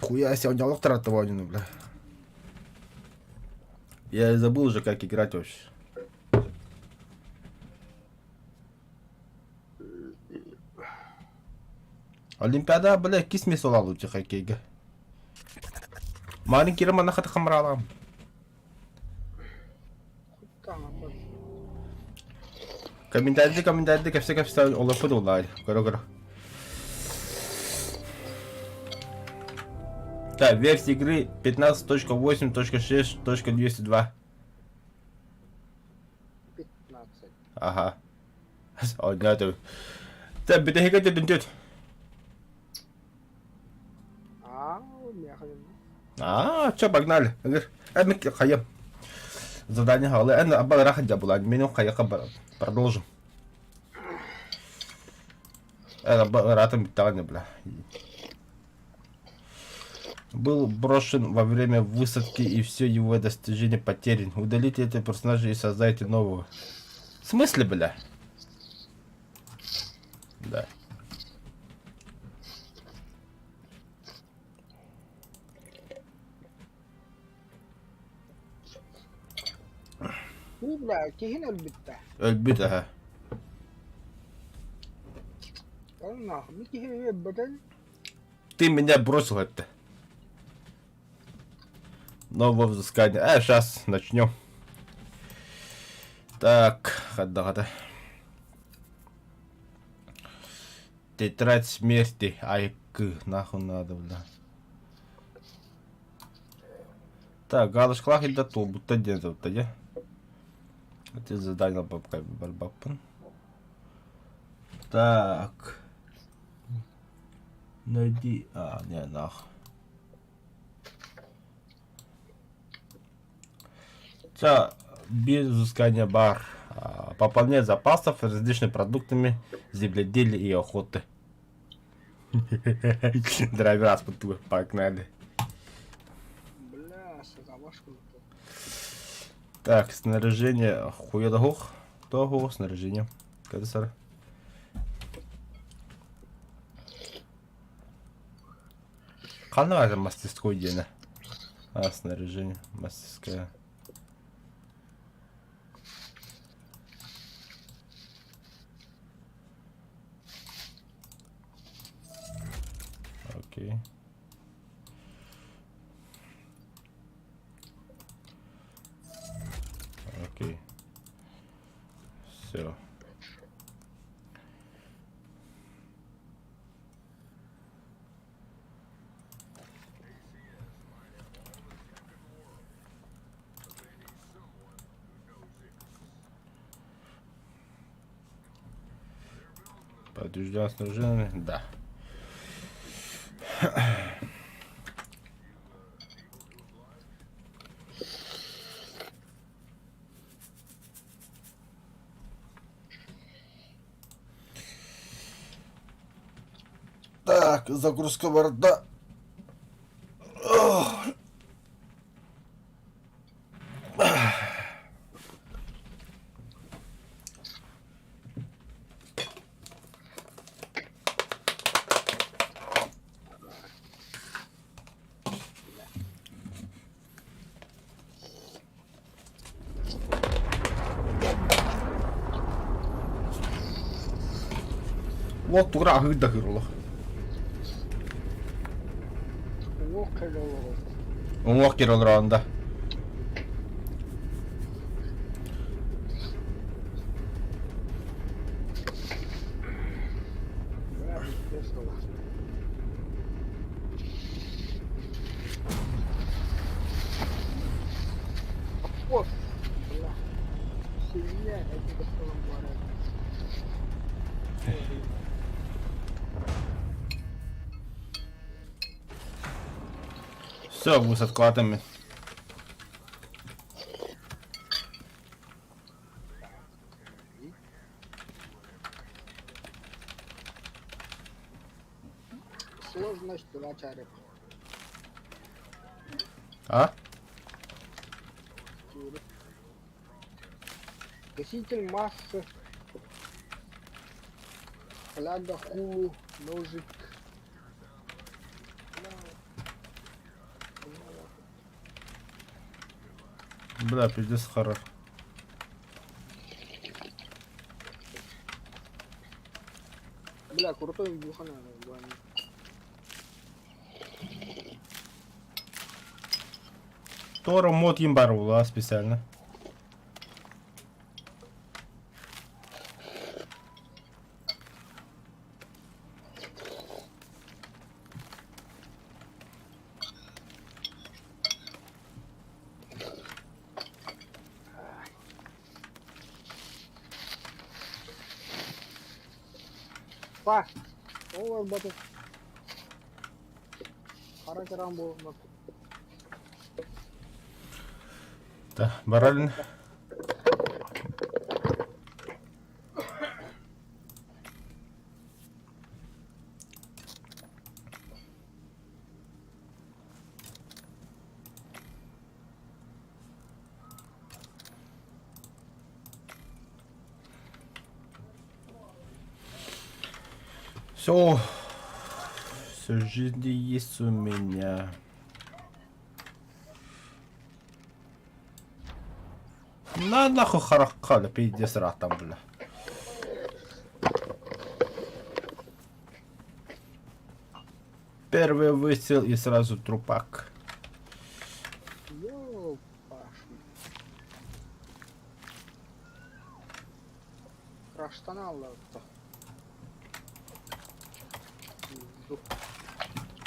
Хуя себе, у него локтара-то водину, бля. Я и забыл уже, как играть вообще. Олимпиада, бля, кисмес олал лучше хоккейга. Маленький роман хата хамралам. Комментарий, все олафуд олай. Горо-горо. Так, версия игры 15.8.6.202. 15. Ага. О, нет. Так, биtte hier идет. Чё, погнали. Хаем. Задание халы. Абал рахат джабула. Меню хаяка продолжим. Ратом битавани, бля. Был брошен во время высадки, и все его достижения потерян. Удалите этого персонажа и создайте нового. В смысле, бля? Да. Бля, тихина البتة. البيتا ها. Ты меня бросил это. Новое взыскание. Сейчас начнем. Так, хода. Тетрадь смерти. Нахуй надо, бля. Так, галочка и дату, будто дезовта, я. Это задание бабка бабапан. Так. Найди. Не, нах. Без взыскания бар. Пополнять запасов различными продуктами земледелия и охоты. Драйвер спуту, погнали. Так, снаряжение. Хуя того снаряжение. Кадасар. Канал мастерской день. Снаряжение мастерское. Окей. Окей. Все. Подтвержден снаряжение? Да. Так, загрузка борта. Вот тура выдохнуло. Уокер он ронда. Все, мы с откладами. Сложность начали. Гаситель массы. Фляга, хулу, ножик. Бля, пиздец хорош. Бля, крутой бухан, Ваня. Тора мод им бар була специально. Па, ол батыр. Қара керам бұл батыр. Да, баралин. Все. Все жизни есть у меня. На нахуй харакали, пиздец там, бля. Первый выстрел и сразу трупак. Йоу, пашу. Краштан алды.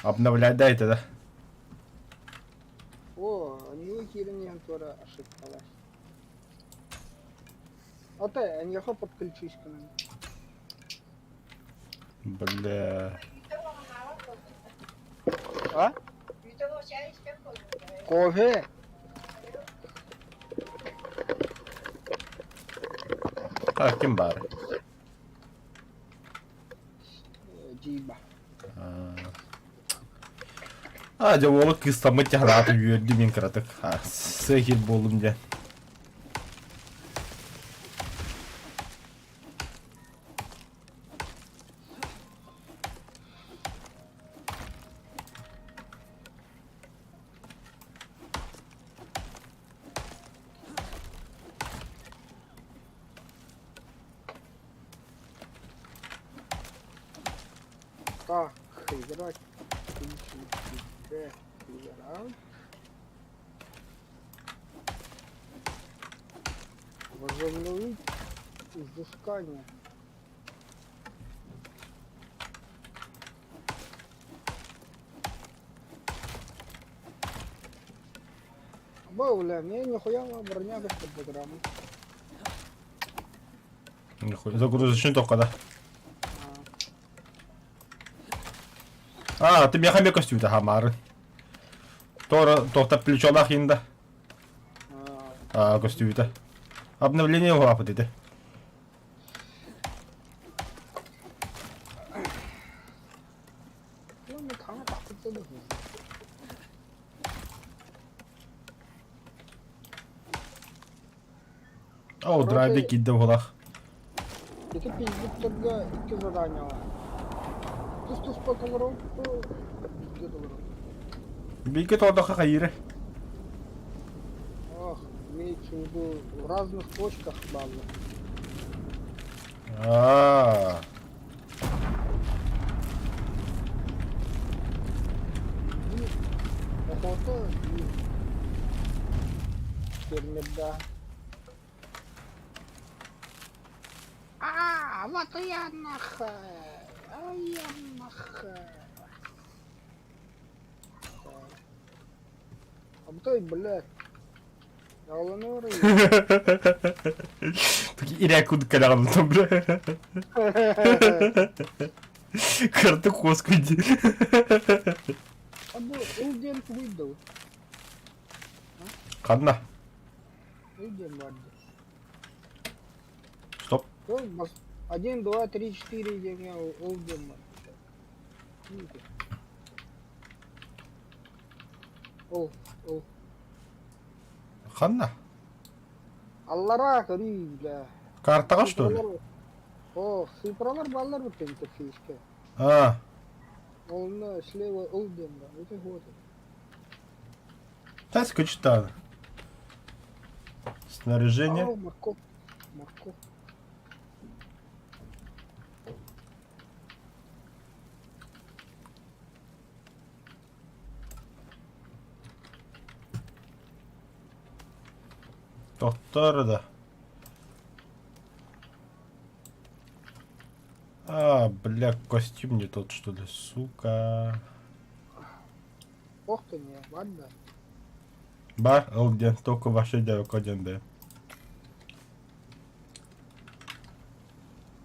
Обновлять дайте, да? О, не керінен тура ошибкалась. Отай, а не подключись к нам. Бля. А? Кофе? А, кимбар. Джиба. Acaba kıstama tehratı gördüm kıratık. Sehir bolunca. Так, играть. Играть. Возобновить изыскание. Бля, мне нихуя броня без программы. Нихуя, загрузочный только, да? А, ты меня хаме костюм-то хамары. То-то плечо нахинда. Костюм-то. Обновление лапы ты. Ну, мы там так-то. О, драйве кидде волах. Это пиздец тогда iki задания. Ты спокойно где-то вроде. Бейки то-то хахаире. Ах, имеется в виду в разных точках базы. И охота и термида. Вот я нахуй. А я нахуй. А той, блядь. Яланоры. Такие ирякуд калянутым, бля. Карты господи. Або Улден выдал. Канна. Улден варди. Стоп. 1, 2, 3, 4 я Улден. О. Ханна. Аллара кори, бля. Картага что ли? О, сыпралар баллар вот интерфейске. Он слева Улден, да. Это вот. Та скучта. Снаряжение. О, морковь. Морковь. Доктор, да. А, бля, костюм не тот, что ли, сука. Ох ты не, ладно. Бар, где только ваши девок один, да.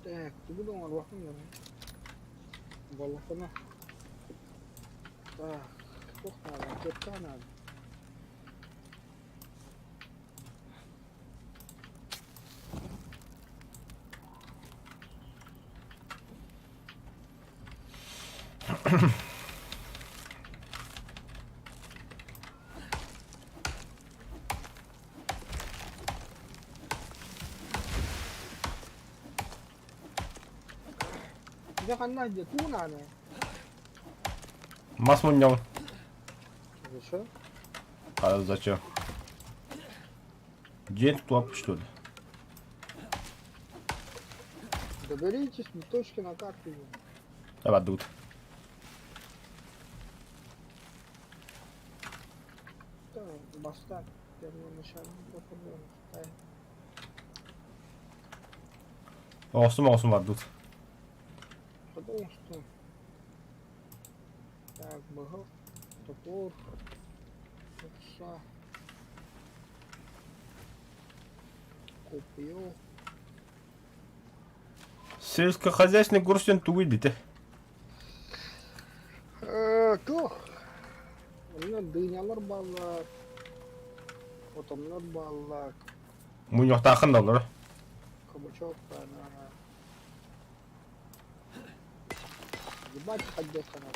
Так, ты будем арвахын yana. Балахына. Так, тоқтады, кетті анады. Где қандай де туынады? Мас муньон. Зачем? А зачем? День топ, что ли? Доберитесь до точки на карте. Давай, тут. Так, бастак. Первоначально попробуем. О, с ума, тут. Потому что... Так, богов, топор, овса, копье. Сельскохозяйственный курсен туйдите. Тух. Мына дыйнялар баллар. Отомлар баллар. Муньон тахын доллар. Кабачок, ебать, ходят она.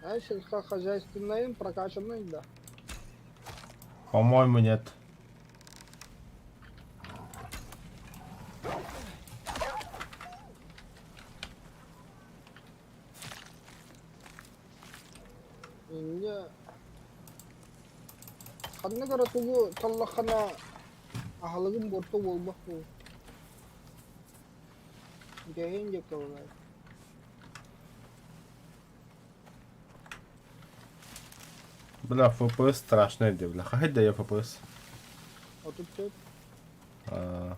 А сельскохозяйственный прокачанный, да. По-моему, нет. Инде ханна кара тугу таллахана ахалыгын борто болбак бу. Гейн же калгай. Бля, FPS страшное дело. Бля, хоть да я FPS. А тут тут А,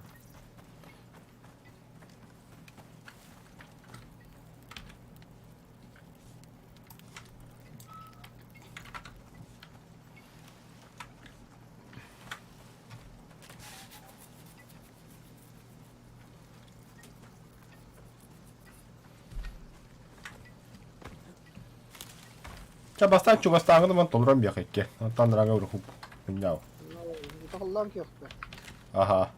Ча бастан чубастан гына толрам бяхекке. Антан рага урхуп. Няу. ну тахаллар кёхта. Ага.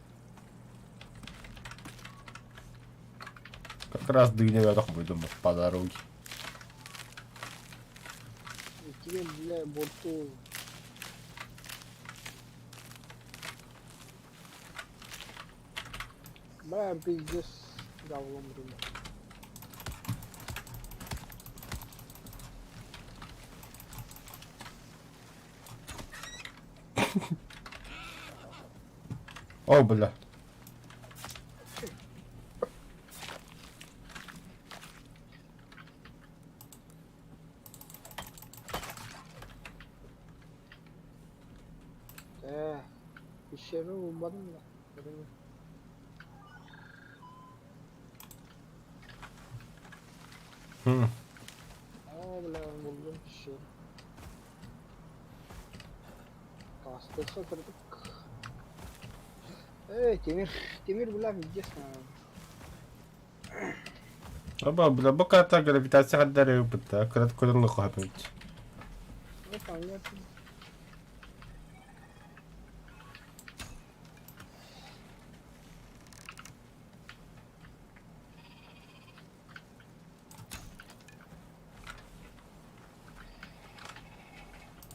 Как раз дыня я так выйду по дороге. Тебе бля борту. Бля пиздец говном рыба. О, бля. Пещера убанна. Хм. Aa bile buldum şey. Pastası kırdık. Demir bulan gideceğiz Аба, бля, бока гравитация хаддаре упыта. Краткодонлы хапнуть. Ne понятно.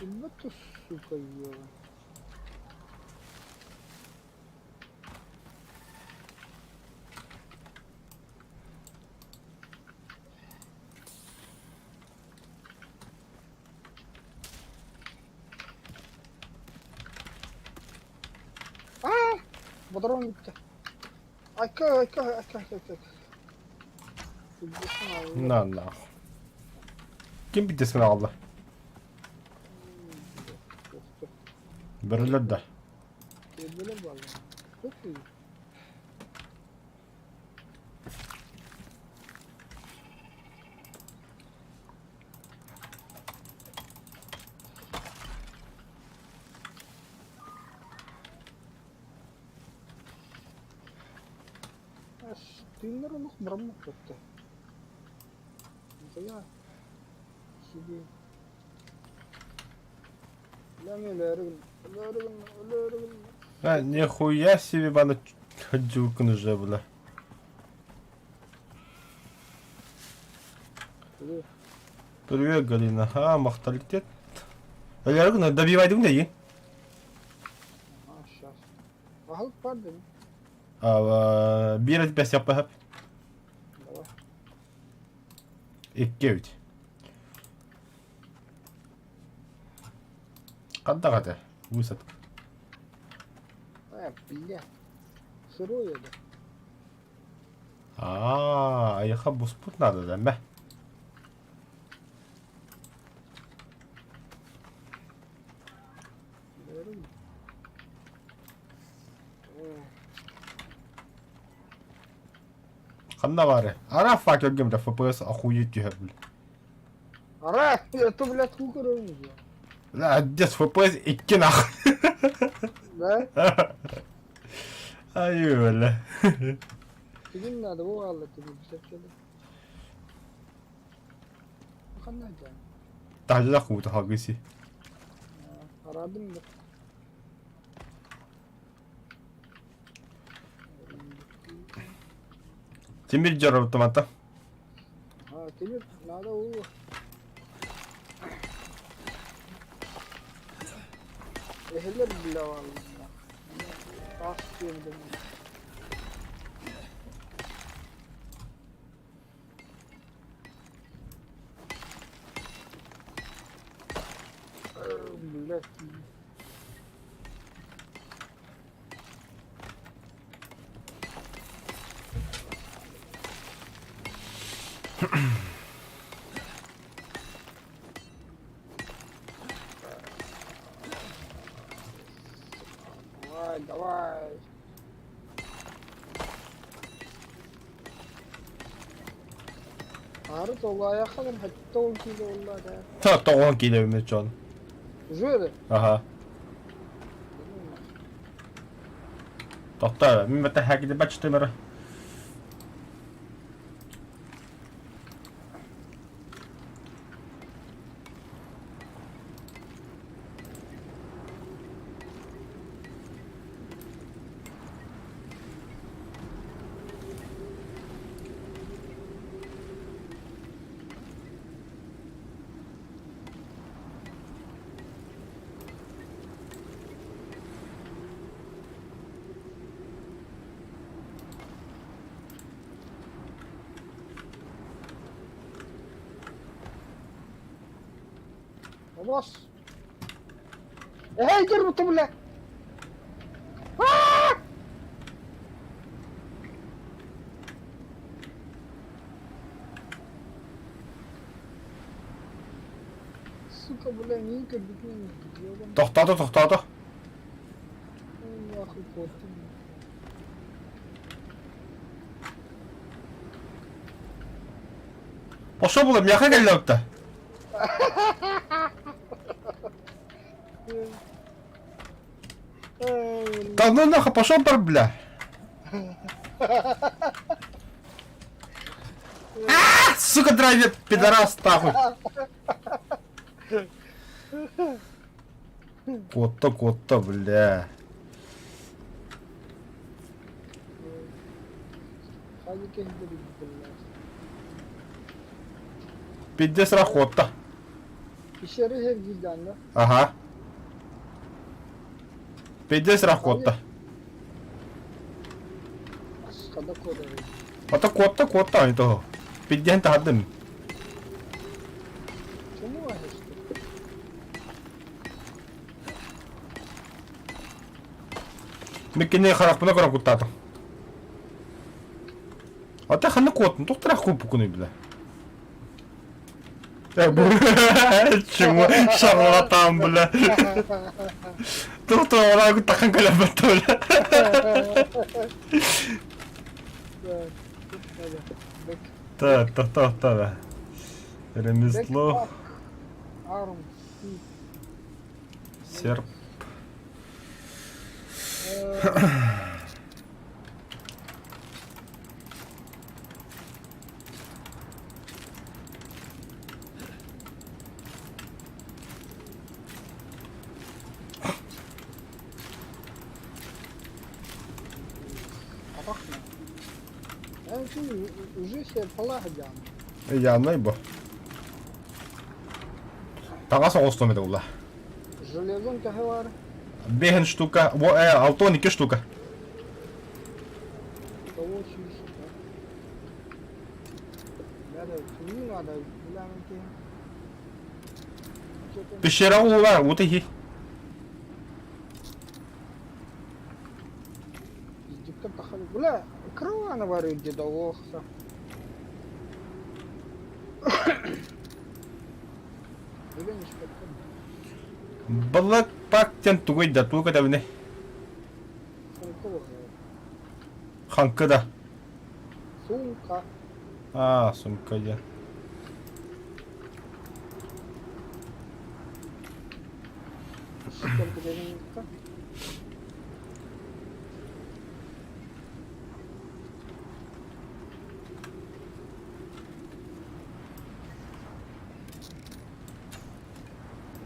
Вот ты, сука, ела. Motorum gitti. Ay. Gidiyorsun abi. Lan lan. Kim bittesini aldı? Yoktu. Birileri de. Böyle bağlı. Çok iyi. Dinler onu bırakmak yoktu. Mesela şimdi lan ölürüm. Ha, нихуя себе bana çocukun уже bula. Привет, Галина. А, махталитет. Ölüyorum, добивайdım da iyi. Aşağı. Ahık var değil mi? Bir et bes yapma hep. Давай. İki üç. Kadda. Vusat. Бля. Сырое да. Ayağa buz put надо da be. Görüyorum. Kanna var ya. Ara fark yok gemde FPS охуеть ya. Ара, это, блядь, кукуруза. La des FPS 2 nah. Да? Ay öyle. Тебе надо, о, Алла, тебе все-таки. Bakın Daha da kutu hangisi? aradım da. Timir jarab tomata. Ha, Timur, надо o. Ehler bile vallahi. Tas girdim. Millet. Давай. عارض والله يا اخي انا حتى كذا والله ده Ta 10 kilo can. زويرة Aha. Tohta, min mata hakide bach temera. خلاص ايه جرب بالله suka بالله مين كان بيكون Tohtadı. يا اخي korktum Poşo bulayım yaka geldi öpte. Давно нахуй пошел пар, бля. Сука, драйвер, пидорас, нахуй. Котта, бля. hadi kendini بالله Пиздец рахотта. İşleri her gilden de Ага. Пиздец рахотта. askada kodları Ата котта, а не того. Пиздец тадым. Чому işte? Меккене харапына көрөн куттатым. Ата ханы кот, доктора хуп куны биле. Бу чему шарлатан биле. Доктор ora куттакан калабат биле. Та. Ремесло, Арм. серп. Апахна. Уже себе палагадян. Янай бу. Тагаса остомеде ула. Железон кахевар. Беген штука, алтон 2 штука. Того чуть. Надо, не надо, гляньте. Пещера ула, вот и. Издюкта тахали. Бля, крана варит деда охса. Балак пак тен тугой да туга да бне. Ханка да. Сумка. Сумка я. Сколько денег-то?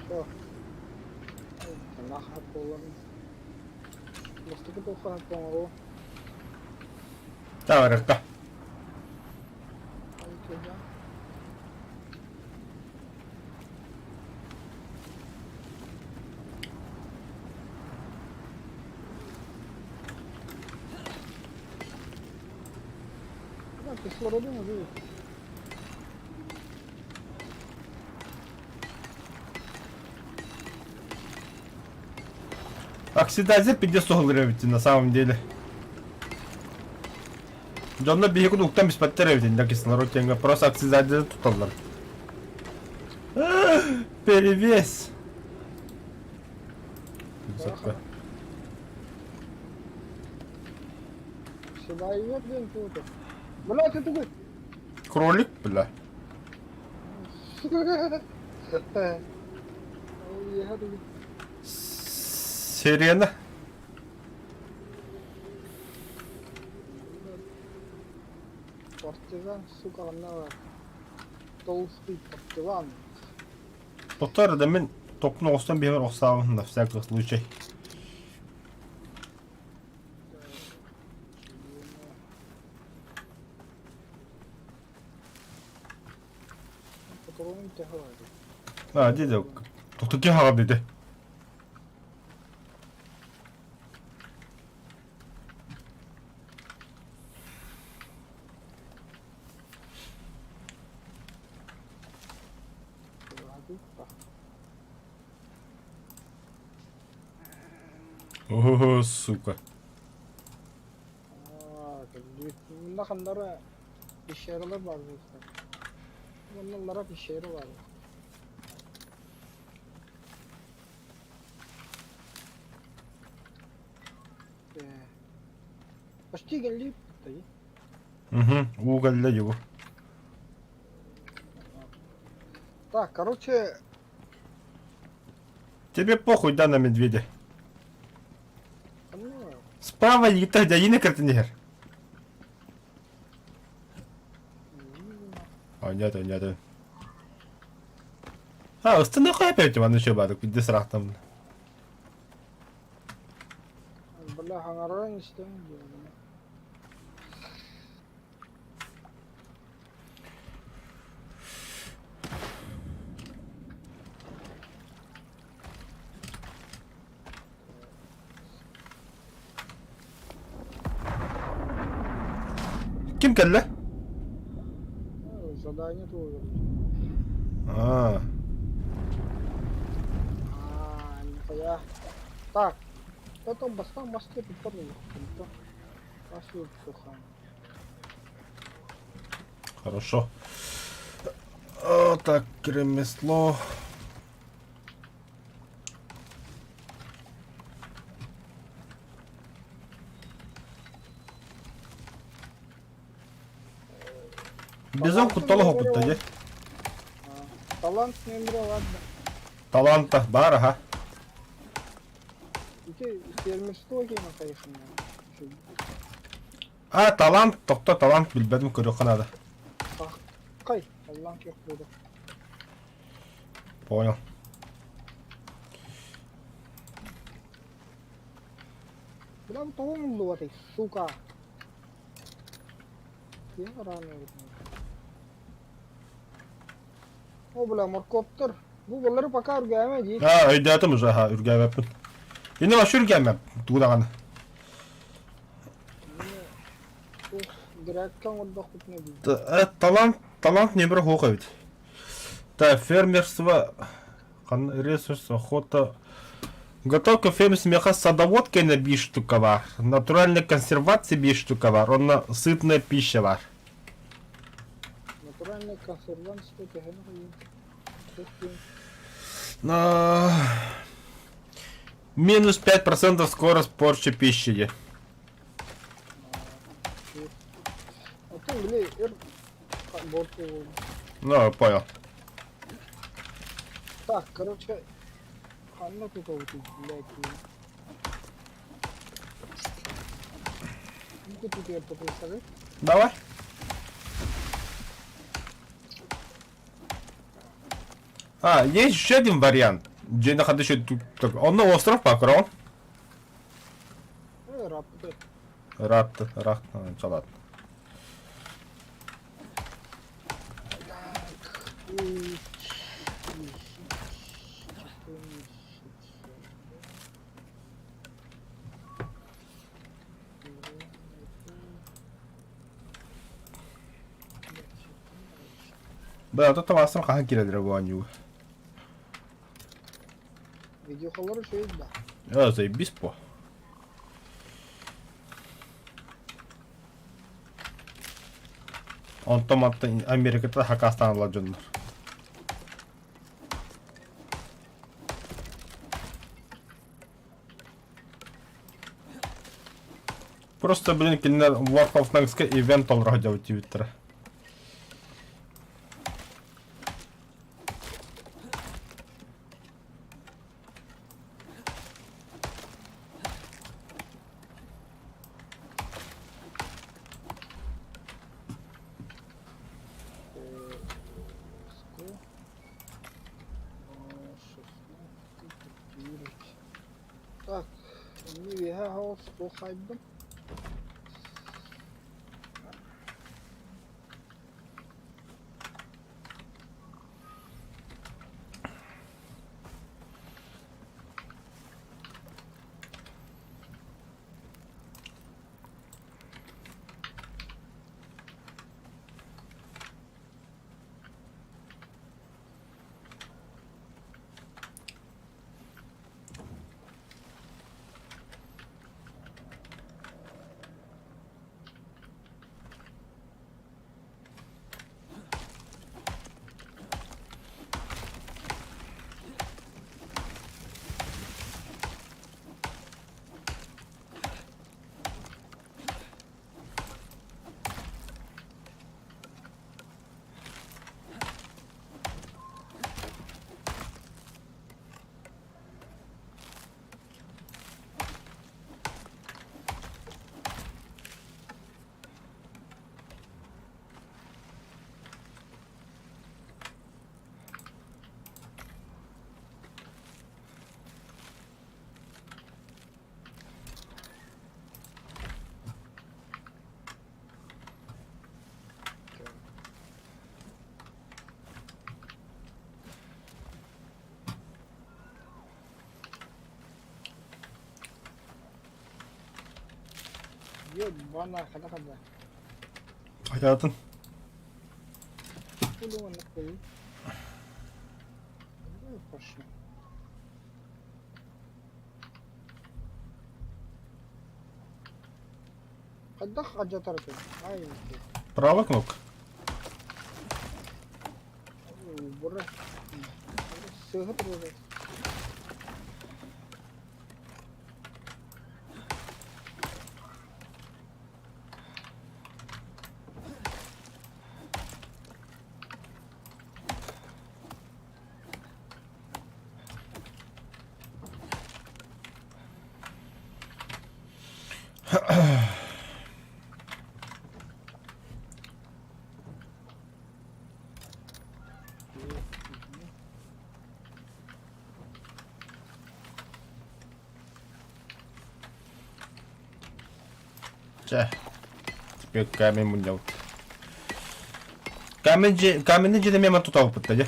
Что? Нахуй полон. Настолько плохо помогу. Та ректа. Кислороду не будет. Оксидация 500 гравити на самом деле. Жонда бихику уктан беспаттеревитин да кислород тенга просто оксидация туталар. Перевес. Сюда и нет, блин, круто. Бля, ты тупой. Кролик, бля. Сирена. Партизан, сука, надо. Толстый партизан. Повтори да мен топну остан бихер оксавын на всякий случай. Патроны тягали. Деде, тоқтаки хага деде. Ого, сука. Bunlara bir şeyler var zaten. Bunlara bir şeyler var. Почти галип. Уголь для его. Так, короче, Тебе похуй, да, на медведя. ну, Справа yiğitler de yine kırtınır. Нет. Останови опять его, ну что, бадок, иди с рахтом. бля, ханарой istemiyor. Kim geldi? Задание тоже. А, Нихуя. Так, Это бастан басты питер olur. Başlıyor sokan. Хорошо. О, так, ремесло. Bizon kutlu hokutta je. Талант немре ладно. Таланта бар, ага. İki фермерство кеймен кайышын. А, талант, токто талант билбедим көрөк канада. Кай, талант yok burada. Понял. Бля, bu tavuğum oldu vatay, сука. Ya rağmen O bula morkoptur. Bu bunları bakar gelmedi. А, өйдәтим уже, ага, үргәбәппин. Инде машур үргәмәп, тугдаганы. Direkten orada kutuna değil. Талант не бир хокка бит. Да, фермерство, ресурс, охота. Готовка фермерства меха садоводка на 5 штука бар. Натуральная консервация 5 штука бар. Онна сытная пища бар. Натуральный консервант что ты Минус 5% скорость порчи пищи. А ты, бля, борту. Ну, понял. Так, короче, Анна тут вот, блядь. Ну тут я поприсажу. Давай. А, есть еще один вариант. Где находишься тут. Он на остров покрон. Рапты. Рат, салат. Да, тут там остров хан километров ваню. Видеохолоры что есть, да. А, заебись по. Он там от Америкада Хакастан ладжондар. Просто, блин, кинер Warcraft ивент он радио Твиттера. Так, Ниві Хаус похайбом. Ебана, kada. Hayatın. Пулю на пол. Ну, пошли. Кайдах ажатар екен. Ай, Правая кнопка. бура. Сыгы тұрды. Че. Теперь камень мунял. Каменный же мимо тут опыта, да?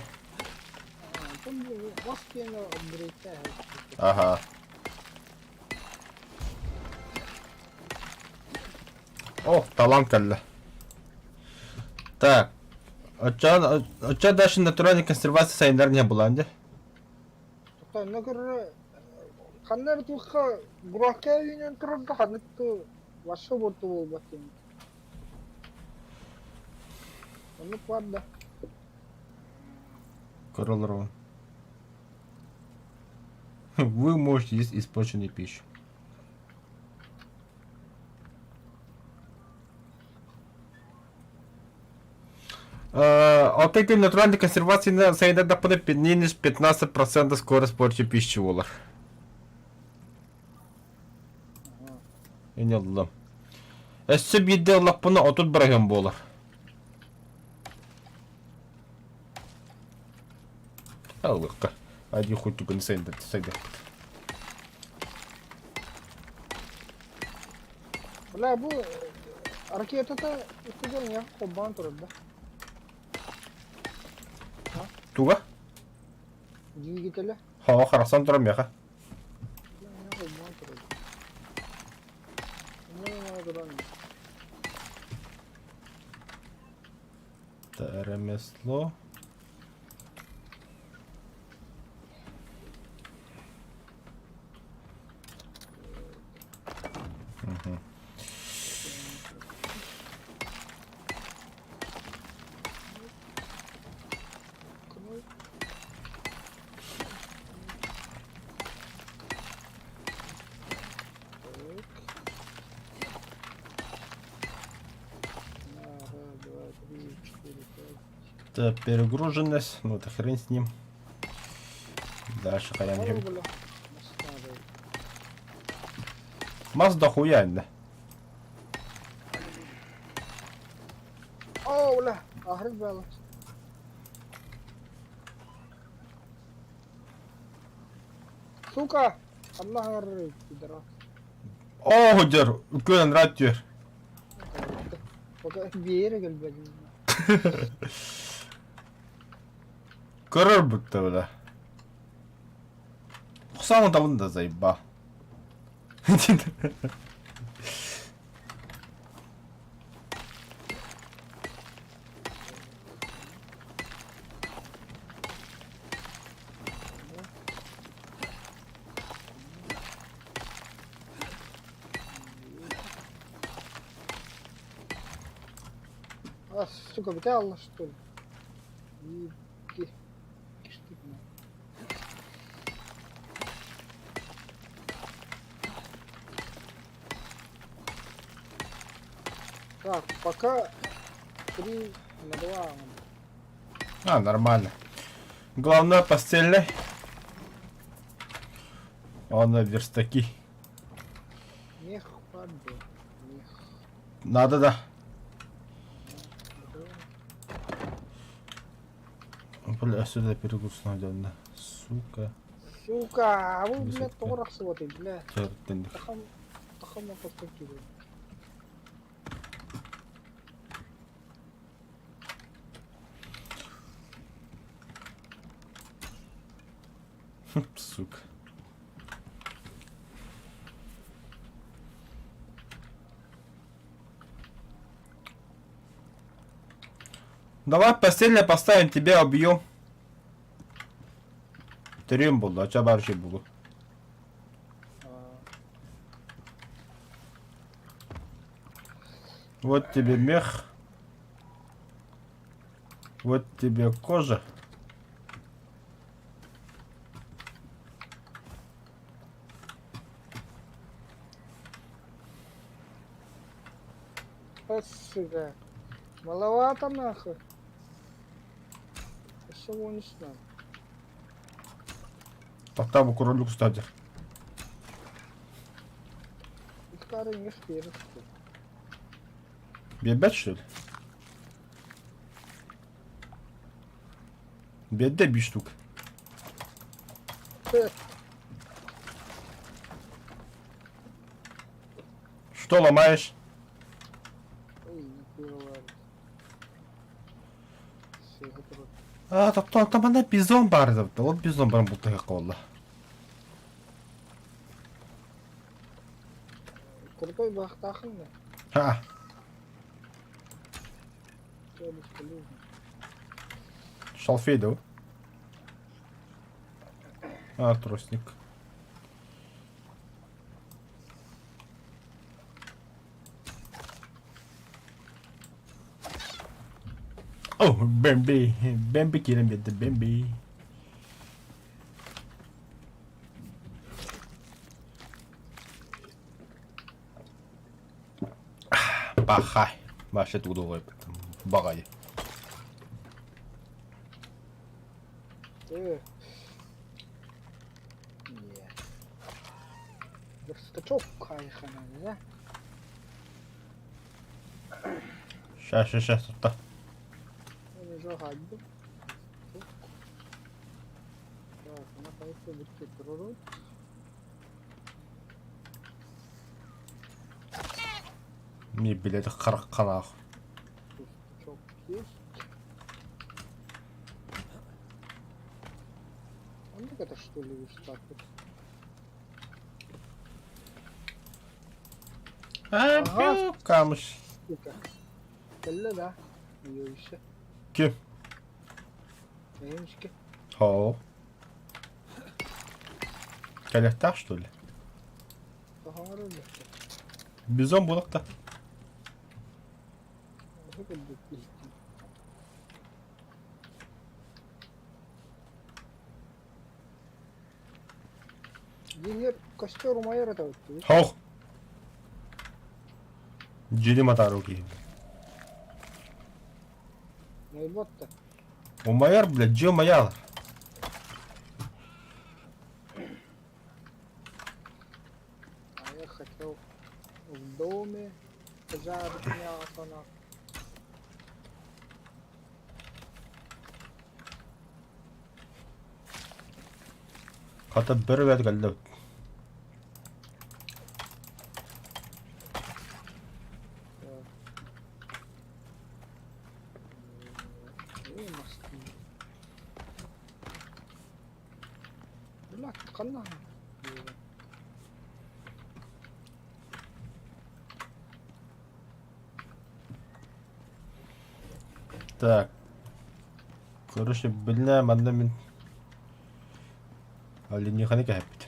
Там маскені апгрейдте. Ага. О, талант калла. Так. Оча дальше натуральной консервации сайндар не было, да? Та нагыр қандар тұққа бұраққа үйінен тұрды қанықты вашы бұрты болбақ екен. Оны қуады. Короллерон. Вы можете есть испорченную пищу. От этой натуральной консервации на сайда допадает 15% скорость порчи пищи олар. Не алdım. Эссе бидде олақ бұны отут бірген болар. Аллыққа. Айди хоть түгін сайда. Бля, бұл ракетата үстіген не қобан тұрды. Туға? Двигателі. Хава қарасан тұрам яқа. Не қобан тұрды. Не тұрды. Ремесло. Это перегруженность, ну это хрен с ним. Дальше хаяним. Маз дохуя, да. О, бля, ахрик бәлі. Сука! Allah harri pidara. О, дер, үлкен рад дер. Пока bir yere gel benim. Көрір бұтты білі. Құсамын табын да заебба. А, сука, бля, Allah что ли? И штук. Так, пока 3 на 2. А, нормально. Главное постельный. Он на верстаки. Мех падает. Мех. Надо, да. Бля, сюда перегруз надо. Сука. Сука, а вы, Высотка. блядь, порох смотрите, бля. Чертен. Тахама подскакивает. Сука. Давай постельно поставим, тебя убьем. Трем буду, а чё вообще буду? Вот тебе мех. Вот тебе кожа. Сука. Маловато нахуй. Всего не знаю. Поставь королю, кстати. Искары не спирит. Бебет, что ли? Беде 5 штук. Что ломаешь? Ой, не пировали. Все, готово. Там она бизон бар депті. Ол бизон бар бұл таяққа олла. Крутой бахтахын да. Ха. Все бесполезно. Шалфей, да? Тростник. О, Бэмби. Бэмби керемет, Бэмби. Бахай. Башет удовой. Багай. Не. Верстачок кайхана, да? Сейчас, тут. Не жагать бы. Так, она поехала быть прород. Мне билеты қырыққанақ. Верстачок есть. А ну это что ли верстак? Ага. Камыш. Сука. Кelle да. Ее еще. Кем? Неймишки. Хоу. Кәлектақ, что ли? Похоже, да. Бизон болықта. Сколько будет пиздить? Динер костер у майора то вот. Хоу. Джили матаруки. Ну и вот-то. У майор, блядь, джо маял. А я хотел в доме пожарить мясо на. Қатып бір бәт кәлді. Блядь, канал. Так. Короче, білінем, анда мен... Алин не қанеке әппет.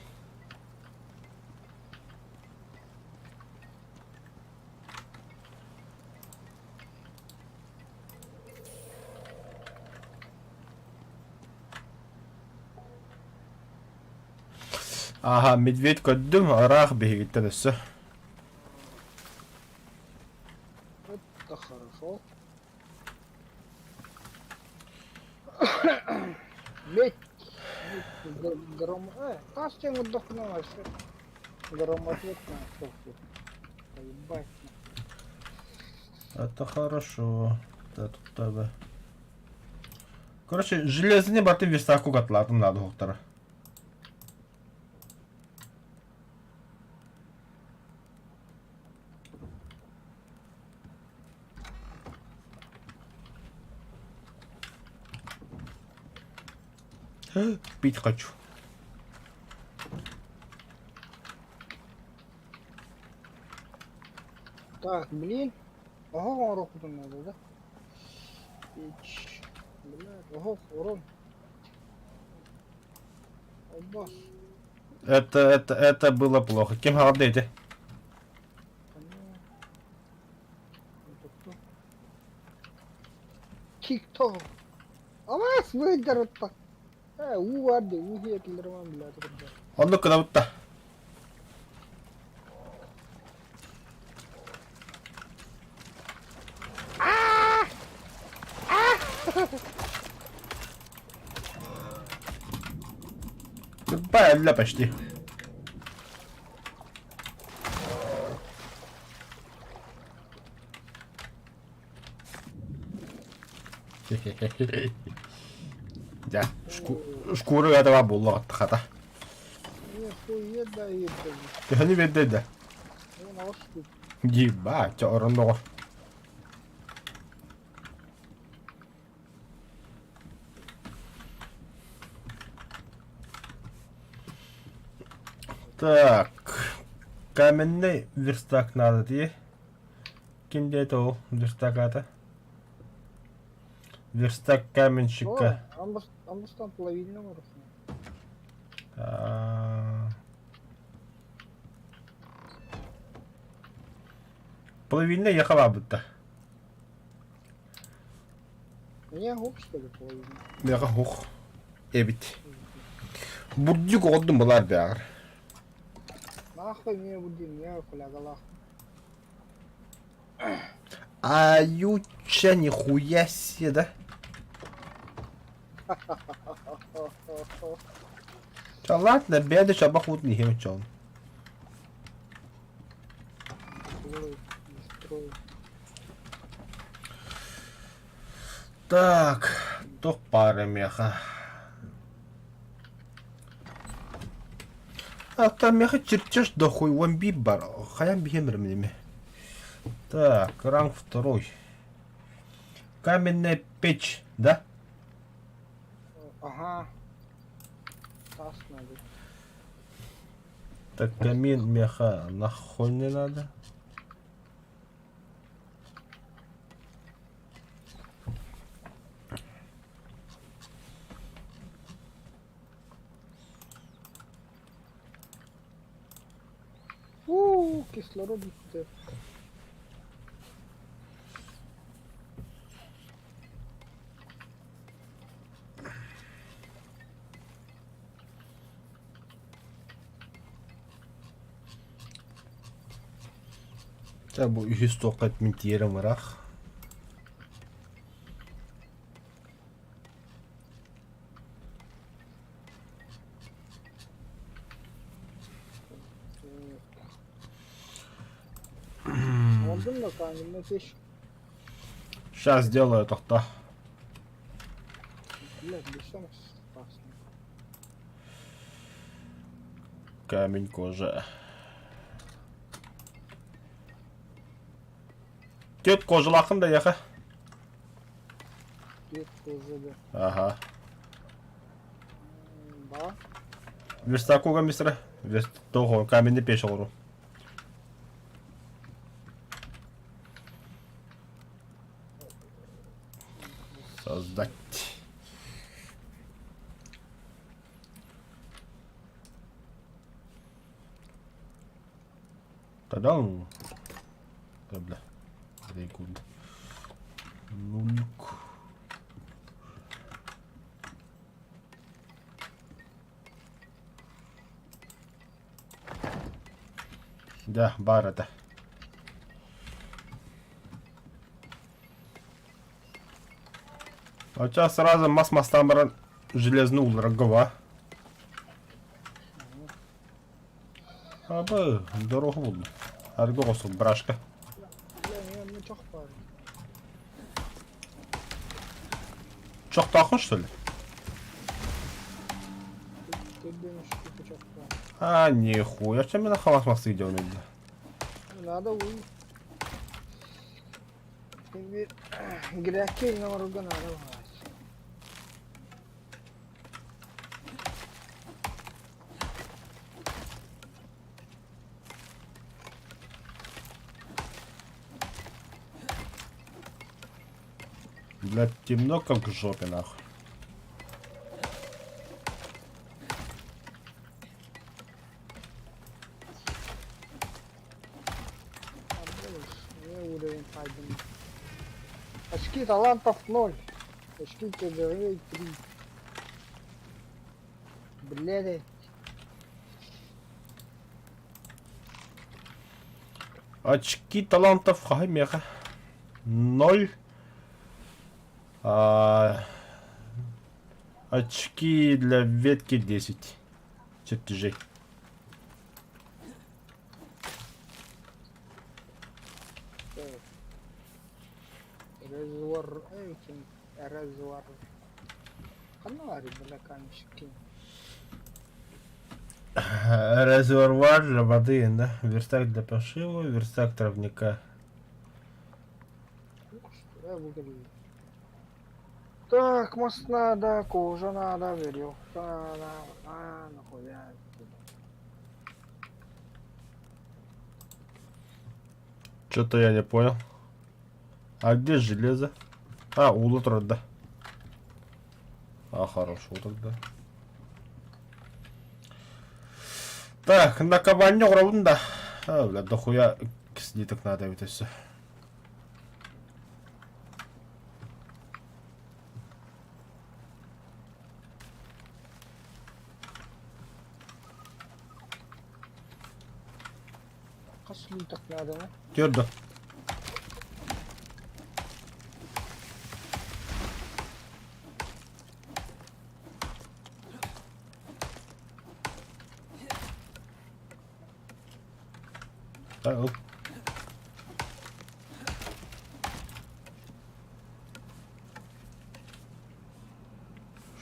Ага, медведь көддім, арақ бейгіттен өссі. Это хорошо. Медь. Гром... Таш тем отдохнулась. Громответ на софту. Поебать. Это хорошо. Да, тут тебе. Короче, железіне бартын вестаку қатылатым надо хоқтары. Пить хочу. Так, блин. Ого, руку тут надо, да? Пич. Блядь, ого, урон. Обос. Это было плохо. Кем голодаете? Kikto. Awas выдерут-то. Уварды, ухиетилерман, блядь. Onu kılavutta. Правильно, почти. Да, шкуру этого было хата. Нихуя да ебать. Я не видел, да. Ну, на что? Ебать, орно. Так, каменный верстак надо, где? Кинь это верстак это. Верстак каменщика. Амбустан половинного руфа. Половина ехала будто. Не губ, что ли, половина? Яга хух. Evet. Burcu oldum bunlar be. Нахуй мне будем, я хулягалах. А юча нихуя себе, да? Чё, ладно, беды, чё, бахут не хим, чё. Так, то пара меха. А там меха чертеж дохуй, вамби бар. Хаям бихемер мне. Так, ранг второй. Каменная печь, да? Ага. Тас надо. Так, камин меха нахуй не надо. Кислород где-то. Ça bu ühistoqat mintiyerim varaq. Aldın mı kanka? Ne fiş? Сейчас сделаю тоқта. Блядь, лишёнок страшно. Камень кожа. Тет кожалақын да яқа. Привет, уже да. Ага. Да. Верстакуға мисра. Тоғы каменді пеш олыру. Создать. Та-дам. Да, бля. Рекунд. Нульк. Да, бар это. А сейчас сразу мас-мастан баран железный улрагова. Абы, дорогу буду. Аргосу брашка. Бля, не чох парень. Чё, тахун, что ли? Ты думаешь, что ты чох парень? А, нихуя, чем меня халас масты идёт, бля. Не надо вы. Теперь гряки на врага надо брать. Блядь, темно как в жопе, нахуй. Не уровень пойдем. Очки талантов 0. Сколько говорит 3. Блядь. Очки талантов Хаймера. 0. Очки для ветки 10. Чертежей. Резервуар этим. Резервуар. Канари, бля, камешки. Резервуар для воды, да? Верстак для пошива, верстак травника. Я выиграю. Так, мост надо, кожа надо, веревка надо. Нахуя. Что-то я не понял. А где железо? Улутра, да. Хорошо тогда. Так, на кабанёк ровно. Бля, дохуя слиток надо это все. Касли так надо, да? Твердо. Так,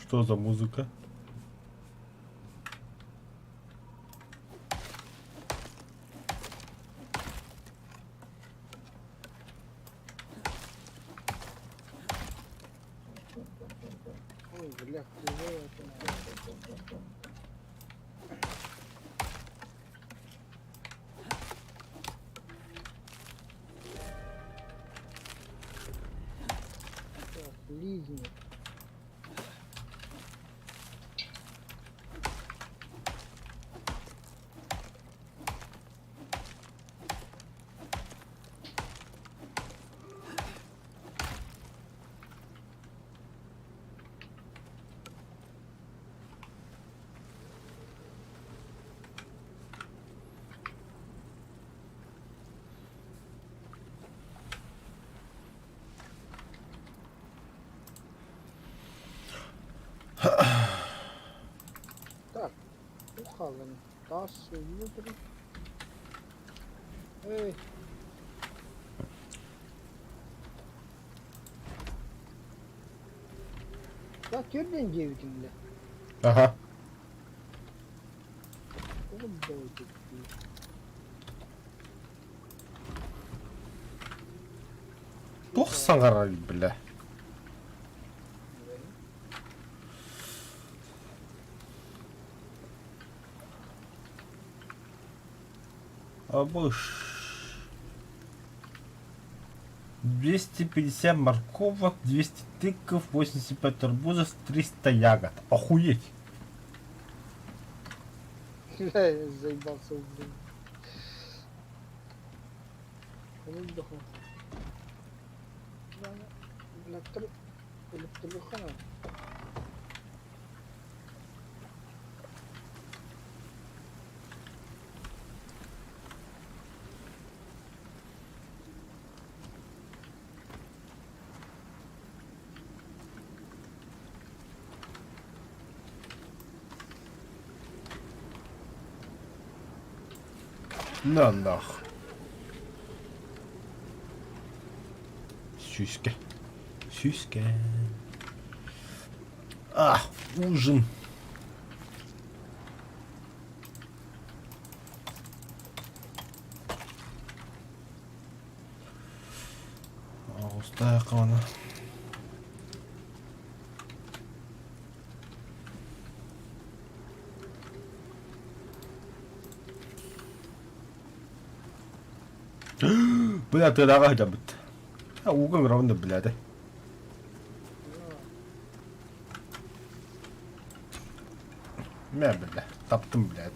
что за музыка? Ой, бля, хуёво это. Так, лизни. Так, ухавлен. Таз внутрь. Эй. Так, керден 9, бля. Ага. Вот давайте. Тух саңғарай, бля. Обыш. 250 морковок, 200 тыков, 85 арбузов, 300 ягод. Охуеть. Я заебался, блин. Ну, дохну. Электрохана. На нах. Сюська. Сюська. Ужин. Густая кона. Бля, ты давай да бит. Угол ровно, бля, да. Мя, бля, таптым, блядь.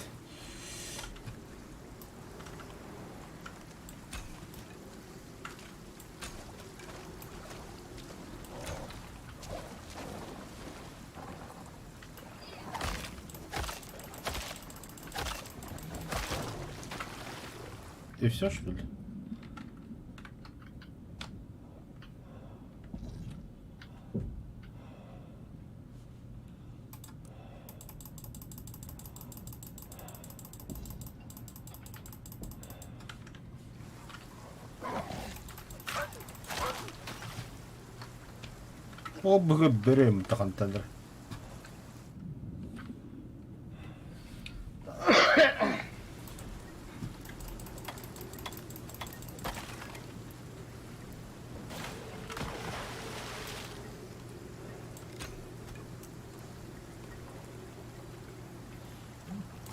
И все, что ли? О, берем тагантандыр.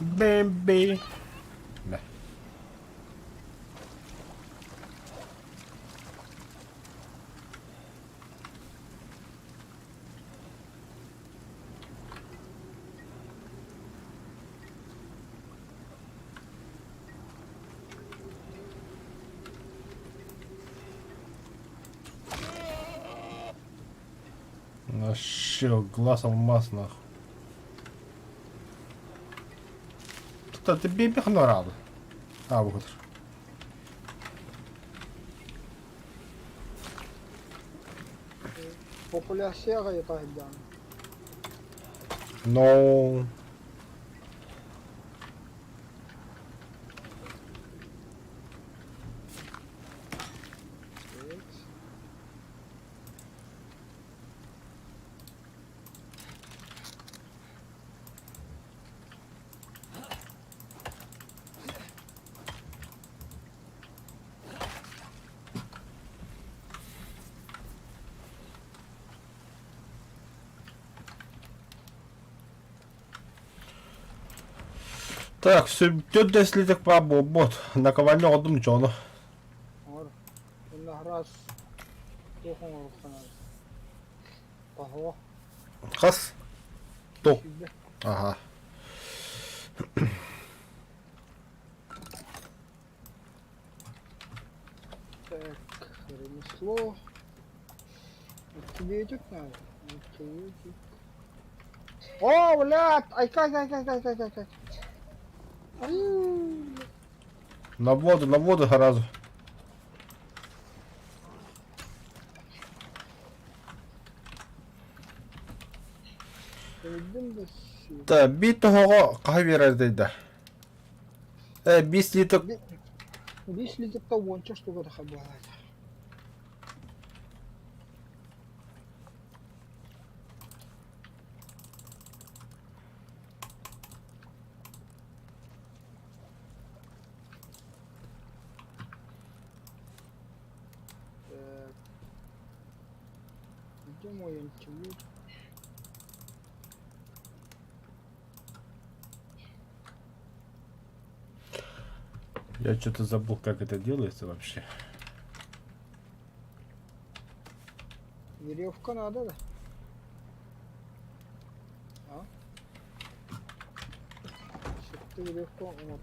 Бэмби. Да. Вообще, глаз алмаз, нахуй. Тут ты бебех норал. А, вот. Популяцияга ятайдан. Но... Так, все, тётя слиток по бот. На ковальне одном чоно. Ор. Инна раз. Тохон орханал. Пахо. Хас. То. Сибе. Ага. Так, ремесло. Антибиотик надо. Антибиотик. О, блядь! Ай, кай. Ай. На воду сразу. Öldüm de şu. Так, бит того кахвера дейда. 20 литр. Здесь летит то вон, что в это было. Где мой антивирус? Я что-то забыл, как это делается вообще. Веревка надо, да? А? Что-то веревку вот.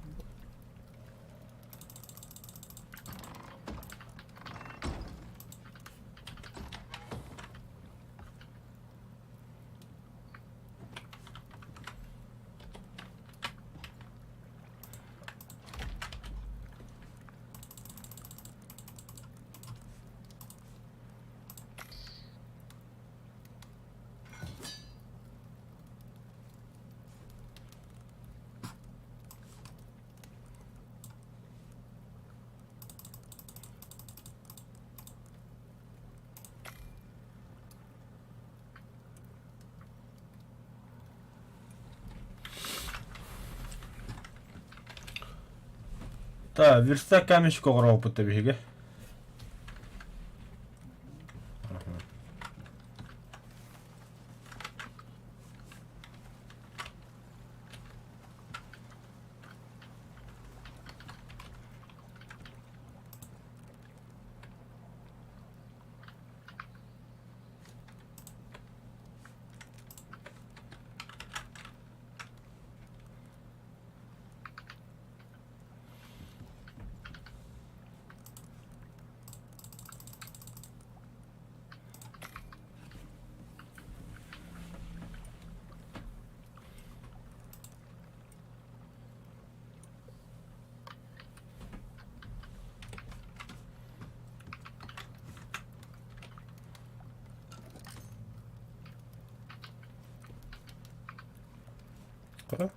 Так, верстак камешек огров по тебе. да?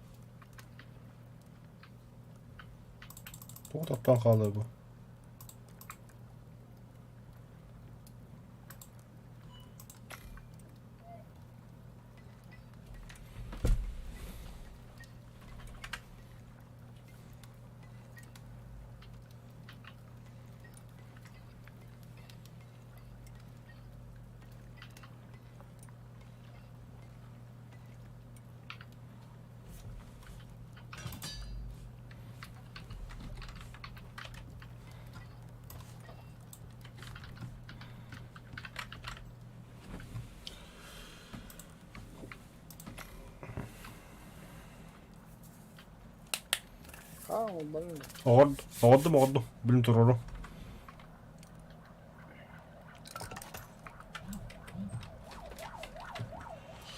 Тоқтатпан қалай бұл? блин. Оғырдым. Білім тұрыру.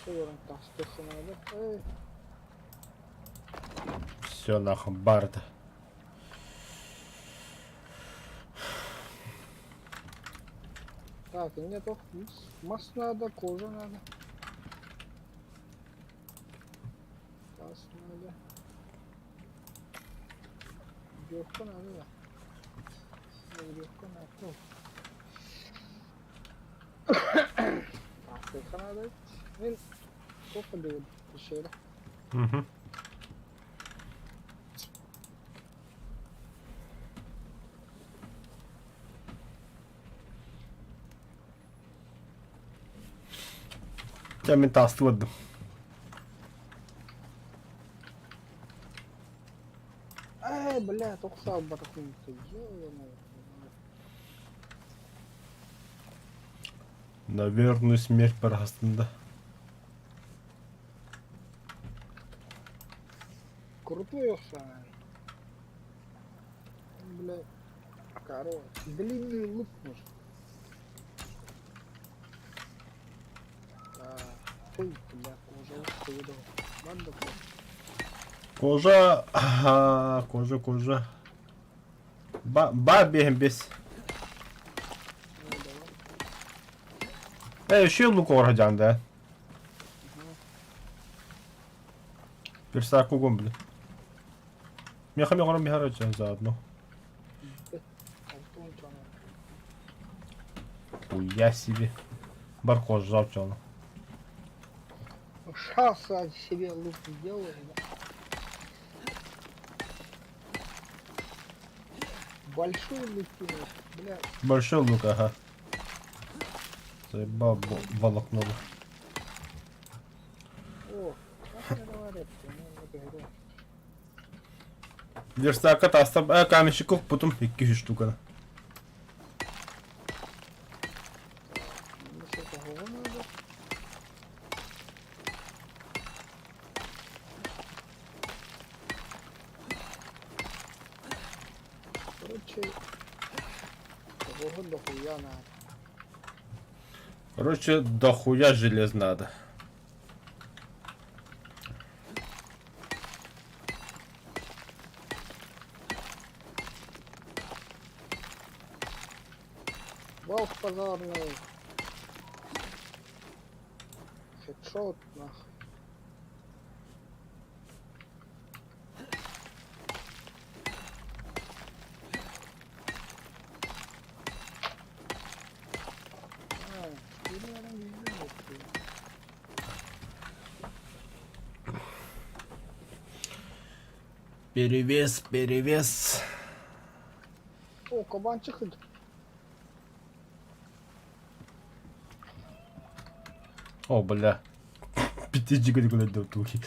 Шевером тастысы надо. Эй, Все, нахуй, барды. так, и нету. Масс надо, кожа надо. Таз надо. Веревка надо, да. Веревка надо. Так, надо. Мен сколько дает? Еще. Угу. Я ментаст вводим. Эй, бля, только сам барахнул-то. Наверное, смерть барастында. Крутой охшан. Бля, короче, длинный лук нужен. Ой, бля, кожа уходила. Ладно, Кожа. Ага, кожа. Бабием без. Еще лук оргадян, да? Персаку гомбли. Мехами харачан заодно. Хуя себе. Баркош жавчан. Сейчас себе лук сделаем, да? Большой лук, бля. Большой лук, ага. Заебал волокнуло. О, как мне говорят, не говорю. Верстака тастап, камешек потом 200 штука. Короче, дохуя желез надо. Волк позорный. Хедшот, нахуй. Перевес. О, кабанчик. О, бля. 5G куда дурки.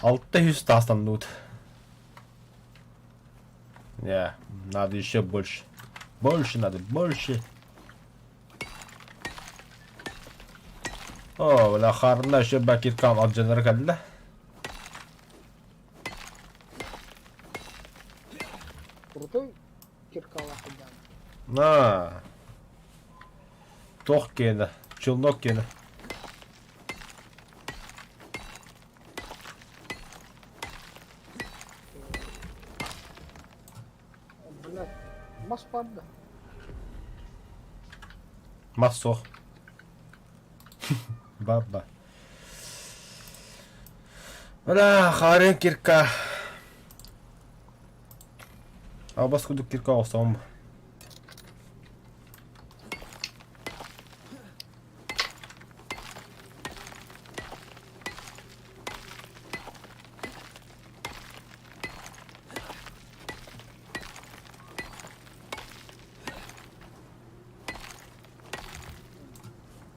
600 тастанут. Не, надо еще больше. Больше. О, бля, харна еще бакет кам от дженеркалда. Крутой киркала ходян. На. Тох кена, челнок кена. Блядь, маспанда. Массох. Баба. Оля, харин кирка. А бас кудuk кирка олсом.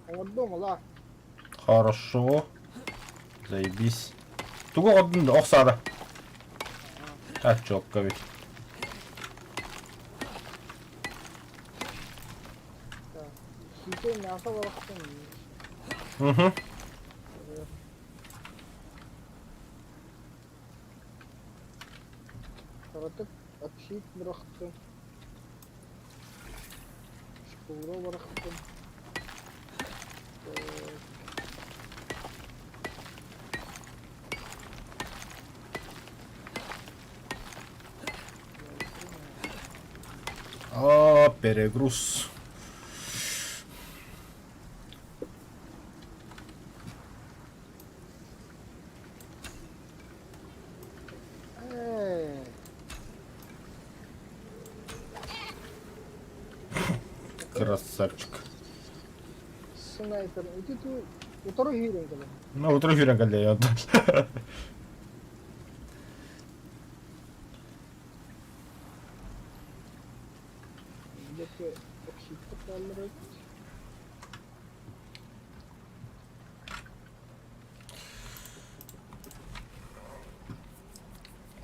Вот дома, Хорошо. Заебись. Тугу одын оксады. А, чокка ведь. да. Хитей мясо барахтын. Угу. Таратып, аксит барахтын. Шкура барахтын. А, перегруз. Красавчик. Снайпер. Itu tuh utara hero kan. Ну, утро фирен галея. Dia ke aksit kalır.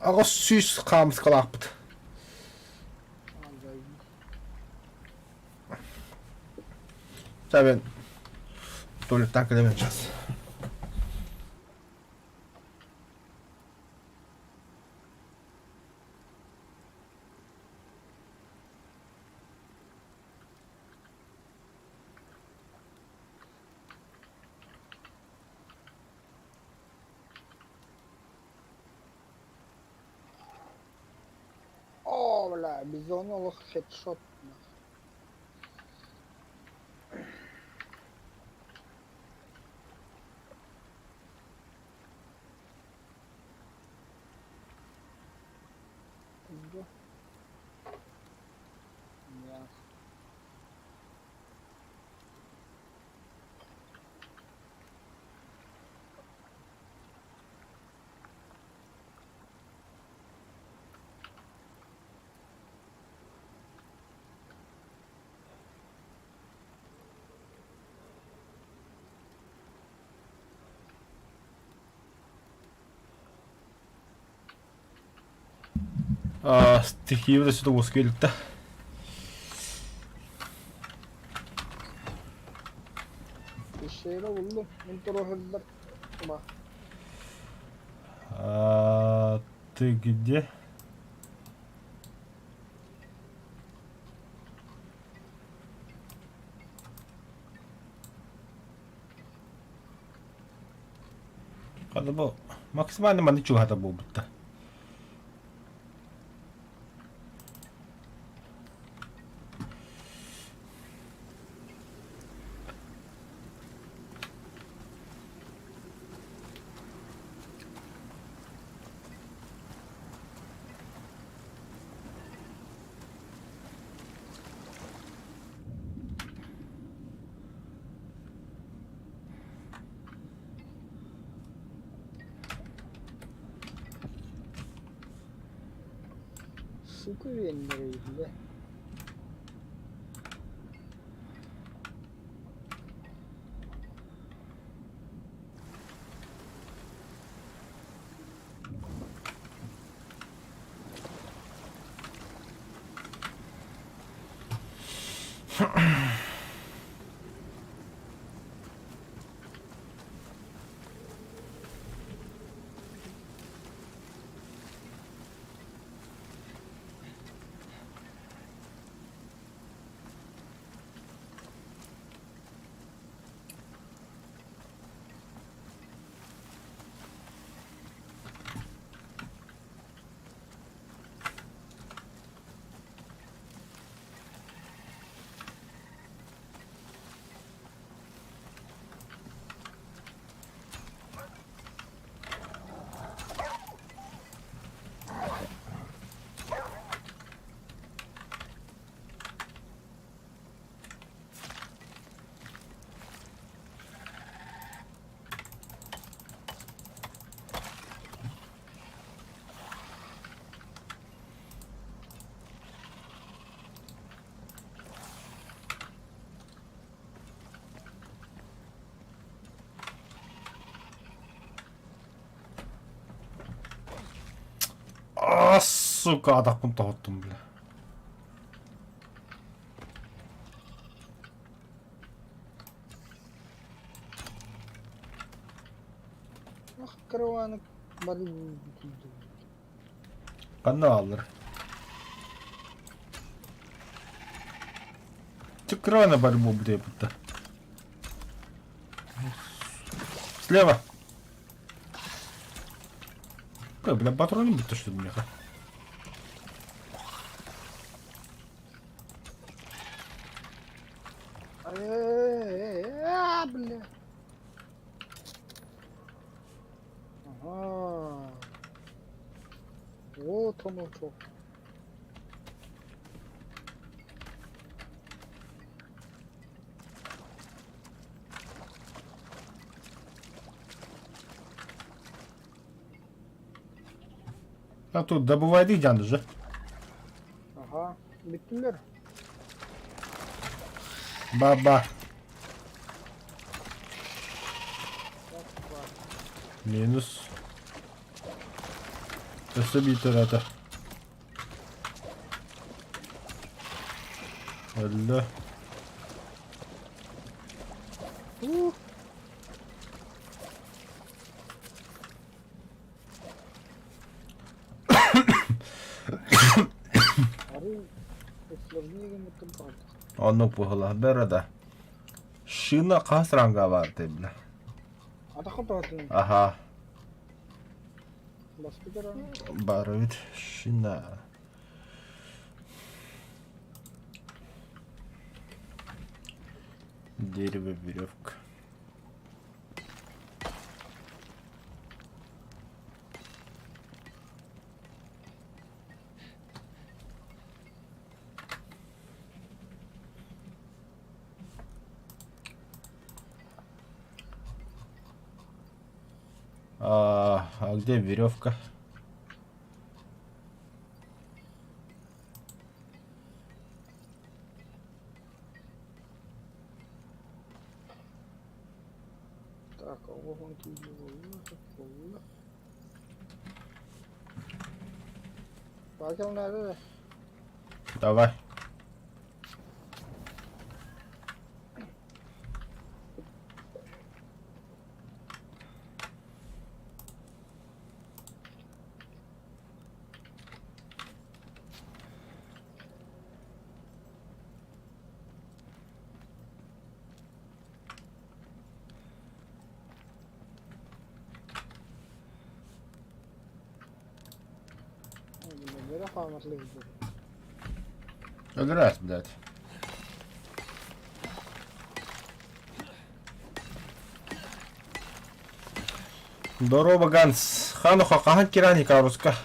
Агас сүйс камс калапт. Андай. За мен туалеттан кіремін сейчас. О, бля, бизоновый хедшот. Мясо. Стихивда сюда ускелта. Bir şeyler buldum. Intro hızlar. Bak. Ты где? Kada bu максимально маны чугата болбутта. Sıkı yenileriyle. сука, атақпын тоғыттым, бля. Ах, караваны барып Қанна алыр. Ты крана борьбу, бля, будто. Слева. Ой, бля, патроны будто что ли, меха. бля. Ага. Вот оно что. А тут добывай дигян же. Ага. Биттилер. Баба. Минус. Nasıl bir tarafta? Allah. Onu puhla berada. Şina kasranga var debla. Aha. Барвит шина. Дерево, веревка. А где веревка? Так, а вон тут его выход. Пакел надо. Давай. Нера хаватлык бу. Раз, блядь. Здорово, Ганс. Хануха, кахан кирани каруска.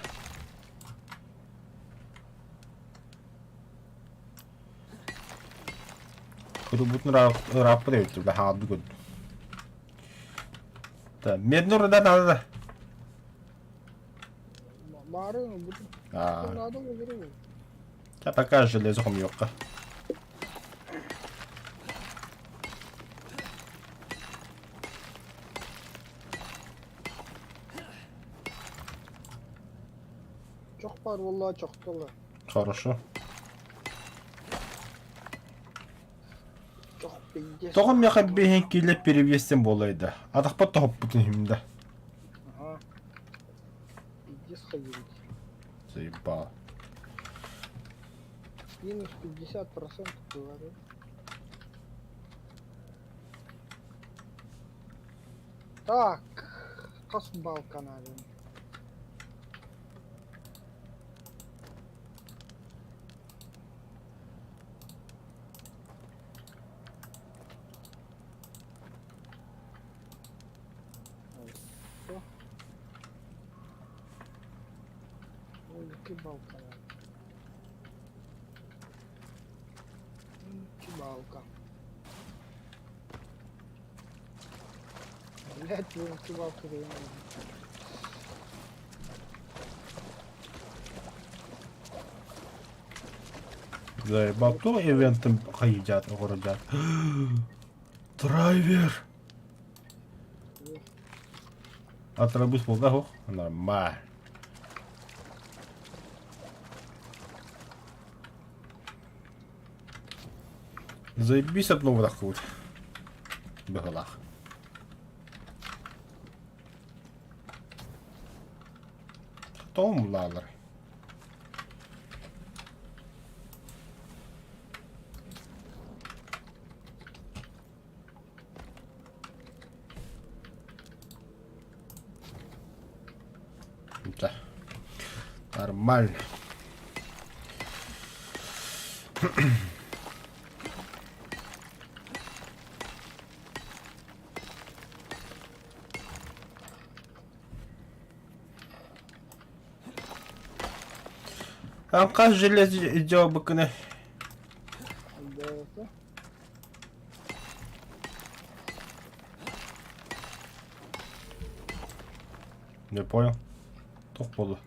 Рубутун раппы деп бля, хады год. Да, меднур да надо. Бары бу. Надо говорю. Ja, пока железо хомёка. Çok var vallahi çok dolu. Хорошо. Çok пиздец. Тоғым яқа бейін келіп перевестен болайды. Адақпа тоғып бүтін химді. Ага. Пиздец ходить. Заебал. Минус 50% говорю. Так, косбалка надо. Балка. Балка. Блять, блин, балка реально. Заебал. Кто ивентом едят, городят? Драйвер. Отрабыс был, да? Нормально. Заебись одну вот так вот. Бегалах. Том лалар. Да. Нормально. Анкас желез идёл бы к ней. Да, это. Не понял. Тух полу.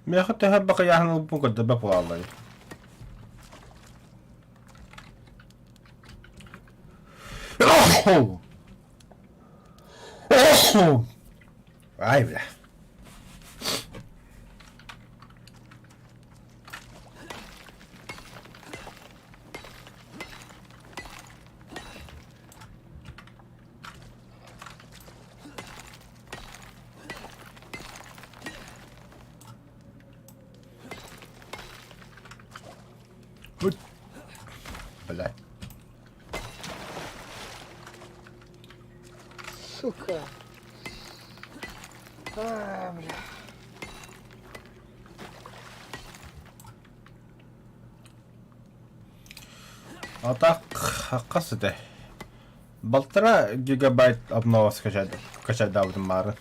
Меня хоть я бы я на пункт да плавал. Ай, бля. Ой. Бля. Сука. А, бля. А так, касыды. Полтора гигабайт обнова скачать да будем мары.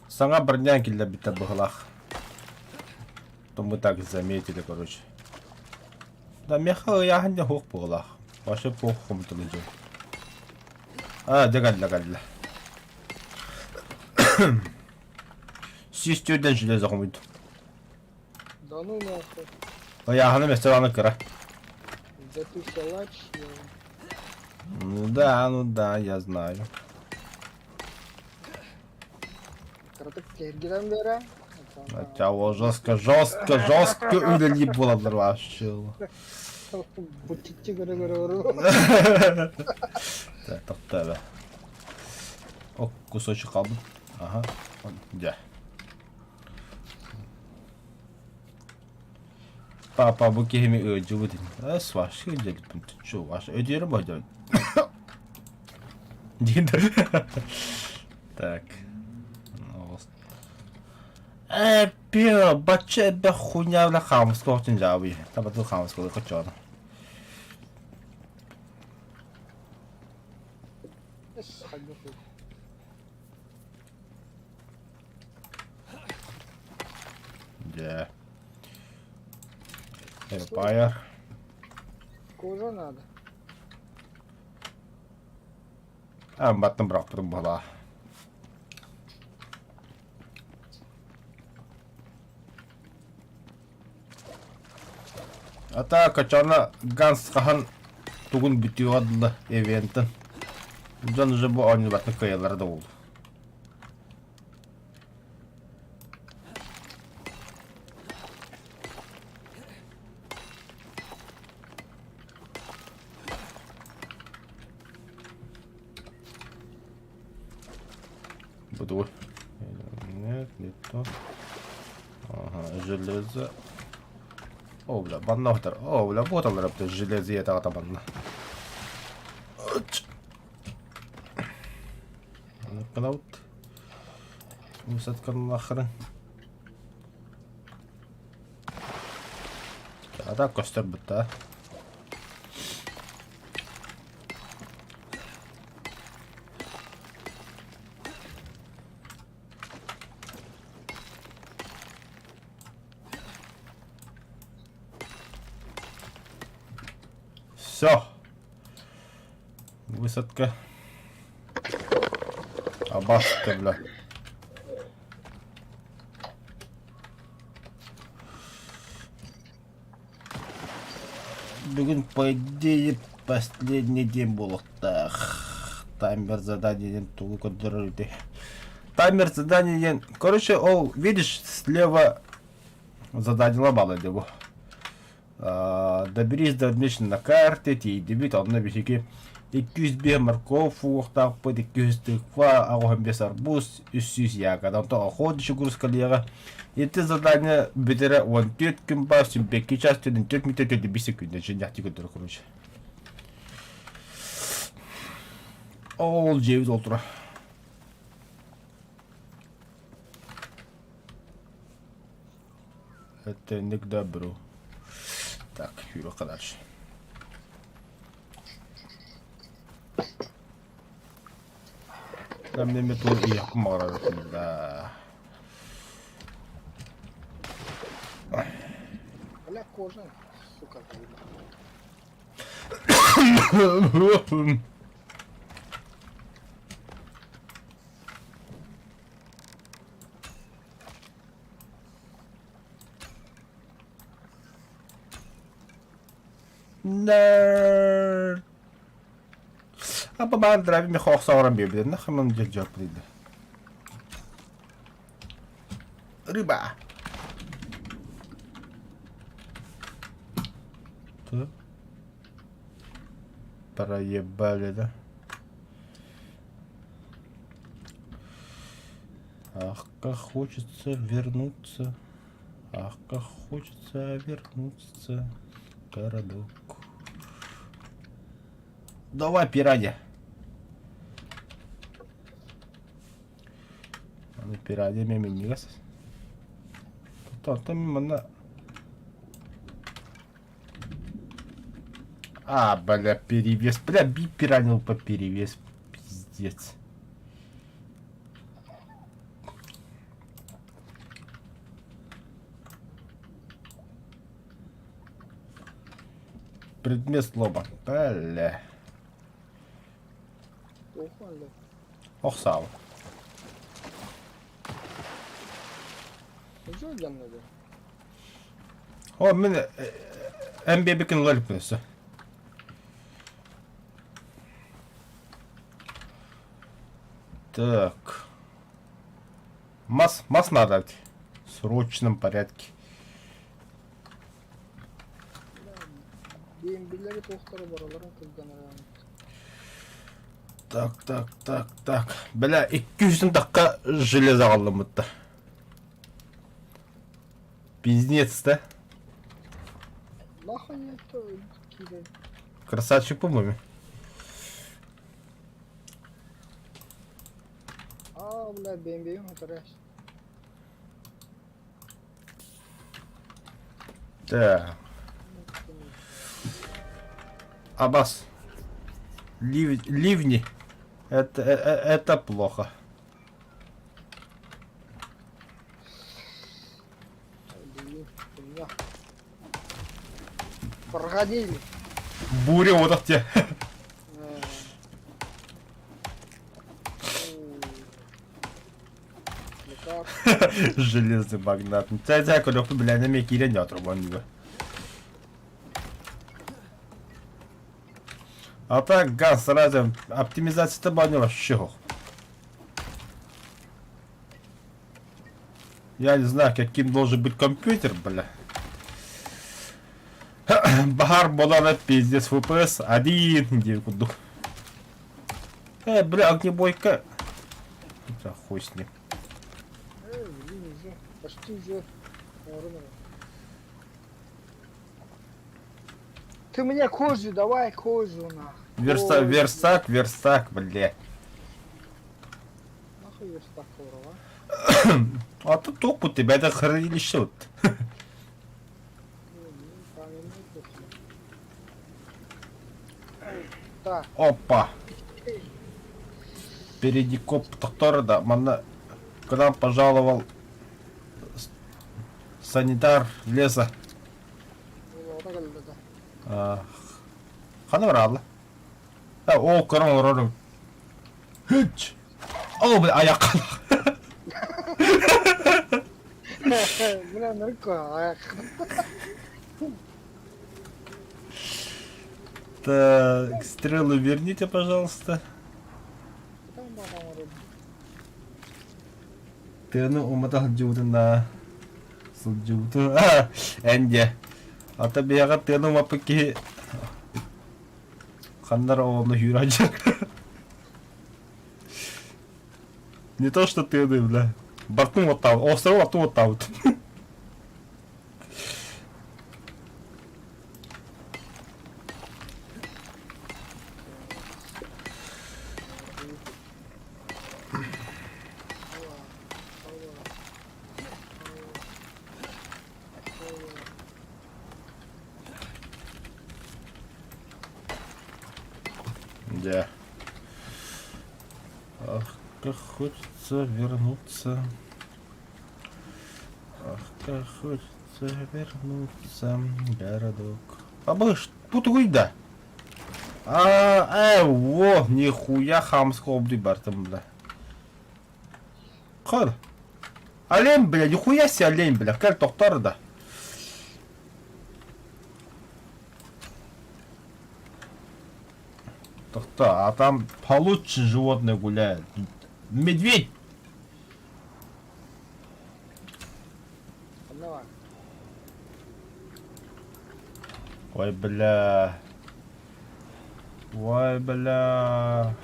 Сама бронянки для бита быглах. То мы так заметили, короче. Да меха я не хук быглах. Вообще похуй то лежит. А, дегадля. Систюден железо хумит. Да ну нахуй. А я хана место рано кара. Да ты салач. Ну да, я знаю. Краток кергиден бері. Хотя вот жестко удали было вообще. Бутичи göre vurur. Так, топтала. О, кусочек қалды. Ага, да. Папа, bu kehimi öldü bu din. Svaş öldü bu şu vaş ödüyorum hocam. Так. Пио, баче бе хуйня на хамско очень жаби. Таба тут хамско хочу. Да. Empire. Кожа надо. Баттан бірақ тұрым бала. Ата качана ганс қахан тугун бүтіу адылы эвенттін. Жан уже бұл ойны баттын каялары да болды. Буду. Нет, не то. Ага, железо. О, бля, баннохтар. О, бля, вот он рабты железо это атаманна. Ну-ка, высадка нахрен. А так костер быта. Все. Высадка. Абаска, бля. Бүгін, по идее, Последний день был. Так. Таймер задания тулы контролирует. Таймер задания. Короче, видишь, слева задание ломало его. Доберись до отмеченной на карте, ти дебют, на бисике. 200 морков, уқтақ под 200 тыква, 15 арбуз, 300 ягод. Антон охотничий груз коллега. И ты задание бедера 14 күн ба, симбекке частен 4 метр 5 секунд. Женяхти көтір, короче. Ол 9 олтыра. Это не к добру. Так, yürü дальше. Там мне метод и хмара, да. Бля, кожа, сука. Nerd. Apa ba drive mi khok sauran bebe na khamam jajab pride. Рыба. Что? Проебали, да? Ах, как хочется вернуться. Ах, как хочется вернуться. Городок. Давай, пиранья. Пиранья мимо не гас. Там именно. Бля, перевес. Бля, би пиранил по перевес. Пиздец. Предмет слова. Бля. Ох, сау. Что gelmedi? О, мене МБ кинули плюс. Так. Масс надо в срочном порядке. BMW'leri tohtarı baraların kızganı. Так. Бля, 200 dakika железо aldım burada. Пиздец, да? Нахуй мне то кидать? Красавчик, по-моему. Бля, BMW моторясь. Так. Аббас. Ливни. Это плохо. Проходили. Буря вот от тебя. Железный магнат. Ця кольоху, бля, на м'який рядятор вон. А так, газ сразу. Оптимизация-то баня вообще. Я не знаю, каким должен быть компьютер, бля. Bahar Болана, пиздец, FPS 1, куду. Бля, огнебойка. Да хуй с ним. Блин, уже, почти уже. Ты мне кожу, давай кожу на. Верстак, бля. Нахуй верстак коврова? А тут топ у тебя это хранилище вот. Так. Опа. Впереди коп доктора, да, к нам пожаловал санитар леса. Ханаврала. О, корон. О, бля, аяк. Бля, нарко, аяк. Так, стрелы верните, пожалуйста. Там мама говорит, Тыны уматал джудына. Суджуду. А, энде. Ата бияга тыны умапыки. Ханнар оғымны юрачак. Не то, что тыны, бля. Бартын оттау. Остров аттын оттау. Да. Ах, как хочется вернуться. Ах, как хочется вернуться. Городок. Абыш, тут уйда. Во, нихуя хамского бартом, бля. Хыр. Олень, бля, нихуя себе олень, бля. Как тоқтар да. Тохта, а там получше животное гуляет. Медведь. давай. Ой, бля. Ой, бля.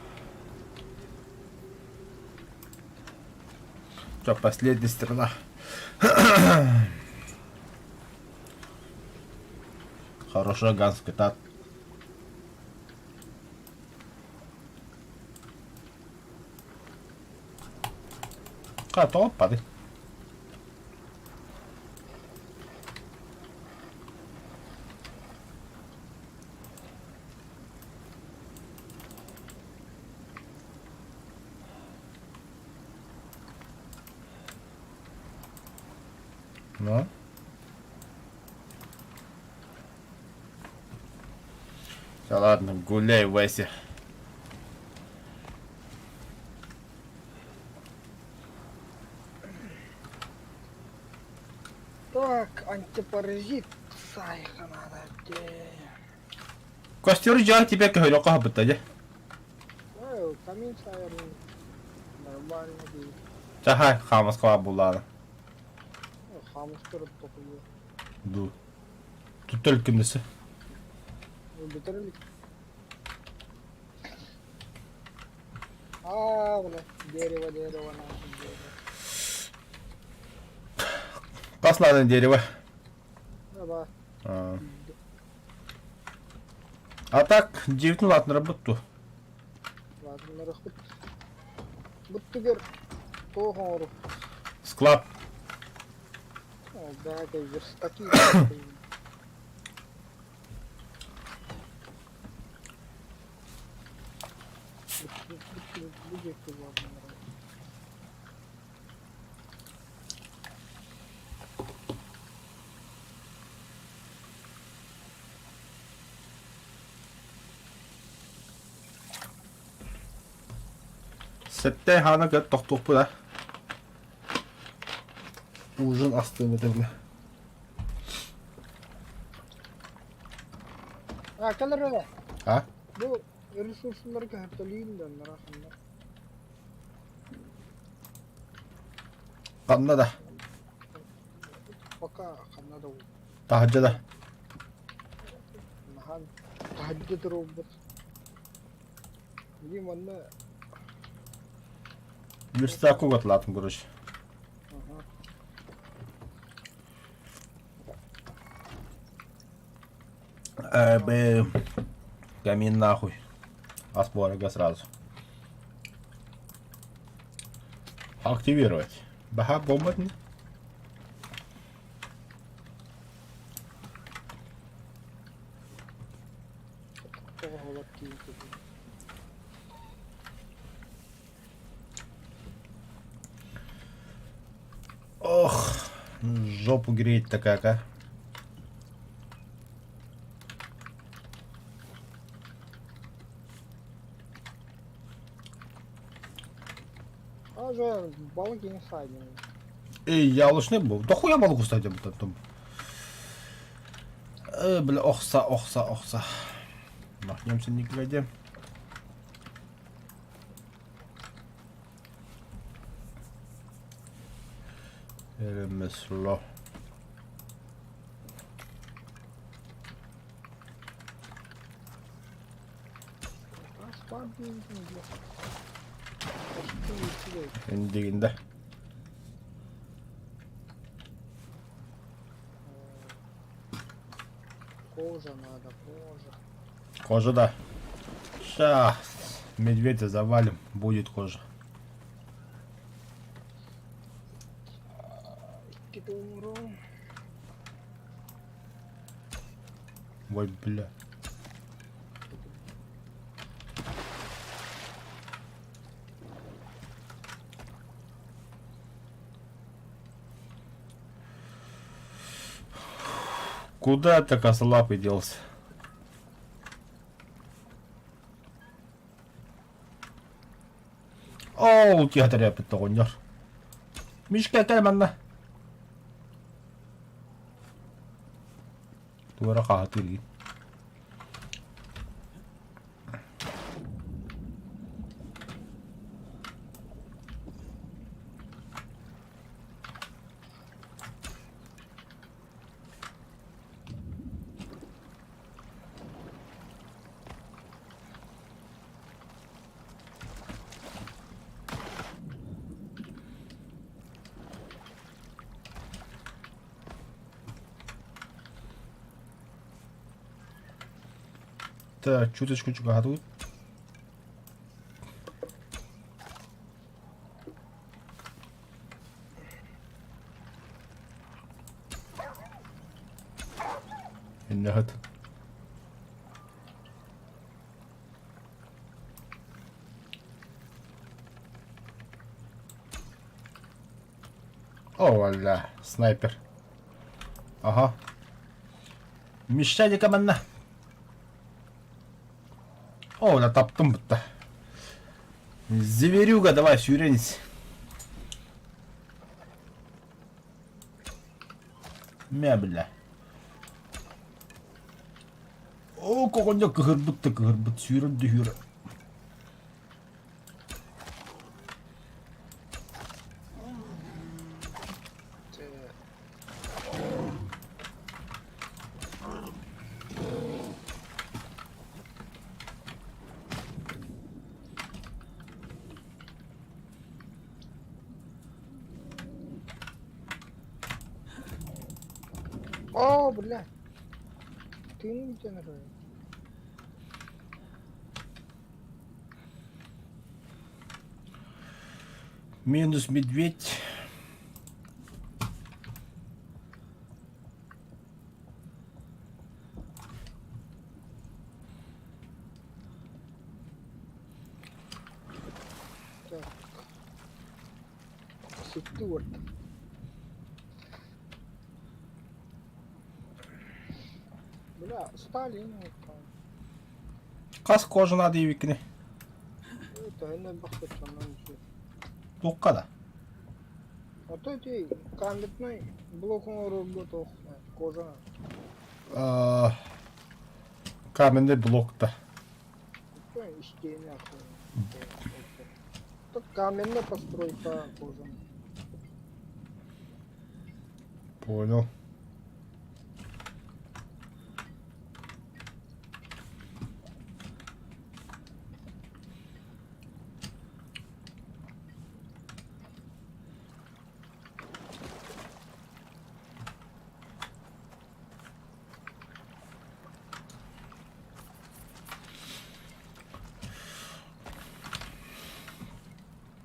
Что, последняя стрела? Хорошая ганская, так. Опа, ты. Ну? Да ладно, гуляй, Вася. Так, антипаразит. Сайха надо. Костер жар тебе кахылё кахабыта, да? Ой, камин сайрын. Нормально değil. Чахай, хамаскава буланы. Хамыс кырып токуyor. Ду. Тут только кимдесі? Бitirelim. Aa, buna дерево, дерево, нахуй, дерево. Послано дерево. Давай. А так, 19 на работу. Ладно, на рахут. Буттугер. Тоғору. Склад. О, бәгі, верстаки. Бюджетті ладно, на рахут. Сәтте хана гәт тоқтуқ бұда. Ужин астын бітімді. Келер öyle. Ha? Bu resursları kəhətəliyim də onlara xanlar. Qanna da. Baka xanlar da o. Tahacca da. Nahan. Tahaccadır o bu. Bileyim onunla. Верста когот латым, короче. Aha. Камин нахуй. Аспорага сразу. Активировать. Бага бомба. Тоғолат кейін көбі. Ох, жопу греет такая, ка. Аже balık yeni saydım. Я лучше не был. Да хуя балку стадим там. Бля, охса. Махнемся не глядя. Ремесло. Спадный, бля. Почти не сидит. Индигинда. Кожа надо, кожа. Кожа, да. Сейчас. Медведя завалим. Будет кожа. Kita umroh. Ой, бля. Куда так ослаб и делся? Оу, театр yapıp oynuyor. Мишка келмәнне. Тура хатырый. Так, чуточку гадують. Нет. О, валя, снайпер. Ага. Мишади команда. О, да таптым бітті. Зверюга, давай сүйреніз. Мә, бля. О, коғанда кығырбытты, кығырбыт. Сүйренді, сүйрен. О, бля. Ты не нравится. Минус медведь. Так. Сетур. Бля, Сталин. Kas kожана дейвикini. Это не бахточка, но Туққада. а то эти камерный блоком работал. Кожа. Каменный блок-то. То стены. Так каменная постройка кожа. Понял.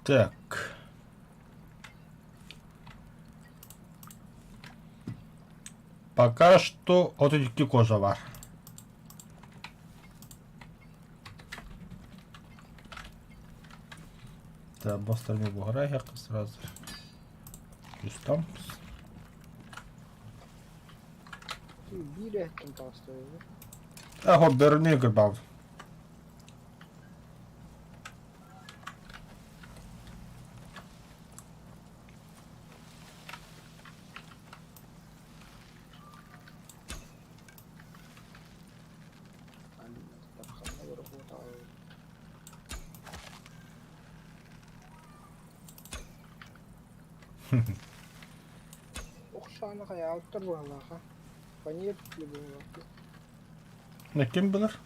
Так. Пока что от этих кожа var. Так, бастарми буграй сразу. Üstam. Ты билетом поставил. Ага, берни грбав. Sana kaya outer wala ka. Paniyat libo ako. Ne kim bilir?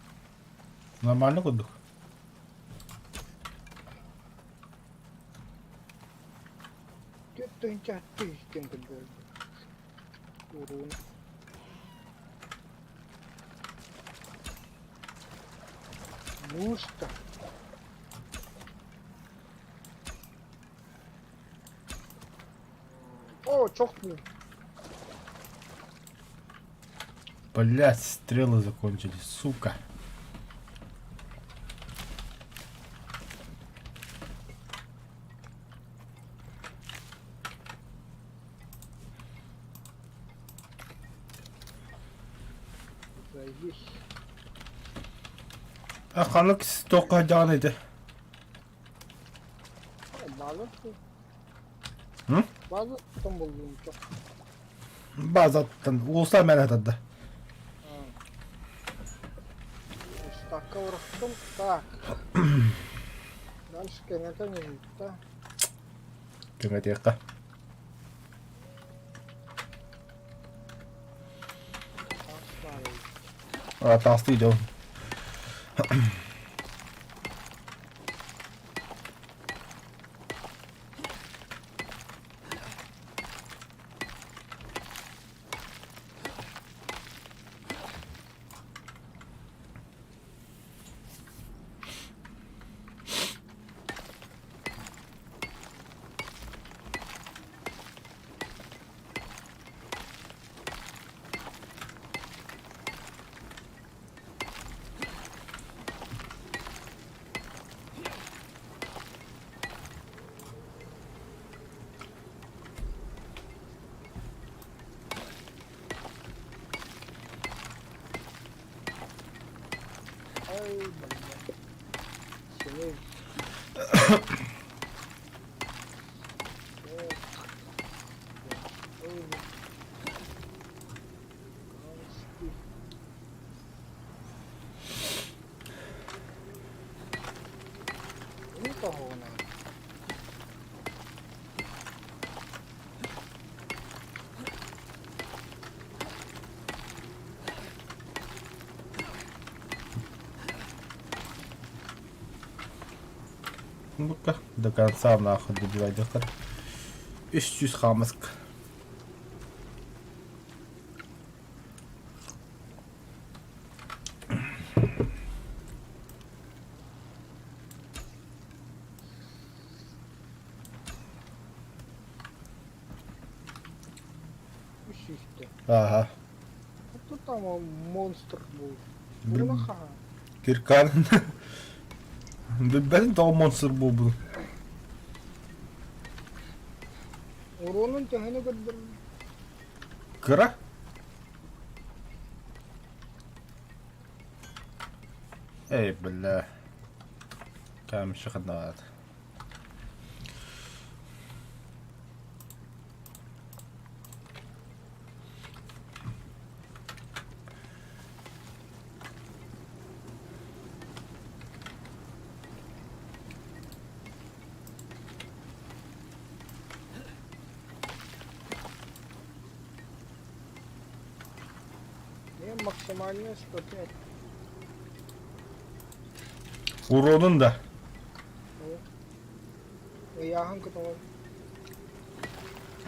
Normalini kurduk. Götün çattı işte kadar. Urun. Musta. О, çok büyük. Блять, стрелы закончились, сука. Zayiş. Kanlık stoka canıydı. Bazı Hı? bazı tam buldum çok. Bazı attın. Olsa ben atadı. Ha. 3 dakika uğraştım. Tak. Дальше kenete ne gitti? Kime diyeka. Asla. Atastıydı o. Ay bana. Seni. Ini kahona. Ну-ка, до конца нахуй добивай доход. 300 хамаск. Üst üste. Ага. Тут там монстр был. Блин. Бунаха. Киркан. Ben de o monster bu. Уронun tehine kadar. Kıra. Ey billah. كان مش اخدنا هذا. Ne maksimальная 105. Uronun da. Яхан като.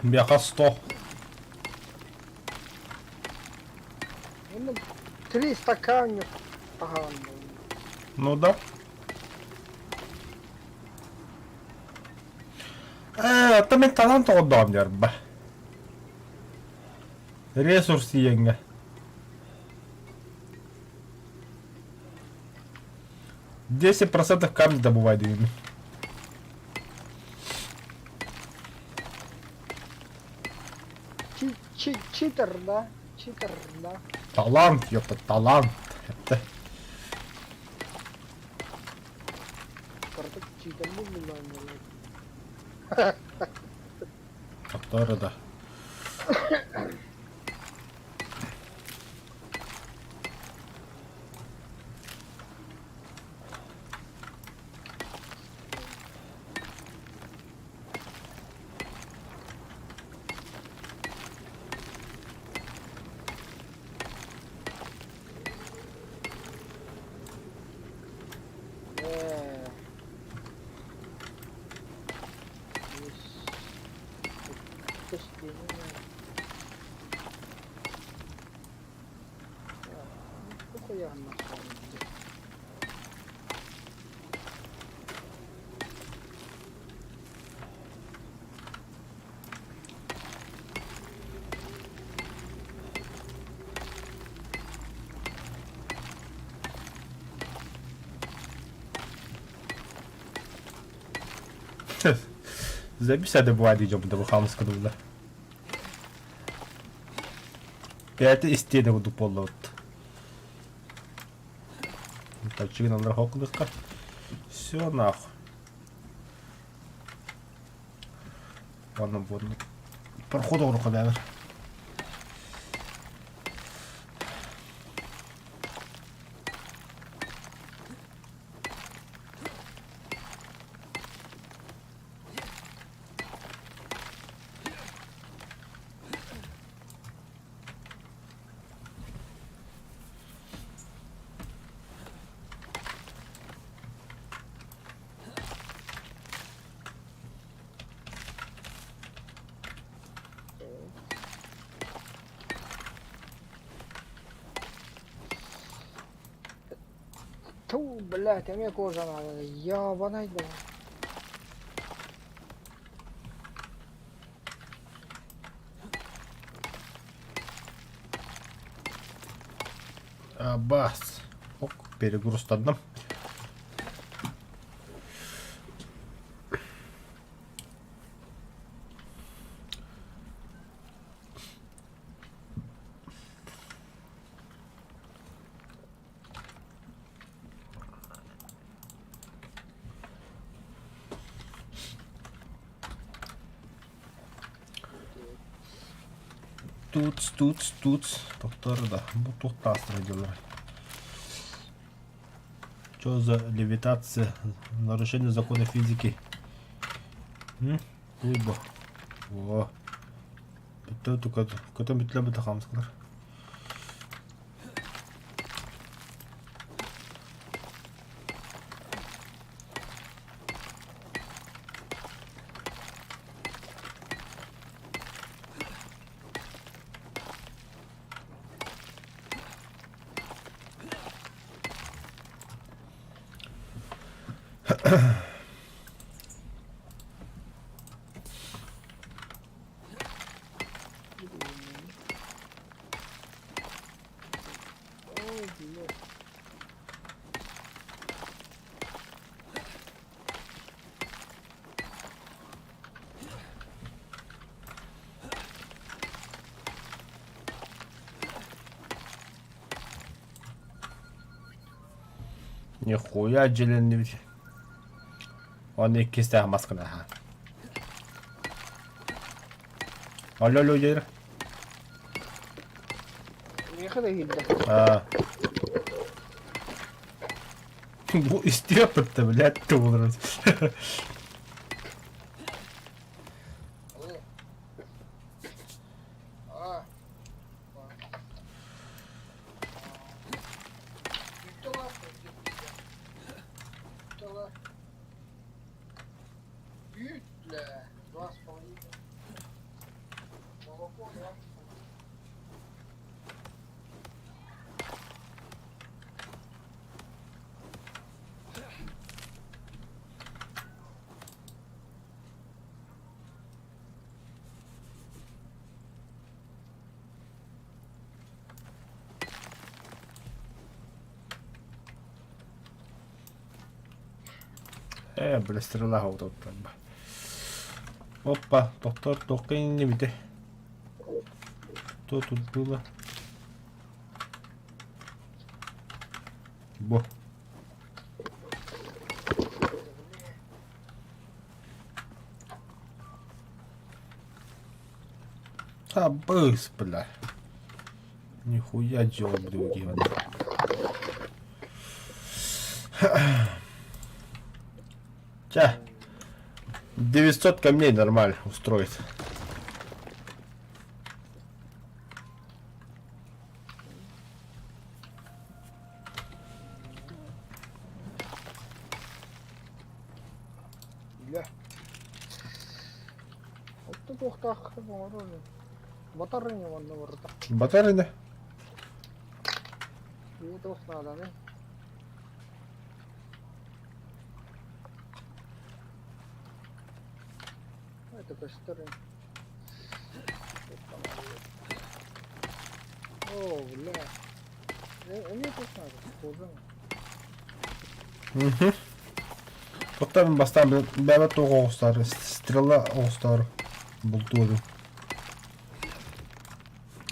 Бяха 100. Ну, 3 стаканів. Ага. Ну да. Там талант отдам der be. Ресурс yenge. Десять процентов камня добывай, Дим. Читер, да? Читер, да? Талант, ёпта, талант. Это. Карток читер bu bunlar. Который, да. Записати буває дійдем до вухамська дула. П'яти і стіни буду полот. Так, чи нам рахок легка. Все нахуй. Ладно, буду. Проходу руку давер. Ту, блядь, а мне кожа надо. Ебаный да. Бас. Ок, перегруз одном. Тут. Доктор, да. Ну, тут делали. Что за левитация? Нарушение закона физики. Либо. О. Это только кто метля бы тахам сказал. Ой, блядь. Нихуя джеленный. Он и кистя маска на ха. Алло, yer. Ne kadar hilde. Bu istiyor pıttı блядь, ты вырос. Aa. Büyükle. Раз половина. Молоко, да? Блядь, стрела вот так. Опа, доктор, только не види. Что тут было? Бо. Быс, бля. Нихуя делал, другие. Ча. 900 камней нормально устроит. Бля. Вот тут ухтах мороженое. Батарея в одного рта. Батарея? Вот. тух надо, не? Это костеры. О, бля. Мне тух надо, похоже. Угу. Потом бастан бәбәт оғыстары, стрела оғыстары бултуры.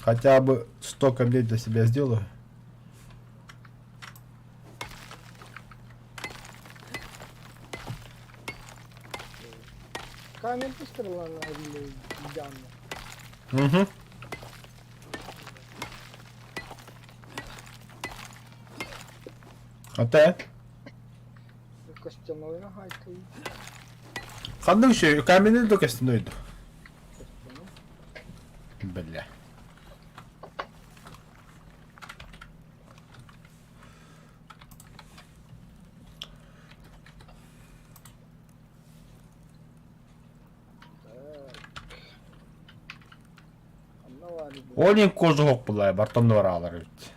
Хотя бы 100 камней для себя сделаю. Камень пострела на или дянно. Угу. А те? Костяной нагайкой. Қандай еще каменный до костяной до. Костяной. Бля. Олин кожу хоқ бұлай, бартымны бар алар өт.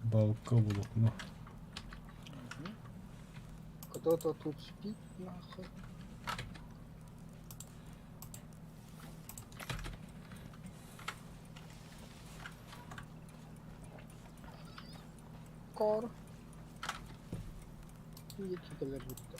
Балка булық, ну. Кто-то тут спит, нахуй. Кор. Які колір буде?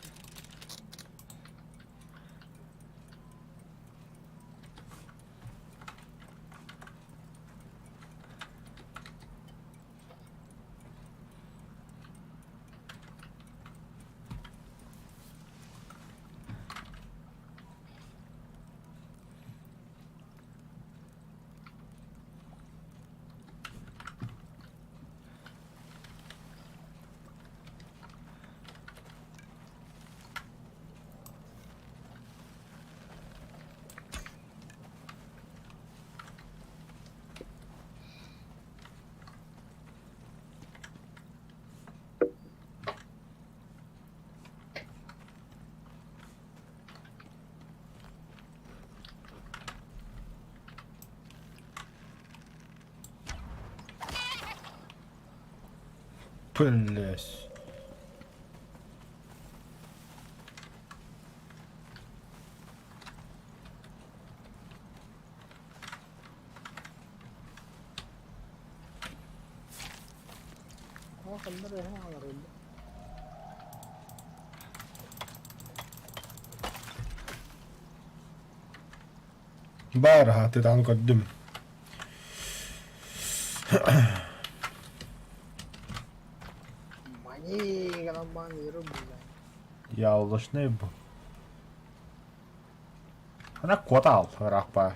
Блять. خلنا هنا على الرد. بارها تتقدم. Мани, громадный рубль. Яллыш не bu? Ана кота ал, рақпа.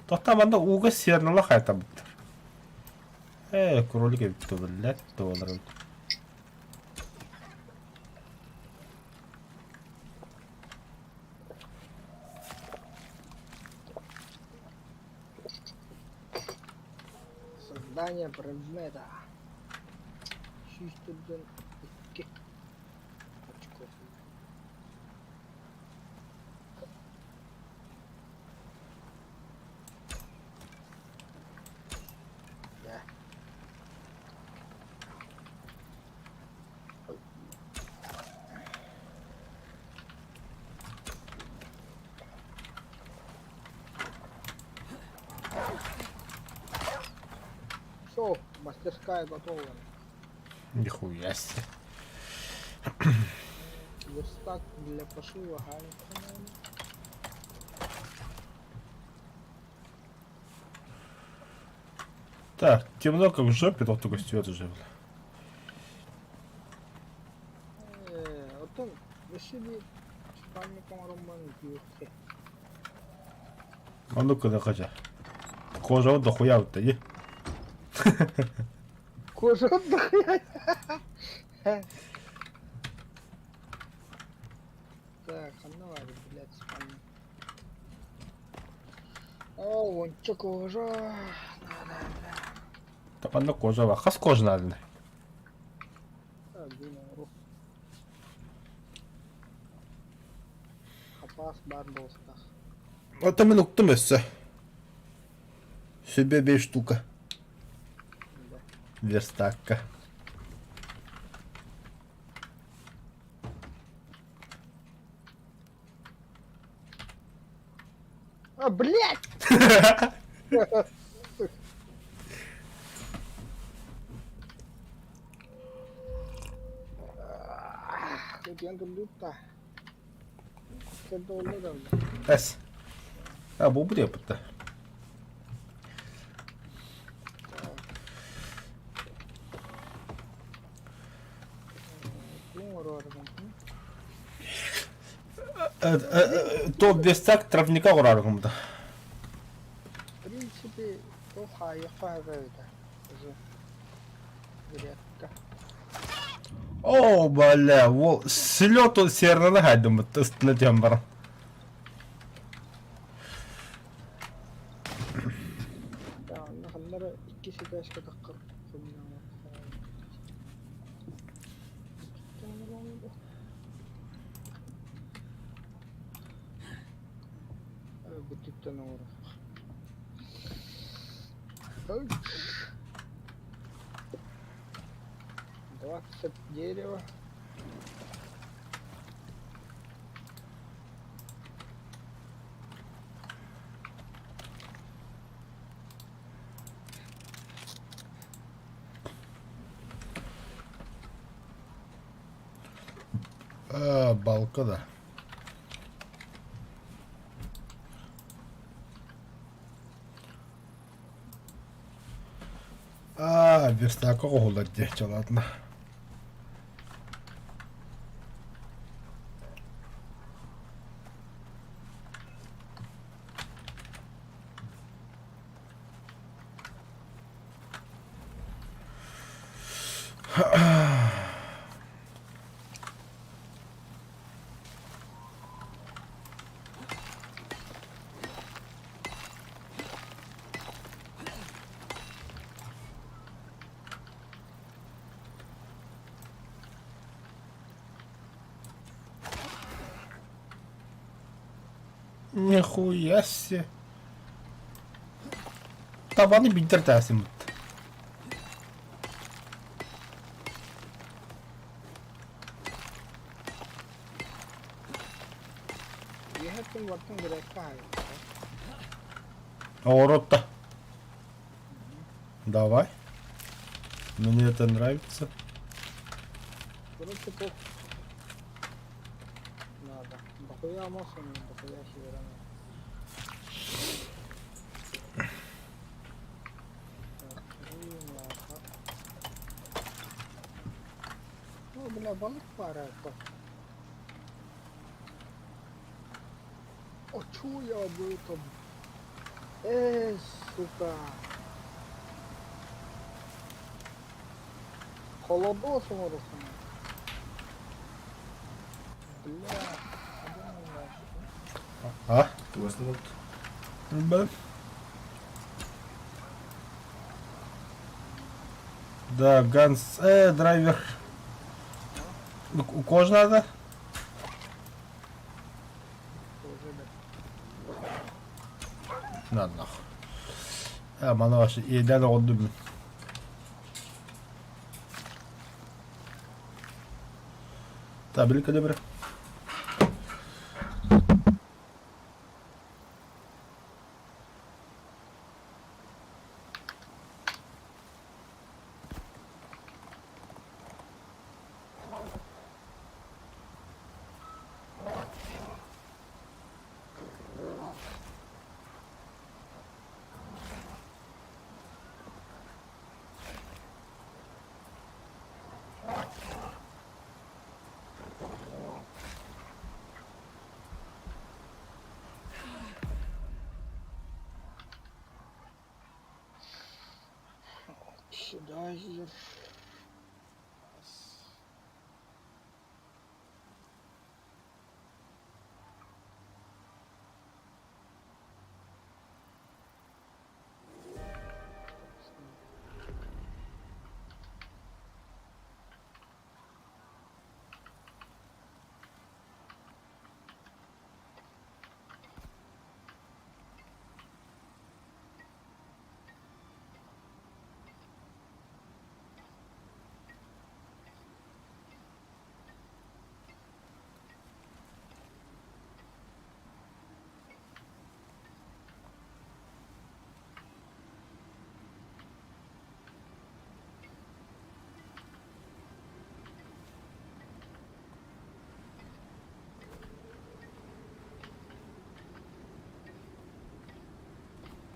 Тоқтаманда уғы сернілі қайта бұттыр. Кролик ебітті білет, доллар өлді. Создание предмета. Чистый очков. Да. Все, мастерская готова. Нихуя себе. Верстак для пошива гаечка. Так, темно как в жопе, тот только свет уже. Отом висіли спальником романтики. А ну-ка, нахожа. Кожа вот дохуя вот є. Кожа отдыхает. Так, а ну ладно, блядь, спальник. О, вон чё кожа. Так, а ну кожа ва. Хас кожа надо. Так, думаю, Хапас бар достах. Это минут месяца. Себе бей штука. Да. Верстака. А, блядь! Ujian terbuka. Kedua dah. Эс. А, bu buraya yapıttı. То верстак травника ураргымда. В принципе, то хай это. Уже. Грядка. О, бля, ол слету сернаны хайдым üstüne diyorum bana. Ya Allah onlara ikisi de aşka takır. Бутиктен уğra. Ой. 20 дерева. А, балка да. А, верстак оғылады де жалатына. Нихуя себе. Tabanı bildirdersin. You have to work on грядка. Оротта. Давай. Мне это нравится. Короче, по... Надо. Дохуя машин, дохуя северами. Ну, бля, балык пара это. О, чё я был там? Сука. Холодосом оросом. Бля. А? Was denn das? Ben. Да, Ганс, драйвер. У кожного надо? Надо нахуй. Bana başı iyiden oldu mu? Tabii ki de bre. Сюда hier.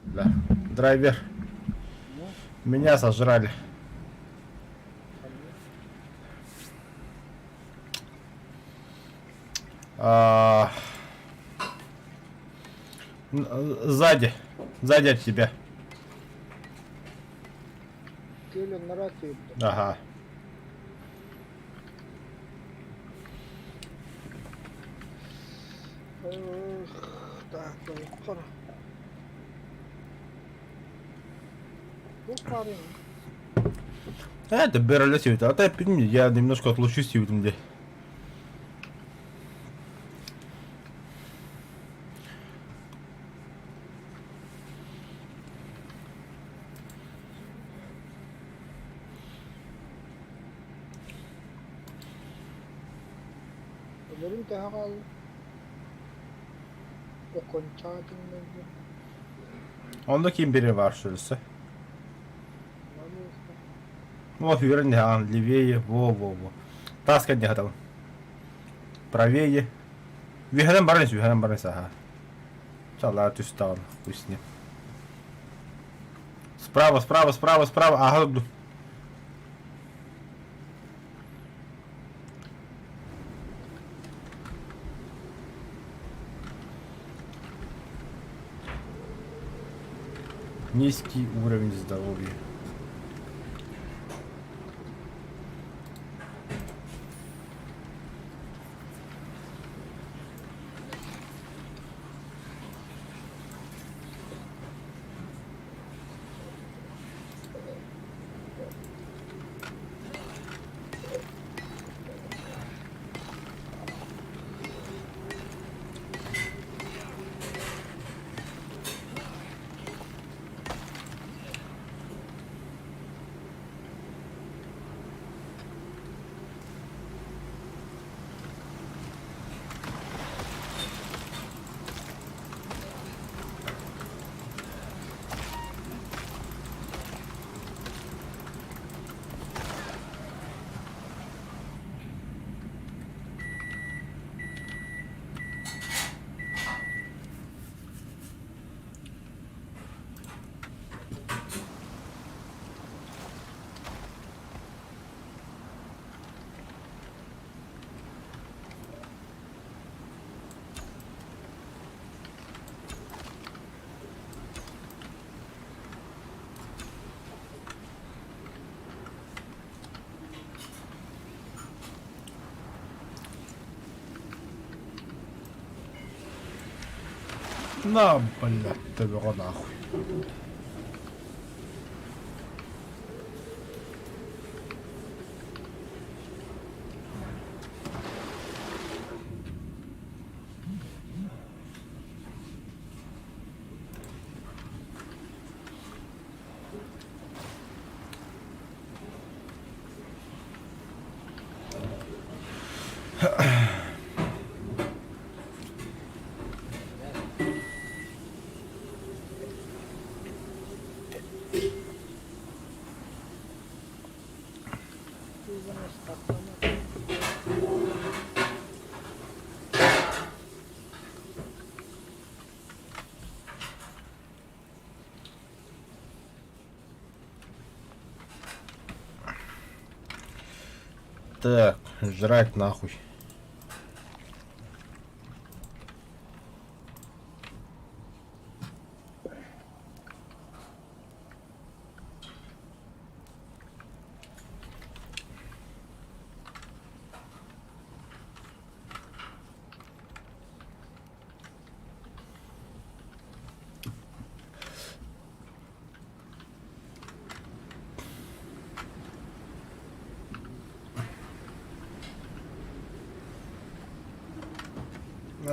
Да. Драйвер. Ну, Меня сожрали. конечно. А, Сзади. Сзади от тебя. Келин нарратив. Ага. Так, поехали. Ну, парень. Это бералесит. А ты пойми, я немножко отлучусь и уйду. Ölerim daha kaldı. O konçaatın neydi? Ondaki biri var şurası. Надо Вот, вернее, левее. Во. Таскать не хотел. Правее. Виходом барнись, ага. Чала, ты встал. Пусть не. Справа. Ага, тут. Низкий уровень здоровья. На, блядь, тебе нахуй. izlemesi katlanır. Так, жрать нахуй.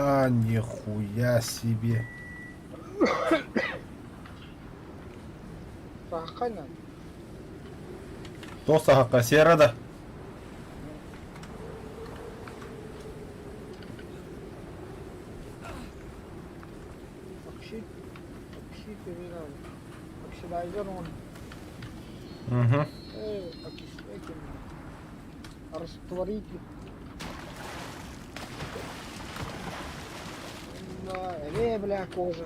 А, нихуя себе. Sahakayla. Тоса Хакасера. Akşi передал. Оксидайзер он. Угу. Окислитель. Растворитель. Да, бля, кожа.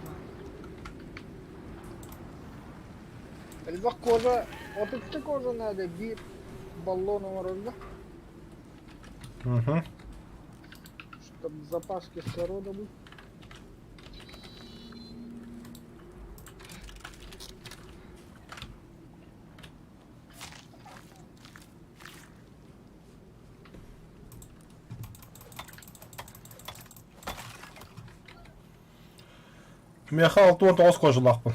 Elbak koza, oturttu koza nerede? Bir balon var orada. Угу. Чтобы запас кислорода был. Меха 69 кожалақпын.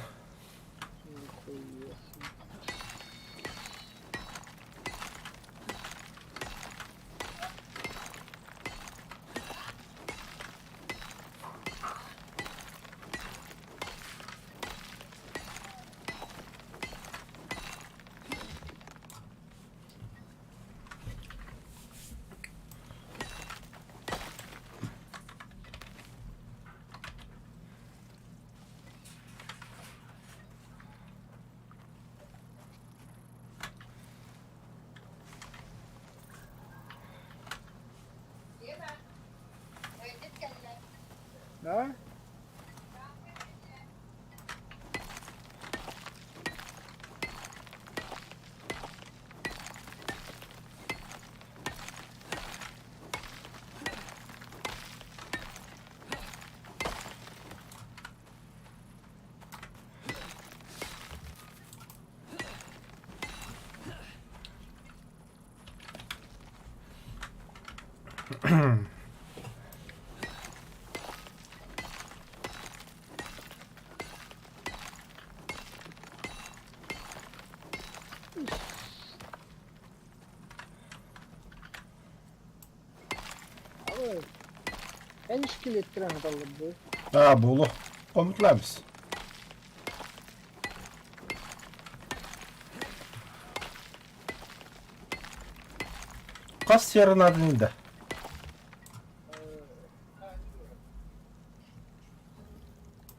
Нихуя себе. Да? Abi en iskelettiren adamlar. А, було. Omutlarız. Kas yarın adında.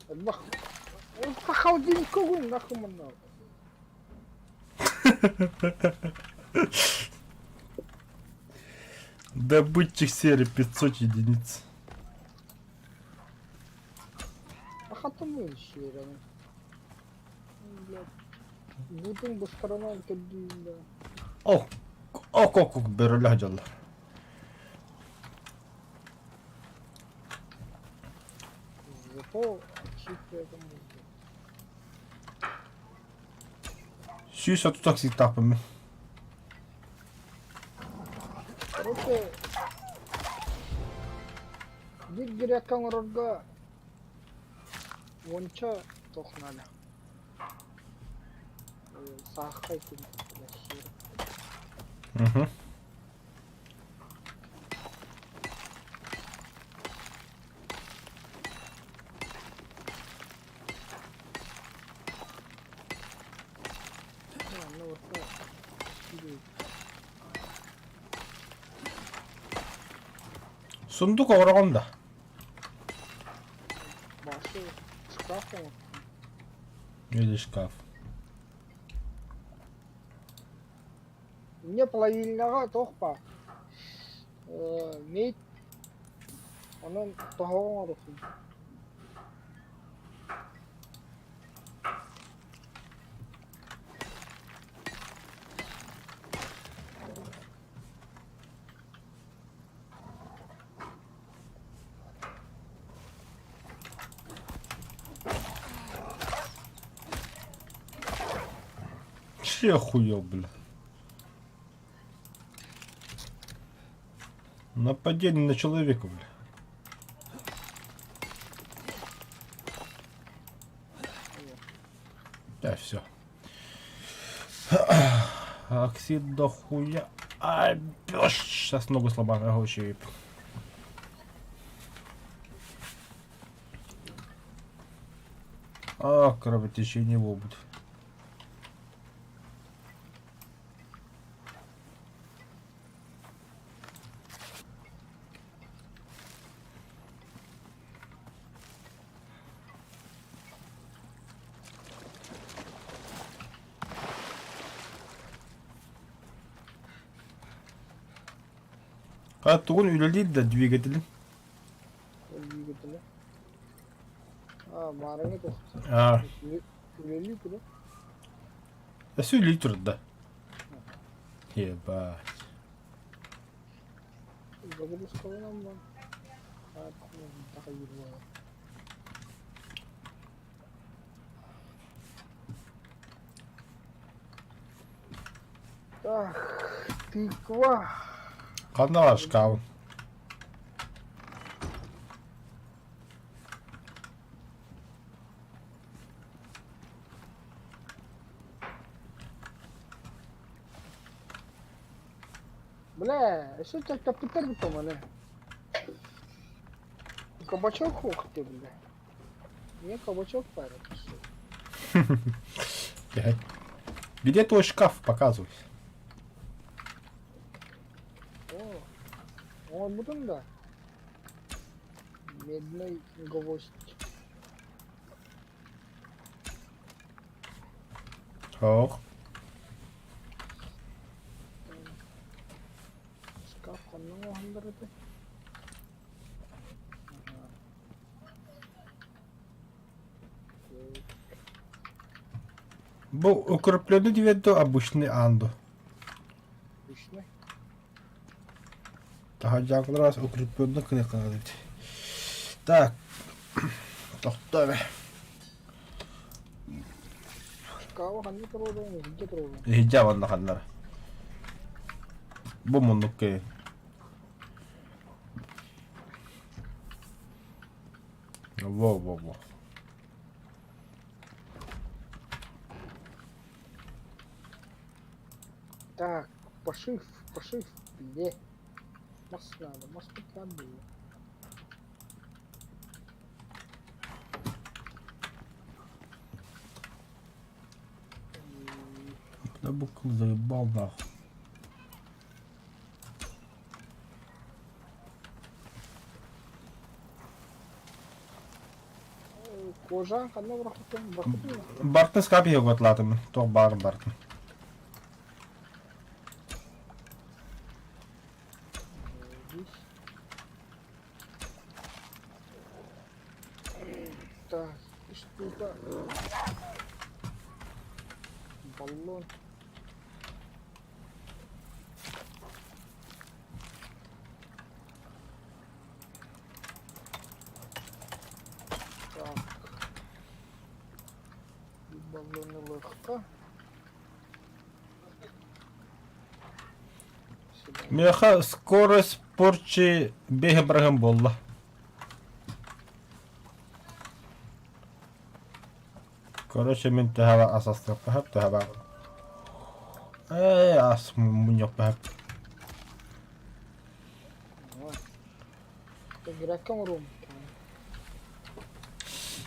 Bak. O холодильник какой нахуй надо. Добытчик серии 500 единиц. А хатамın işi yani. Bütün bu sıradan tebdilinde. Oh. Oh oh oh beröle hacallar. Зато чистый это музыка. Сүйсі тұтақ сик таппын мен. Короче, bir girerken orada onça toxnalı. Sağ kayıtın. Hı hı. Yani orada Sunduk orağında. başı şkaf mı? Или шкаф. Мне половинного тоқпа. Мейт. Onun tohumu olsun. Че охуел, бля. Нападение на человека, бля. Да, все. Оксид до хуя. Ай, бёж. Сейчас ногу сломаю, ага, вообще. А, кровотечение в обувь. Ha, Tuğun öyle değil de двигателin. Двигателя. А, марами тоқса. Ha, Üleli kuru. Все литр, да. Ебать. Загрузка naman. At nakayuwa. Так, тыква. Канал шкаф. Бля, що це капіталь то мене? Кабачок хохти, бля. Мне кабачок парит. Где твой шкаф? Показывай. О, бутон да. Медный гвоздь. Ох. Шкаф, ну, гандерите. Bu укрепленный дивидо, обычный андо. Пішли. Тагадяк раз укрепленный книжка. Так. Тоқтаве. Шкаф, ханни тролло, где тролло? Гидяван на ханнар. Бумон нуке. Во. Так, пошив, где? Мас надо, мас надо. Да букву заебал нахуй. Кожа, ханна врахутен, врахутен. Бартын скапи його латым. То Бартын. Так, и что-то. Баллон. Так. И баллоны легко. Сюда. Меха скорость порчи бега брагамболла. Короче, мен тәһәбә асастырып тәһәп тәһәбә. Ас муньяк тәһәп. Ты граком рум.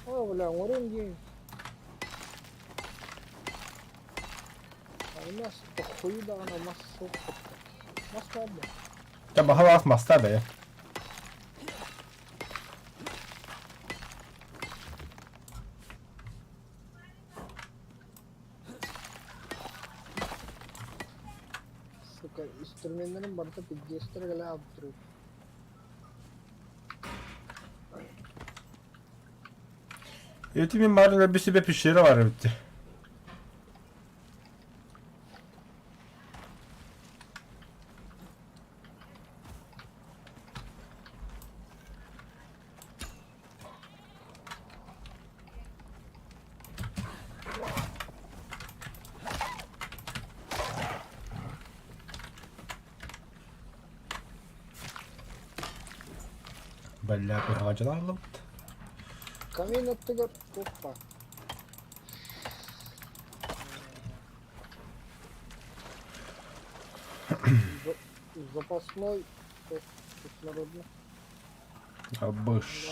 О, бля, урум где? А у нас похуй да на массу. Масса, бля. Та баһа ас маста бе. Сука, инструментlerin barda pidgestere gele abdurur. Yetimin barında bir sebep işleri var bitti. Бля, ağacılar aldım. Камин оттыгар. Опа. Запасной кислородный. Абыш.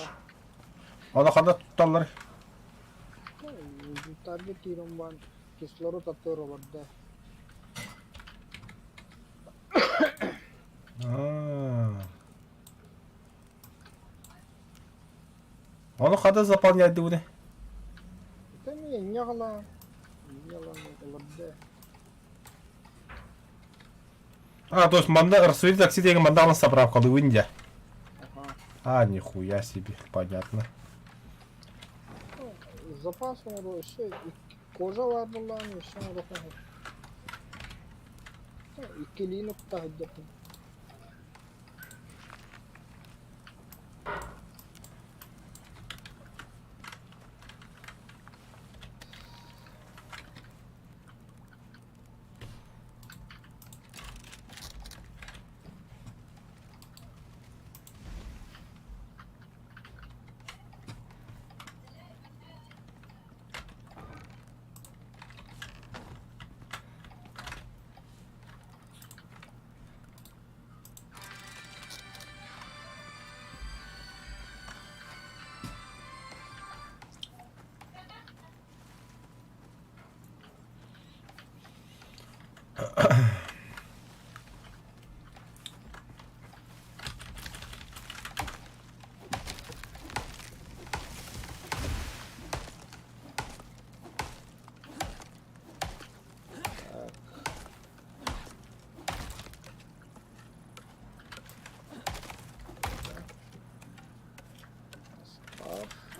Onu kadar tutarlar. Таргет тиром ван. Кислород оттыгар барда. Onu kadar zapanlaydı bu ne? Это не нягла. Нягла барда. То есть манда рассудить такси деген манда на заправку в Индии. Ага. Нихуя себе, понятно. запасом кожа var Allah'ın işine bakın. İkili nokta hadi.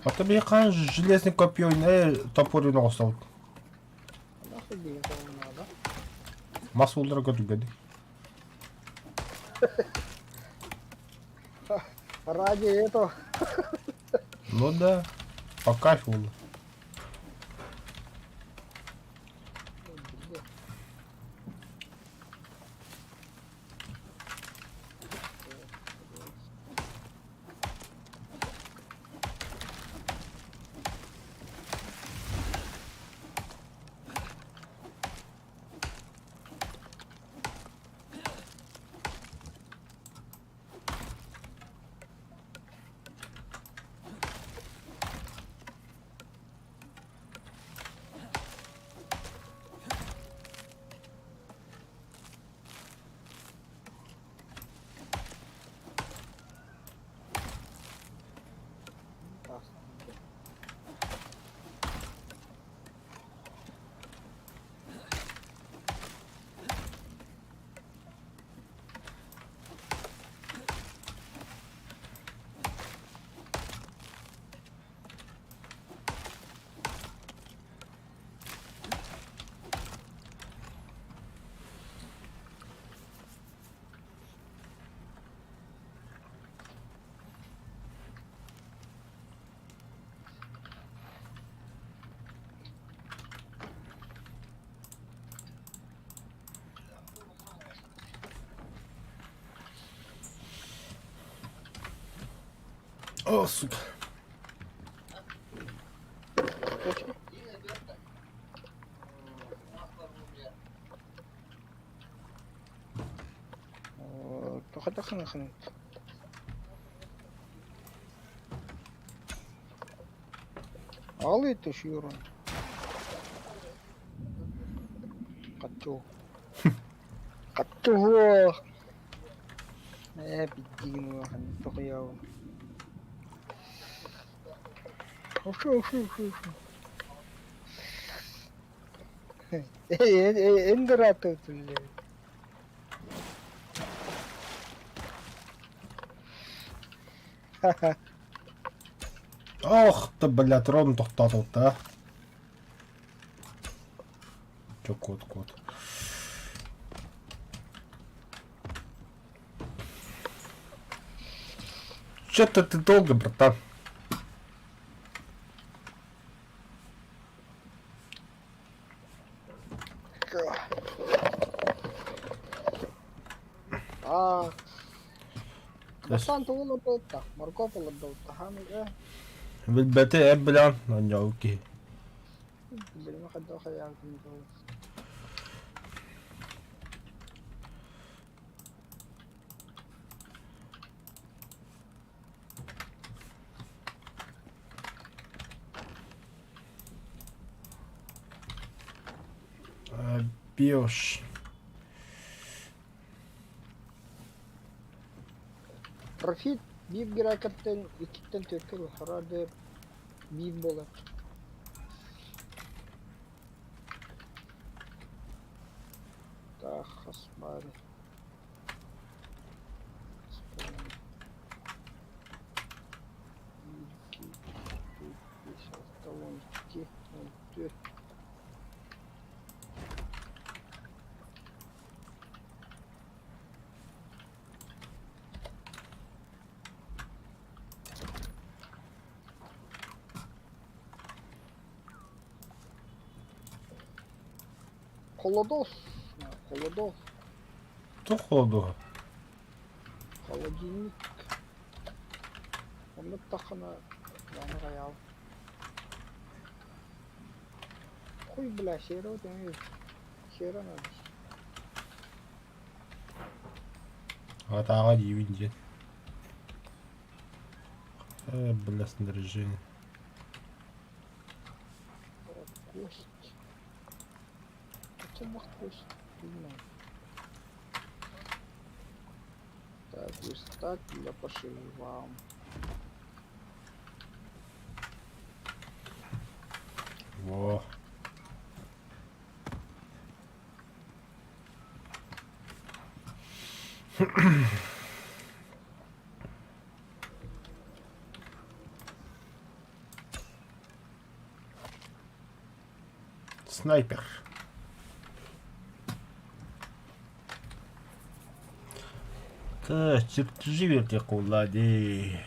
А тобі яка железне коп'є, не топорі носив. Nahıl bir olmalı? Масулдыр götürgedi. Ради этого. Ну да, по кайфу. О, сука. Тохотахын хын. Ал это шура. Катчо. Катчо. Биддигин хан тохяв. Ошу. Эндератов тулли. Ха-ха. Ох ты, блядь, ровно тоқтатылды, а. Чё, кот. Чё-то ты долго, братан. Басан тугул отта. Марко Поло отта. Хамил Билбети bilen anjauki. Bilme kadar hayatım doğru. Bios. Profit bir girakattan ikitten tökül herhalde bin bolar. Так, хасмари. Талончики. Холодос. Холодос. То холодного. Холодильник. Оны тахана яныга ял. Хуй, бля, шеро демей. Шеро надо. Атаға дейін ден. Бля, снаряжение. Кость. Хотя бы кость. Думаю. Так, верстак для пошива вам. Во. Снайпер. Так, чертежи вертикулади.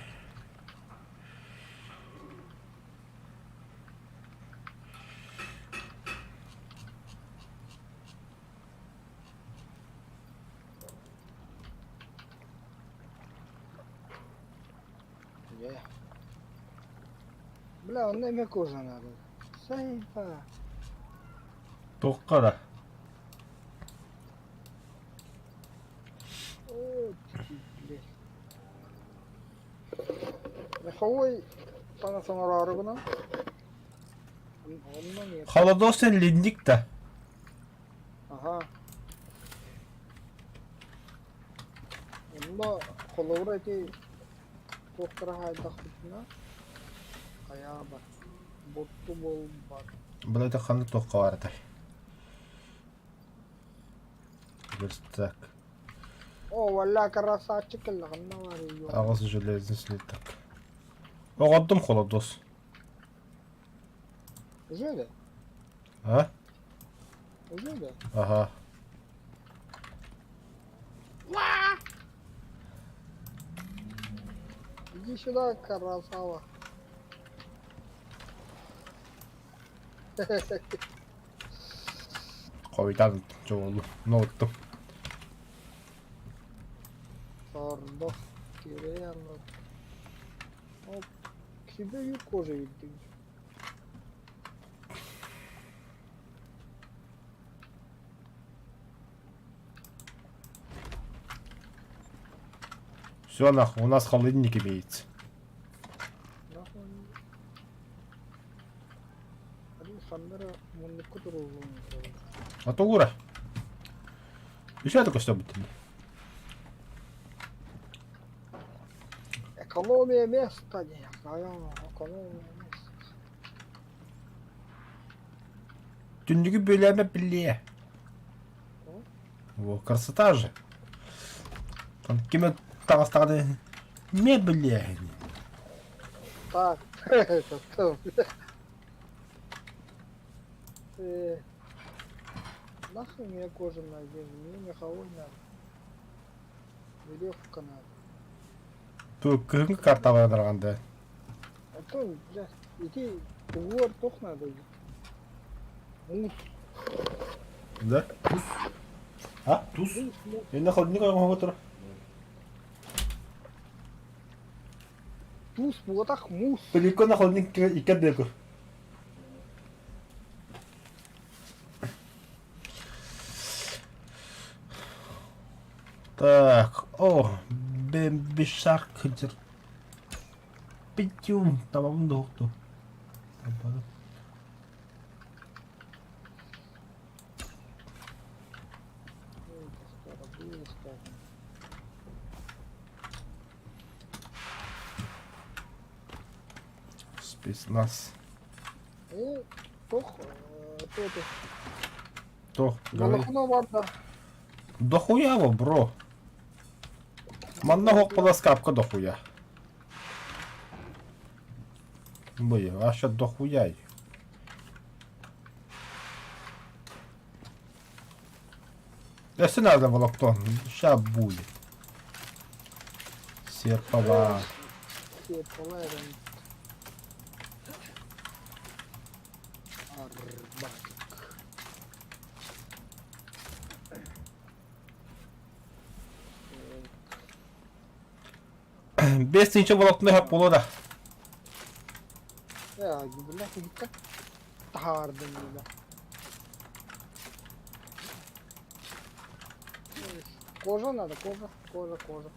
Е. Бля, он неме кожа надо. Сайпа. Тоққара. О, блядь. Меховой тана санарары гына. Оннан нет. Холодосен линдик та. Ага. Онда холовра эти тоқтыра хайдақ бітіна. Аяғы бар. Ботту бол бар. Бұлайда қанды тоққа бардай. Верстак. О, валла красавчик қанна бар её. Ағыз железный слиток. Оғадым холодос. Уже да? А? Уже да? Ага. Иди сюда, красава. Қойдан жоғылу. Ноуттым. Сардық кереяны. Оп, кебе үй кожа еддің. Все, нахуй, у нас холодильник имеется. Нахуй. Ари хандара муннуку турулуун. А то ура. Еще только что будет. Экономия места не. Экономия места. Түндігі бөләмі біле. О, красота же. Там кеме тағыстағыды не біле. Так, это что, бля? Нахуй мне кожаная одежда, мне меховой надо. Веревка надо. Тут күнгі карта бағдырғанда. А то, бля, иди, угор тох надо. Мут, Да? Туз. А? Туз? мут. Енді холодильник ойға отыр. Туз, вот так мус. Біліко на холодильник ике декор. Так, о, бешар кыдыр. Пятюм, тамамын да оқты. Спецназ. Тох, то это. То, говори. Балахуна варда. Дохуя во, бро. Манна хоқпала скапка дохуя. Бля, а ще дохуя. Если надо волоктон, ща будет. Серпова. Все, полайрен. Арбатик. Бесінші волокны хап болода. Ya gibiler gittik. Tahardım yine. Кожа надо, кожа.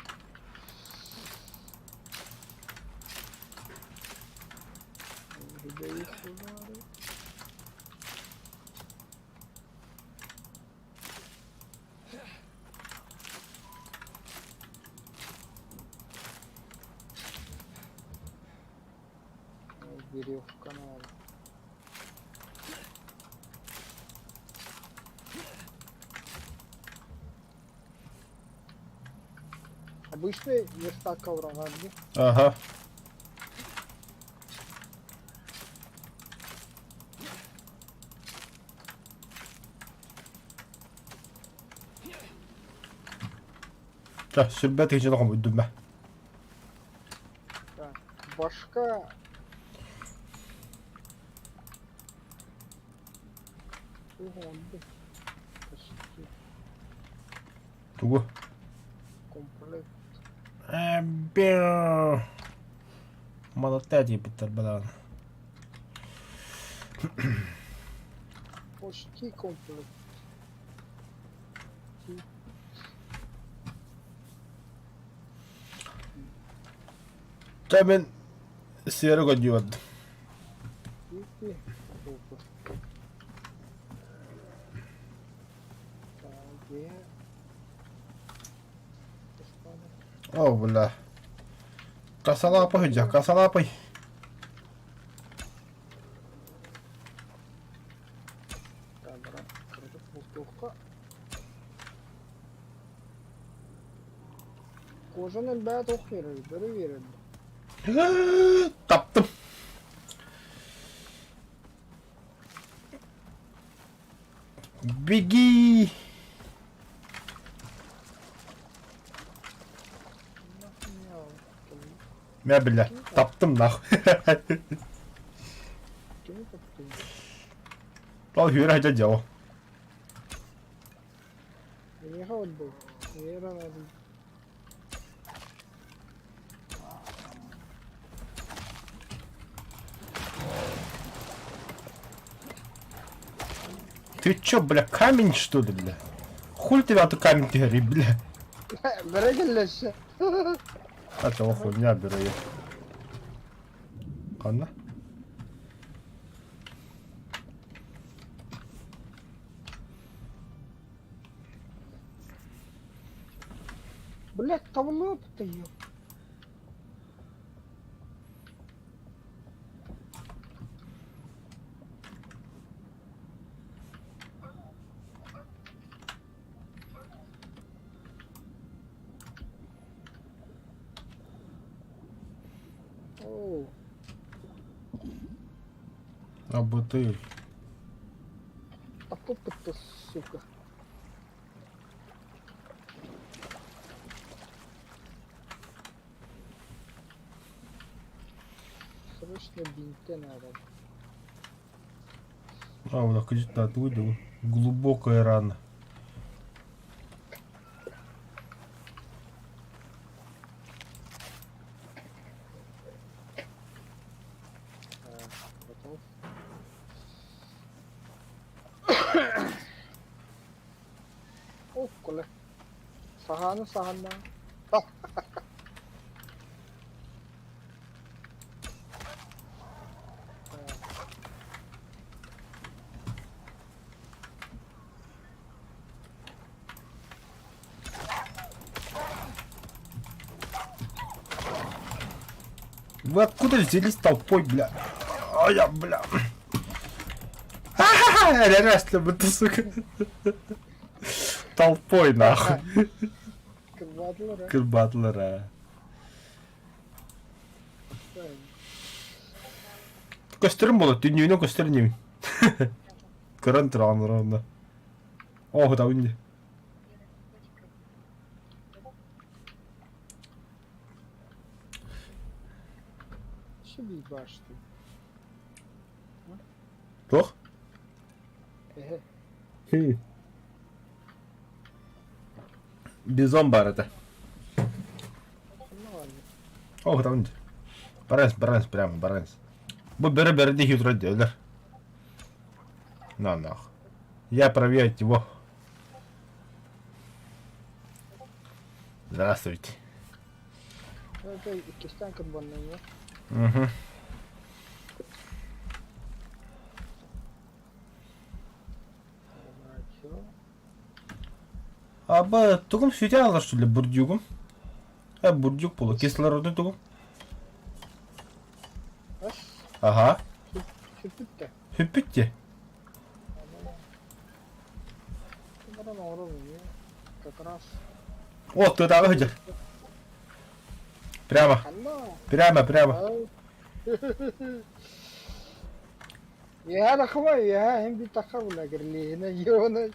Людей сюда. Веревка надо. Обычные места ковра надо. Ага. За, сүрбет için okum öldüm ben. Так. Башка. Угонды. Почти Тугу. комплект. Беу. Молотать ебать, блин. Почти комплект. Hemen siyara koyuyordu. Тихий. Супер. Так, где? О, бля. Косолапый, hocam, косолапый. Камера. Кыргыз бутылка. Кожаның бәрі тоқ береді, бірі береді. Taptım. Беги. Я, бля, таптым нахуй. Кені тоқтың? Al hür hadi cevap. Неға отбыл? Нера надо. Ты чё, бля, камень что ли, бля? Хуй тебя ты камень ты говори, бля. Бірі келесі. А того хуйня беру я. Ладно. Блядь, тавлап ты ее. Оу, А бутыль. а попыт-то, сука. Срочно бинты надо. А, вот так где-то оттуда. Глубокая рана. Готов. О, коля. Сахана. Вы откуда взялись толпой, бля? А я, бля. Ха-ха-ха, раз ты, сука. Толпой, нахуй. Кырбадылар, а? Кырбатылар, а. Gösterin bolu, dünyayı gösterin. Kırın tırağını. Oh, da ünlü. Что ебашь ты? Toch? Эхе. Bizon barada. Ну ладно. О, там. Баранс, прямо, баранс. Бу бері де хитро делер. На, нах. Я проверить его. Здравствуйте. Это ikisinden kurbanlanıyor. Угу. Açıyor. Аба, тугум светяло, что ли, бурдюгом? Бурдюк полу. Кислородный тугум? Бas. Ага. Süpüt de. Hüppütti. Bunlara doğru oluyor. Как раз. О, ты так хотел. Прямо, Kanma. прямо. Ya rakıma ya hem bir takavula girliğine yona.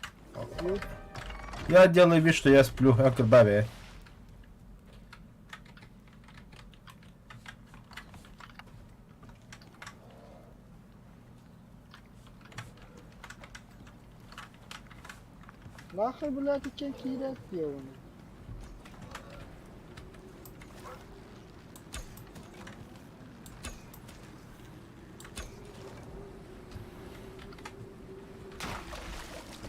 Я делаю вид, что я сплю, а когда я. Nahır bile diken kiret diyor onu.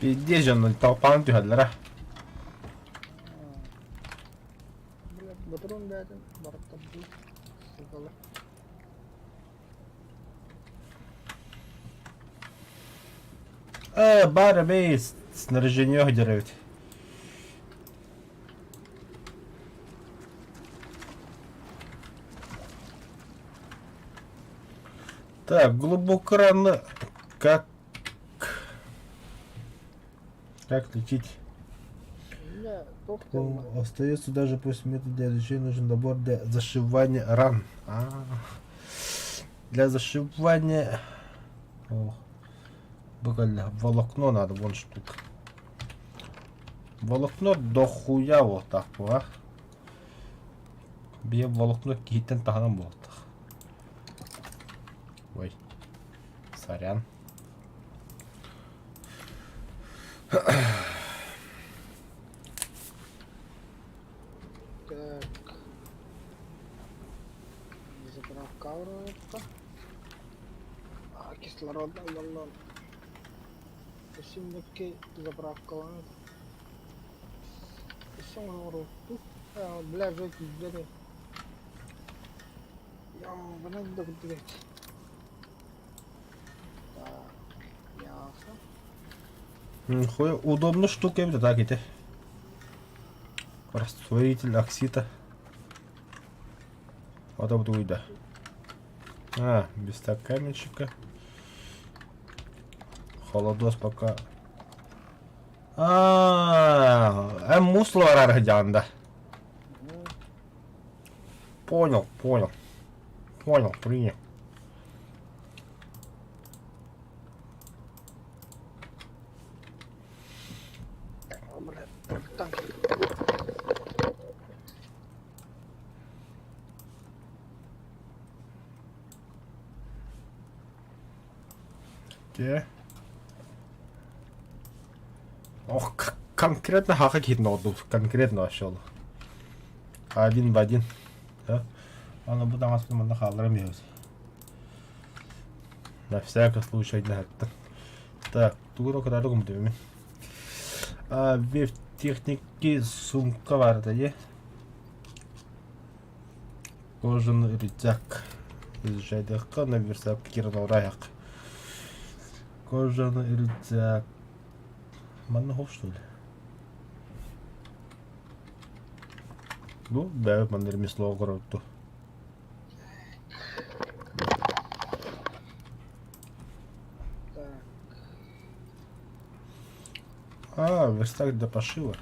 Пиздец же, ну толпан тюхадлер, а. Bile bıtırın dedim. Barakta bu. Sıkalı. Бара бейс, снаряжение деревить. Так, глубоко рано. Как лечить? Ne? Doktor. Остается даже после метода лечения нужен набор для зашивания ран. Для зашивания... О, бля, волокно надо, вон штука. Волокно дохуя вот так, а. Бие волокно киттен таханан болот. Ой, сорян. Так. Заправка вроде. А, кислородный баллон. Şimdiki заправка var. Sonra tuttu. Ya birazcık yüzleri. Ya bana da gitti. Так. Ясно. Хуя, удобная штука, это так это. Растворитель оксита. Вот это вот да. Без стаканчика. Холодос пока. Мусло аргадянда. Понял, принял. Так. Где? Ох, конкретно хакать ноду, конкретно нашел. Один в один. Да? Она будет нас на халрам есть. На всякий случай на это. Так, тут только дорогу мы делаем. В технике сумка варда е. Кожаный рюкзак. Из жайдакка на версак кирна ураяк. Кожаный рюкзак. Манна что ли? Ну, да, man ремесло коротко. Верстак для пошива.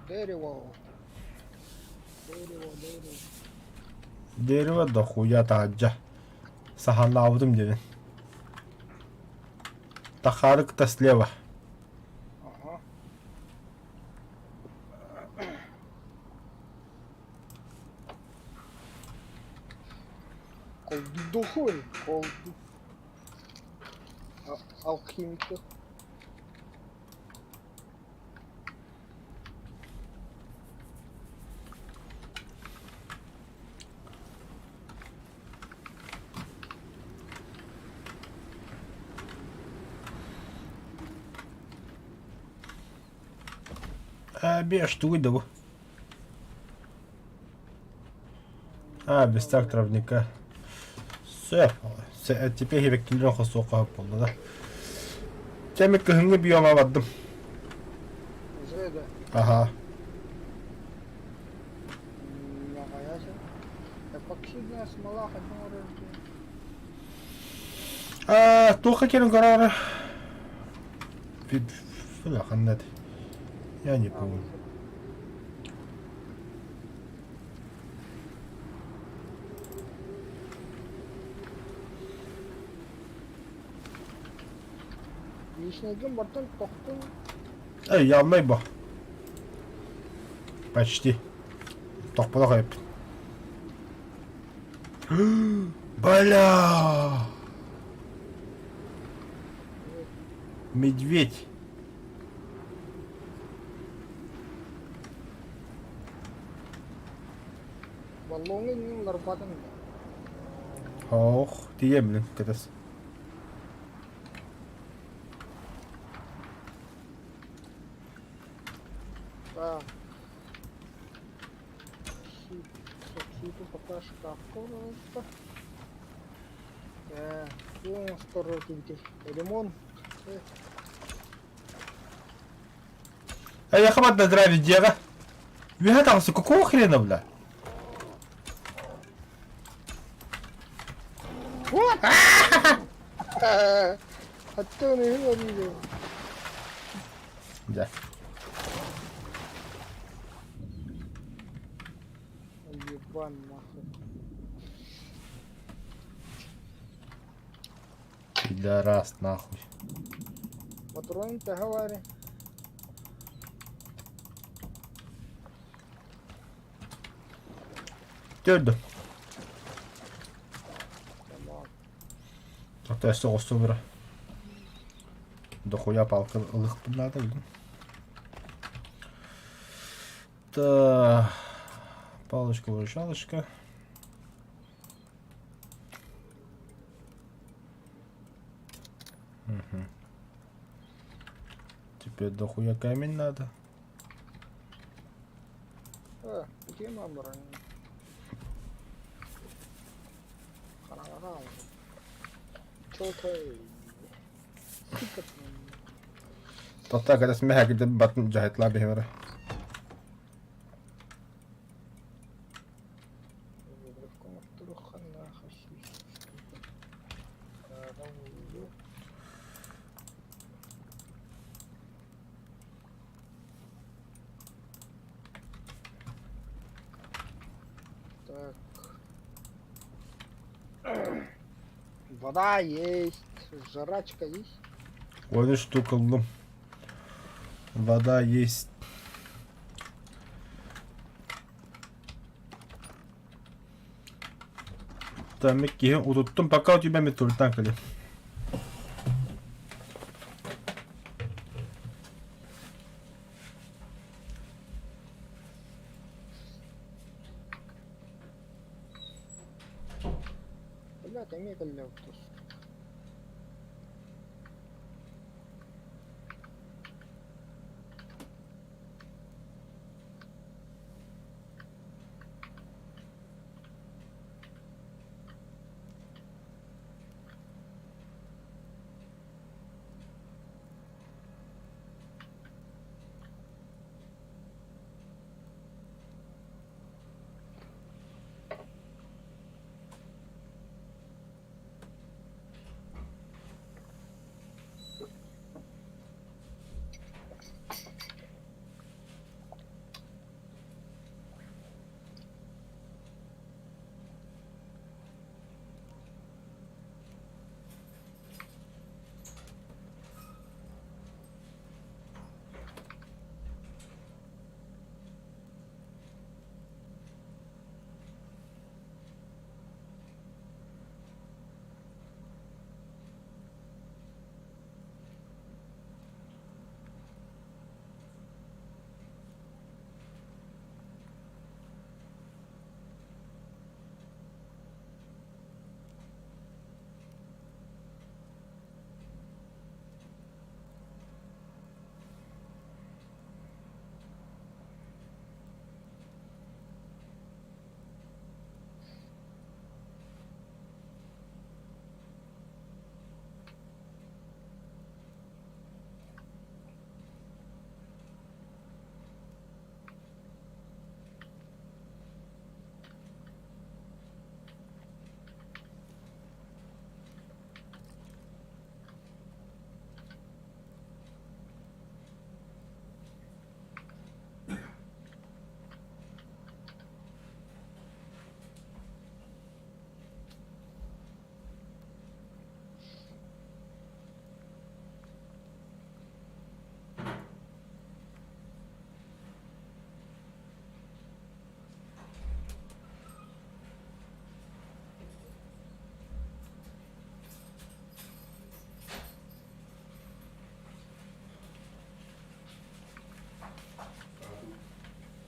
Дерево. Дерево дохуя таджа. Саханаудым девин. Тахарык-то слева. Ага. Ой, колки. Алхимиков. Бежь, ты выдал. Без так травника. Все. Теперь я килёха сока полно, да? Теми кыгыңны бьем аваддым. Уже, да. Ага. Нагаяся. Эпоксидная смола, хотел Туха кенен карары. Фила ханнет. Я не помню. Лишнегин бартын тоқтын. Я алмай ба. Почти. Токпала кайып. Бля! Медведь. Баллоңын ларбадын. Ох, тиемлин кытыс. Да. Соксиду пока шкафка просто. Да. Ну, второй тинки. Ремонт. Я хамат на здравие деда. Вига там с какого хрена, бля? Вот! Оттуда его видел. Да. Ебан нахуй. Пидорас, нахуй. Патроны-то говори. Дёрдо. Тамам. То я соус собера. Дохуя палка лых надо. Да. Палочка-выручалочка. Угу. Теперь дохуя камень надо. Где мамра? Харагал. Чё-то... Totta kai tässä mehän kyllä batun jahet läpi hyvä. Так. Вода есть, жрачка есть. Ой, штука, ну. Вода есть. Там Микки, удуттум, пока у тебя метуль танкали. Бля, ты мне коллег тут.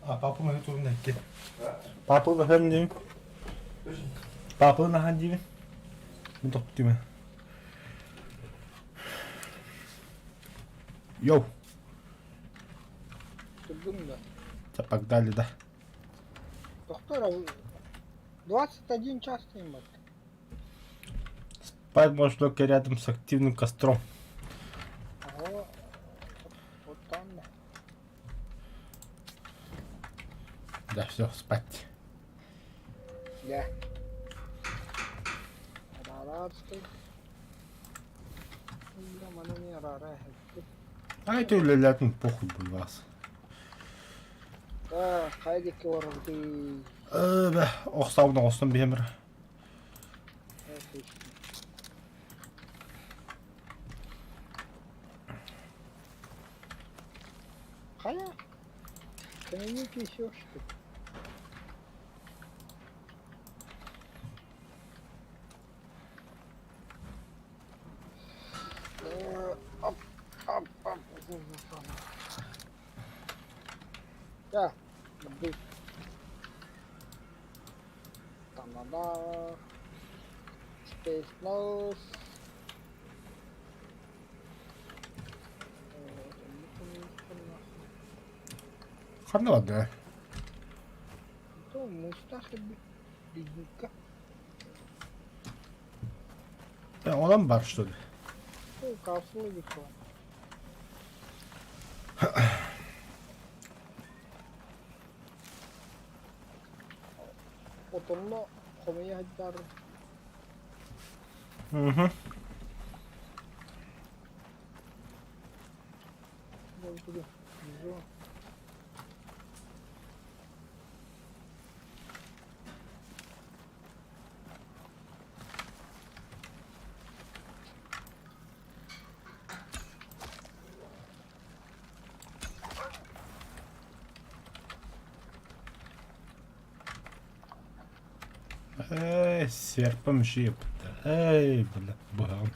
Папа мені тут не йти. Папа на хем Папа на хем Ми топтиме. Йоу. Трудно, да. Це погнали, да. Доктора, 21 час снимать. Спать можно только рядом с активным костром. Ага. Вот там, да. Да, все, спать. Да. Рарарский. Да, мана не рара. А это лялятын похуй был вас. Да, хайдики орды. Бе, оқсауына қостым бемір. Отлично. Хая? Каменюки еще что? Оп, оп, оп. Да, быстро. Тамада. Space Nose. Қандай ладно? То мустахи бидника. Одан бар, что ли? То капсула бiko. Otonlo komaya haddar. Угу. Böyle güzel. Серпом шипта. Эй, бля, бам.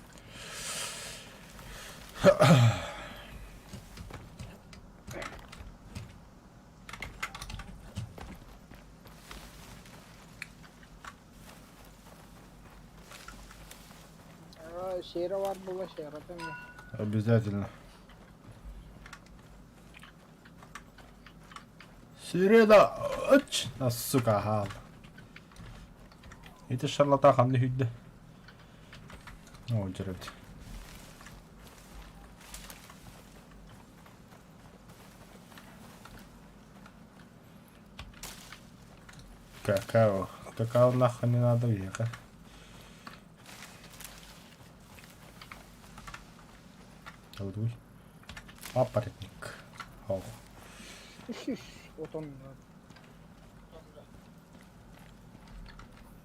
Şehre var bula şehre değil mi? Обязательно. Сиреда, оч, нас, сука, хал. Это шарлатан қандай үйді. О, жүреді. Какао. Какао нахуй не надо ехать. Колдуй. Папоротник. О. Вот он.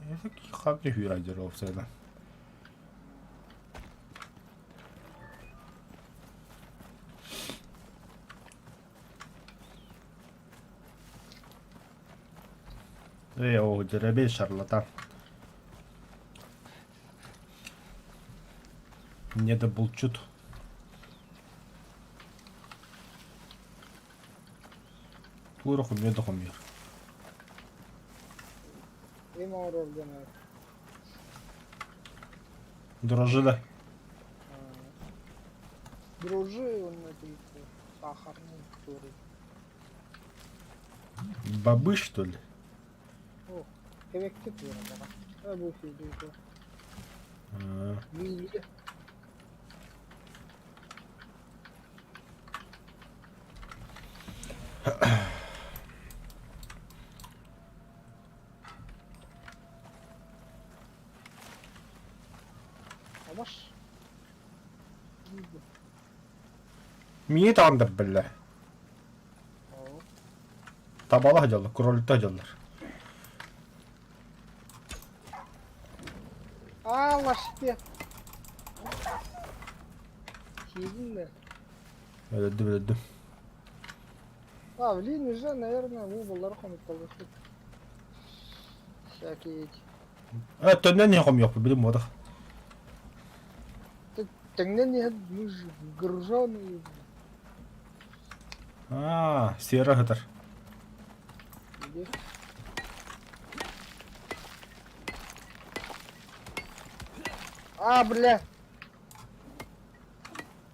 Это қандай үй радиосы. О, деребей шарлатан. Не добулчут. Туруху не дохумир. Им органы. Дружили. Дружи, он это сахарный который. Бобы, что ли? О, кевекти тура бара. Ha bu fildi bu. А, Bilgi. Amaş. Bilgi. Мені тағандыр білі. Oo. Табалы хажалар, кроликті хажалар. Allah işte. Сидим ли? Өлді, өлді. А, в линии же, наверное, в угол рахом положить. Всякие эти. Төннен не қом жоқ, білім одық. Тогда нет, мы же груженые. Сері ғыдыр. Где? А, бля!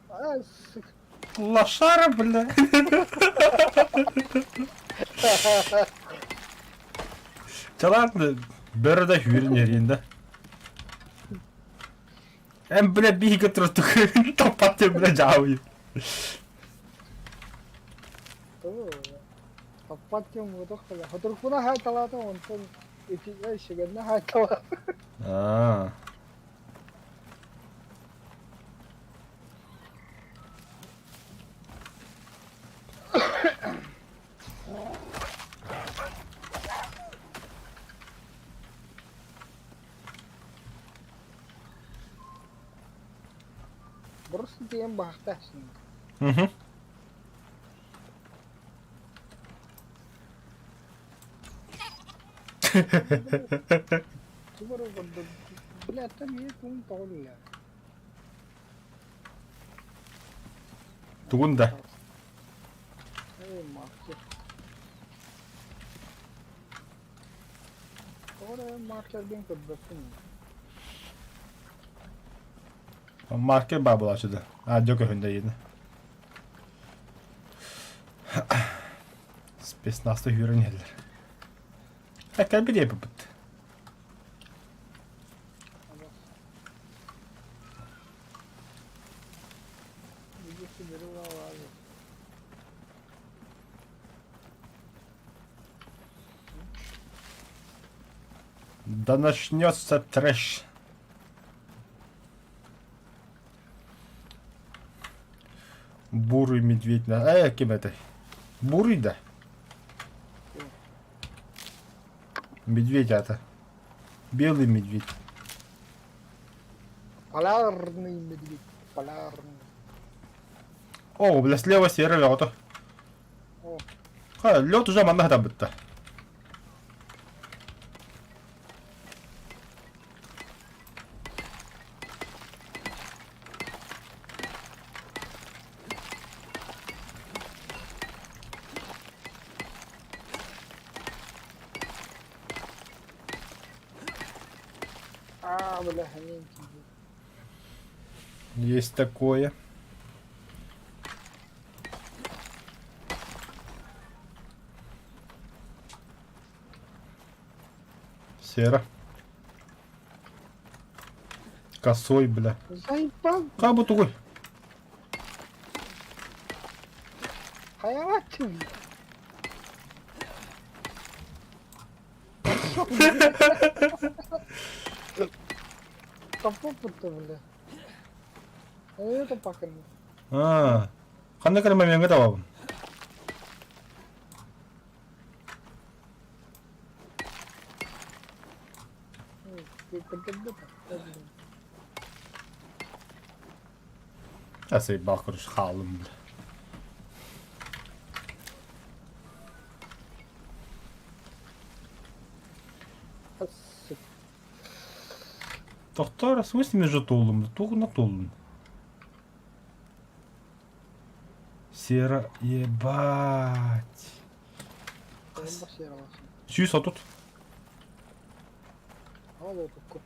А, сука. Лошара, бля. Ладно, бәрі да үйрен ерейін да. Бля, бейгі тұрдық. Таппатты, бля, жауы. Таппаттен мудық, бля. Хотырқуна хай талады, онтын эпиға ішігенне хай талады. А. Burası diyen baktı şimdi. Hı hı. Cuma orada bile tabii tum tol ya. Тугунда. Ey market. Oraya market ben kırdım. Market бар бұл ашыды. А, жоқ өйінде еді. Спецнасты үйрен елдер. Әкәл бір епі бұд. Birisi biri var abi. Да начнется трэш. Бурый медведь. Кем это? Бурый, да? Медведь это. Белый медведь. Полярный медведь. Полярный. О, бля, слева серый лед. О, Лед уже манна да бітті. бля, они. Есть такое. Сера. Косой, бля. Заебал. Как бы тугой. Hayat tüm. Kapı puttu bile. Это пакан. Қандай кірмемен кіді бабым? Әсей бақырыш қалым бля. Тоқтар, в смысле между толым? Туғы на толым. Сера, ебать. Сүйіс атут. Al otuku.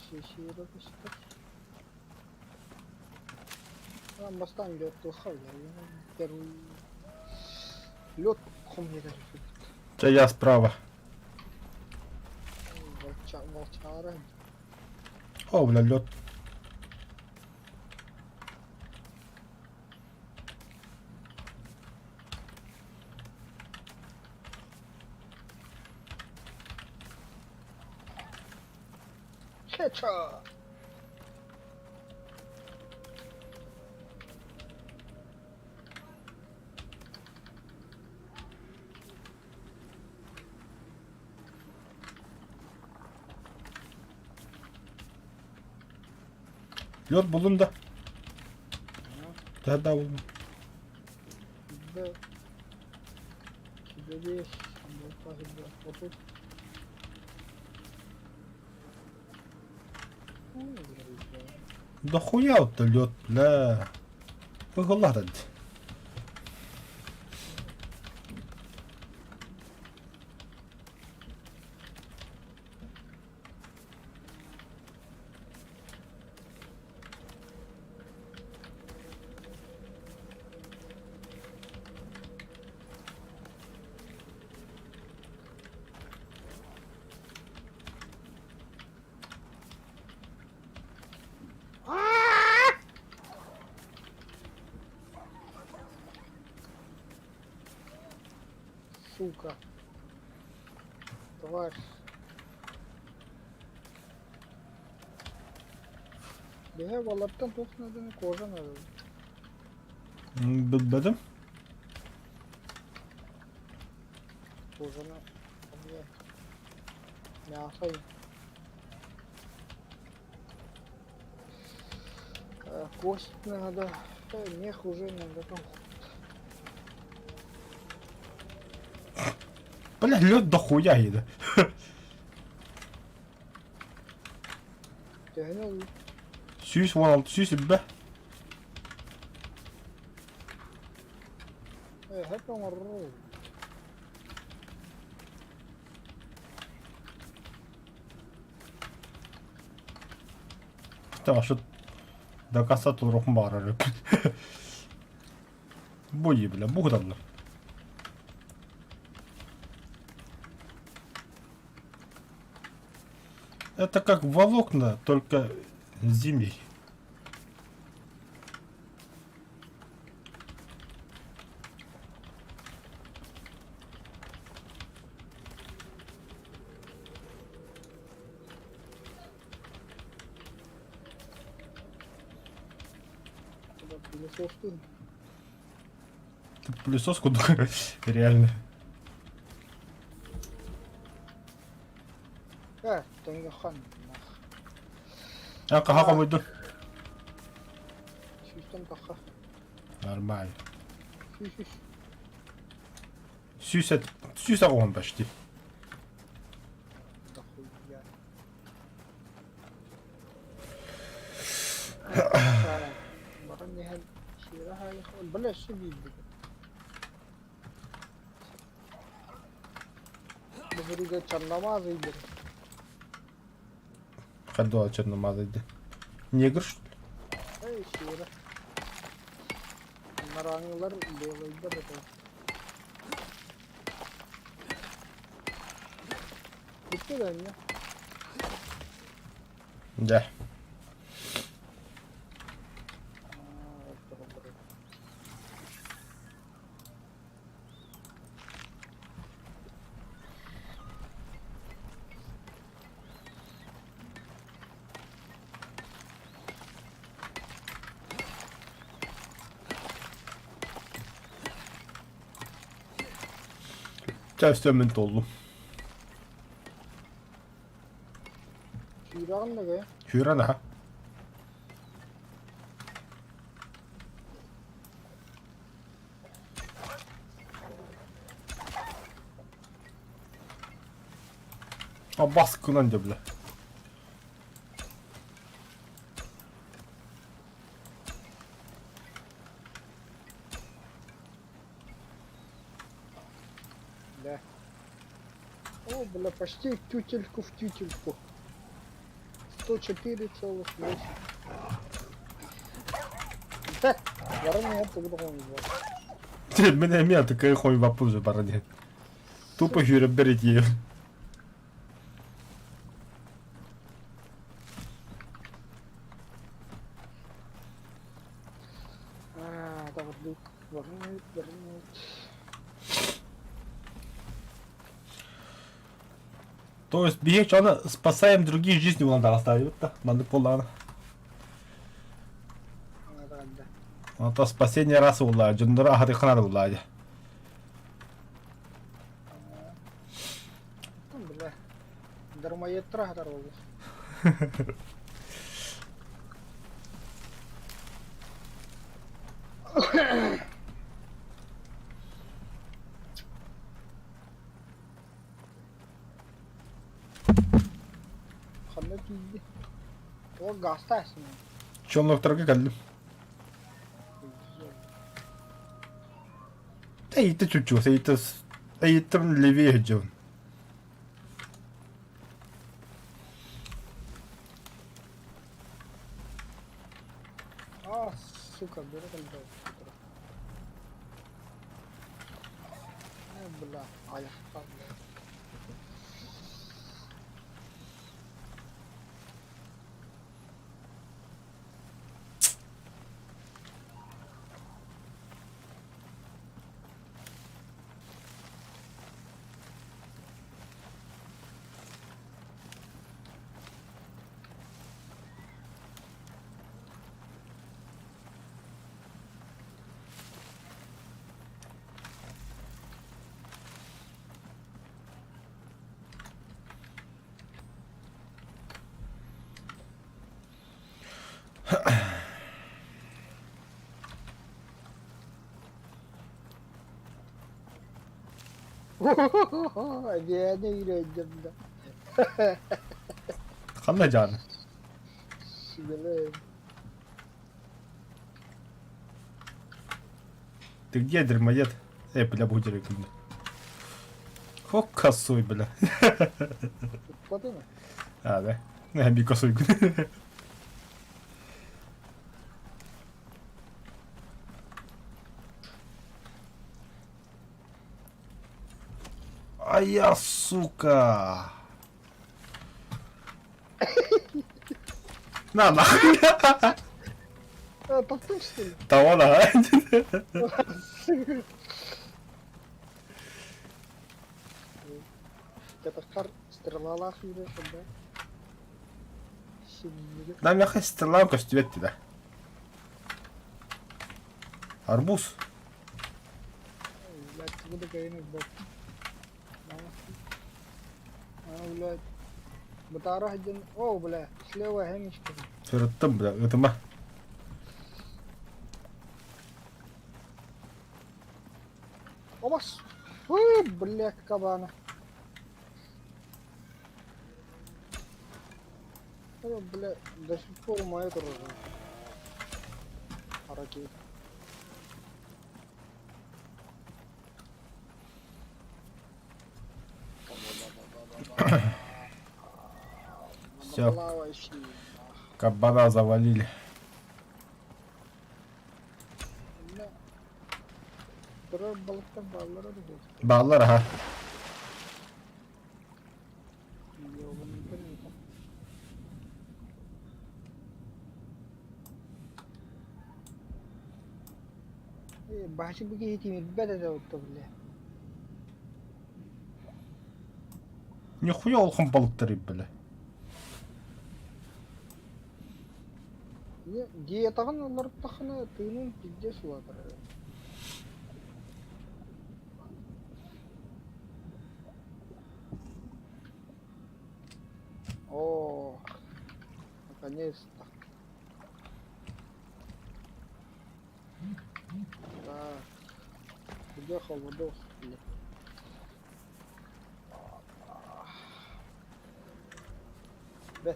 Şişiye bakıştık. Ben bastan gördü хал я. Первый лед комника. Це я справа. Волчара. О, бля, лед. Хеча. Лед bulundu. Да, bulundu. Да. Тебе вещь. Вот тут. Да хуя вот лед, бля. Выгладать. Сука. Тварь. Беге валаттан тухнадığını kocan aradı. Bilmedim. Kocana niye? Ne yapayım? Кость надо. Мех уже не готов. Бля, лед дохуя їде. Тягнул. 216, 200 be. Hep amarrı. Та, що до коса тут рухмара. Бої, бля, бугдавно. Это как волокна, только зимей. Пылесос. Ты пылесос куда? Реально. Тенге хан. А, кага комойду. Систем таха. Нормально. Шиш. Сюсет он почти. Дохуя. Баран не хал. Шира хай. Бля, что видно? Бухарига чаннамаз идет. Ходу от черномазайди. Негр, что ли? Эй, Шира. Наранилар белый да это. Bitti bence. Да. Часть ментолу. Şiran ne be? Hürana ha. А baskılan diyor bile. Да. О, бля, почти тютельку в тютельку. 104,8. Так, воронья тогда он был. Мене м'я такий хуй вапуже барані. Тупо Юрій беріть її. Так вот, дух, воронья. То есть бігать, вона спасаем другие жизни, вона дала ставить, да? Надо полана. Да. А то спасение расы уладь, джундура ахаты ханады уладь. Бля. Дармоед трактор olmuş. Kanı giydi. O gaz taşını. Çoğunluklara geldim. Eğitti çocuğu. Eğittim Levi'ye hücum. А, сука, бери калды. Бля, ayakta. Diğerine gireceğim de. Kanla canı. Şimdi Ты где дермоед? Бля, будь рекомендую. Хо косой, бля. tutmadı mı? Abi. Ne bir kosой. Ай я, сука. На нахуй. Ha, taktın işte. Того на. Yataklar sıralalar yürüyor şimdi. Şimdi Нам я хоть стрелам костюмет тебя. Арбуз. блядь, буду кайнак бак. Блядь. Бутара один. О, бля, слева хемичка. Сырттым, бля, ытыма. Обас. Бля, кабана. Бля, до сих пор моя тоже. Хараки. Всё. Кабана завалили. Birer balıktan bağlara da koy. Bağlar ha. Bahçe bir giytiğimi bir de ottu bile. Нихуя олхом балыктар бля. Diye takın onları takına tığının ciddi sulatır. О, наконец-то. Так, где холодос? Да.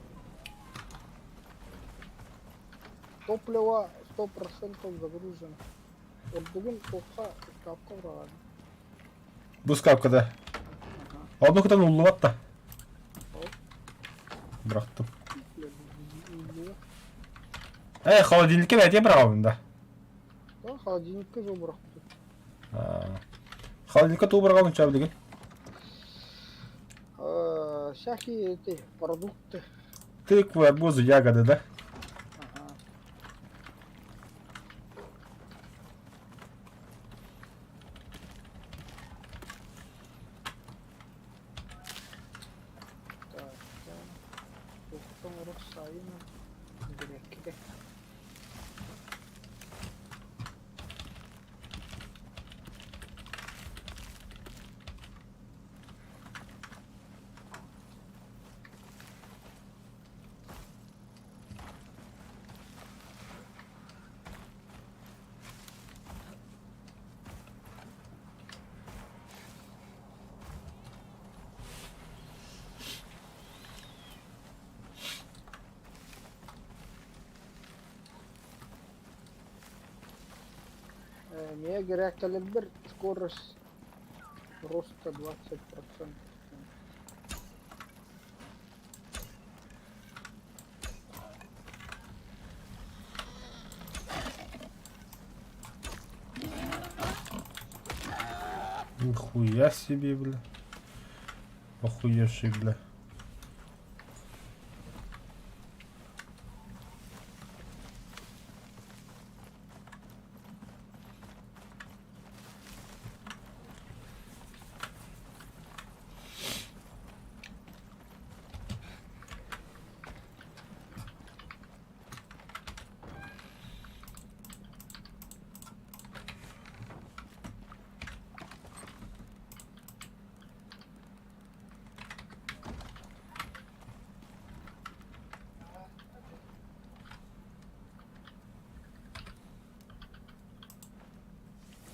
Топливо 100% загружено. Вот бүгін топқа капқа ұраған. Bu skapkada. Onu kadar ullu at da. Bıraktım. Холодильникке бәте бұрағым да. Холодильникке жол бұрақты. Холодильникке ту бұрағым чабы деген. Всякие эти продукты. Тыквы, арбузы, ягоды, да? Ага. Так, потом Росаина. Греки. Мега калибр, скорость роста 20%. Нихуя себе, бля. Охуевший, бля.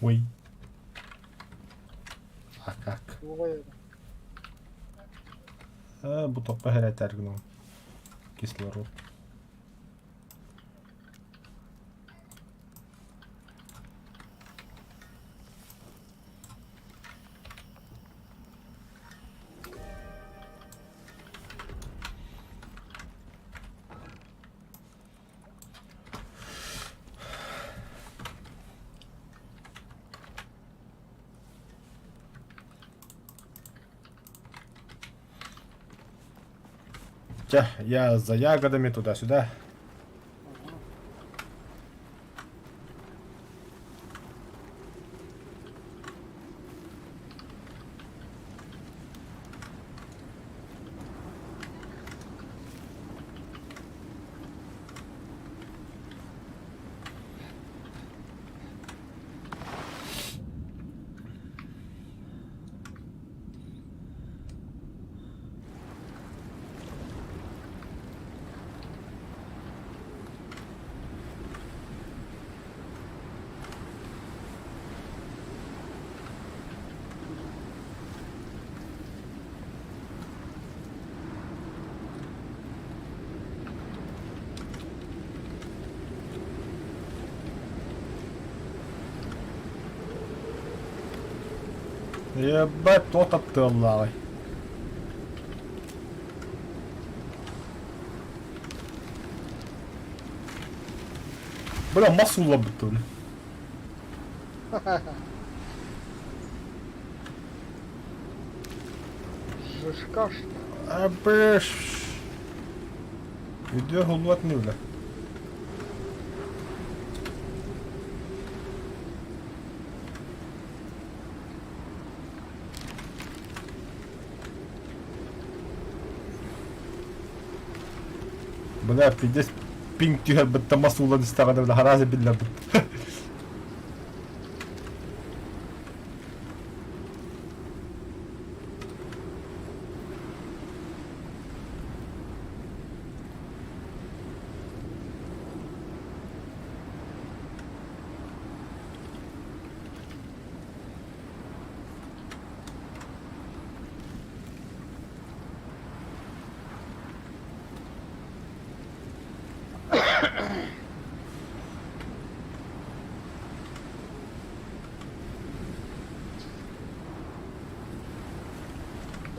Ой. А как? Ой, Буток тергнул. Кислород. Я за ягодами туда-сюда. Ебать, тот оттыллавый. Бля, масула бы то ли. жишка что? Бля. Video hulvatmıyor bile. Бля, пиздец, пинг тюгер бітті масулан істағаны бля, харазы білі бітті.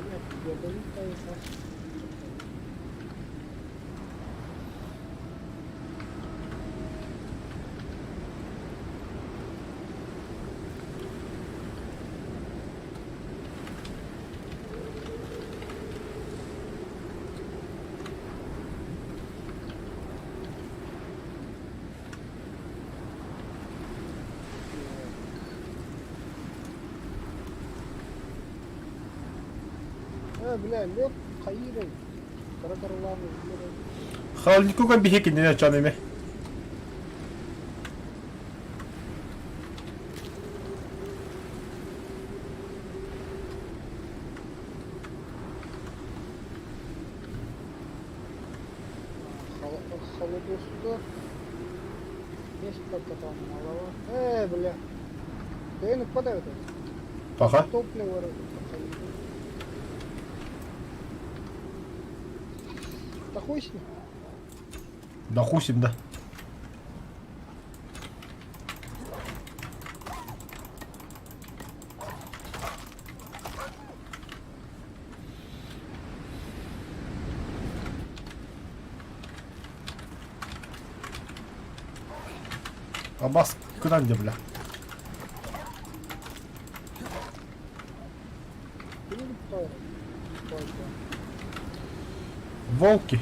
Блядь, ядовитая Саша. Бля, лед Хаирой. Каракарлавы, блядь. Халникуга бігеки не начаними. Холоду сюда. Есть как-то там малого. Бля. Да ну куда это? Паха. Топливо. Да хуй с ним. Да хусим, да. Абас, куда где, бля? Или кто? Кто это? Волки.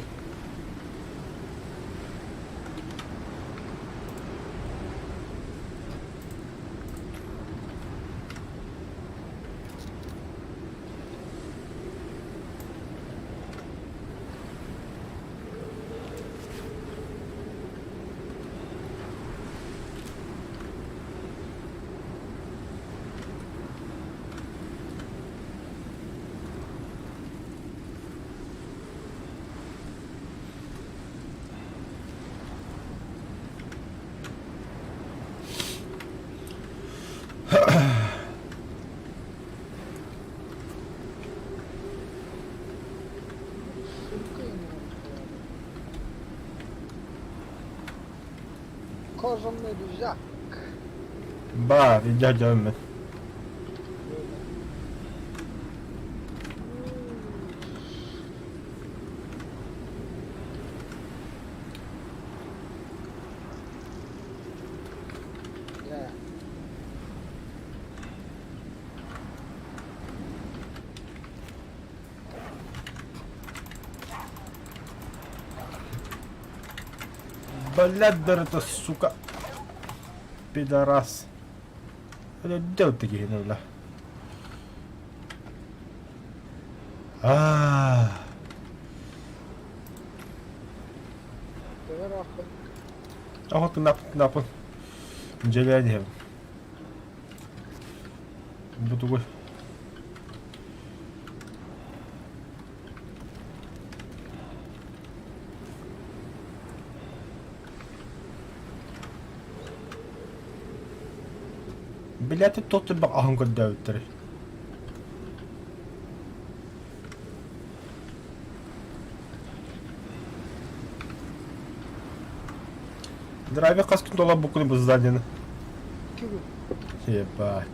Сука ему. Кожаный рюкзак. Ба, и дядя Эммет. Да. Блядь, да это, сука. Пидорас. Где вот такие, ну, бля? А, Товар вот напын. Желание. Буду гой. Блядь, ты тот тебе ахунга дэвтери. Драйвер каскин дола буквы бы сзади. кивы. Ебать.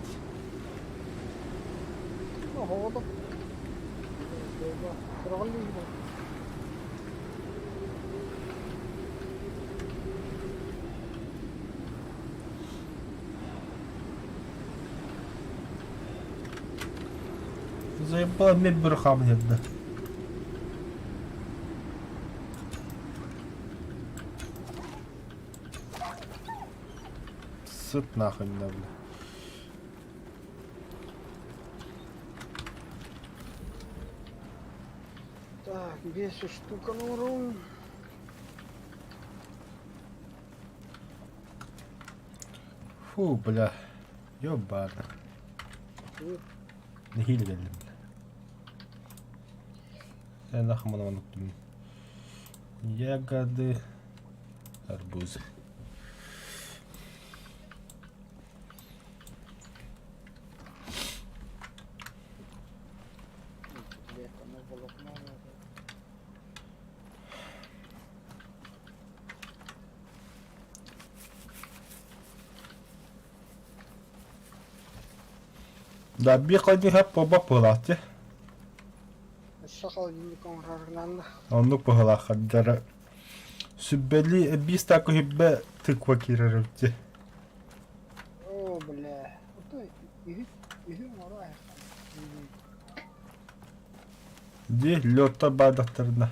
Ну, холодно. Сорвали его. Заебала мне брахам нет, да. Сыт нахуй, да, бля. Так, 10 штук на урон. Фу, бля. Ёбана. Вот. Нехиль geldim. Я нахуй unuttum. Ягоды. Арбуз. Лето на волокно надо. Да, бихайди хап поба пылати. Шахал юникон рарнанда. Оннук пыла хаддара. Сүббели бистаку хиббе тыква киреревти. О, бля. Вот иги морай. Ди лёта бадахтарна.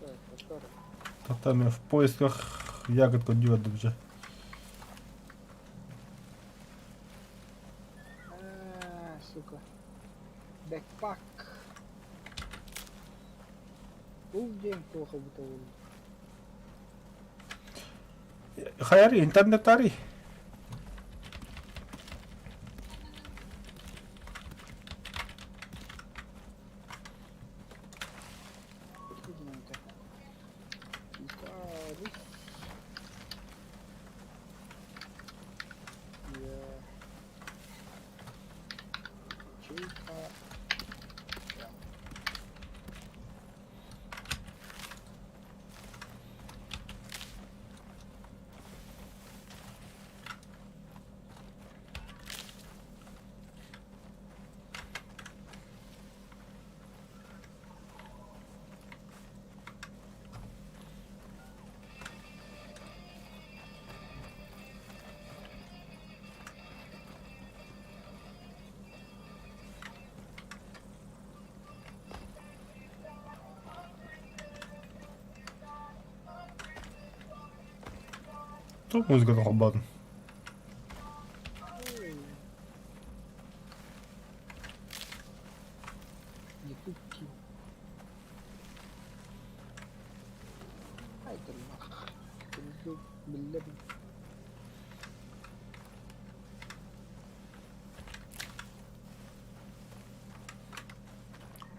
Так, который? Там в поисках ягодку дёда уже. Сука. Бэкпак. День плохо бытовой. Хаяри, интернет ари. Видненько. Икарус. Я. Чайка. То музыка хоббан. Ой. Якутки. Haydi bak. Kızı bilelim.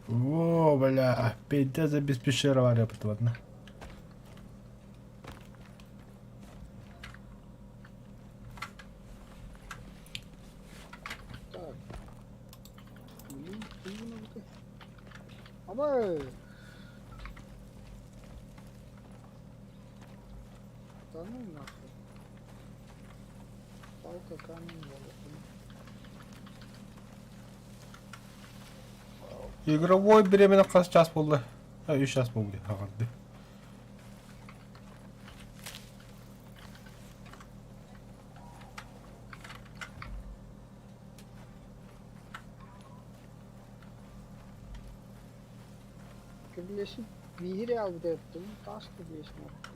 О, бля, пиздец, без пещеры варя, ладно. Так. Блин, именно. Ama Танın нахуй. Палка камень волоком. Игровой беременна каз час болды. 3 час болды. Ағарды. Birleşip vihir aldı ettim. Taş birleşim yaptım.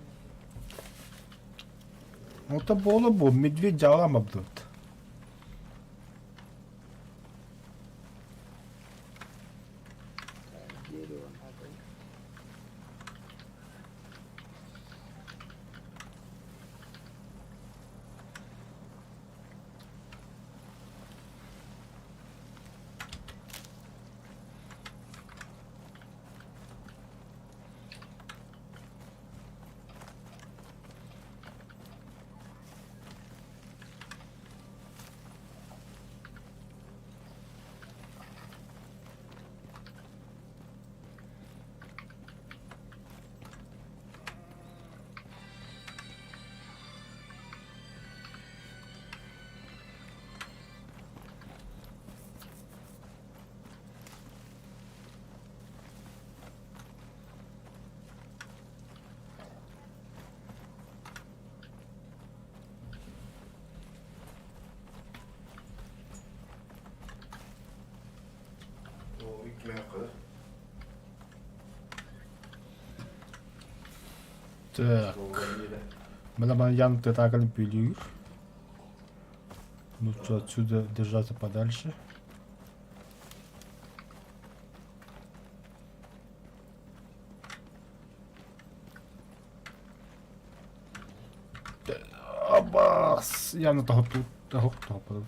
Это было бы, медведь жалама будет. Дерево надо. Так. Бля, Ян, ты так пилюр. Лучше отсюда держаться подальше. Абас! Явно того тут, того подав.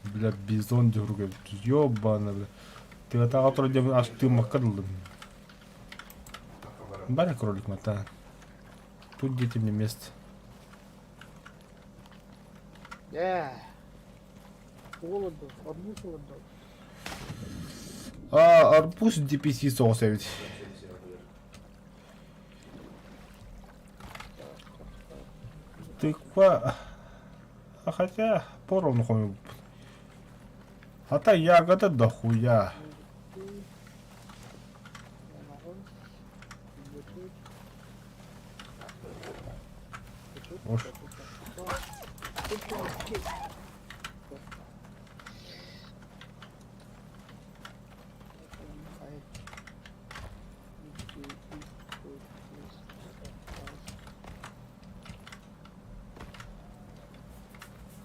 Бля, бизон дюрга, ёбана, бля. Ты это автор где аж ты макарл. Баря кролик мата. Тут где мне место. Холодно, арбуз холодно. А, арбуз DPC соуса ведь. Тыква. А хотя, поровну хуй. А та ягода дохуя. Уж.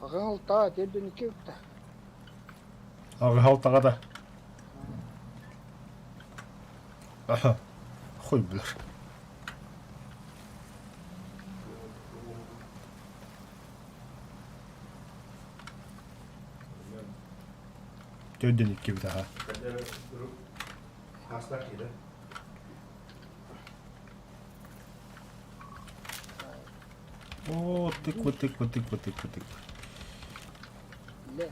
Галта, деден кепта. Ағал тағада. Аха. Хуй білір. Деден кепта ха. О, тыква, тыква, тыква, тыква, тыква. Ля,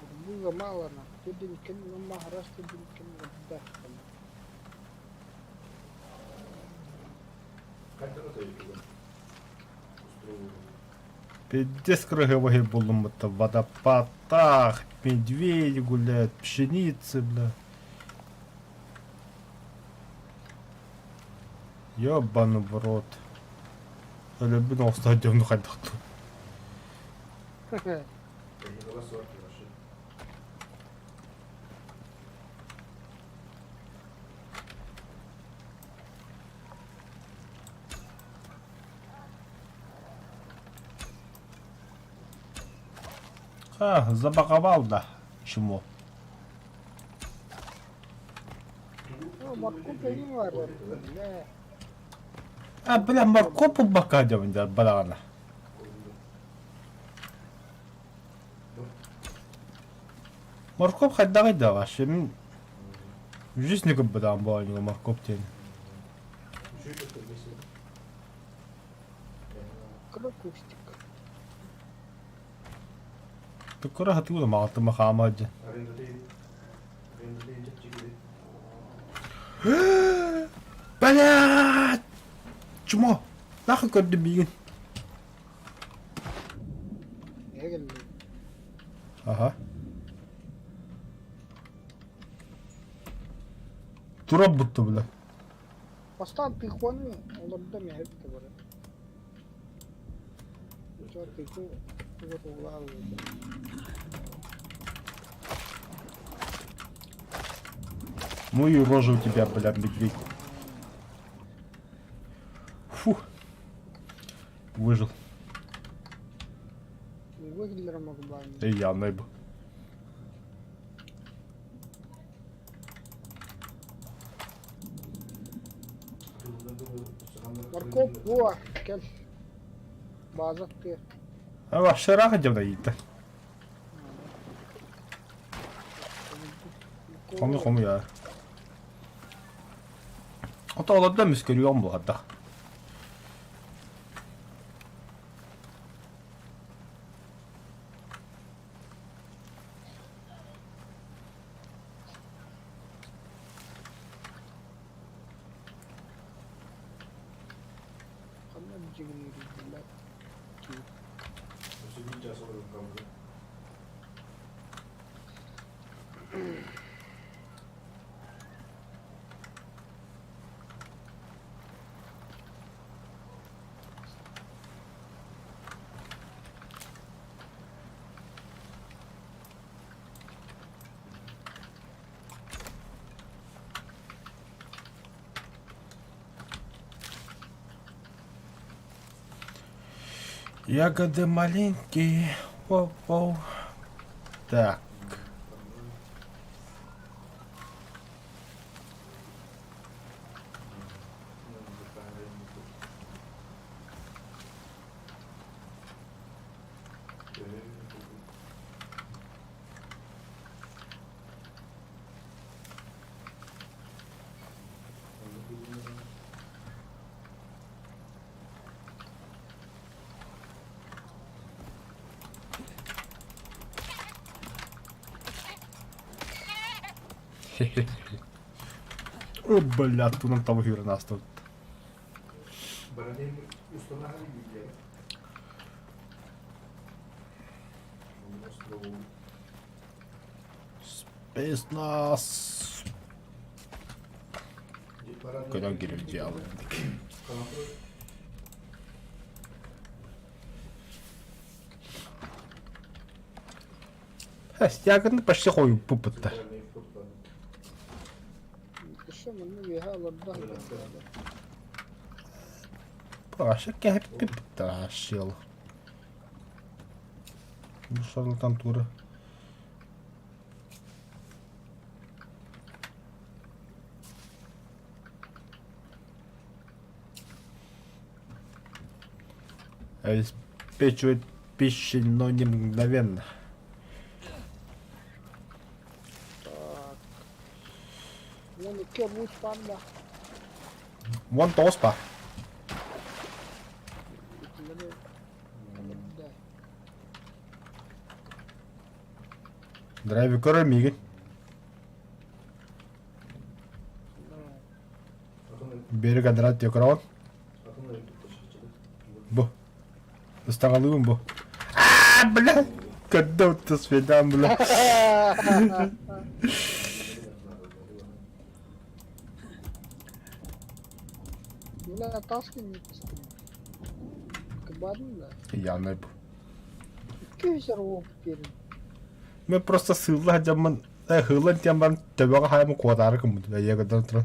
арбуза мало на. Деден кен мама раз деден кен вода. Пиздец круговой булым, это водопадах, медведь гуляет, пшеницы, бля. Ёбаный в рот. Я люблю на стадион ходить. Забаговал, да. Чему? Морковь я не варю, бля. Бля, морковку бакадем, да, банана. Морковь хоть давай да вообще. В жизни как бы там была у него морковь тень. Крокустик. Ты куда ты уже мало ты махамади. Блядь! Чмо? Нахуй как дебил. Я говорю, Ага. Турап будто, бля. поставь пихоны, оларда мехет табара. Чё пиху, вот угла. Ну и рожа у тебя, бля, медведь. Фух. Выжил. Выглядел мог бы. И я найб. Морковь, о, кел. База ты. А вообще раха да yitti. Хому ya. Ata olada müskürüyor mu hatta? Kanna jigri billa. Ягоды маленькие. Воу-воу. Так. О, бля, тут нам того гіра настав. Спецназ. Когда гирю делаем. Ягоды почти хою пупыта. Кыша мыны веха оларда. Паша кепи потащил. Ну шарлатантура. Обеспечивает пищей, но не мгновенно. Так. Вон ке буш панда. Вон тоспа. Итleri оларда. Драйви коромиги. Берег адрат текран. Бу. Достангалывым бу. Бля. Когда ты свидам, бля. Бля, таски не пустим. Кабан, да. Я не бу. Кюсер вон перед. Мы просто сылла jamman hılan jamman tabağa haymu kodar kumut ve yagadan tran.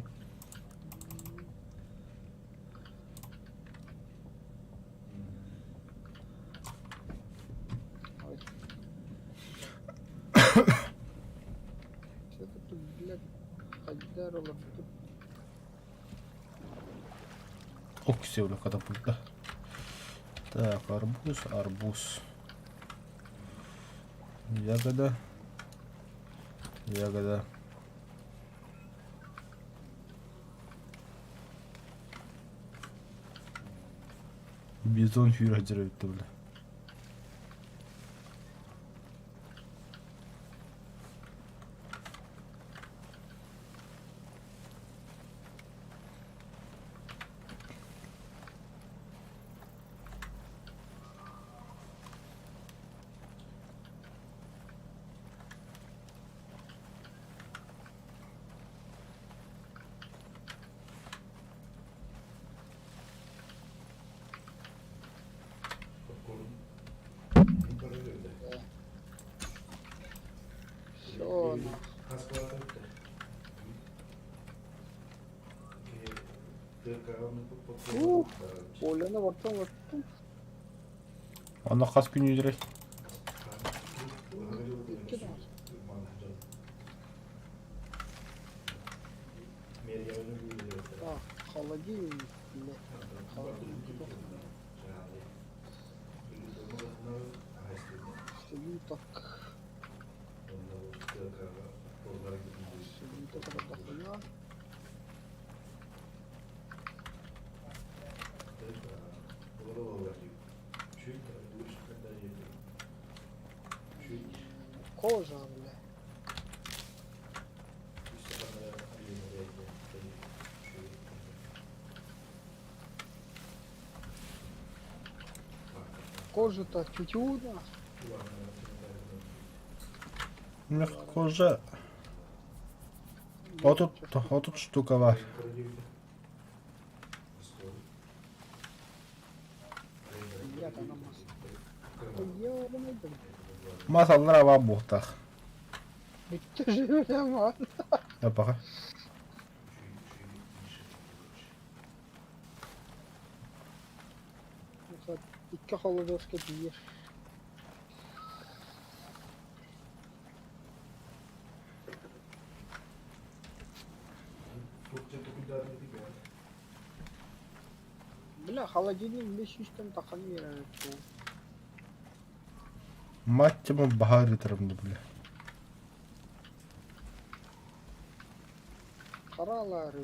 olur. Ох, все, бля, катапульта. Так, арбуз, арбуз. Ягода. Ягода. Бизон фюрер өтті, бля. Все, Оляны ваттым. Ана қас күн үйдірей. Холодильник, блядь. Сидим так. Сидим так, это хуйня. Кожа, бля. Кожа-то тютюна. Кожа. Отут штука var. Я там намаз. Ёбаный, блядь. Masallara var buhtaq. Bitti живем, а? Yap baxa. İki холодовка bir. Бля, холодильник 500'ten takılı ya. Матчымы bahar yatırımdı bile. Karalar.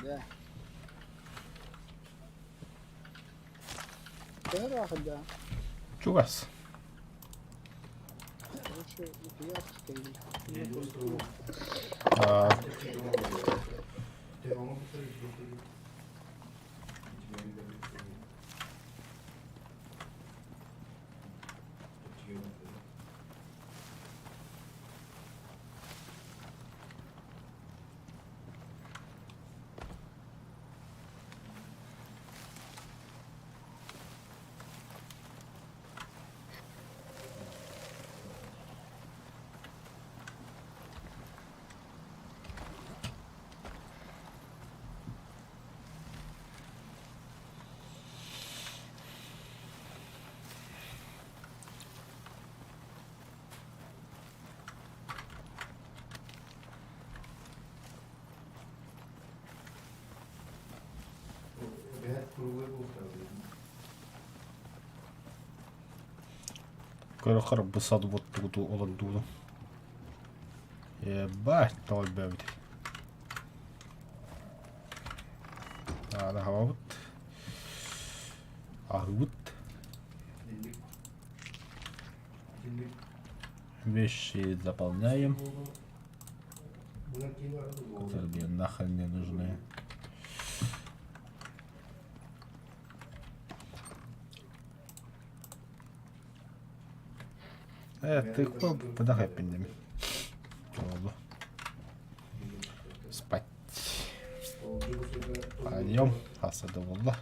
Да. Дорого, да. Чугас. Лучше пиявка скорее. Корохар бы саду вот тут оладуду. Ебать, той бевди. Hadi havut. Ahut. Вещи заполняем, которые мне нахрен не нужны. Ты подахай пиндем. Чё было? Yom hasada valla.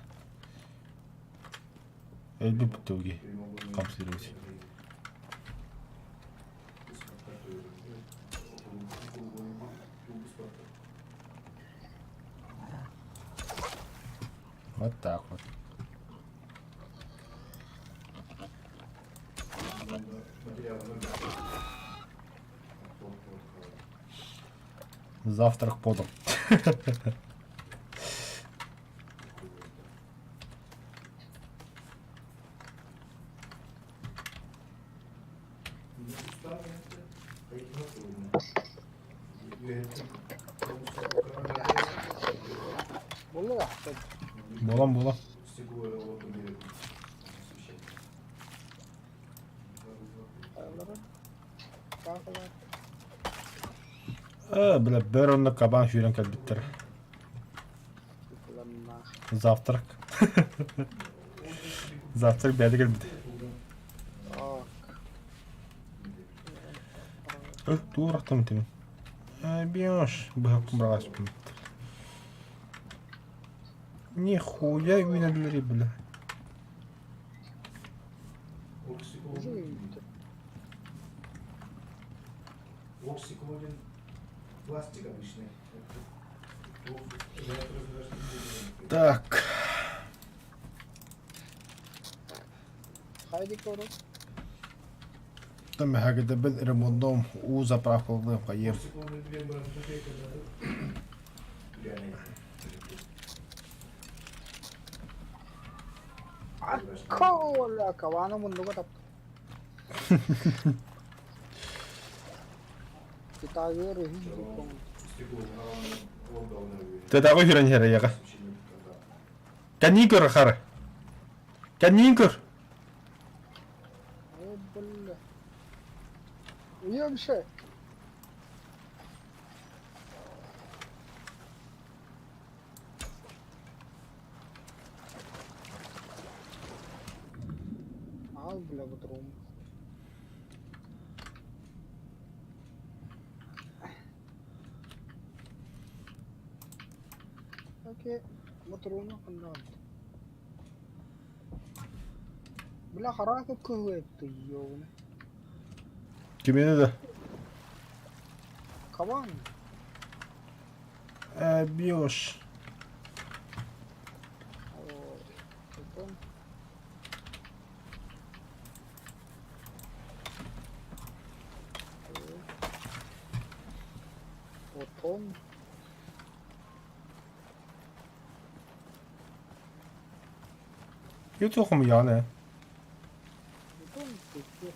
Elbi bitogi. Kamsiruzi. Вот так вот. Завтрак подал. Bunu da Болам, болам. ayarları bakılar. Бля, бір онда кабан жүйрен кәл біттір. Yıkılanma. Завтрак. Завтрак бәді кәл бітті. Так. Туырақтым тімен. Бьёш, бұғып құмырағаш бім. Нихуя үйнәділері, бля. Üzüldü. Оксиклодин пластик обычный. Так. Haydi koru. Там хагада бел ремонтом у заправку қайым. Оксиклодин две реально. Kola kavanı mundu ka taptı. Kita gör hiç yok. Тәтәғі жүрен хері яға. Кәнен көр қары. Кәнен көр. Ay bulla. Uyuyor bir şey. Al bile bu durum. Okey, motorunu kullan. Bile hareket kuvvetli yoğun. Кемені де. Kavan. Бьёш. Oo, beton. Beton. Yutuğum yani. Beton peki.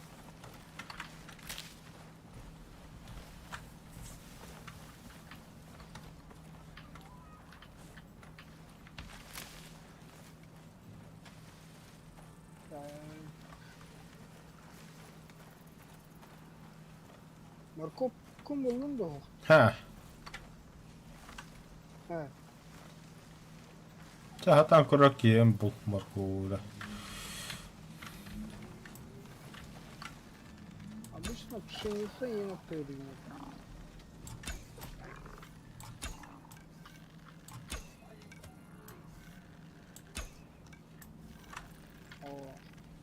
Markop kum buldun da o. Ha. He. Zaten kurak yiyem bu markula. Обычно пшеница и напрямую. О,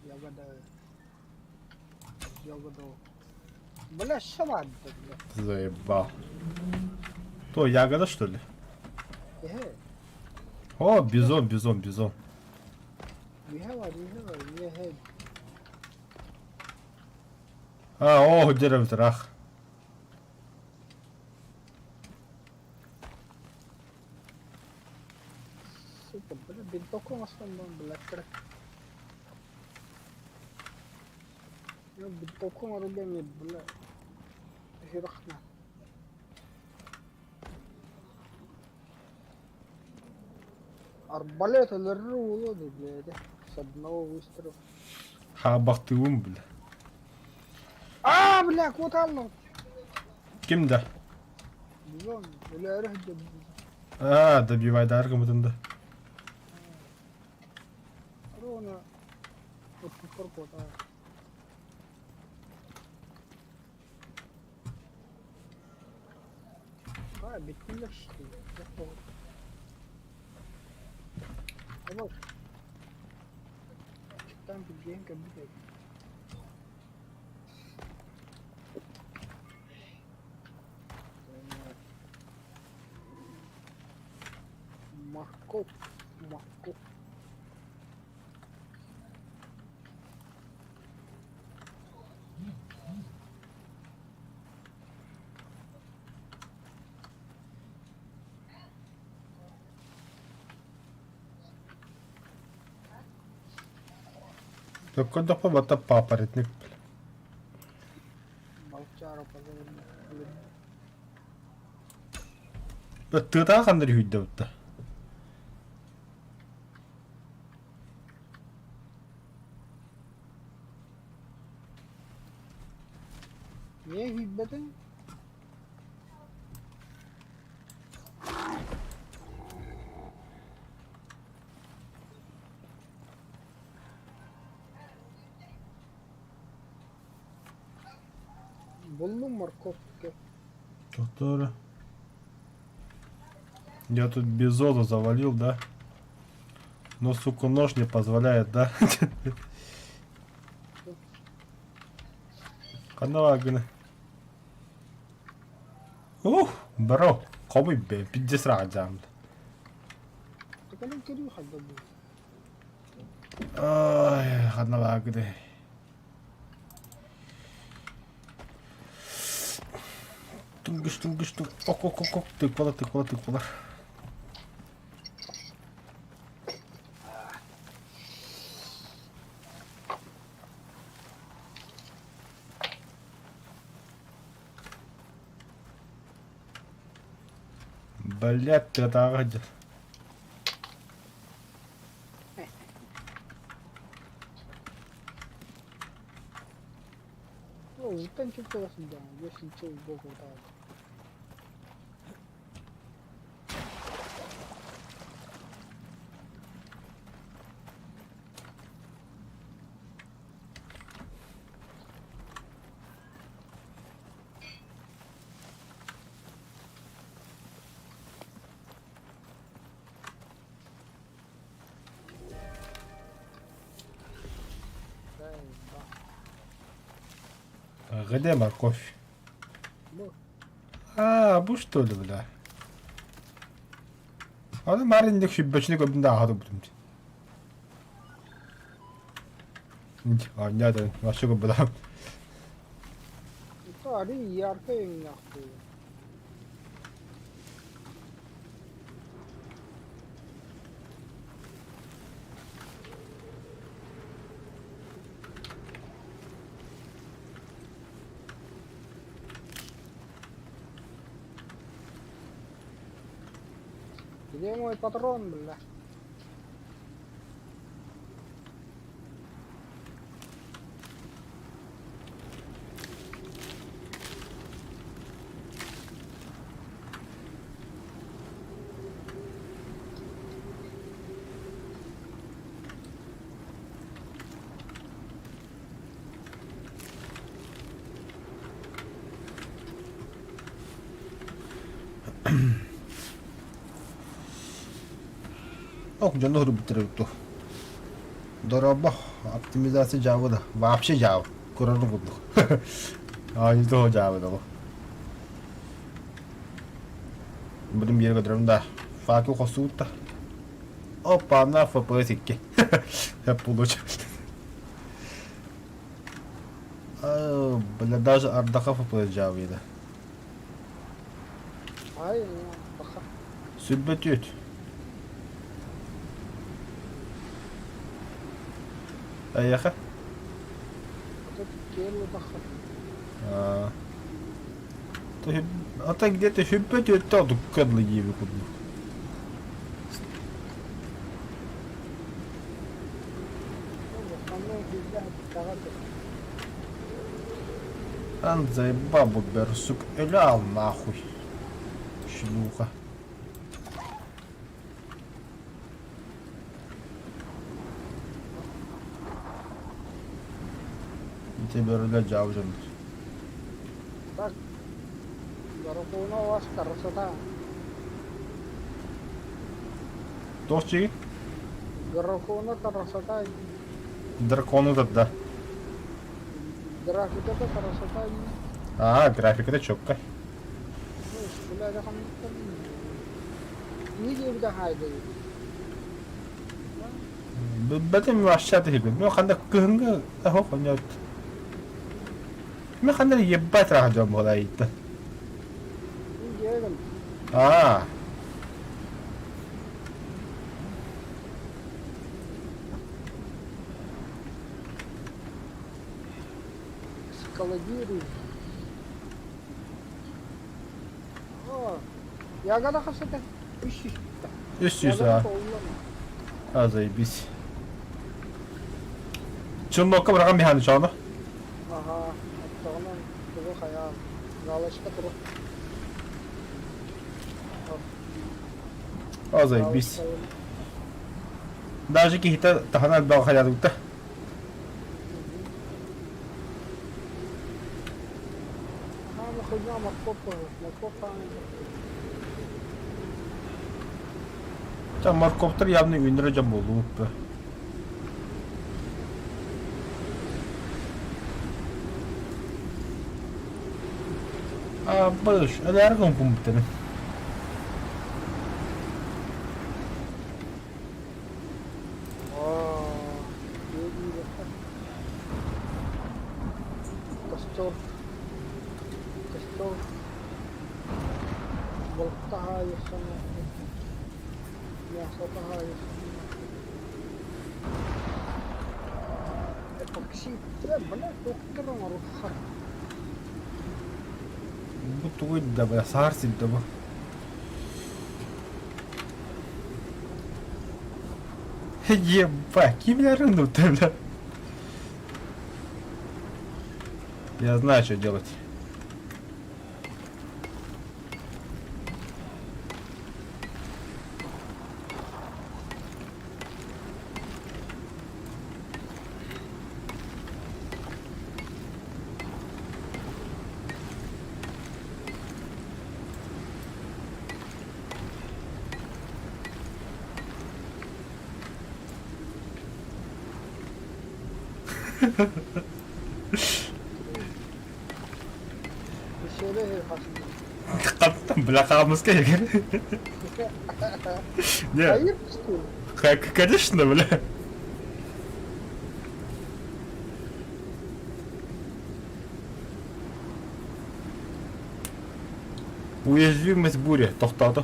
ягода. Ягода. Бля, шалат, бля. Заебал. То, ягода что ли? Ehe, О, бизон, бизон, бизон. yehe var, yehe. О, дерево трах. Süper, bля, bir dokumasam ben bля, kırık. Ya bir dokumadım ben ya, bля. Hirahna. Арбалеталары болады, блядь, с одного выстрела. Хабақтыуым, бля. А, бля, квотально. Kimde? Бизон, бля, рахда. Добивай аргументында. Рона. Вот корпота. А, биткиллер что ли? Bak. Açıktan bildiğin gibi değil. Markov. Markov. Только допа бата папоротник. Balıkçı arabalarını. Тыта қандай үйді өтті. Niye hibbetin? Buldum морковки. Который... Я тут без зола завалил, да? Но, сука, нож не позволяет, да? Каналагина. Ух, бро, қобой бе, пиздец рағаджамды. Текален керу хадда bu. Ай, каналагина. Тунгыш, тунгыш, тунгыш. Ок. Тыквалар. Блядь, ты это ради. O cidden çok dolaşınca. Yeşil çok bol orada. Где морковь? Bu. Bu что ли, бля? Adam marindeki şübbesini gördüğümde ağladı bu tümce. Nereden? Başka bir bela. Ito ari yarka yung yaktı. Где мой патрон, бля? Ох, жанна хөрөв битэрэгдүү. Дорабо оптимизация жаавда. Вообще жаав. Көрөрөн гудох. Не то жаавда. Будем ерга дрэмда. Факи хосута. Опа, на ФПС-ки. Я получил. Бля, даже Ардаха ФПС жаавда. Hayır ya, bakar. Sübbetüt. Ayaха? Тут келу bakar. А так где-то шипеть то тут кадлы еви куду. Bakanlar bizden dağıtır. Ан заебал берсук. Элял нахуй. Шлюха. Тебе рыгать жаужен. Так, дорогуна у вас красота. Товчи? Дракона красота, Дракон этот, да. графика это красота. А, график это четко. Ну, бля, это не где хайда. بدل وحشات هيك مو خندك كهنga اهو خنيت ما خندنا يبات راح جنب هذايت Не где اه скаладируй. О, я года хасата. Ищи. üst اه заебись شنو كم رقم بهذا ان شاء الله Ага, оттогонан тугу хая. Галочка туру. اه заебись даже какие-то тахана бал хаят ута Ага, мы ходим морковка. там морковтар явно ünlü cam болуп а быш элерген пумптен Костер. Костер. Болтается. Мясо тагается. Эпоксид. Блядь, доктор Маруха. bu tuğu da böyle sarsın da bu ебать киберин тут бля я знаю что делать Веселее хасна. Там бля хамска не Аир, что ли? конечно бля уязвимость бури тоқтады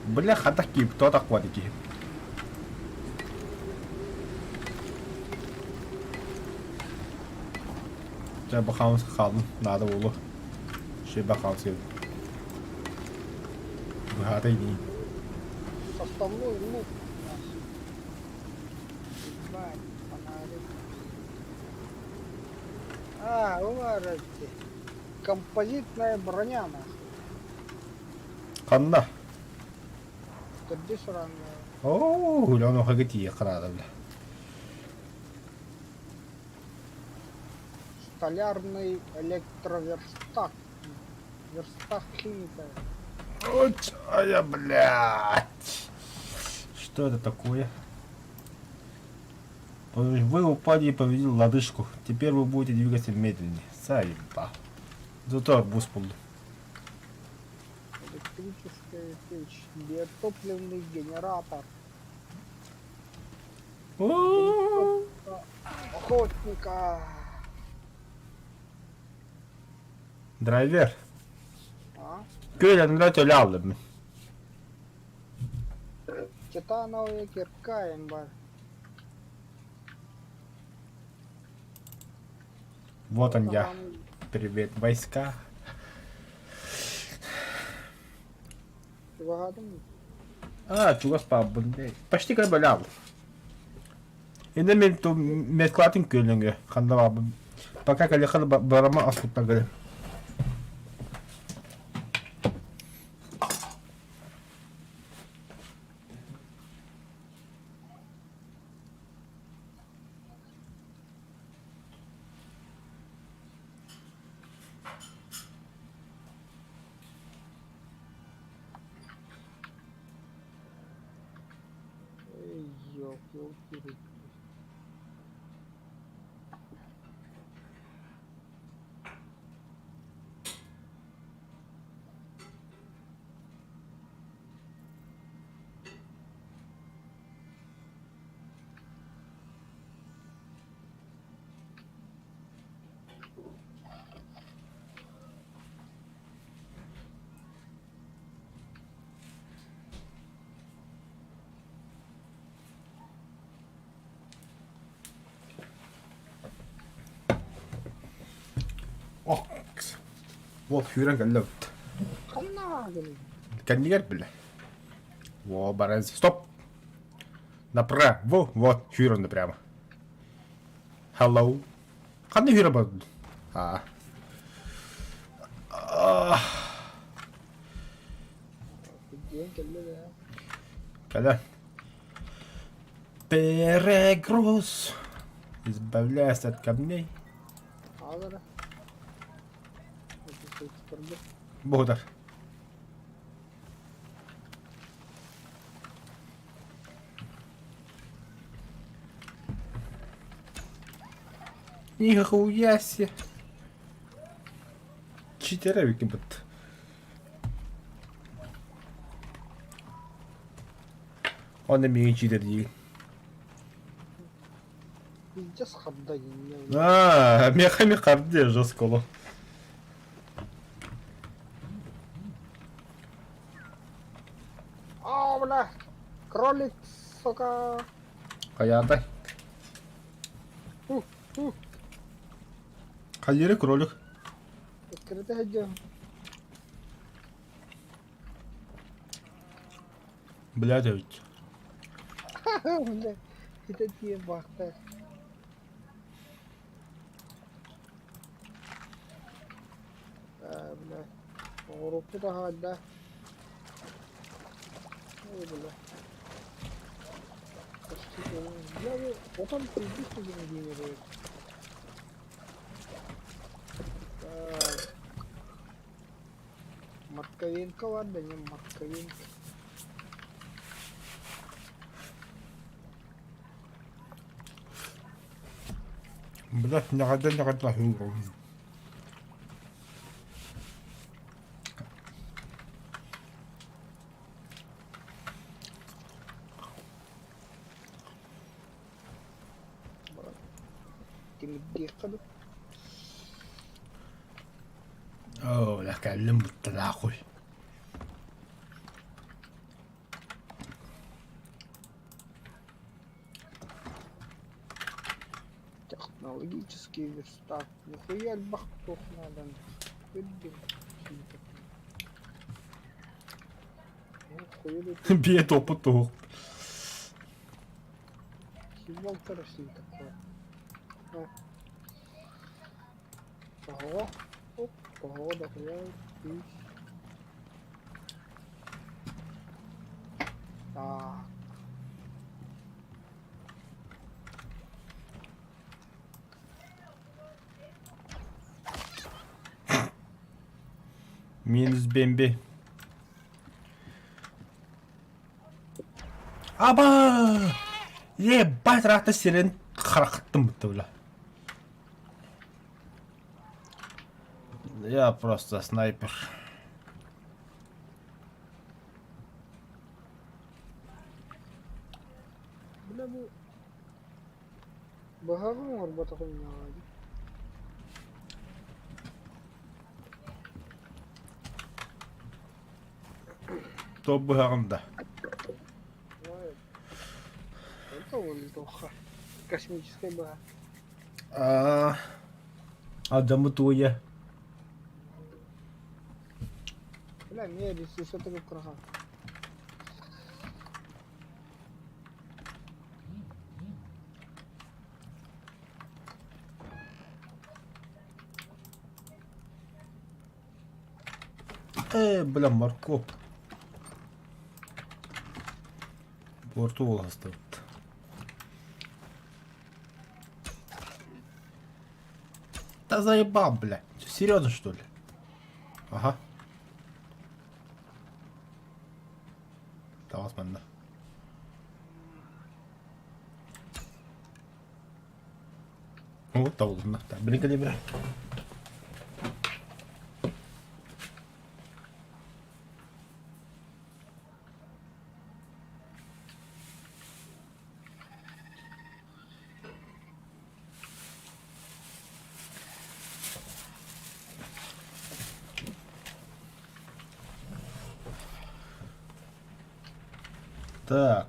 бля хатак киіп кто так киіп Zij gaan gaan naar de oorlog. Ze gaan zien. We hadden niet. Составной лук. Ебать, фонарик. Варите. Композитная броня, нахуй. Kanna. Ты сраная. Oo, hulano hagati qaraada bla. Столярный электроверстак. Верстак химика. Вот, я, блядь. Что это такое? Вы упали и повредили лодыжку. Теперь вы будете двигаться медленнее. Заебал. Зато арбуз был. Электрическая печь. Биотопливный генератор. Охотника. Драйвер. А? Kyllä nyt oli alle. Титановая кирка, имба. Вот он я. Привет, войска. Чугас паб. Почти как бы лял. Инде мен ту метклатин көлөнгө кандава. Пока калехал барама асутта гыре. Yol yürüdü. Oh. Вот, Хюрен галлавт. Kanna gani. Кандигар, бля. Во, бараз. Стоп! Направо. Вот, Хюрен прямо. Hello. Қандай Хюрен бар? А. Diyen kelle de ya. Когда? Перегруз. Избавляйся от камней. Ağlara. Hadi şey çıkardı. Благодар. Нихуя себе. Читеровики будут. Он на меня читер değil. Biz hadda yine. Мехами карде жестколо. Бля. Кролик, сука. Каятай. Ух. Хайери кролик. Открыто ходил. Блядь, ведь. Бля. Это тебе бахта. Бля. Группу да hadda. Ой, бля. Я вот он пиздец не генерирует. Матковенко, ладно, не Матковенко. Блядь, не гадна хюрен. Темиддех каду. О, لا كلم بالتداخل. Технологический верстак. Нихуя бахтух надо. Выдим. Бьет опыту. Символ России такой. Ого. Оп, погода, я. Так. Минус бемби. Аба! Ебать, рата сирен харахтым бля. Я просто снайпер. Бля, bu Baharın var batakın ya. Топ бухарында. Ой. Это воздуха. Космическая бага. Адамы туя. Бля, не, здесь все такое крага. Бля, морковь. Борту оставит. Да заебал, бля. Серьезно, что ли? Ага. Да, возможно. Вот так вот, да. Бери, бери. Так.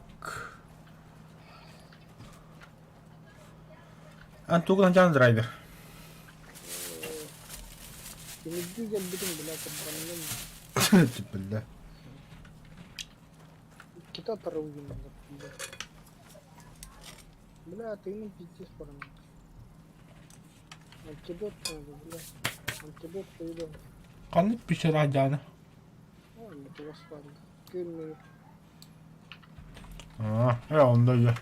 Антуган Джан драйвер. Темизли geldim bile kaptanım. Типа, да. Kita taruh gini. Бля, ты не пиздец парень. Антидот надо, бля. Антидот поедем. Kanlı pişir acana. Ладно, ты восстали. Кельмы. Ya onda ya.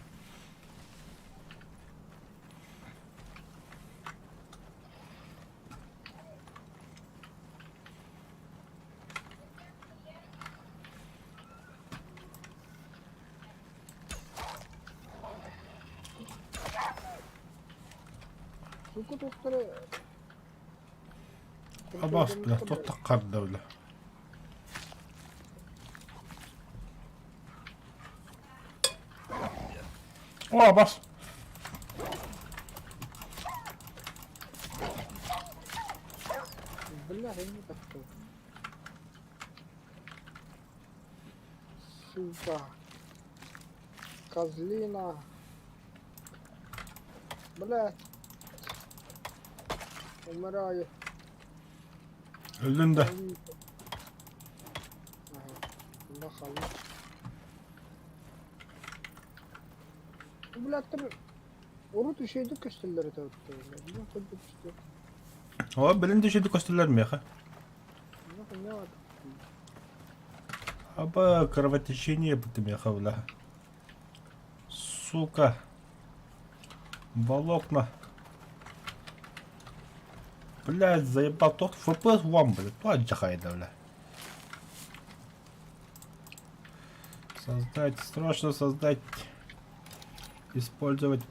Сука, доктора. Абас, бля, тут так kadda öyle. O Abbas. Бля, я не такой. Сука. Козлина. Блядь. Умираю. Öldün de. Bakalım. Блядь, ты... Урут еще иду костылları тауытты. Ne koyduk işte. O belin düşürdü kostüller mi ya? Ne var? Аба кровотечение потом я хавла. Сука. Волокна. Блядь, заебал тот ФПС вам, блядь. Плачь джахайда, бля. Создать, срочно создать. Использовать.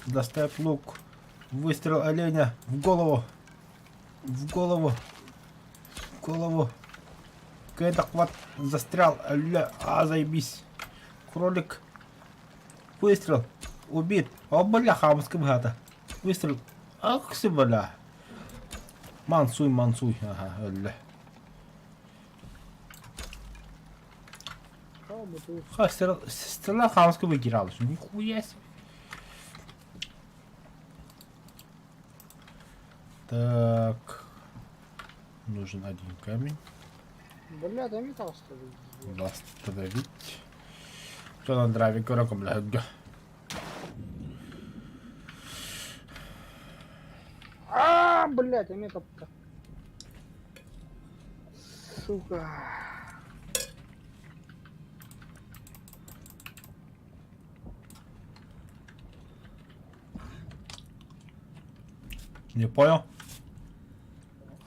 Доставь лук. Выстрел оленя в голову. В голову. В голову. Какой-то хват застрял. Заебись. Кролик. Выстрел. Убит. О, бля, хамская гата. Выстрел. Ах, си, бля. Мансуй. Ага, бля. Ха, стрелял хамского выкирал. Нихуя себе. Так. Нужен один камень. Бля, дай металл оставить. Восстановить. Что на драйве короком, бля. Блядь, я металл. Сука. Не понял?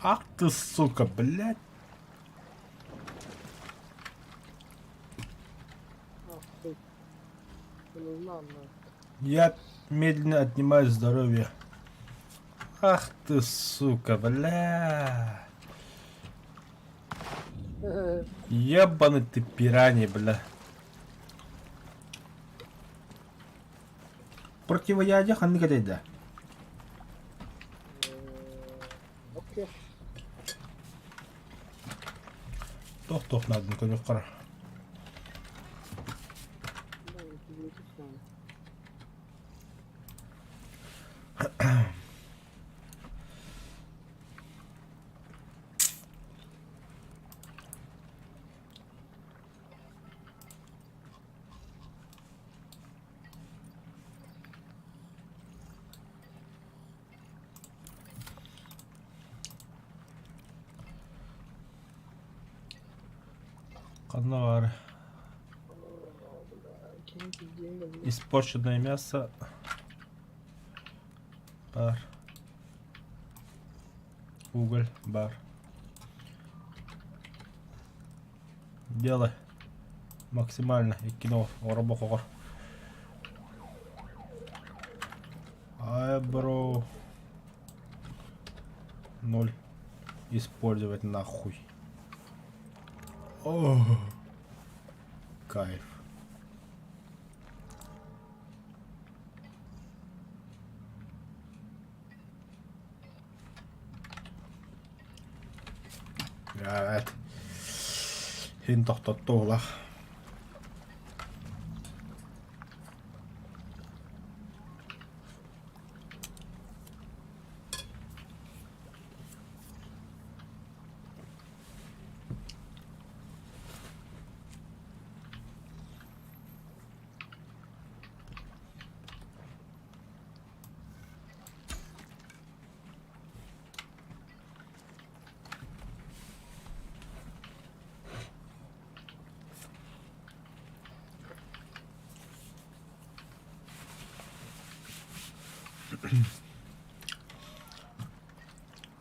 Ах ты, сука, блядь. Ах ты. Не знаю, Я медленно отнимаю здоровье. Ах ты, сука, бля. но... Ебаный ты пиранья, бля. Противоядие ханны кадайда. Окей. Тох, надо, ну кара. Да, не подлетит надо. Канавары. Киньте деньги. Испорченное мясо. Бар. Уголь. Бар. Делай. Максимально. И кино. Оробохор. Ай, бро. 0. Использовать нахуй. О, кайф. Evet. Hin tohtattu olla.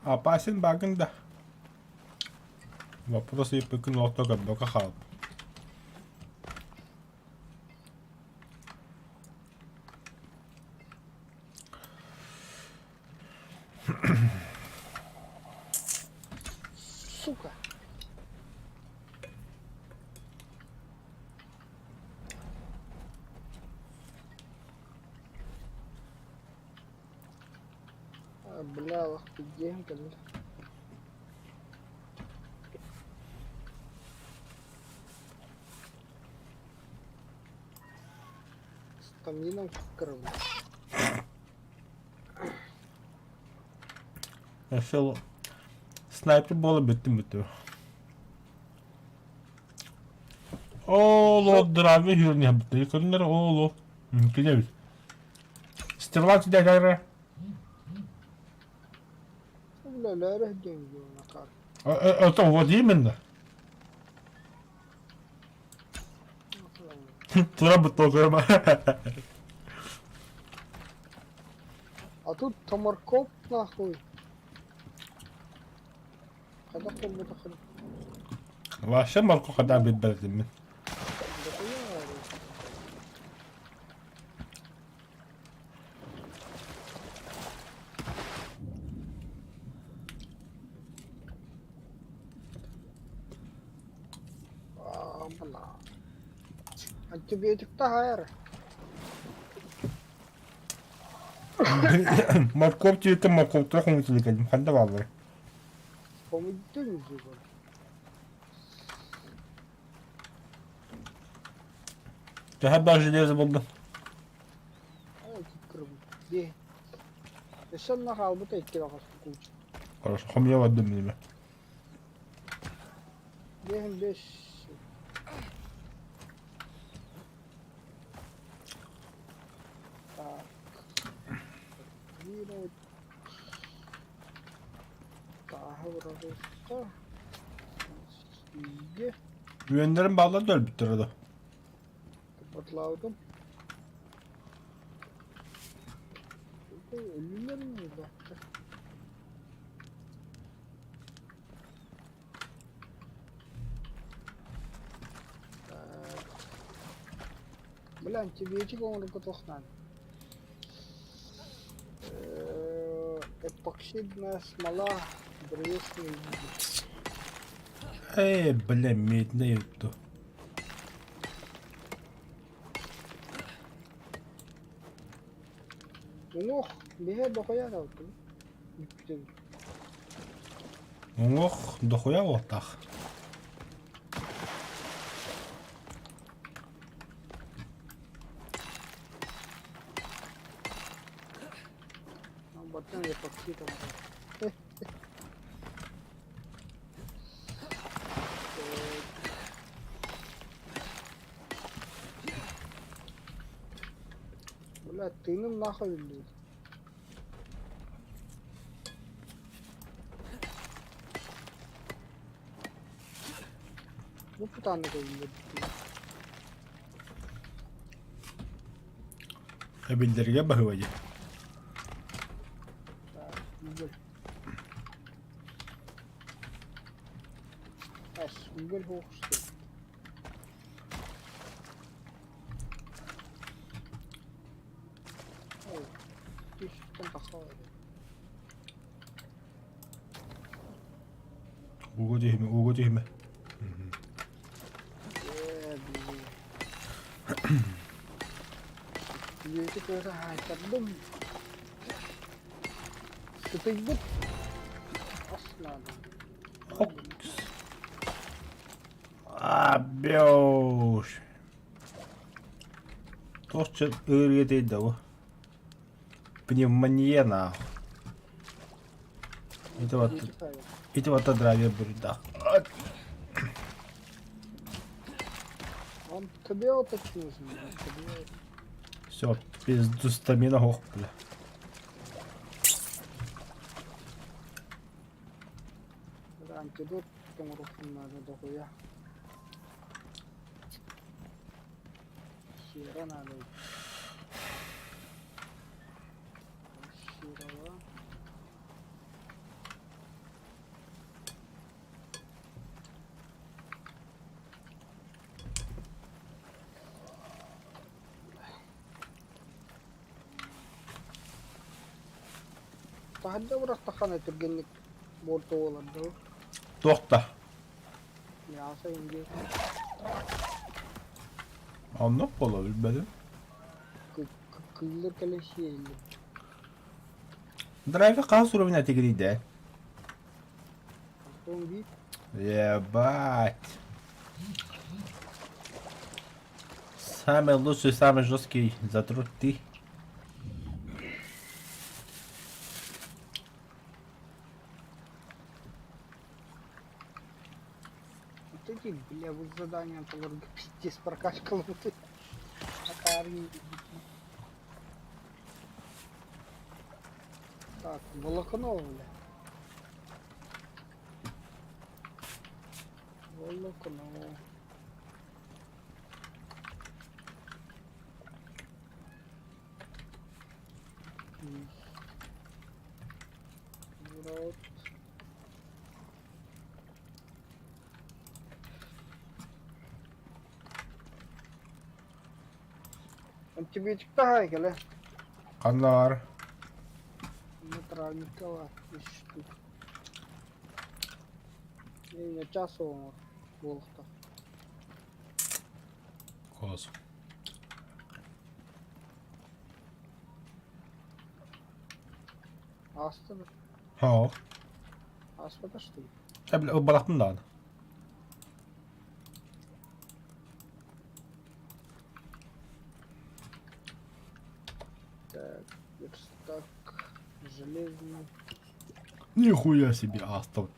Опасен баген да. Въпрос е пък на отога бака халп. Сука. Бля, охуенько, бля. Стамином в кровь. Решил снайпер бола bitti bitti. Ооло, драви хирни хабты. Көннөр ооло. Кинебиз. Стерлат дайры. Бля, лярых деньги на карту. Это вот именно. Тура бутограма. А тут Томаркоп нахуй. Когда кто будет охрен? Вообще марку когда битбелдим. Да хуя. Бля. Антибиотик-то хайр. Марков түйеті марков тұрақ ұмытылы қанда балыр. Помните музыку? Тәхәб бар железі болды. Ай, кырым. Де. Эшен нахал bu tek kilo куча. Хорошо, хомья вадым неме. Дехен 5. Так. Вирать. Daha vurarsa. İyi. Güvenlerin bağları da öl bitti arada. Kapatladım. Ölüler mi burada? Бля, антибиотик он рукотохнан. Эпоксидная смола, древесный вид. Бля, медне ютtu. Ну, беге дохуя да вот. Оңоқ, дохуя отақ. Батон эпоксидом. Бля, ты ну нахуй блядь. Ну путаны блядь. Bildirge bakıvacı. Güzel. Güzel hoştu. Oh, Уго дихме. Блин. Если кто-то хайтардым. Ты вот аслада. Окс. Беуш. Точно ырыды да. Пневмония нахуй. Это вот здравие бурда. Он тебе вот такие. Все, пизду стамина хох, бля. Антидот тому рухом надо дохуя. Хера надо. Херова. Тахадда урастахана түргенлик борто боларды. Тоқта. Яса инде Anlık bola bilmedim. кыллар калешиелли. Драйвер қас уровня тигри да. Он бит. Ебать. Самый лучший, самый жесткий затруд ты. Вот эти, бля, вот задания там пиздец прокачка луты. Атари. Так, волокно, бля. Волокно. Вот. Антибиотик тагай келе. Канар. Натуральникова 3 штук. Не часу волхта. Кос. Астыды. Ха. Аспада что ли? Бля, балақтың да. Так, верстак, железный. Нихуя себе астот.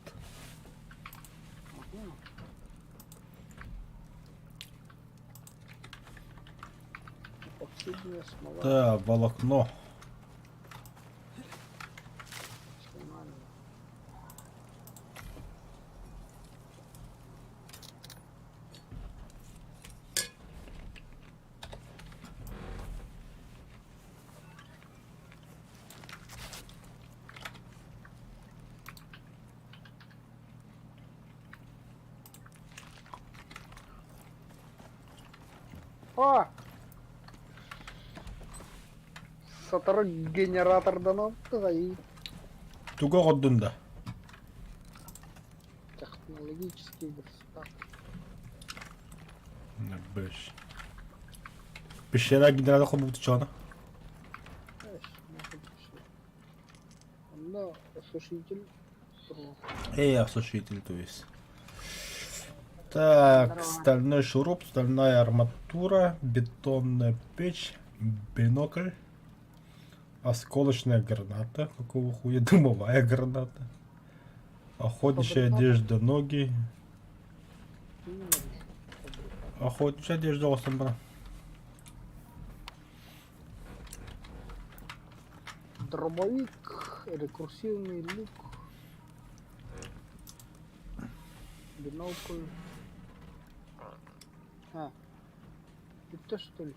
Ага. Эпоксидная смола. Да, волокно. Нормально. О! Сатары генератордан алып Туго годдун да. технологический верстак. Беш. Пещера генерала хоббут чана. Знаешь, может быть, но осушитель. Осушитель, то есть. Так, Здорово. стальной шуруп, стальная арматура, бетонная печь, бинокль, осколочная граната. Какого хуя? Дымовая граната. Охотничья одежда, ноги. Охотничья одежда острова. Дробовик, рекурсивный лук, бинокль. А, это что ли?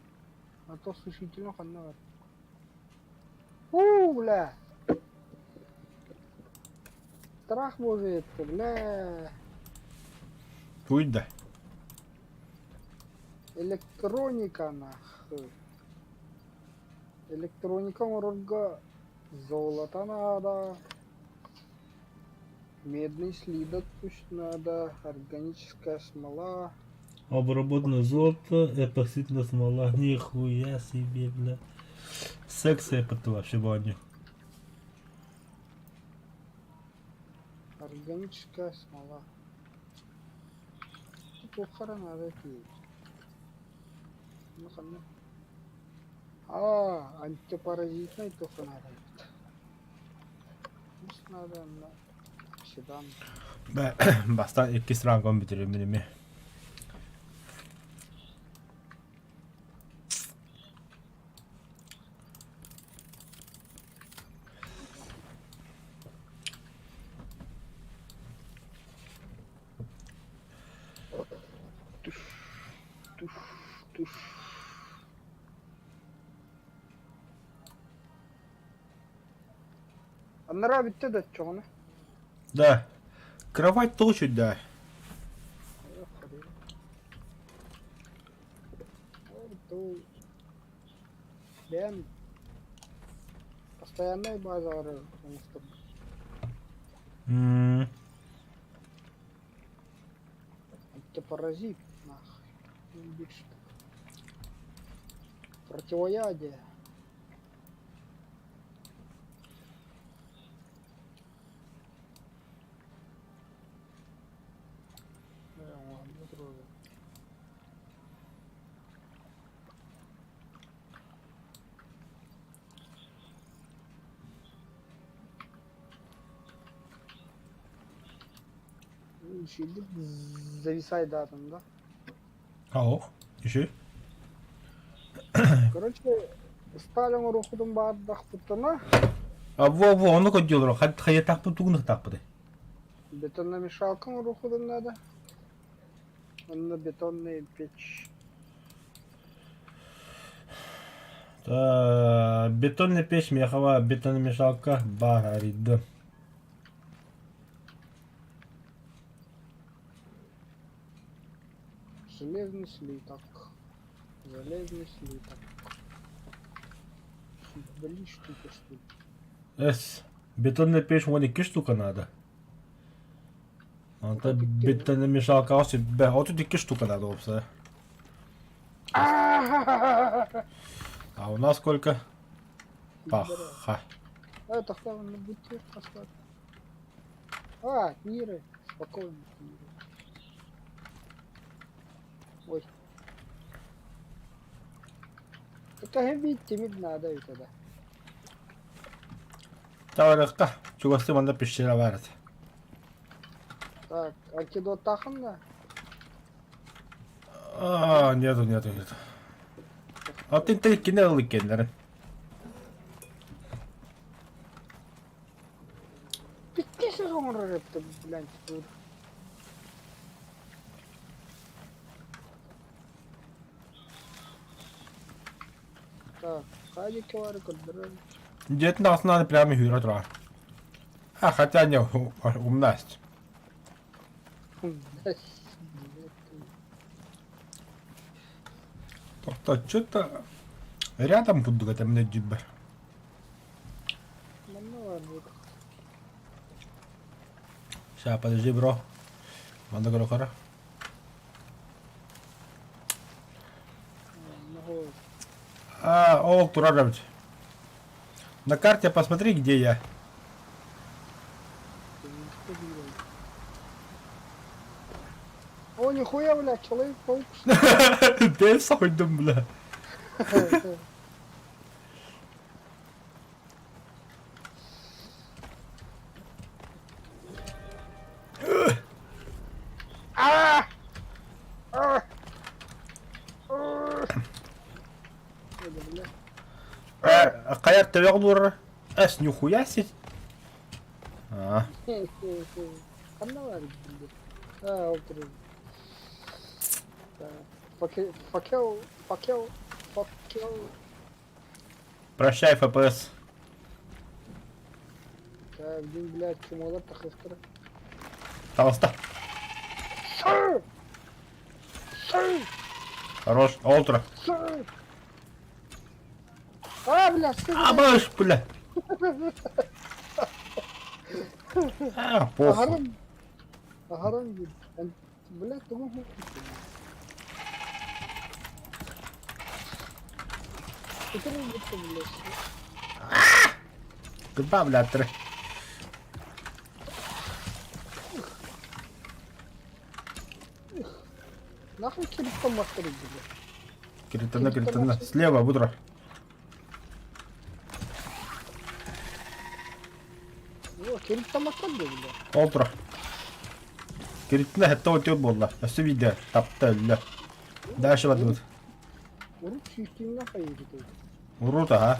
А то сушитель ханна. Бля! Страх может, бля. Пусть да. Электроника нахуй. Электроника морга золото надо. Медный слиток пусть надо, органическая смола. Обработанное золото, эпоксидная смола. Нихуя себе, бля. Секс это вообще баню. Органическая смола. Тухара надо пить. Ну, ладно. Антипаразитный туха надо. Пусть надо на седан. Bastan iki rangon bitiriyor benim. Туш, туш. Аннара битте да чоғаны. Да. Кровать толще, да. Бен. Постоянная база антипаразит, нахуй. Противоядие. Şimdi зависай датом, да? Ау. Еще? Короче, Сталин рухудun бардах путана, Во, onu koyuyorlar. Hadi tak bu tuğunu tak bu de. бетономешалкам рухудun надо. Он на бетонная печь. Бетонная печь, меховая бетономешалка, барида. Железный слиток. Железный слиток. Блин, штука что ли. Бетонная печь, вон 2 штука надо. А то бетономешалка, вот тут 2 штука надо, опса. А у нас сколько? Паха. Это кто на бутылку поставил? Миры. Спокойно, Миры. Ой. Это видите, надо и тогда. Товарищка, чего с надо пещера варить? Так, антидот тахам, да? Нету. А ты кинул кендер. Пикнешь он рэп-то, блядь, тут. Так, хадики вары коддры. Где-то нас надо прямо hyra, tror jag. Хотя не, умность. Тоқта, что-то рядом буду, это мне дюбер. Сейчас, подожди, бро. Надо грохара. Турарович. На карте посмотри, где я. О, нихуя, бля, Человек-паук. Ты сойдем, бля. Қаяқ төбеғ лур. Нихуя сеть. Факел. Прощай, ФПС. Так, блин, блядь, чумала тахыскара. Пожалуйста. Хорош. Олтра. Бля, что Баш, бля. А, похуй. Агарам. Агарам гид. Блядь, туму хуй. Это не будет, блядь. Гыба, блядь, тры. Нахуй кирпичом мастер, блядь. Киритана. Слева, Будра. О, кирпичом мастер, блядь. Олтра. Киритана хэтта өтөп болла. Өсү видео. Тапты өллө. Дальше бадут. Уруп шиштин нахуй йдет. Урута, а.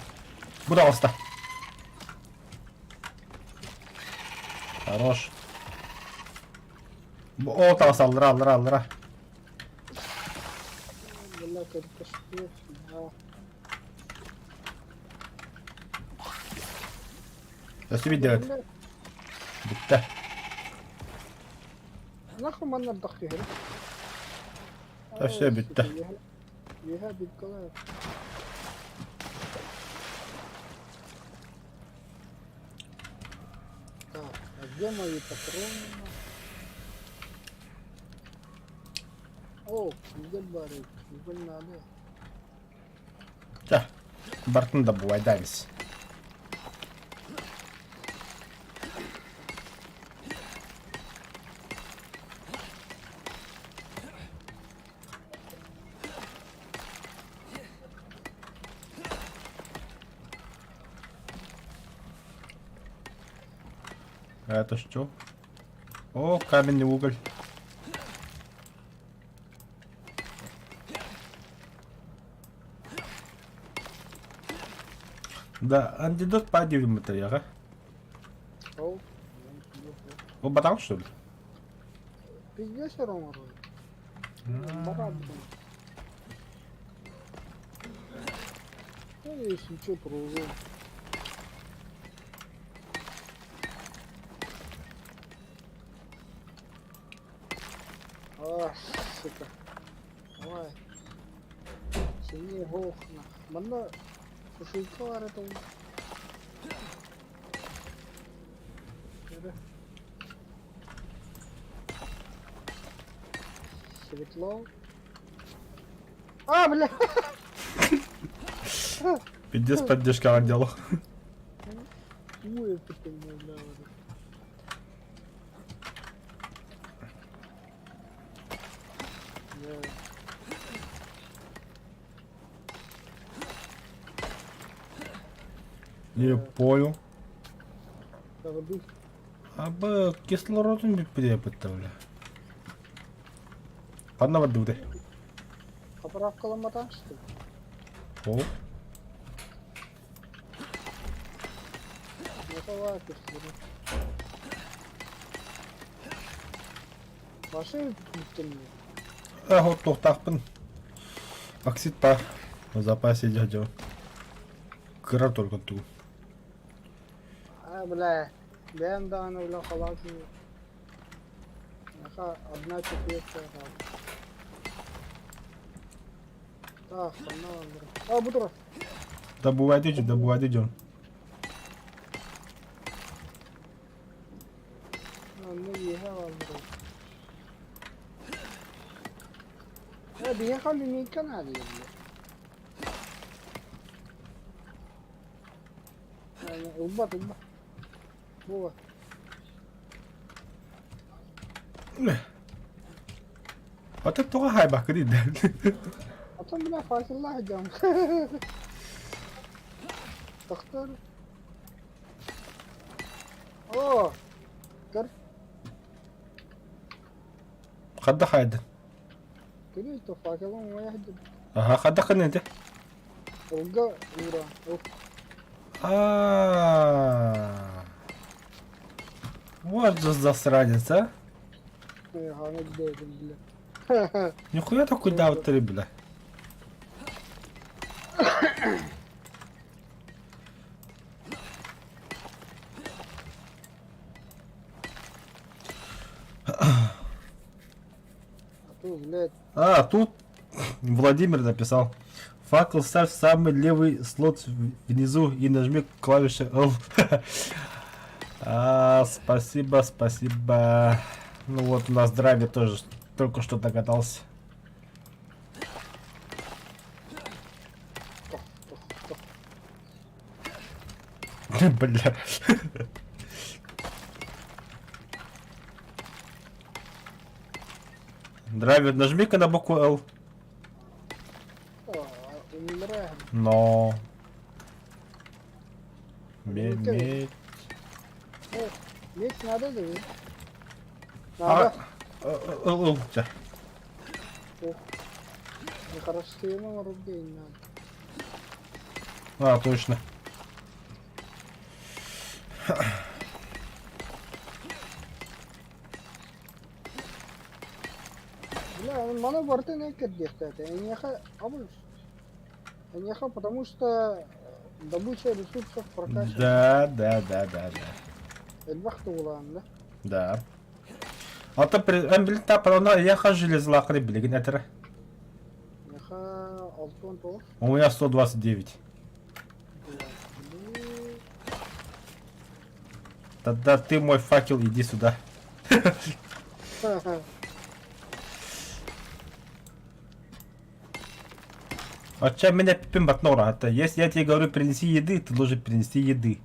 Буда баста. Хорош. Олта баса, алыра. Блядь, это что? Өсү видео. Битти. Нахуй манна дахты хер. Өсү битти. Еха биткала. Так, а где мои патроны? О, где барик? Не надо. Жа. Бартын да буайдаймыз. А это что? О, каменный уголь. Да, антидот по дивным батарея, О, О, батал, что ли? пиздец, Рома. Барабан. Ну, если что, трудно. А, сука. Давай. Сильнее гохна. Манна сушилка var это. Светло. А, бля! Пиздец, поддержка отдела. Ой, это бля. Не понял. Да, воды. А бы кислородом не преподавали. Одна воды буде. Поправка ломота, что ли? О, Ну, давай, пиши. Машины не вот тоқтақпын. Оксид бар. В запасе дядя. Кыра только ту. А, бля. Бен да, она, бля, халатный. Одна четвертая. Так, погнала, бля. А, бутро. Добывай идем. Ну, ехала, бля. Ехали не канале, бля. Улба. Бова. А ты только хайба кредит. А там, бля, фасилла идем. Доктор. О! Кыр. Хадда хайда. Кыры, то факелом уехали. Ага, хадда ханете. Улга, ура. Ух. Вот же засранец, а? Ханек дедим, бля. Нихуя такой даутери, бля. Блядь. А, тут Владимир написал. Факел ставь в самый левый слот внизу и нажми клавиши L. Спасибо, спасибо. Ну вот у нас драйвер тоже только что догадался. Бля. Драйвер, нажми-ка на букву Л. Умираем. Но. Медь. Медь надо, да? А, Надо. Л, да. Нехорошо рублей надо. Точно. Бля, мана борты не кидешься. Неха, потому что добыча ресурсов прокачивает. Да. Эльбахты улан, да? Да. Ата блин тапрана я хожу злакры билеген этера. Неха алтон то. У меня 129. Тогда ты мой факел, иди сюда. А чё меня пипим батнора? Это если я тебе говорю принеси еды, ты должен принести еды.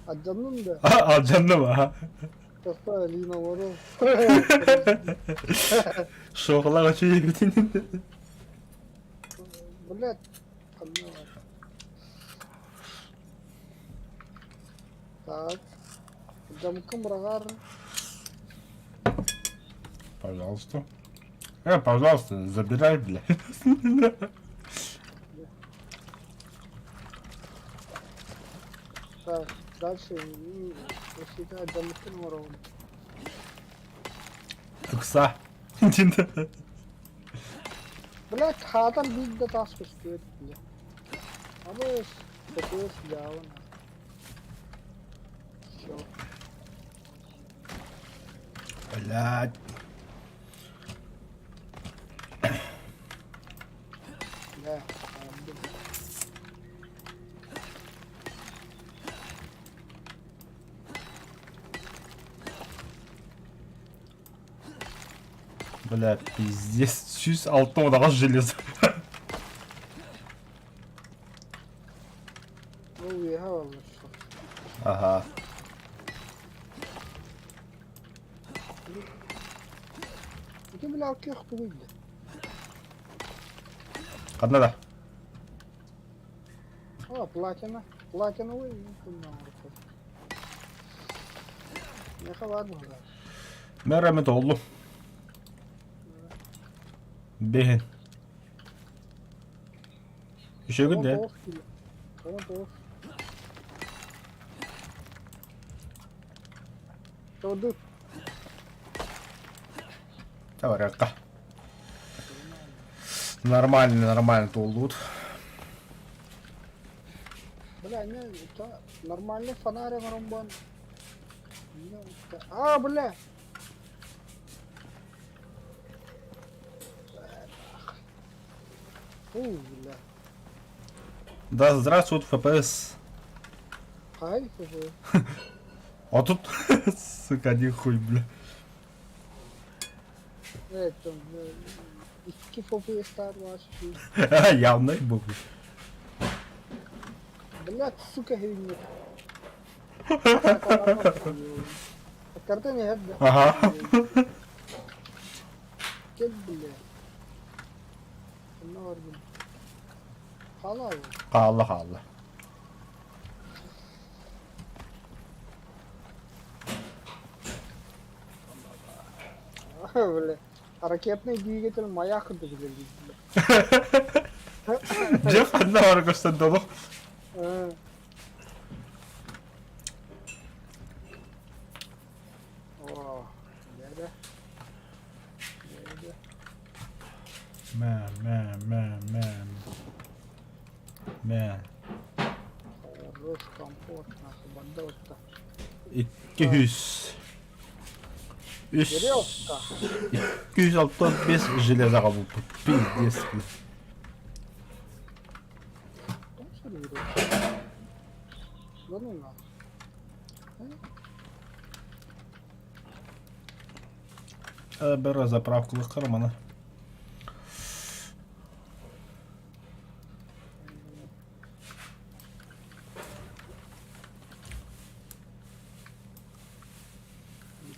Аджаннун да. Алжанова. Просто Лина вору. Шоғла очу ебетин. Блядь. Так. Джамкам брагар. Пожалуйста. Пожалуйста, забирай, бля. Так, дальше. Всегда джамкам вору. Тукса. Блядь, хатан биг да таск успеет, бля. Абы, такое сляво. Всё. Блядь. Да. Бля, пиздец. Чуть алтон дал железо. Ну, уехал, что. Ага. Ты, бля, каких ты выглядишь? Одна да. Платина. Платиновый, не понял. Я хавар был, да. Merhmet oğlum. Behin. İşe günde. Tamam. Todo. Давай, ряка. Нормально толдут. Бля, не, это нормальный фонарик, Ромбан. Бля. Бля. Да здравствует ФПС. Хай, уже. А тут, сука, нихуй, бля. Это, iki FPS var. Явно и богу. Блядь, сука, хрень. Карта не это. Ага. Gel bile. Ne var bunun? Hala abi. Allah. Böyle. Ракетный двигатель маяк двигатель. Jeff anne var göster dolu. О, nerede? Man. Рус компот, нахуй, бандота. 200. Веревка. 265 железо bu. Пиздец. Там что ли веревка? Bunun var. Bir заправкалык кырманы.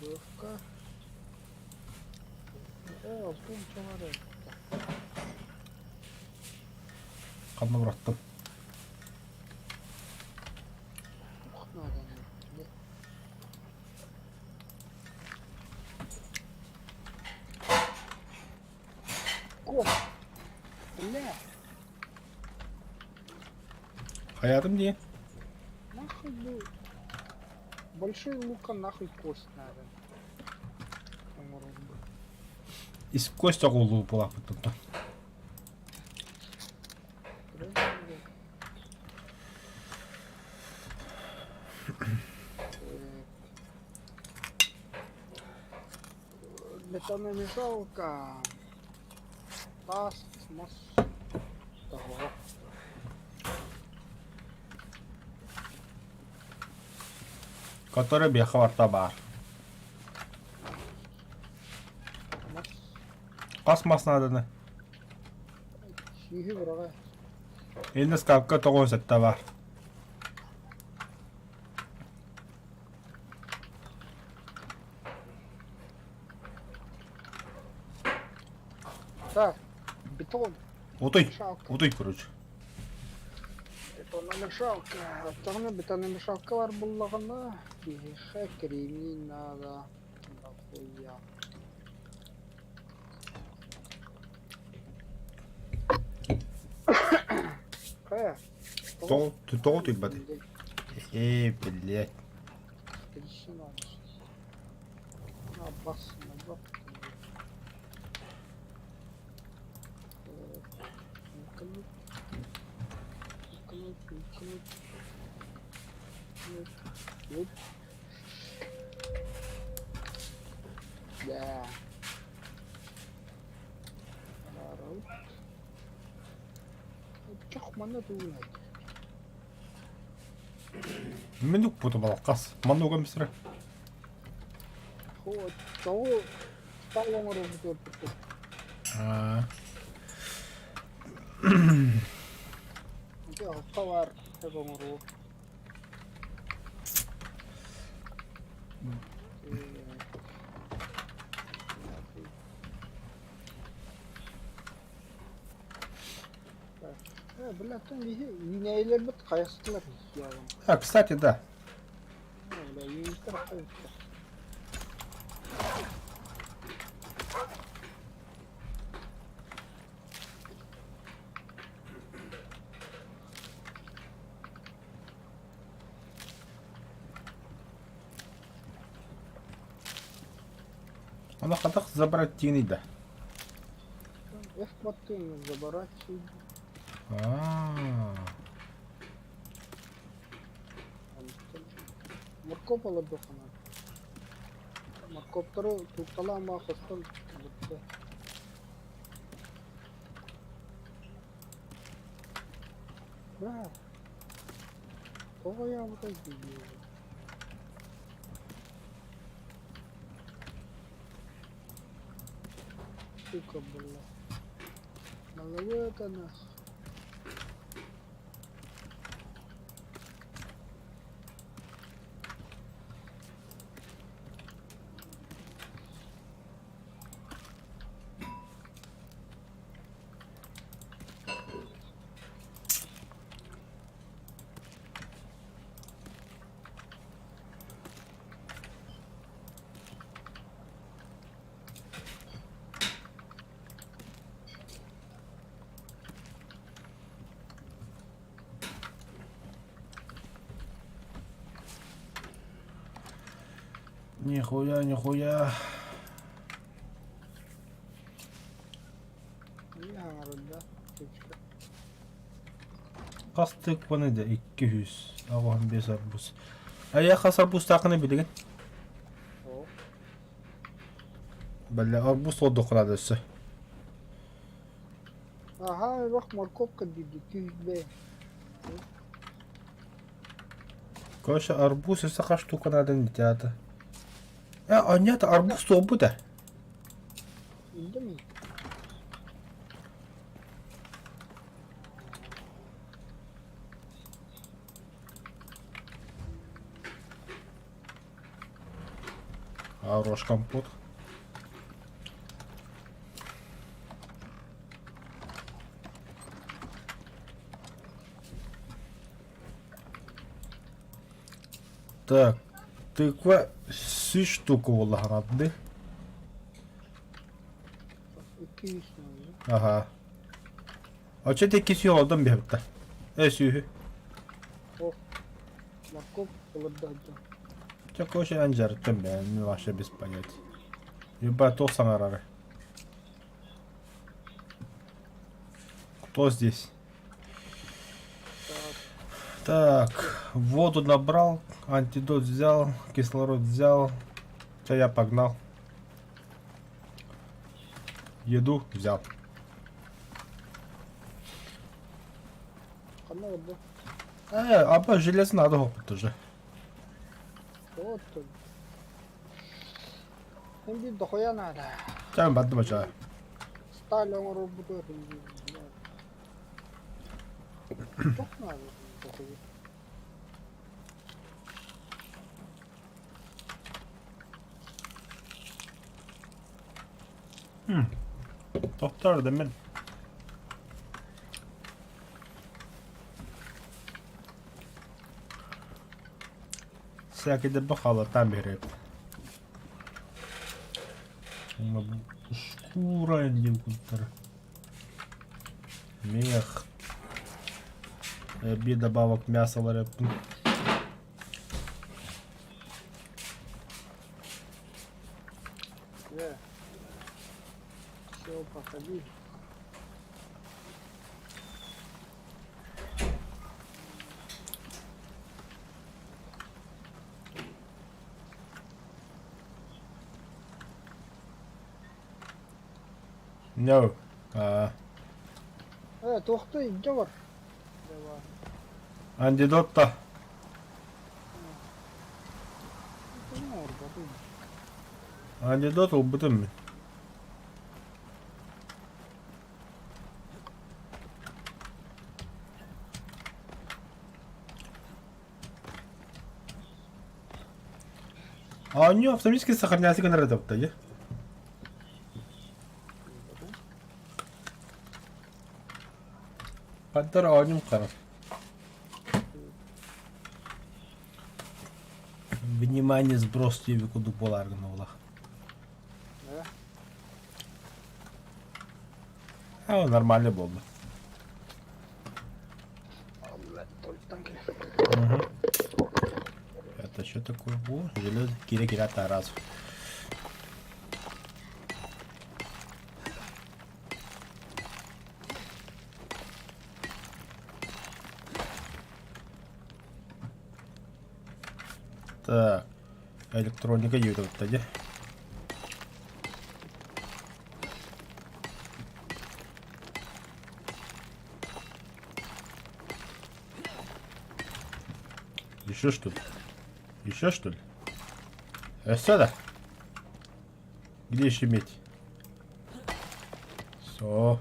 Веревка. Алтын чоңары. Канны бұраттым. Надо. Коп. Бля. Hayatım diye. Нахуй бы. Большой лука нахуй кость надо. Из кости голову полак потом. Бетономешалка. Таз, смаз. Того. Который бехаварта бар. Мас. Космос надо не. Сиги врага. Енді скапка тоғын сәтті бар. Так. Бетон. Отой, Мешалка. отой, короче. Бетономешалка. Тағына бетономешалка бар бұллағына. Бейхе кремний надо. Нахуя. Кая? Ты тоғын түйді бәді. Блядь. Трещина. На бас, на бас. Выкинуть. Выкинуть, выкинуть. Выкинуть. Да. Народ. Чох мана туылайды. Мен үк бұты балық қас. Маны өгі мүсірі. Вот, того стало разговор. Ya kavar hebomuru. Блядь, там виняйлер бит кайсылар я. Кстати, да. Бля, юнистер кайсы. Она хотах забрать тіни, да. Эх, ботын забирать. Моркоп алып бахана. Моркоптары туктала ма хостан битте. Да. Кого я вот так делаю? Сука, бля. Маловато нас. Нихуя, нихуя. İyi arada. Çocuk. Qastık bana da 200. Ağam 5 arbuz. Aya qas arbuz taqını bilgin. O. Balla arbuz oldu qıladısı. Aha bak morkop kadidi tüzbe. Короче, арбуз и саха штука надо не тята. А нет, арбуз то буде. Иди ми. Хорош компот. Так, тыква 6 штук улаганады. 200 надо. Ага. А че ты кисю алдым бепті? Сүйі. О. Лакоп кылдады. Че, короче, анжарыттым ben, вообще без понятия. Ебать, толсан арары. Кто здесь? Так. Так, воду набрал, антидот взял, кислород взял. Все, я погнал. Еду взял. Канал да. Аба железо надо опыт уже. Вот. Хинди дохоя надо. Чем бадым ача. Сталин роботы хинди. Çok надо. Дохоя. Doktor demin. Всякие бахала там берет. Шкура индикатор. Мех. Би добавок мяса лареп. Все, походи. No. Тоқта, иди бар. Антидот-то. Антидот убытым. А у него автоматически сохраняется генератор-то, я? Пантер ойнum қара. Внимание, сброс тебе куду боларгын олақ. А, нормально болды. Угу. Это что такое? О, железо. Кире-кире таразу. Так, электроника едет, тогда. Еще что ли? Еще что ли? Сюда. Где еще медь? Все.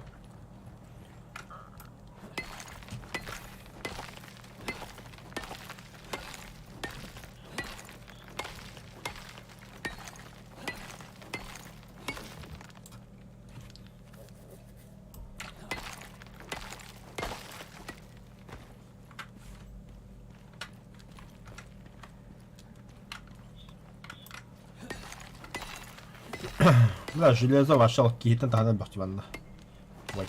Да, железо вошел какие-то данные бахтиванна. Ой.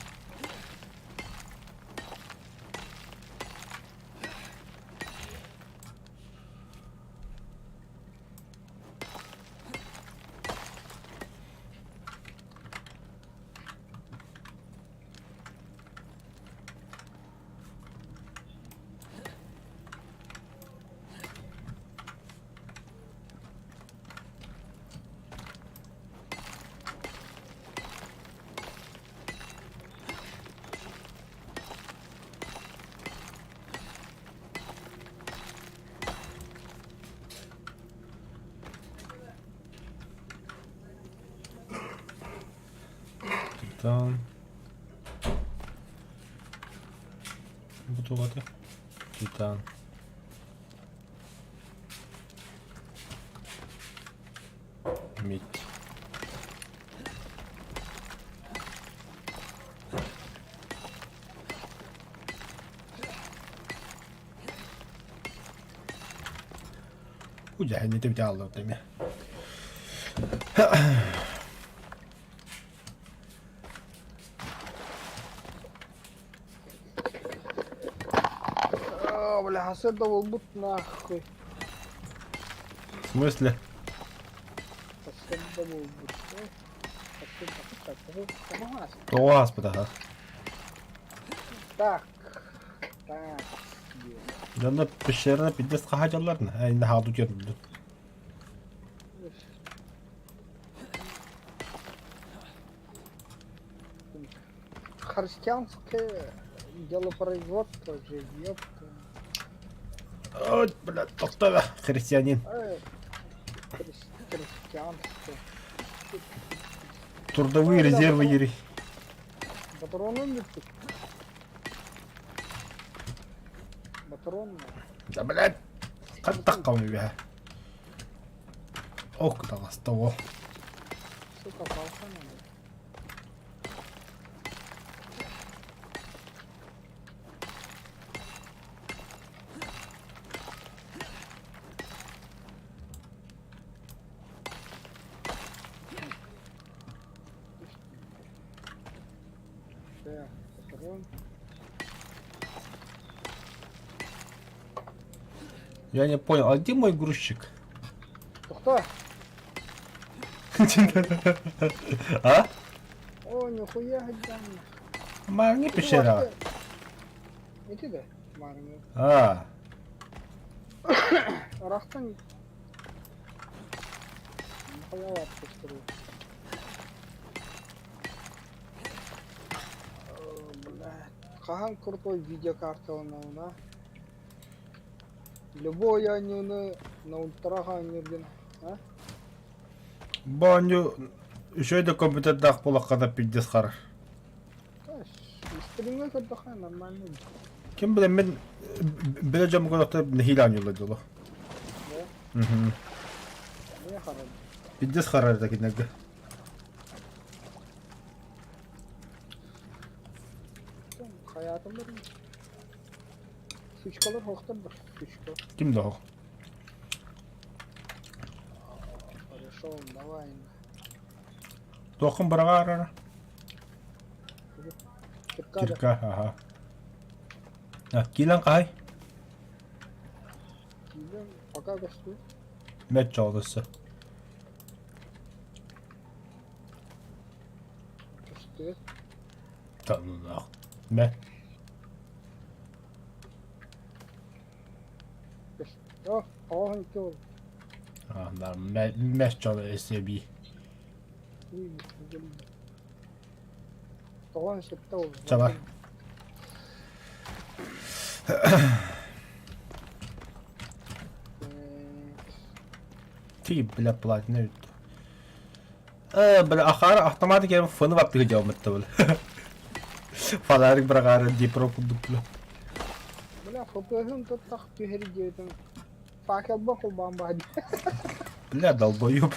Титан. Бутылаты. Титан. Медь. Ui, niitä pitää olla jotain. Бля, хасэдовал бут нахуй. В смысле? Хасэдовал бут. Хасэдовал. О, господи, ага. Так. Так. Yanında peşlerine bir de sıkacaklar mı? Aynı hadu görüldü. Христианское делопроизводство же, ёпта. Ой, блядь, тоқтава, христианин. Христианское. Трудовые резервы ери. Патроны летут. Патроны. Да, блядь, қаттақ қалмай бе. Ох, куда ластау. Сука, палканы. Патрон. Я не понял, а где мой грузчик? Кто? А? О, нихуя гадан. Марни пещера. Иди да, марни. А, Рахтан. Нихуя лапку строю. Хахан крутой видеокарта он, да? Любой анюны на ультрага анюрген, а? баню шöyle компьютердах болаққада пиздес қарар. Стримнек отдыхай, нормально. Kim bilir ben bileceğim bu kadar hile anıyorlar diyorlar. Да? Hı hı. Не харам. Пиздес қарар да кинеге. Hayatım benim. Suçkalar hoxtadır. Suçka. Kim de o? Решил, давай. Тоқым барға арара. Киркада. Kirka, aha. Ha, kilan қай? Килем, пока госту. Met çaldısı. Госту. Tanrım. Met. О, оған кел. Ah, met çalı SB. Тоған шетті ол. Çabar. Тип бля платина üttu. Бля ахара автоматик yani fını vaptı gıcağım etti böyle. Фонарик брагарен дипро кудуп бля. Бля, фотосын тут так тюхери дейтін. Факел бақу бамбади. Бля долбоёб.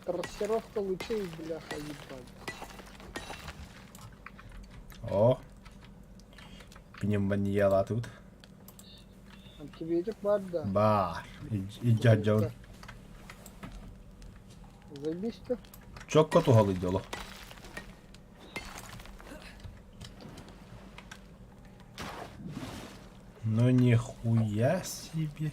Трассировка лучей, бляха, ебать. О. Pneumonia тут. Антибиотик бар, да. Бар. İcacağın. Заебись ты. Çok kötü halıydı oğlum. Ну нихуя себе.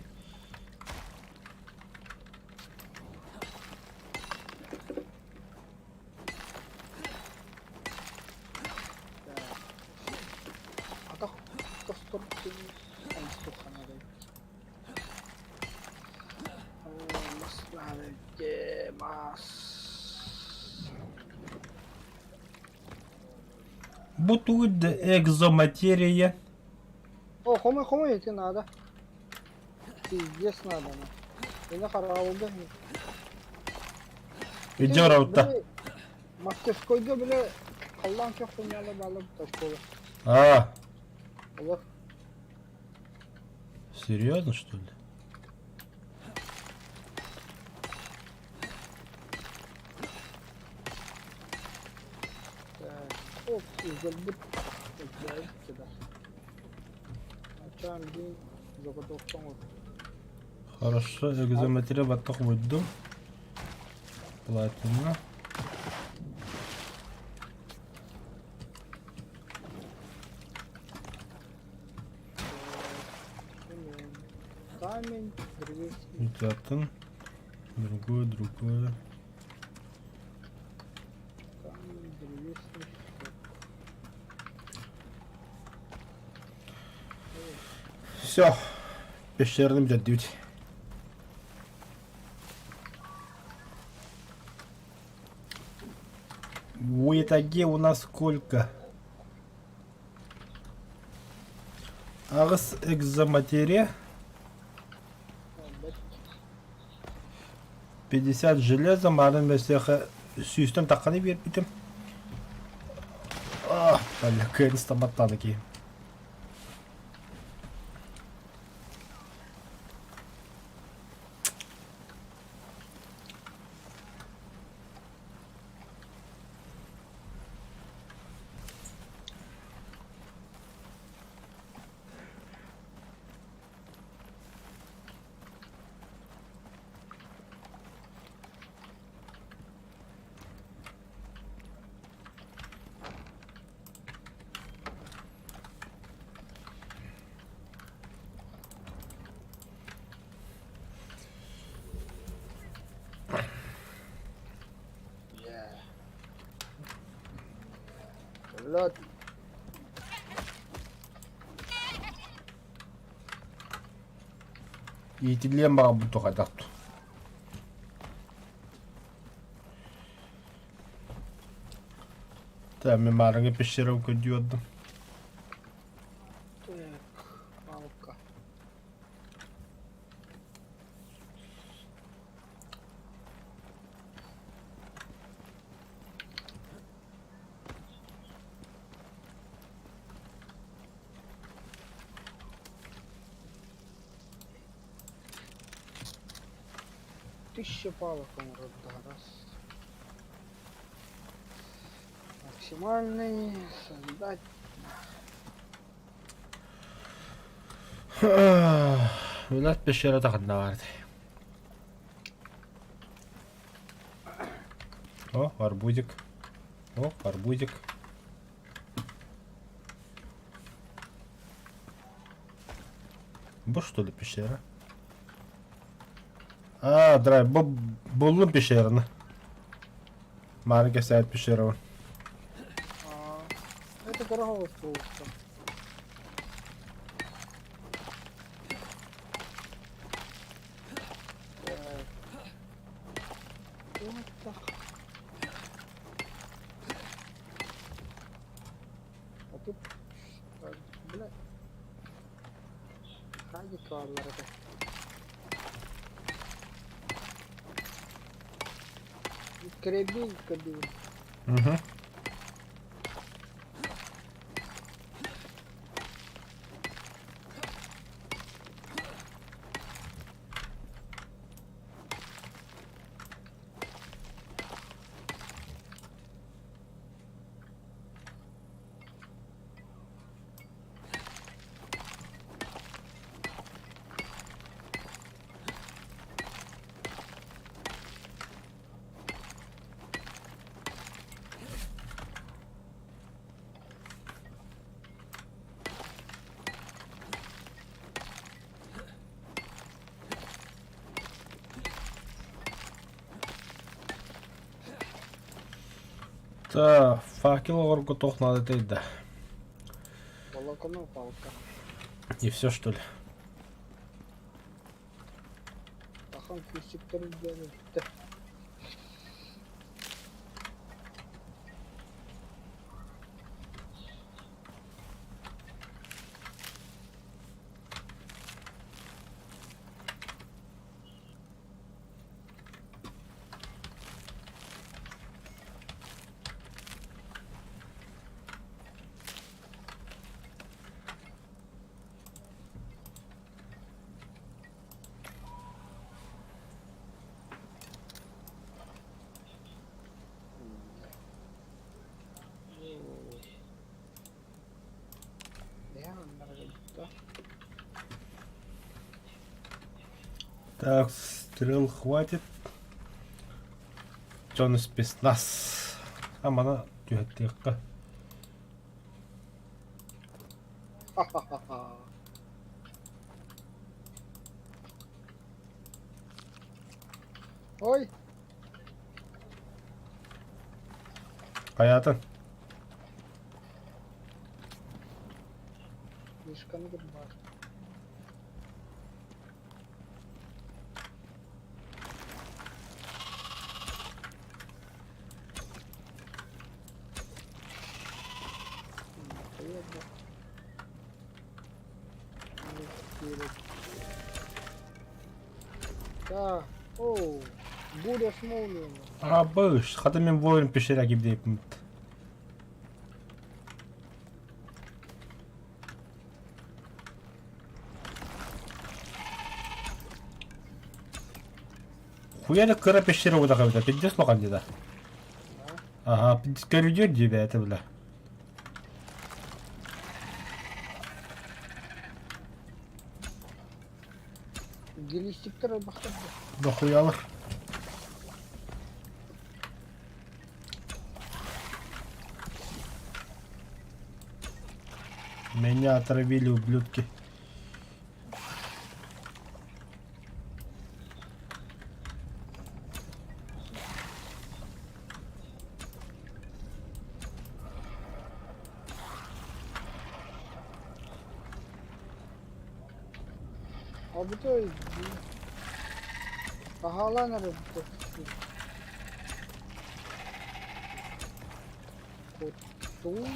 Ата костурки. Анстуханада. Маславе демас. Бутует экзоматерия. О, хомы идти надо. Пиздец надо, на. Эне карабылды. Идем раута. Мастерскойга биле каллан кефтенялы балып ташколы. А, Олар серьезно что ли? оп, изгелбит. Кеда. Ачан дин заготовкан вот. Хорошо, экзометрия баттық бұйдым. Платина. Камень, древесный. Идётын. Другое. Камень, древесный. Все. Пещерным дядють. В итоге у нас сколько? Ағыс экзоматерия. 50 железа, марын месеха сүйістен таққаны беріп бітім. Бәлі, күйін стаматтаны кейін. Лед. Етілен маған бұл тоқа тақты. Мен марыңа пешерау көдейодым. Так, палка. Тысяча палок он раз. Максимальный создать. У нас пещера тақында барды. О, арбузик. Бұл что ли пещера? Драй, бұлын пещераны. Марынға сәйт пещера. Это дорого стоит. А тут, бля, хагик varlar это. Кребень кадил. Угу. Так, факел горготох надо да. Волокно палка. И все что ли? Ахан күйсіктер делает. Так, стрел хватит. Джон спецназ. Амана тюхеттиққа. Ха-ха-ха-ха. Ой, Қаятын. ешқандай бар. Да, оу, буря с молнией. Абыш, хаты мен воин пешеря кибдейпмит. Хуяли кыра пещера удака бит, пиздец маған деді. Ага, пиздец көрүдер дебе әті білі. Гелистиктер бақтырды. Да хуялыр. Меня отравили, ублюдки. А bu da pahalanır bu. Kurtulma.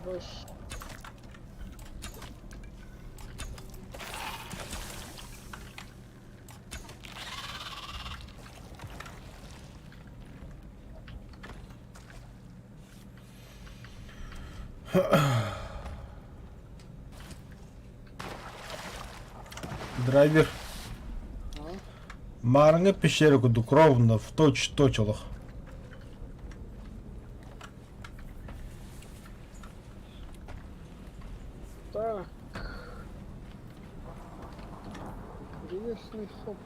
Boş. Драйвер. Ha? Марнге пещеру куду ровно в точилах. Так. Интересный хоп.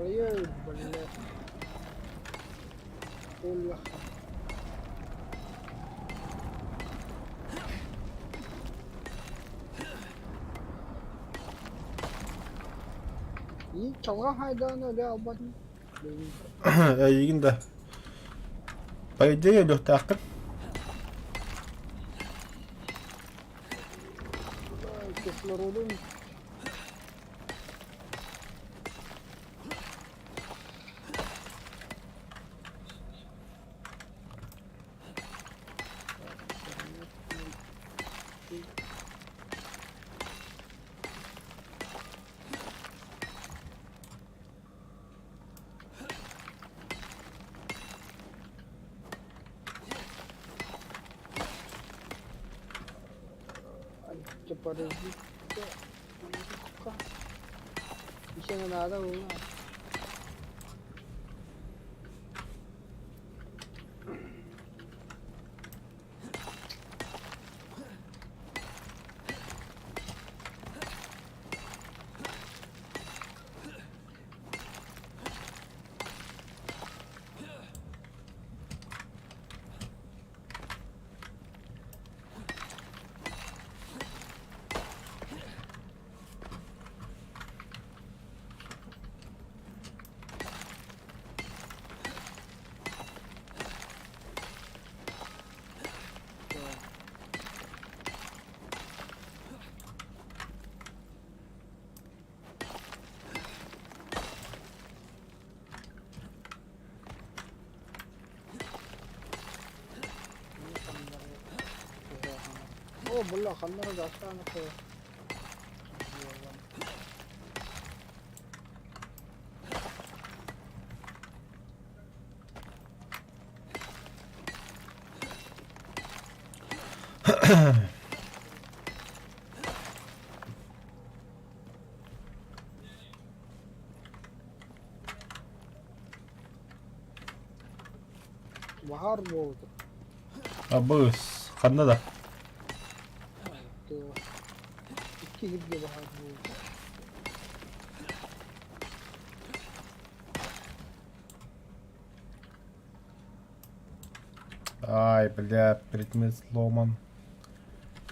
Ой, блядь. Улья. И çalgan haydan öyle almadın. Егін да. По идее, лёгтақын. Кислородun антипаразит. Еще не надо было. 몰라. 간나라 낚시 안 했어. Bahar mı oldu? Abız. Kanada. 또 İki gibi bahar mı oldu? Ай, бля, предмет сломан.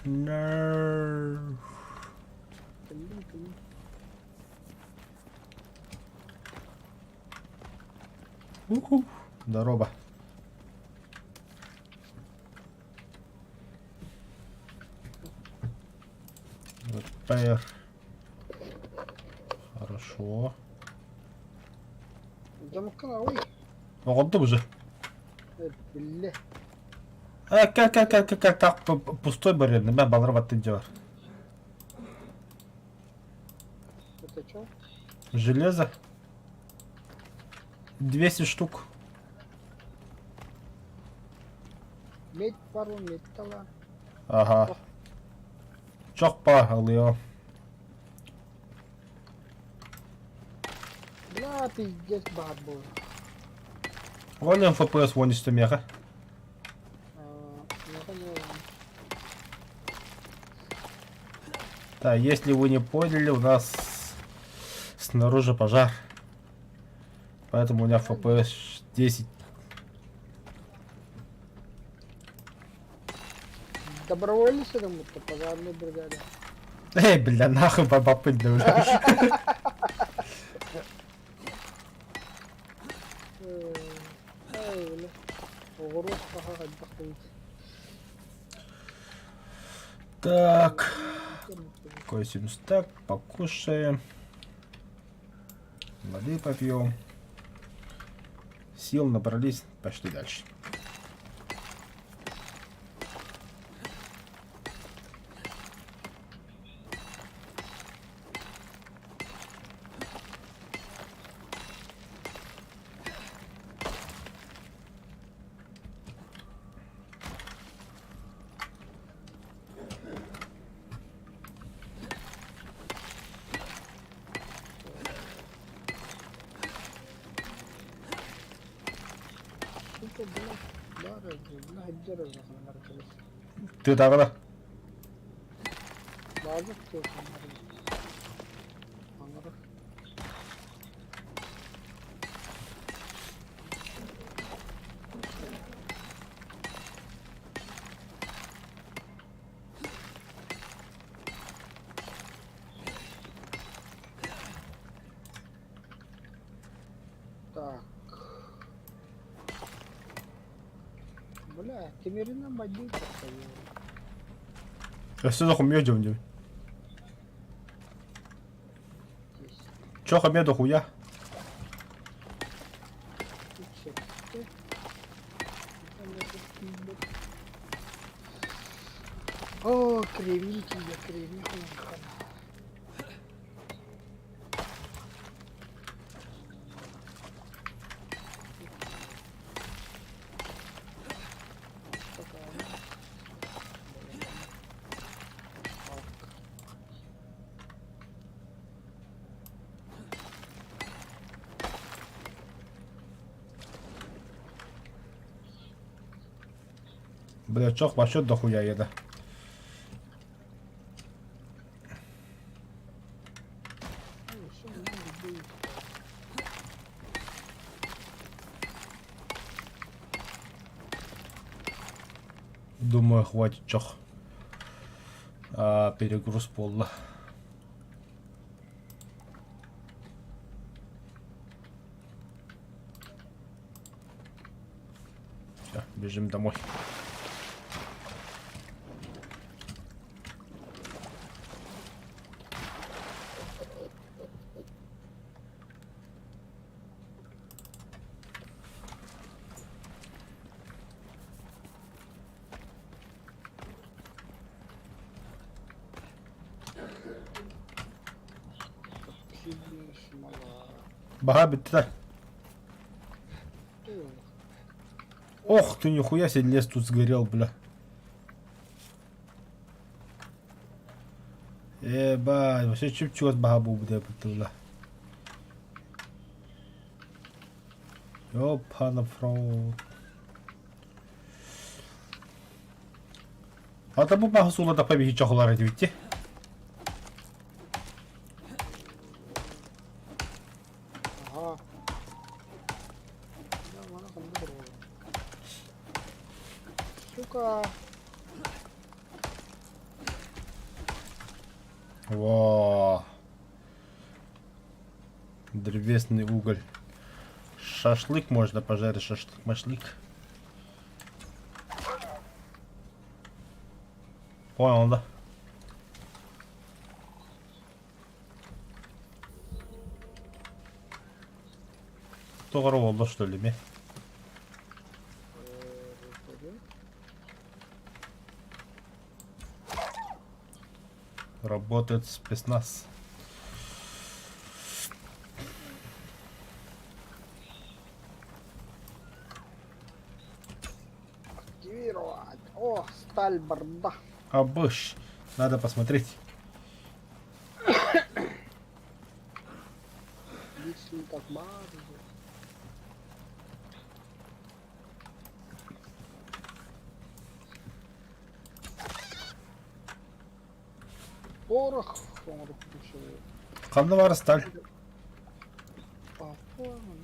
No. Kıldım. Уху. Здорово. Repair. Хорошо. Замка на ой. Oldu уже. Billah. Как так пустой барьер, ben балар attınca var. Это что? Железо. 200 штук. Med var mı? Metal var. Ага. Çok pahalı ya. Бля, пиздец, bahar bu. Вон FPS вон из меха. Не понял. Да, если вы не поняли, у нас снаружи пожар. Поэтому у меня FPS 10. Добровольно сюда мы-то пожарной бригаде. Эй, бля, нахуй попыть уже. Ай, бля. Угроз пока отдохнуть. Так. Косим стак, покушаем. Воды попьем. Сил набрались, пошли дальше. Сука, бля. Бля, хеджер разаханlar kılıç. Ты тогда? Bazı tutuyor onları. Onları. Так. Бля, Тимирина мобиль поставил. Я все захуй идем. Здесь. Чё хамеду хуя? Тут всё. Там это пиздец. О, кривенький я, кривенький. Бля, чё хвачет дохуя еда. Думаю, хватит чох. Перегруз пола. Все, бежим домой. Бага битти да. Ох ты, нихуя себе лес тут сгорел, бля. Ебать, вообще чіп-чіп бага был, бля, бля. Ёпана фрау. Ата bu bага сулада побеги чахлар эти видите? Ага. Да, мана кандай бір болған. Сука. Во. Древесный уголь. Шашлык можно пожарить, шашлык-машлык. Понял, да? Тоғыры oldu, что ли, ме? Работает спецназ. Активировать. О, сталь борда. Абыш. Надо посмотреть. Если так базы. Порох. Порох душевый. Қандай бар сталь? По-моему.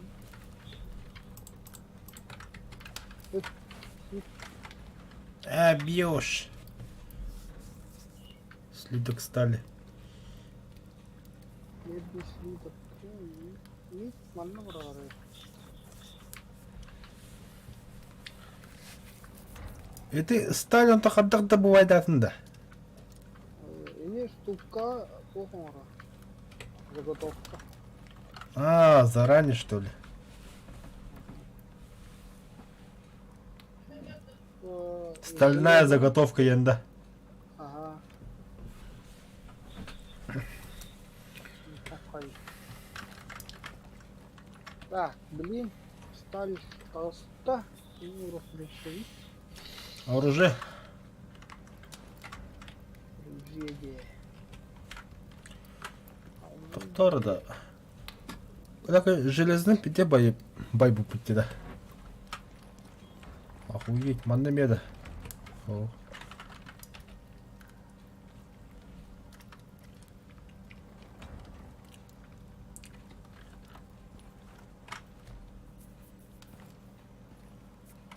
Бьешь. Слиток стали. Бедный слиток. И манна брары. Это сталь он так отдохда бывает атында. И штука похора. Заготовка. А, заранее что ли? Стальная заготовка янда. Ага. Так, блин, сталь толста и урок решить. Оружие. Жеге. Тоқтар да. Так железным пите байбу пути да. Охуеть, манна меда. О.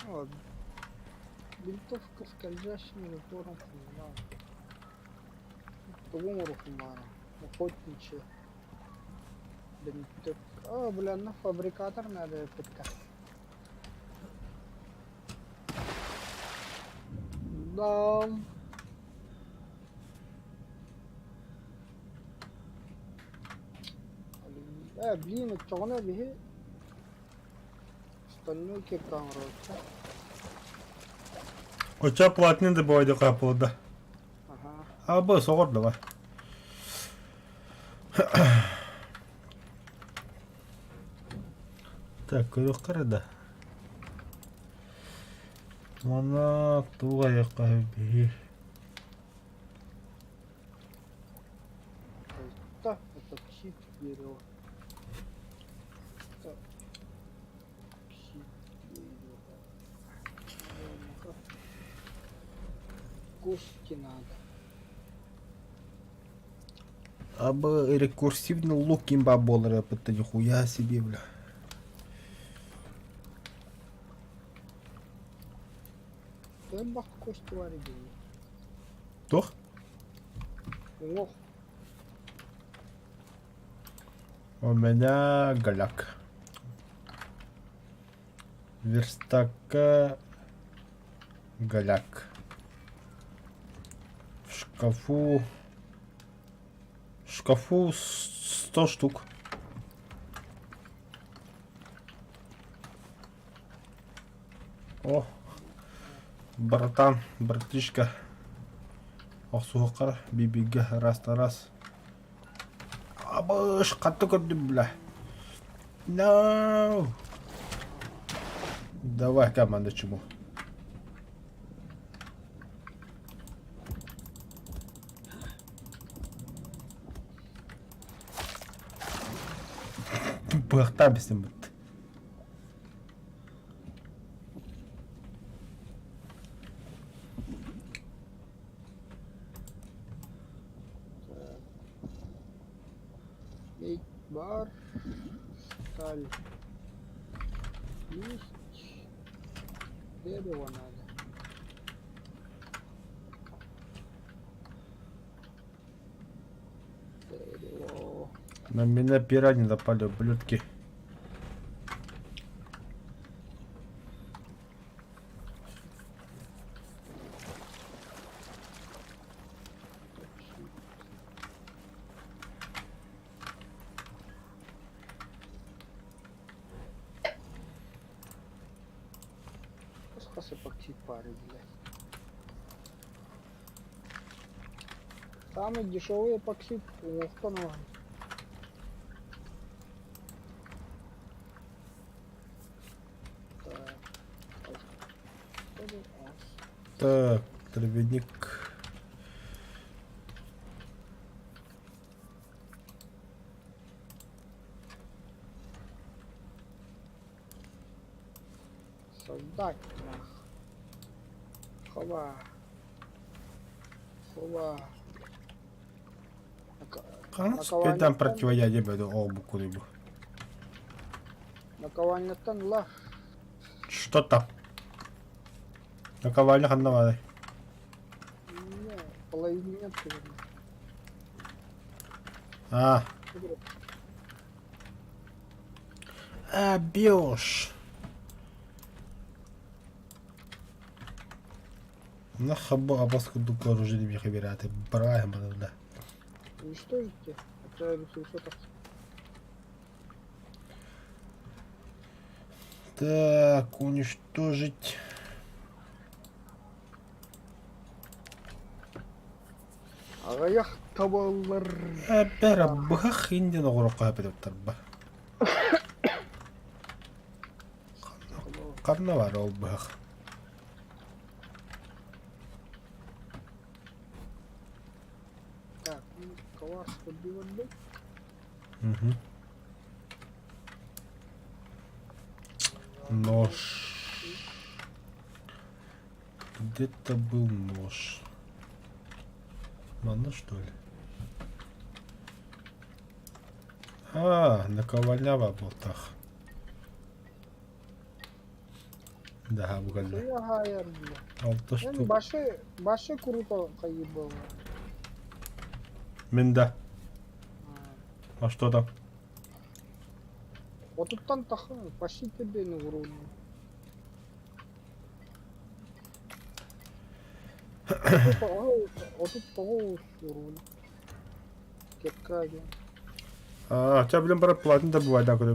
Вот. Винтовка скользящими упором фунмана. По-моему, фунмана. Охотничья. Винтовка. О, бля, на фабрикатор надо пытка. Да. Блин, это не бе. Стальной камера. Оча платный да бойды капылы да. Ага. А бұл соғыр да бар. Так, көрек қарады. Мана туға яққа бе. Да, это чип дерево. Так. Чип дерево. Кости надо. Абы рекурсивный лук имба болыр, это нихуя себе, бля. Ты бах кости варить. Тох? Ох, У меня голяк. Верстака голяк. В шкафу 100 штук. О, братан, братишка. Ақсуыққар, бибиге раз-тарас. Абыш, қатты көрдім, бля. No! Давай, команда, чему? Бахтабисим бит. Медь, бар, сталь. Есть. Дерево надо. Дерево. На меня пирани напали, ублюдки. Сколько эпоксид пары, блядь. Самый дешевый эпоксид установлен. Так. Так, травяник. Создать нах. Хова. Хова. Канат там противоядие буду обуку рыбу. Наковальня-тан лах. Что там? Наковальня одного. Не, половины нет, наверное. А. А, бьешь. На хабу абаску дуку оружие мне хабираты. Брахим, да. Уничтожите. Это ресурсов. Так, уничтожить. Агаях табаллар. Бера бах инди ногорока бедоттарба. Карна var ol бах. Так, класс подбивать. Угу. Нож. Где-то был нож. Мана, что ли? А, наковальня в болтах. Да, бугально. Я гайер, бля. 6 Yani штук. başı kuruta kayıp var. Минда. А что там? Отуттан таха, почти тебе не вроде. Отут того вроде. Кепкаги. А, у тебя, блин, брат, платно добывать, да, куда?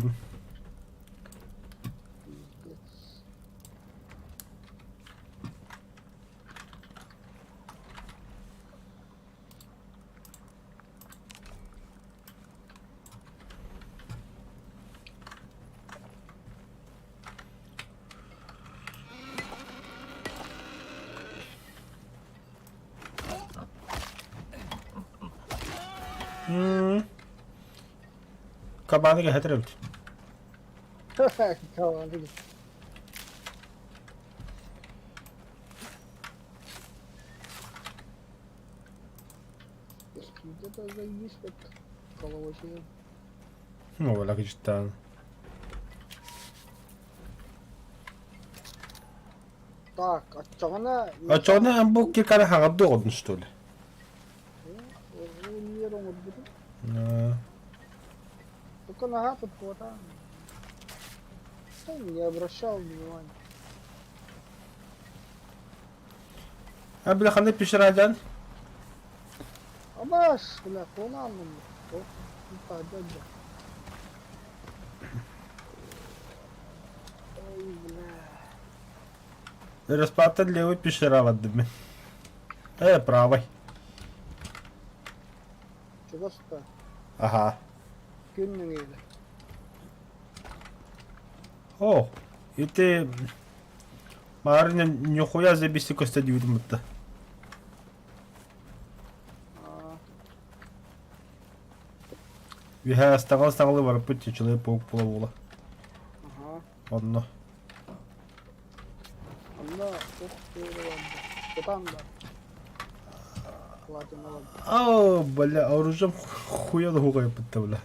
Кабаны гетерют. Tamam. Где-то заебись как коловочный. Ну, вала кичтан. Так, а чё она... А чё она амбук киркара хагаддогон, что ли? А, Только нога тут хватает. Не обращал внимания. А, бля, ханы пишераджан. Абаш, бля, кулам. Так, дядя. Ой, бля. Расплата левый пишера в отдыме. Правой. Чего ста? Ага. Кünün öyle. О, и ты... Марня, нихуя забиси коста дивидмутта. А, Виха стагал стагалы бар пытти Человек-паук плавула. ага. Одно. Анда, ух ты, ладно. Что там, да? Ладно, ладно. Ау, бля, оружием хуя да хугай пытта, бля.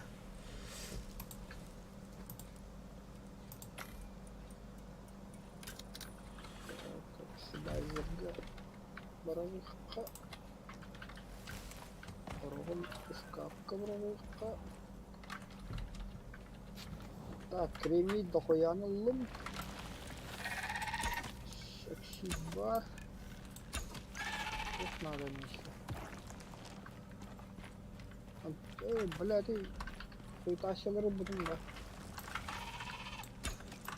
Так, сюда зерга. Боровиха. Рогон из капка боровиха. Так, кремний дохуяны лум. Секси бар. Тут надо ничего. Блядь, ты тащил рыбу, да?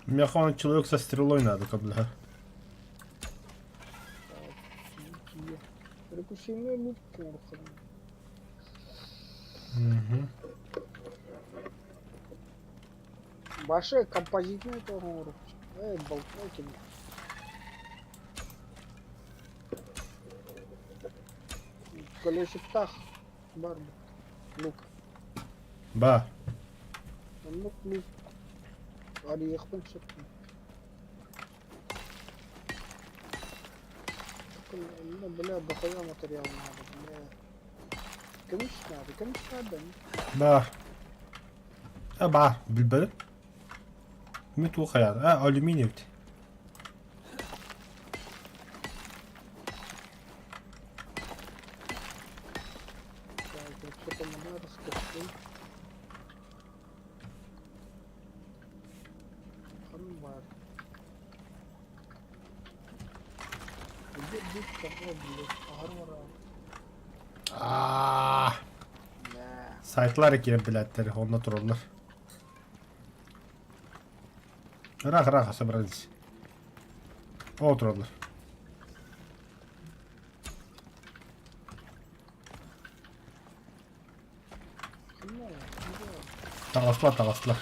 Мне хвана человек со стрелой надо, как, бля. Так, ничего. Перекусимый лук, конечно. Угу. Большой композитный тоже. Болтайте. Колесиктах. Барбу. Лук. Ба. Лук. Орехом все-таки. Ну, бля, дохуя материал надо, бля. Конечно надо. Ба. Ба, билбеле. Миту хаяр. Алюминий бит. Так, вот что-то надо раскрыть. Хамбар. Где бить кого, блядь? Армора. Да. Сайтлар кире билеттер, онда турулар. Раха, собрались. О, турулар. Таласла.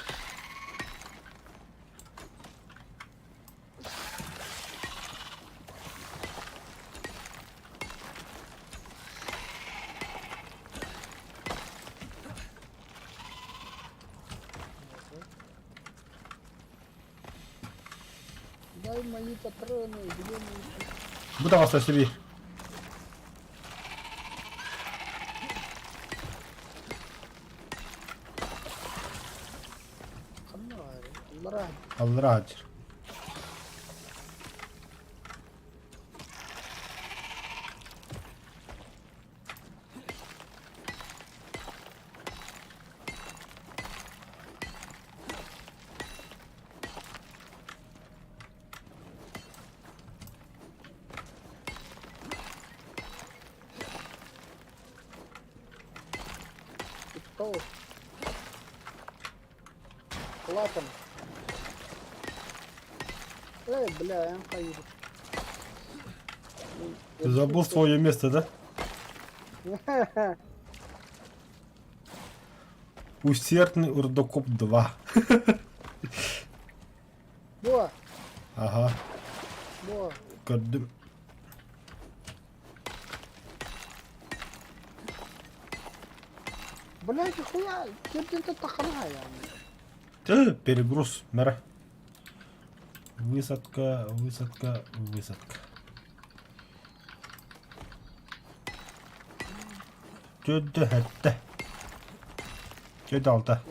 Дай мои патроны, где мои? Буда вас на себе. Хамбар. Хамбар. Алрадж. Кто? Латом. Бля, я поеду. Ты забыл свое место, да? Усердный Урдокоп 2. Во, Ага. во. Gördüm. Блядь, хуя, ты тахана, я. Перегруз. Мера. Высадка. Gördü hette. Gördü alta.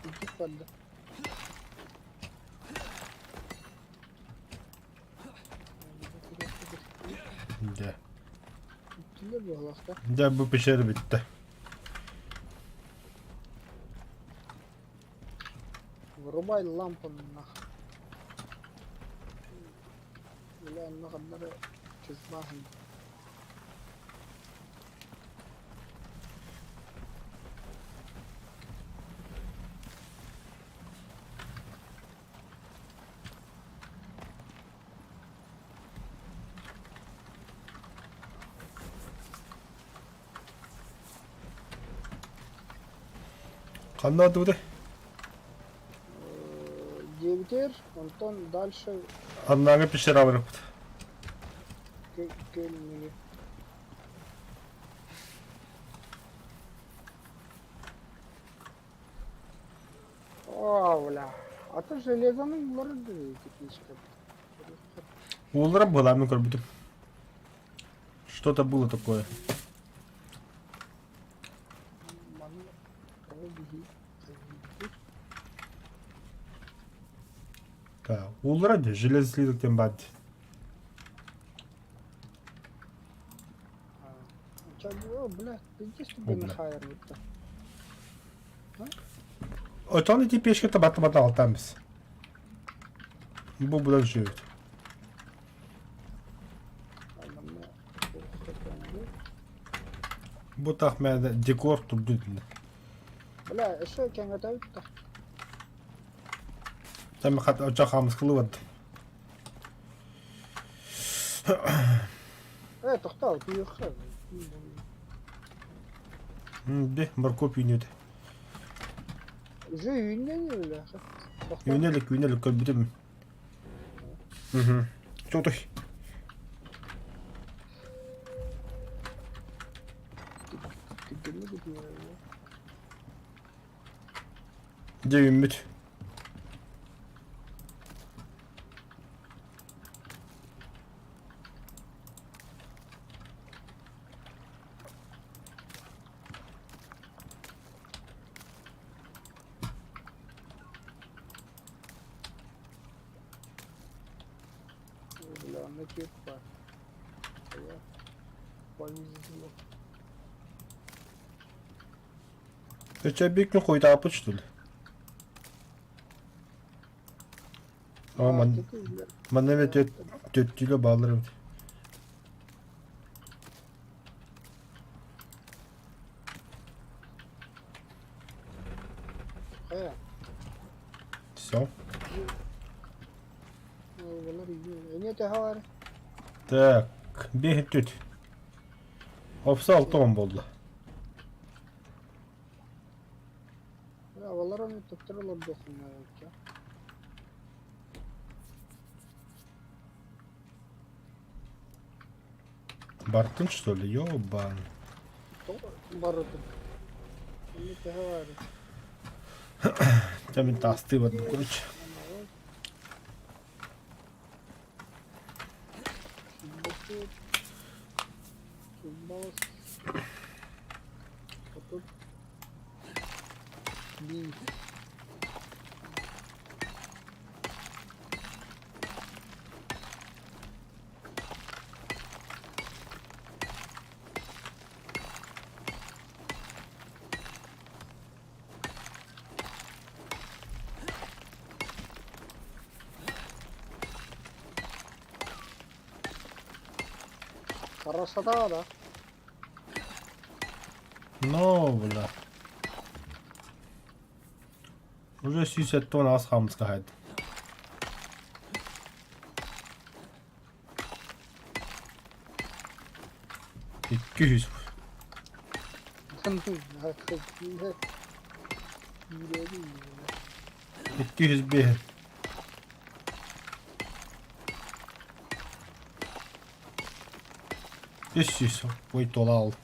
Иди подда. Да. Тебе было, да? Да, bu pişeri bitti. Вырубай лампу нахуй. Бля, надо чизбахнуть. Қандай ады Девятер, Антон дальше Однаға пешера барып. келмели. О, бля. А то железоның бары тепличка. Олар была, мы как Что-то было такое. Так, олар де железлиліктен бады. О, бля, ты где с тобой О, бля. на хайр вот-то? Очаны ті пешке табаты алтамыз. Бұл бұдан жүрді. Бұл тақ мәді декор тұрды. Бля, еще кем это это? Тәмі қат очақамыз қылы бады. Тоқтал, ты ехал. Де, бір көп үйнеді. Уже үйінен бля. Үйнелік көрбідім. Чоғдай. Де үміт. Бля, накипа. Повезло. Ты че бекін қойды апыт, что ли? Ama bana evet döttüyle bağlarım. Все. Не te var. Так, bir tüt. Hopsa 6 10 oldu. Ya vallahi onu tuttururlar dokunmuyor ya. Бартын, что ли? Ёбан. Барутun. Не te var. Там та остыла, короче. Красота, да? Ну, бля. Уже 60 тонн az kalmış gayet. $200. $201. 500. $8 aldım.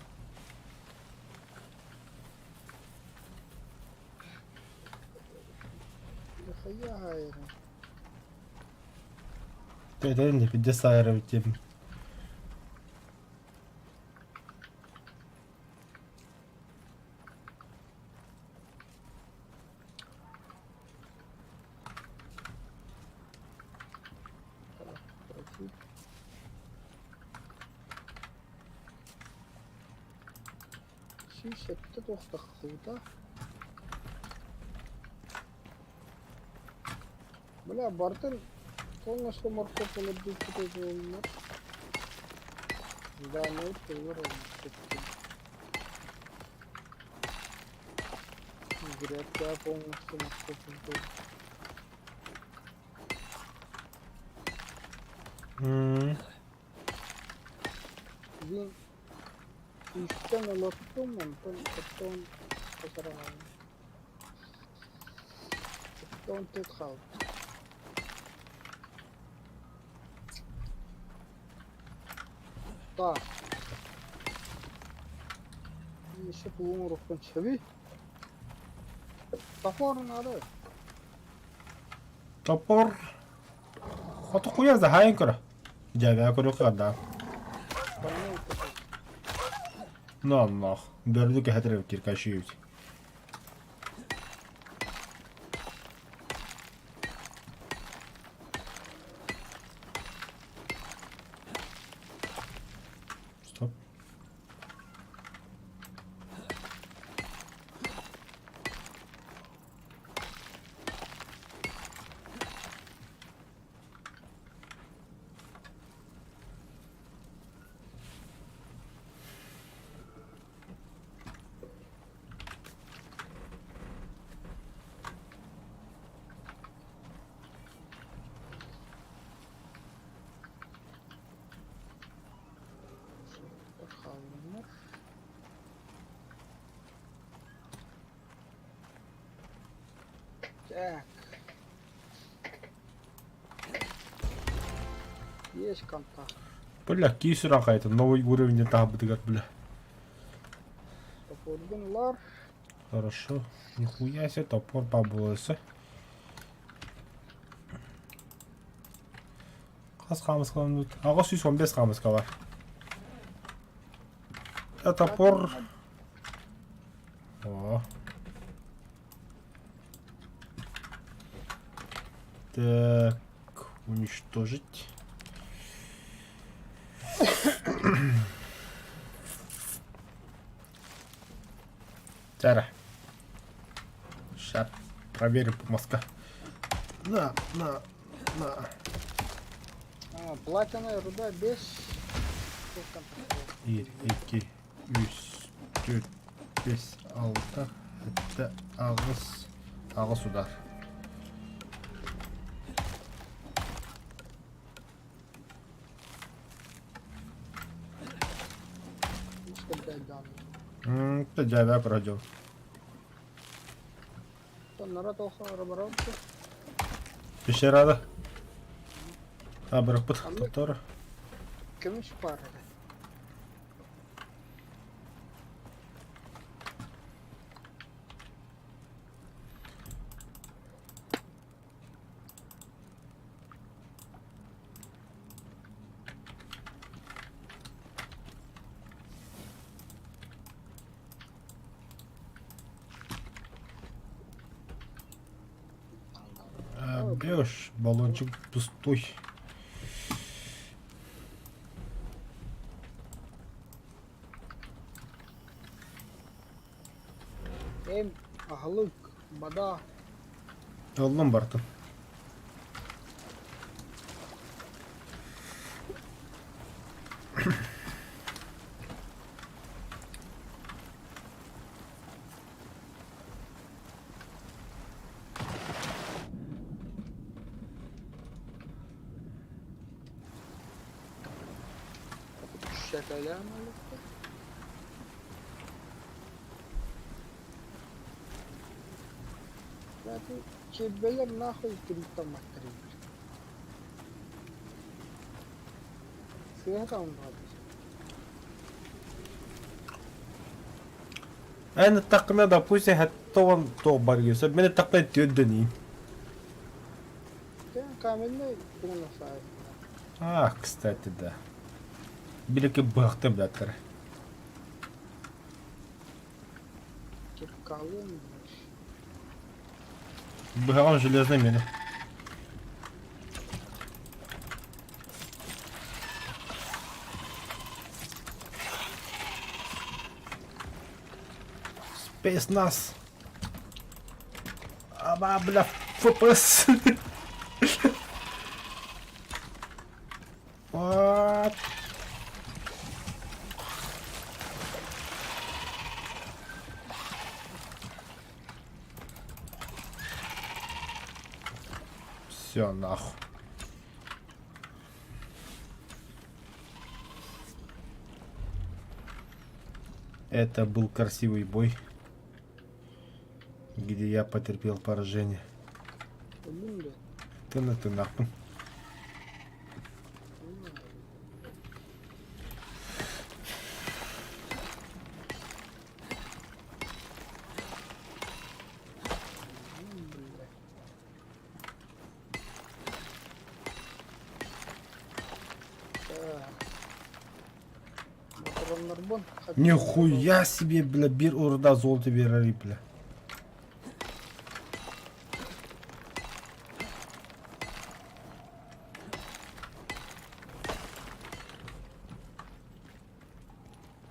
Dedim de bir de sayara bitirdim. Şişette toxta xılda. Бля, Бартен полностью морковь полюбит эти волны. Да, ну это уровень. Грядка полностью морковь полюбит. Блин, üstten ulaştım ben, потом посрал. Don't take help. Так. Еще полный рухтан чаби. Топор надо. Топор. Хото хуя за хайнкора. Жабя көрөк ада. Нах. Дөрдүк хатырып киркашыйт. Стоп. Так. Есть контакт. Бля, кисура кайта новый уровень табытыгат, бля. Топордунлар. Хорошо. Нихуя себе топор побылысы. Қас қамыз қаламыз. Ағыз 115 қамыз қала. Топор. О. Так, уничтожить. Тара. Сейчас проверим по мозга. На. Платиновая руда без контакта. 1, 2, 3, 4, 5, 6. Это ağız udar. Это джавя пройдем. Народ охо рабарабки. Пещерада. Абрапыт, Тотора. Кемиш пара. Бьешь, баллончик пустой. Эм, ахлык, бада. Аллам бартын. Şakalar mı? Zaten kebbeler nahul kirita maktari. Sıhhat anladı. أنا تقنا دا пусть حتى он то баргиса. Меня тақна тёддени. Sen каменный bunu sahip. Кстати, да. Билеки бахтым датыр. Kep kalın. Бахам железный меня. Спецназ. Аба, бля, ФПС. Вот. Все, нахуй. Это был красивый бой, где я потерпел поражение. Ölüm de. Ты нахуй. Motoronlar bon. Нихуя себе, бля, bir orada золото берер, бля.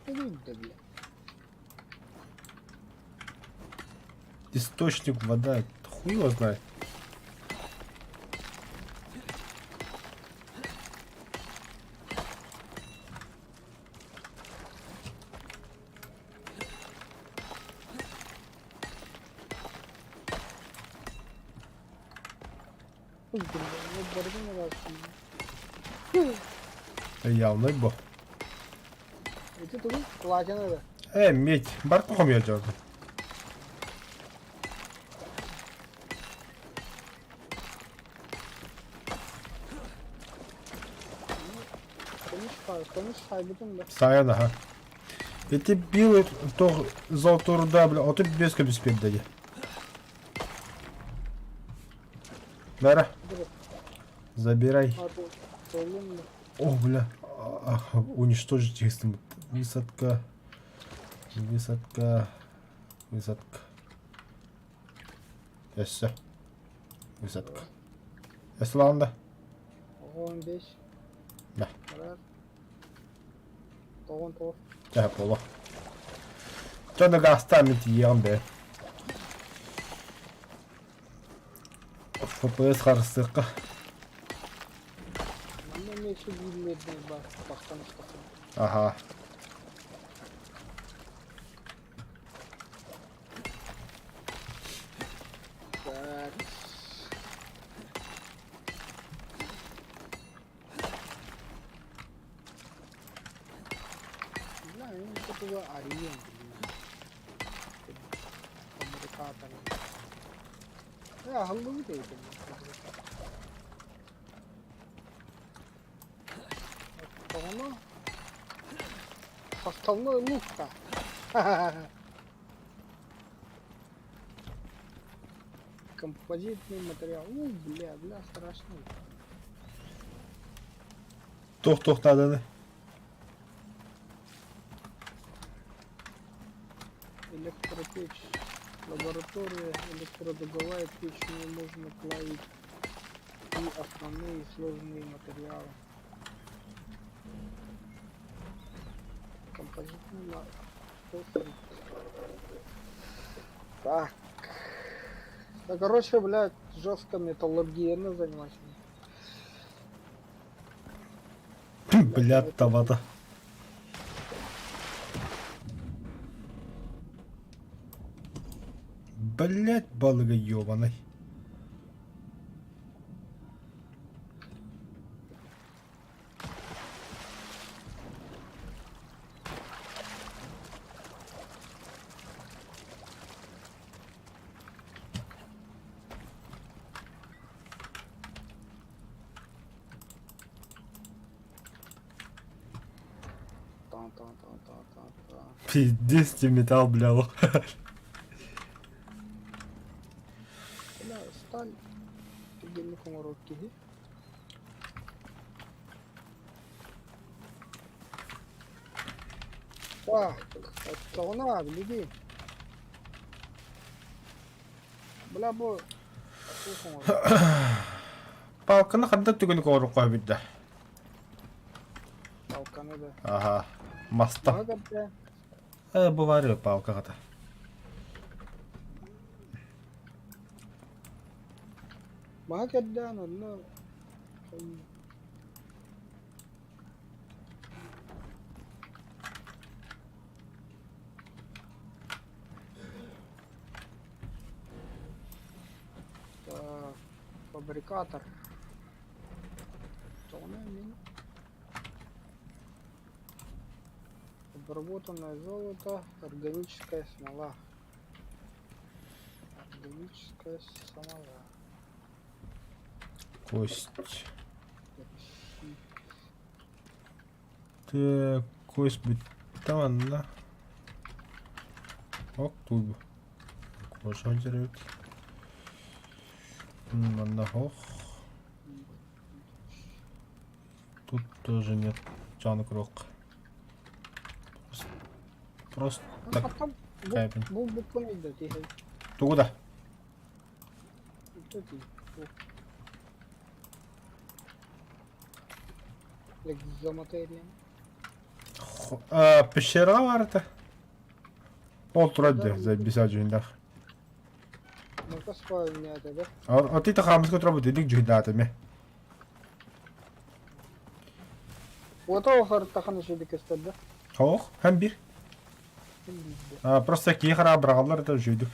Ölüm de bile. Источник вода, хуй его знает. Üzgün. Ne barıdı mı var şimdi? Явный бо. Öte durun. Kulağına da. Медь, бар кохом я жорды. Konuş kaybedin de. Саян, ага. Эти билы, то золото руда, бля, от без кабиспек дади. Нара, Dur. забирай. Hadi. Söyleyeyim mi? О, бля, уничтожить их. Высадка, высадка, высадка. Все. Высадка. Эсланда. 15. Да. Karar. 9. Тя поло. Что на гастамить ем, бе. FPS харсыка. Bende meşhur bilmediğiniz bak. Baktan işte. Ага. Так. Бля, я не такого ориент. Америкатор. Ya hızlı değil. Tamam. Поставной лук-то. Композитный материал. Бля, страшно. Тоқтады. Электропечь. Лаборатория, электродуговая печь, в ней можно плавить и основные сложные материалы. Композитный способ. Так. Да, короче, блядь, жестко металлургия занимаюсь. Блядь, тавада. Блядь, балыга ёбаный. Та-та-та-та-та-та. Пиздец, тебе металл, бля. Бля, сталь. Предельно комаровки. Так, это она, гляди. Бля, бо. Палканы қанда түгіні қорып қой бидді. Палканы да. Ага, маста. Магадда. Быварю палка қата. Магадда, но... Фабрикатор. Что он имеет? Обработанное золото, органическая смола. Органическая смола. Кость. Так, кость быть там, да? Ок, тут. Кожа дерет. Ох. Тут тоже нет чанкрок. Просто так. Потом Кайпен. бұл көмейді дейхай. Туда. Экзоматерия. Пещера var это. Ол тұрады за 50 жүйіндер. Ну-ка спальня это, да? А ты тахамызға тұрабы дедік жүйіндер ме? Вот ол таханы жүйді көстер, да? Хоқ, һәм бір. Просто кей қара бірағалар да жүйдік.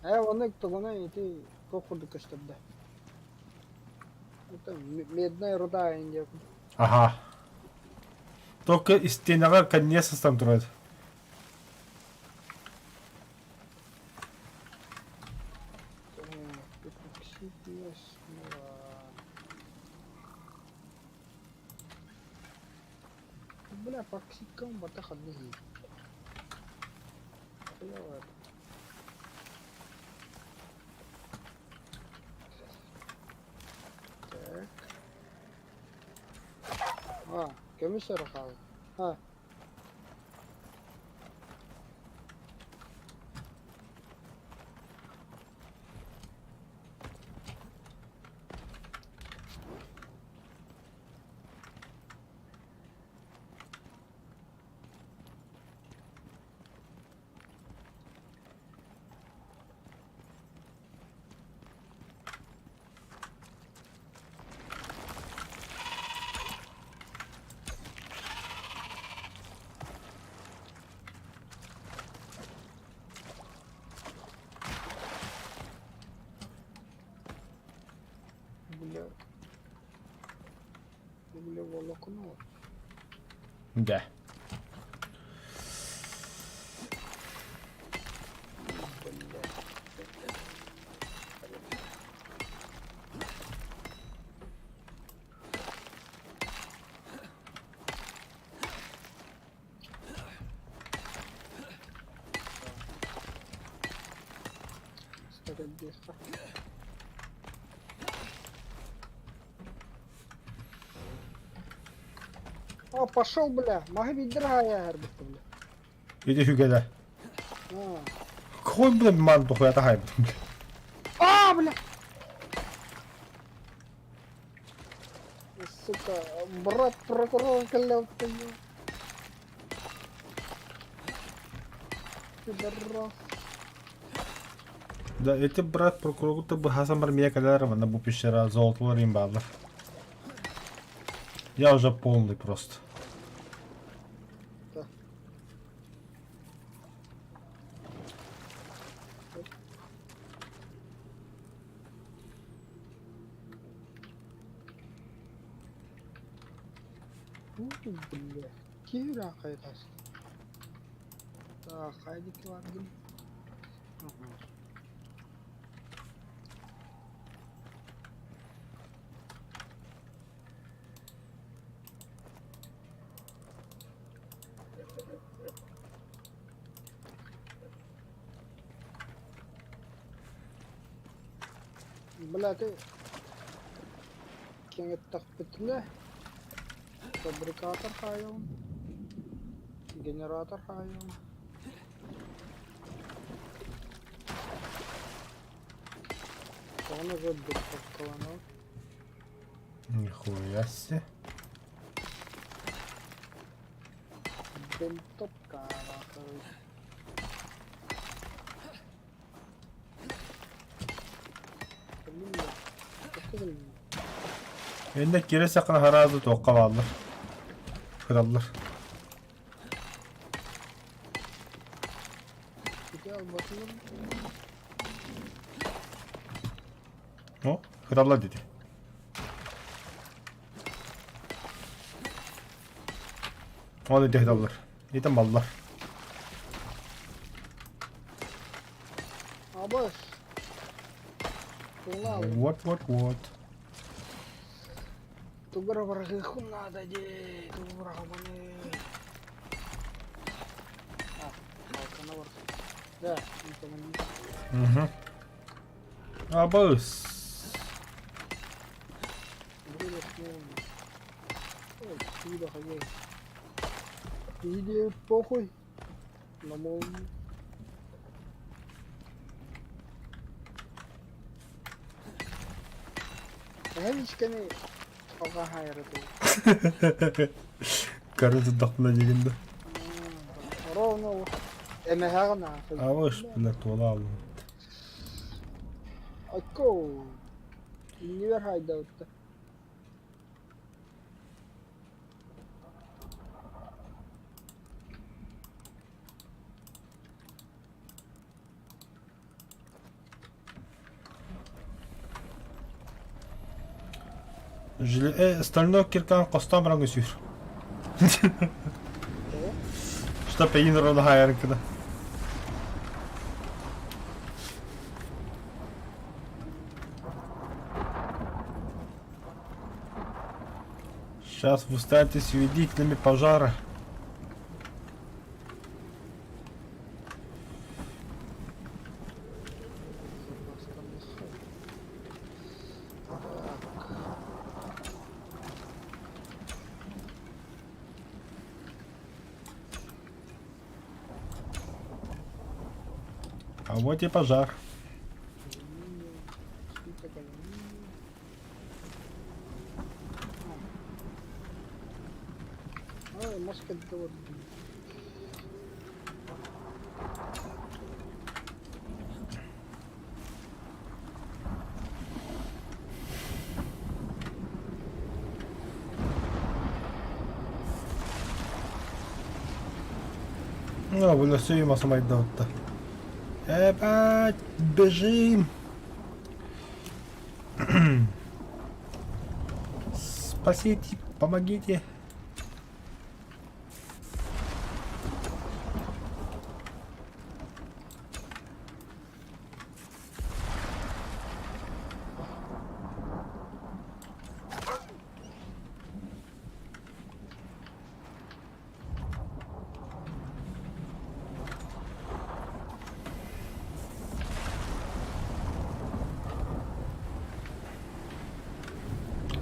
Оны тұғына еті көқырды көстер, да? Это медная руда инде. Ага. Только из стенага конец там тұрады. Бля, паксикам батаха не. Комиссар хал. Бля, волокно. Да. Пошел, бля. Могу ведь дорогая арбитра, бля. Иди хюгеда. Какой, блин, ман тухуй атахай. Бля! Сука, брат прокурор клял ты. Пидорас. Да, эти брат прокурор-то бы хасамар меня когда на бу пещера золотого римбала. Я уже полный просто. Бля, кира кайдас. Так, хайди кладым. Бля, ты кеңеттак битиле. Фабрикатор хайон. Генератор хайон. Он уже дуркованал. Нихуя себе. Бентоп карахай. Eline geri sakın harazı toqa varlar. Krallar. O, krallar dedi. O da dehdallar. Yedim mallar. Abaş. Туна, Вот. тугра варгиху надо, де, тугра габаны. Балкона var. Да, Угу. Абыс. Buraya снова. Ой, сюда ходил. Иди, похуй. На молнию. Гавичками алга хайраты. Карызы дақпына дегенді. Ровно эмехагна. Абыс, білер тола алым. Акко. Универ хайда өтті. Стальной киркан қостан біраңғы сүйір. Что пейін ұрады хайырын кіді. Сейчас вы станете свидетелями пожара. А вот и пожар. Ай, маска довод. Ну, выносим самайдот-то. Ебать, бежим. Спасите, помогите.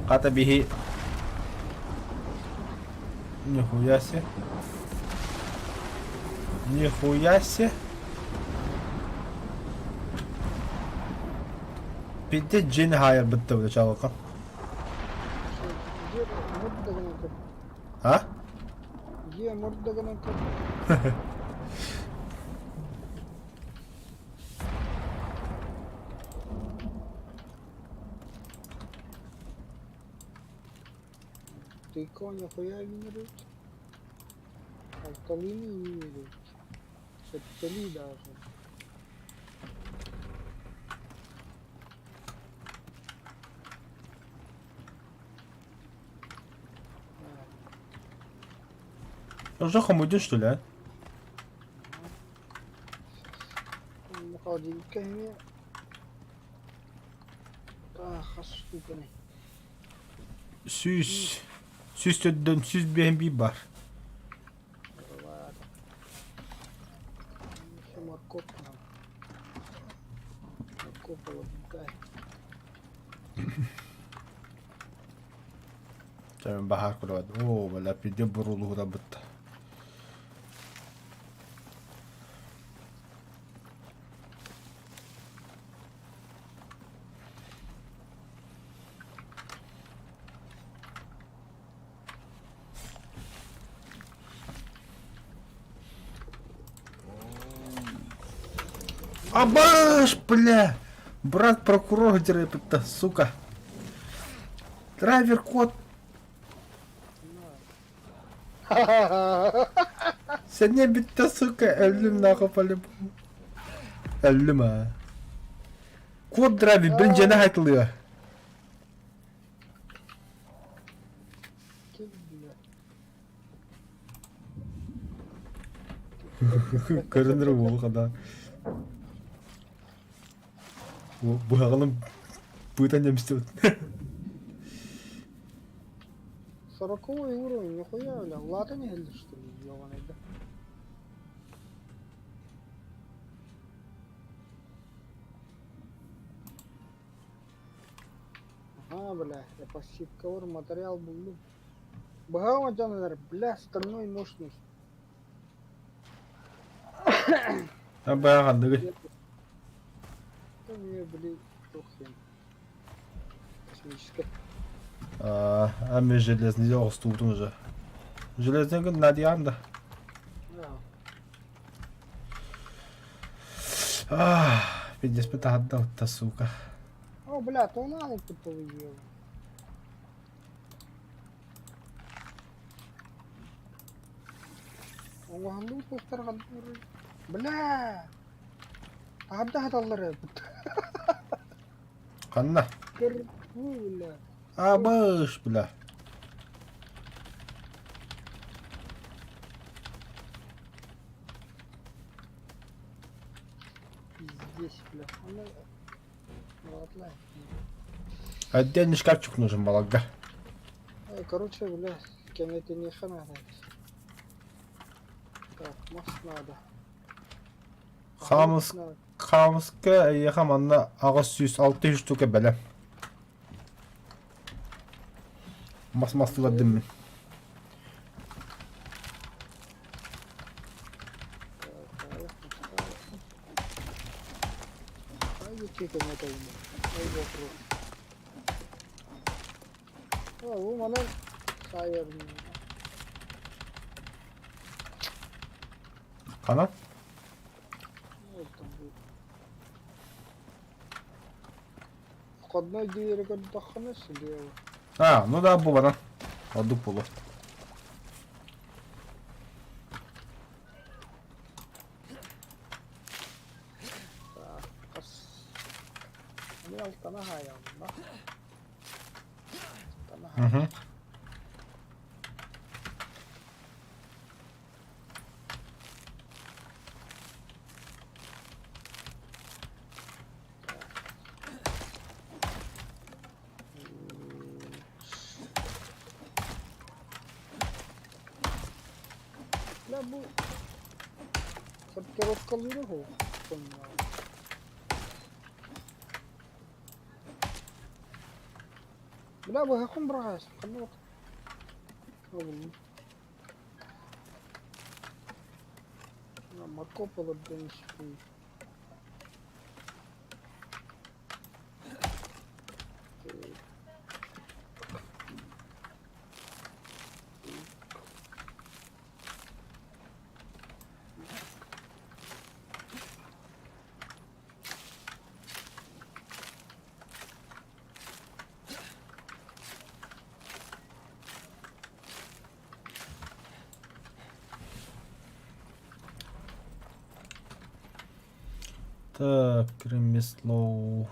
Ката беги. Нихуя себе. Нихуя себе. Пиздец джин хайер бітті буде чалыка. Где мордагана кап? А? Где мордагана кап? Ты коня хуя винерить? Автолины винерить. Шептали даже. Уже хамудин что ли, а? Холодильниками. Хасупаны. Süs. Süs bir bir бар. Ладно. Еще морковку нам. Морковка лобникай. Sen bahar kurad. Oo, valla pide burulu da bitti. Абаш, бля! Брат прокурор дерепта, сука. Драйвер код. Sen ne bitti suka? Öldüm ne kapalı. Öldüm ha. Kod driver birinci ne haykılıyor? Görünür bu kadar. Bu bakalım Пытание мстет. 40 уровень, нихуя, бля. Лата не гильдер, что ли, ёбаный, да? Ага, бля, я почти ковар материал был. Багама жанр, бля, стальной нож нужен. А бәрі Это мне, блин, хрен. Космическая. Әме железный ауыстырудың уже. Железный күн надиян да. Да. Пиздец пытаться отта, сука. О, бля, то надо тупо выделал. Оғанды постар қалдыр. Бля! Ағабда қаталары. Қанна? Кір, бля. Абыш, бля. Здесь, бля. Ну, отлай. Отдельный шкафчик нужен, балага. Короче, бля, кенеті не хана. Так, мас надо. Қамысқа еқаманна ағыз 600 штука бәлем. Мас-масылар дыммен. Какие-то металлы. Ой, вопрос. О, у меня сайер. Қана? Вот там будет. Входной двери отдохнешь слева. Ну да, бұл бана. Одук болу. Так, Ini yang tanah ayam, nah. Tanah ayam. Lah bu, terus kalıyor ho. Bela bu hakun beras, kamu. Oh. Nama kau pada bench. Так, ремесло.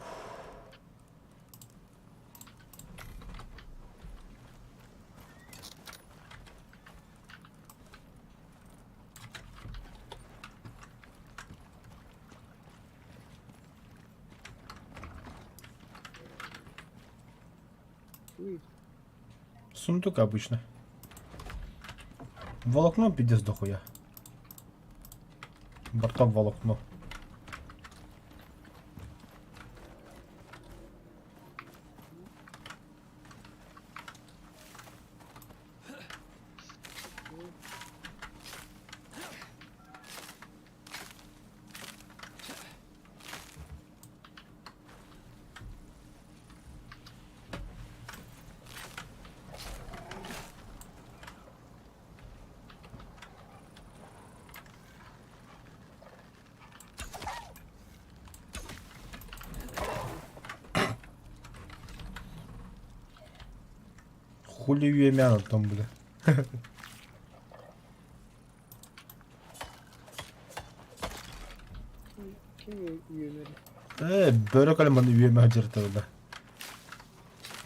Сундук обычно. Волокно пиздец дохуя. Бортом волокно. Хули Юмяна там, бля. Kim üyeleri? Börek almanı Üyeme hacırdı öyle.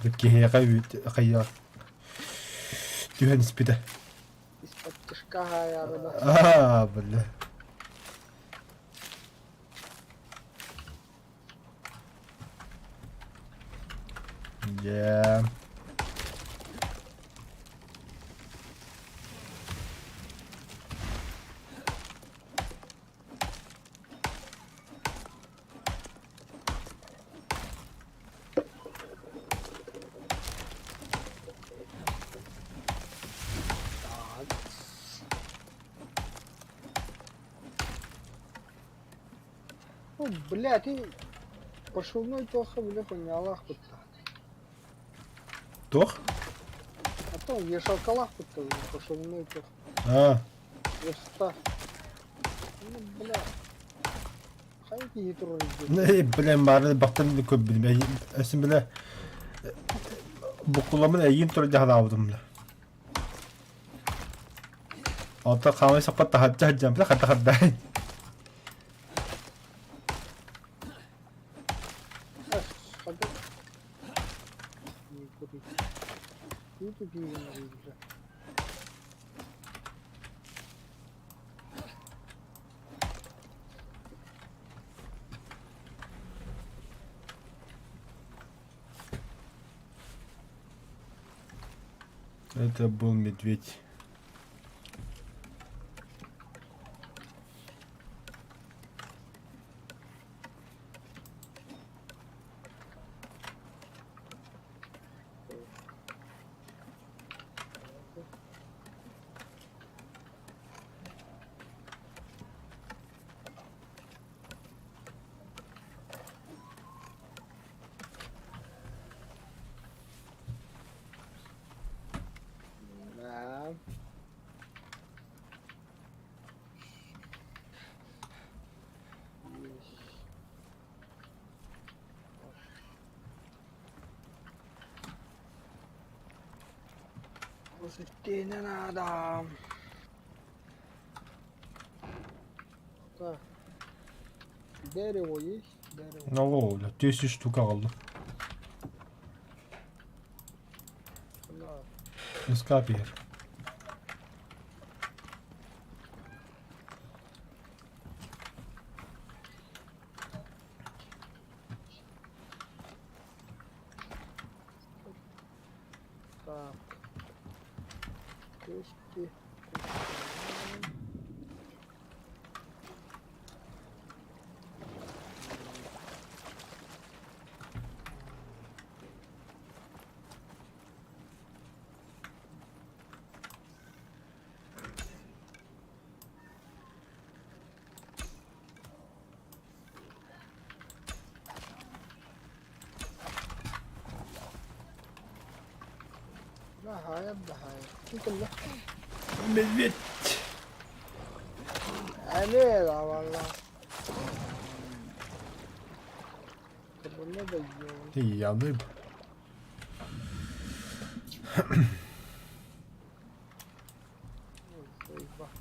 Dükkiye kayya. Tühen ispide. İspat kışka ayarı da. Bля. Yeah. Ну, блядь, и пошивной тоха, бля, понялах пытта. Тох? А то вешалкалах пытта, пошивной тох. А, Верста. Ну, бля. Хайки не туры. ne bileyim bari baktım bir köp bilmem. Esim bile bu kulağımın eğin türlü jahalawdım bile. Ota kahve sokat tahacca hajjam bile kata kadday. Hadi. YouTube yayınları güzel. Это был медведь. Да. Слушайте, не надо. Так. Дерево есть? Дерево. Ne oldu? 1000 штука kaldı. Да. Эскапир. Так. Кошки. ده هاي شو كله Медведь. عليه والله كبرنا بيجون Yandım.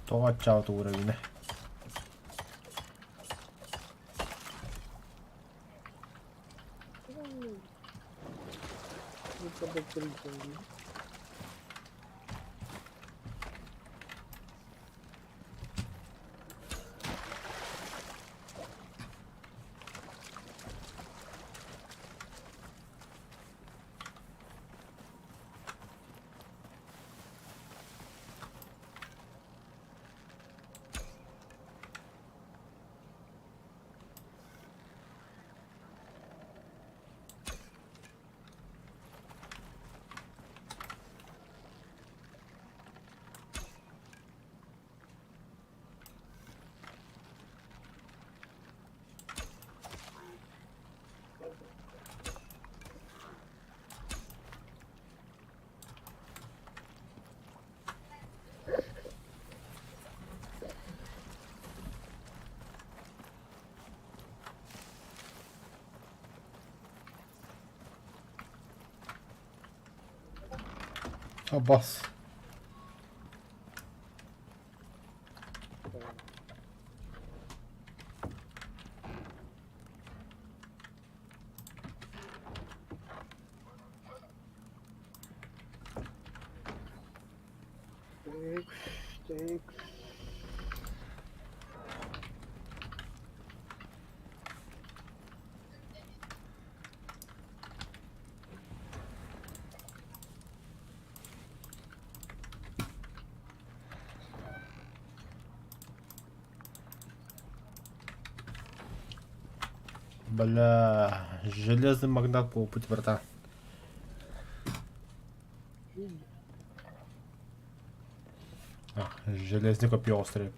Tokat doğru yine. это быстрее. Abbas. Так. Бля, железный магнат по пути, братан. Железный копье острый.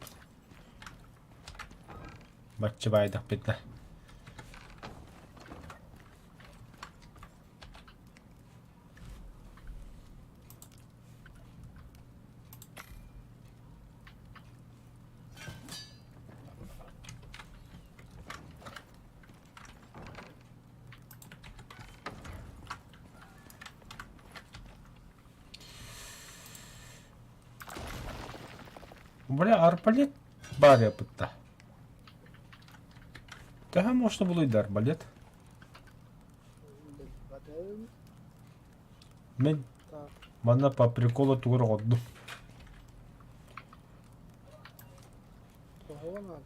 Матчевая да пятна. Бля, арбалет бар yapıtta. Daha можно было и да арбалет. Мен Так, мана по приколу тур отдым. кого надо?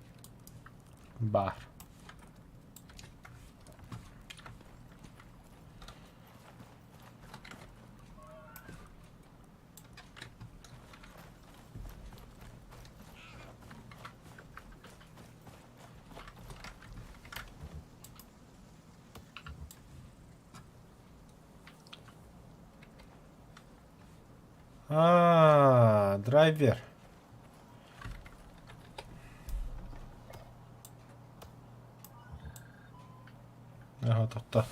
Бар. Драйвер. Ага, тоқта.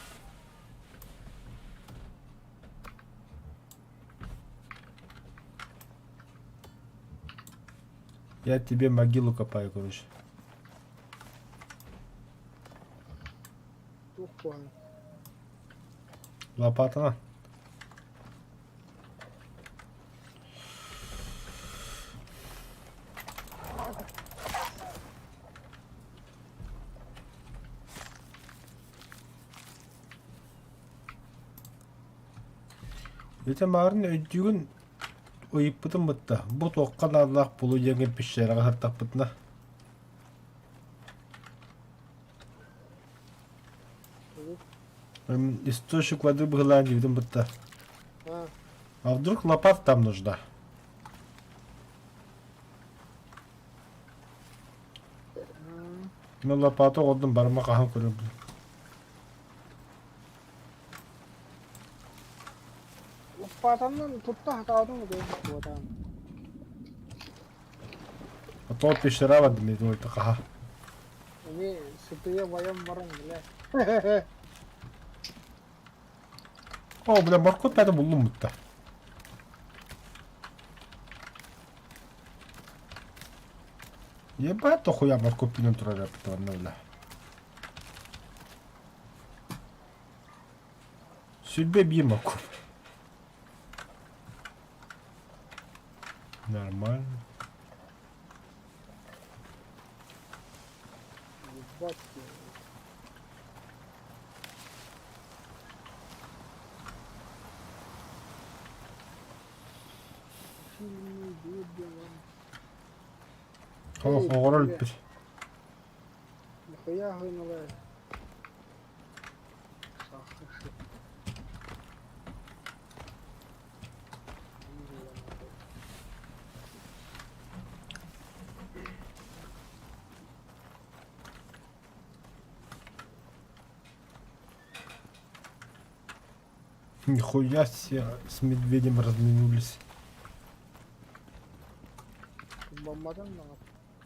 Я тебе могилу копаю, короче. Тупой. Лопата. Ете марын өйдігін ойып бұтын бұтты. Бұл тоққан аллақ бұлу еңген пешшеріға саттақ бұтына. Источник воды была не видим будто. А, А вдруг лопата там нужна? Ну лопату одним барма кахан көрөм. лопатамнан тутта хатаадың ғой бодан. А то пещера воды мне думаю каха. Эми сытыя баям барам биле. О, бля, моркот бәді бұлдым бұтта. Ебать, то хуя моркот пинен тұрар yaptı бәді бля. Судьбе бей моркот. Нормально. Ебать. Оғырыл бір. Нихуя гынула. Сахар. Нихуя себе с медведем разминулись. Бомбадан мı?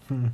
Хм.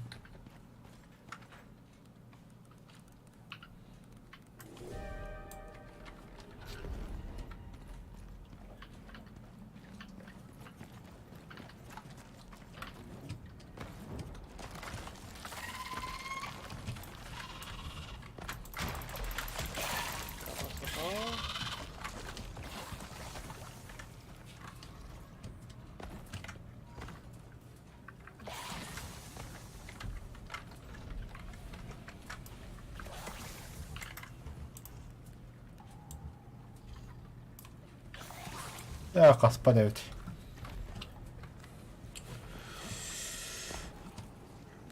Я каспадают.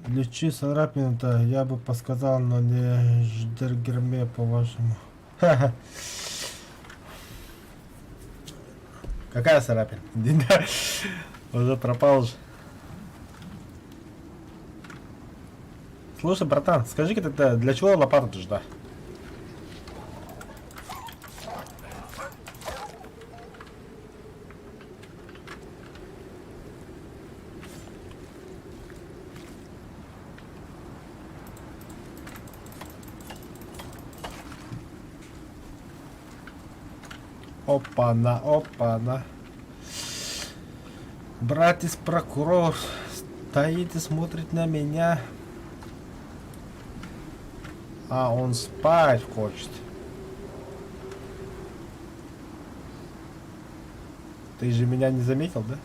Лечи царапину-то, я бы подсказал, но не ждергерме, по-вашему. Ха-ха. Какая царапина? Да, уже пропал же. Слушай, братан, скажи-ка тогда, для чего лопата нужна? Опа-на, опа-на. Братец прокурор стоит и смотрит на меня. А он спать хочет. Ты же меня не заметил, да?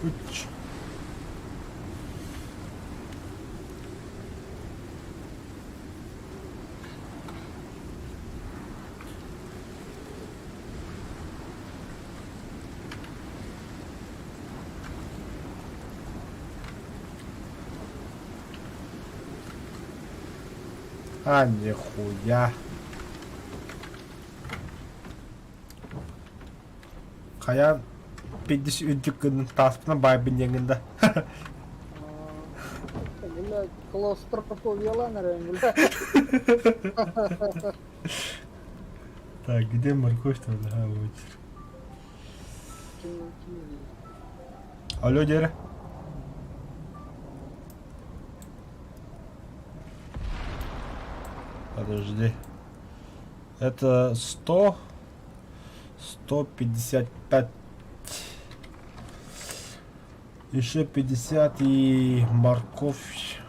Уч. А, нихуя. Кая 53 күннің таспына байбын еңінді. Gila клаустрофобияланыр гила. Так, где морковь тогда? А, вот. Алло, Дера. Подожди. Это 100, 155. Еще 50 и морковь.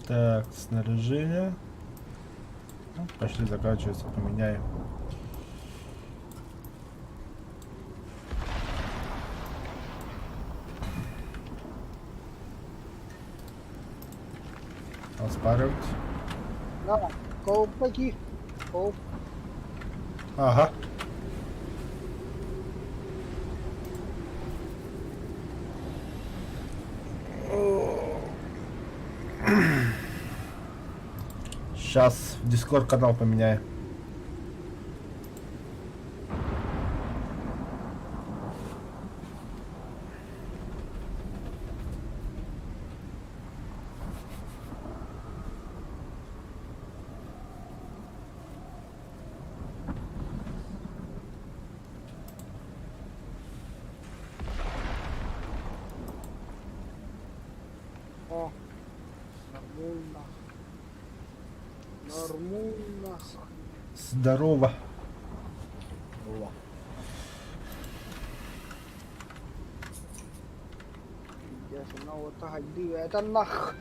Так, снаряжение. Ну, пошли заканчивается, поменяем. Оспаривать. Да, колпаки. Колп. Ага. Сейчас в Discord канал поменяю. О, нормально. Нормально. Здорово. Я снова tahdi это нах.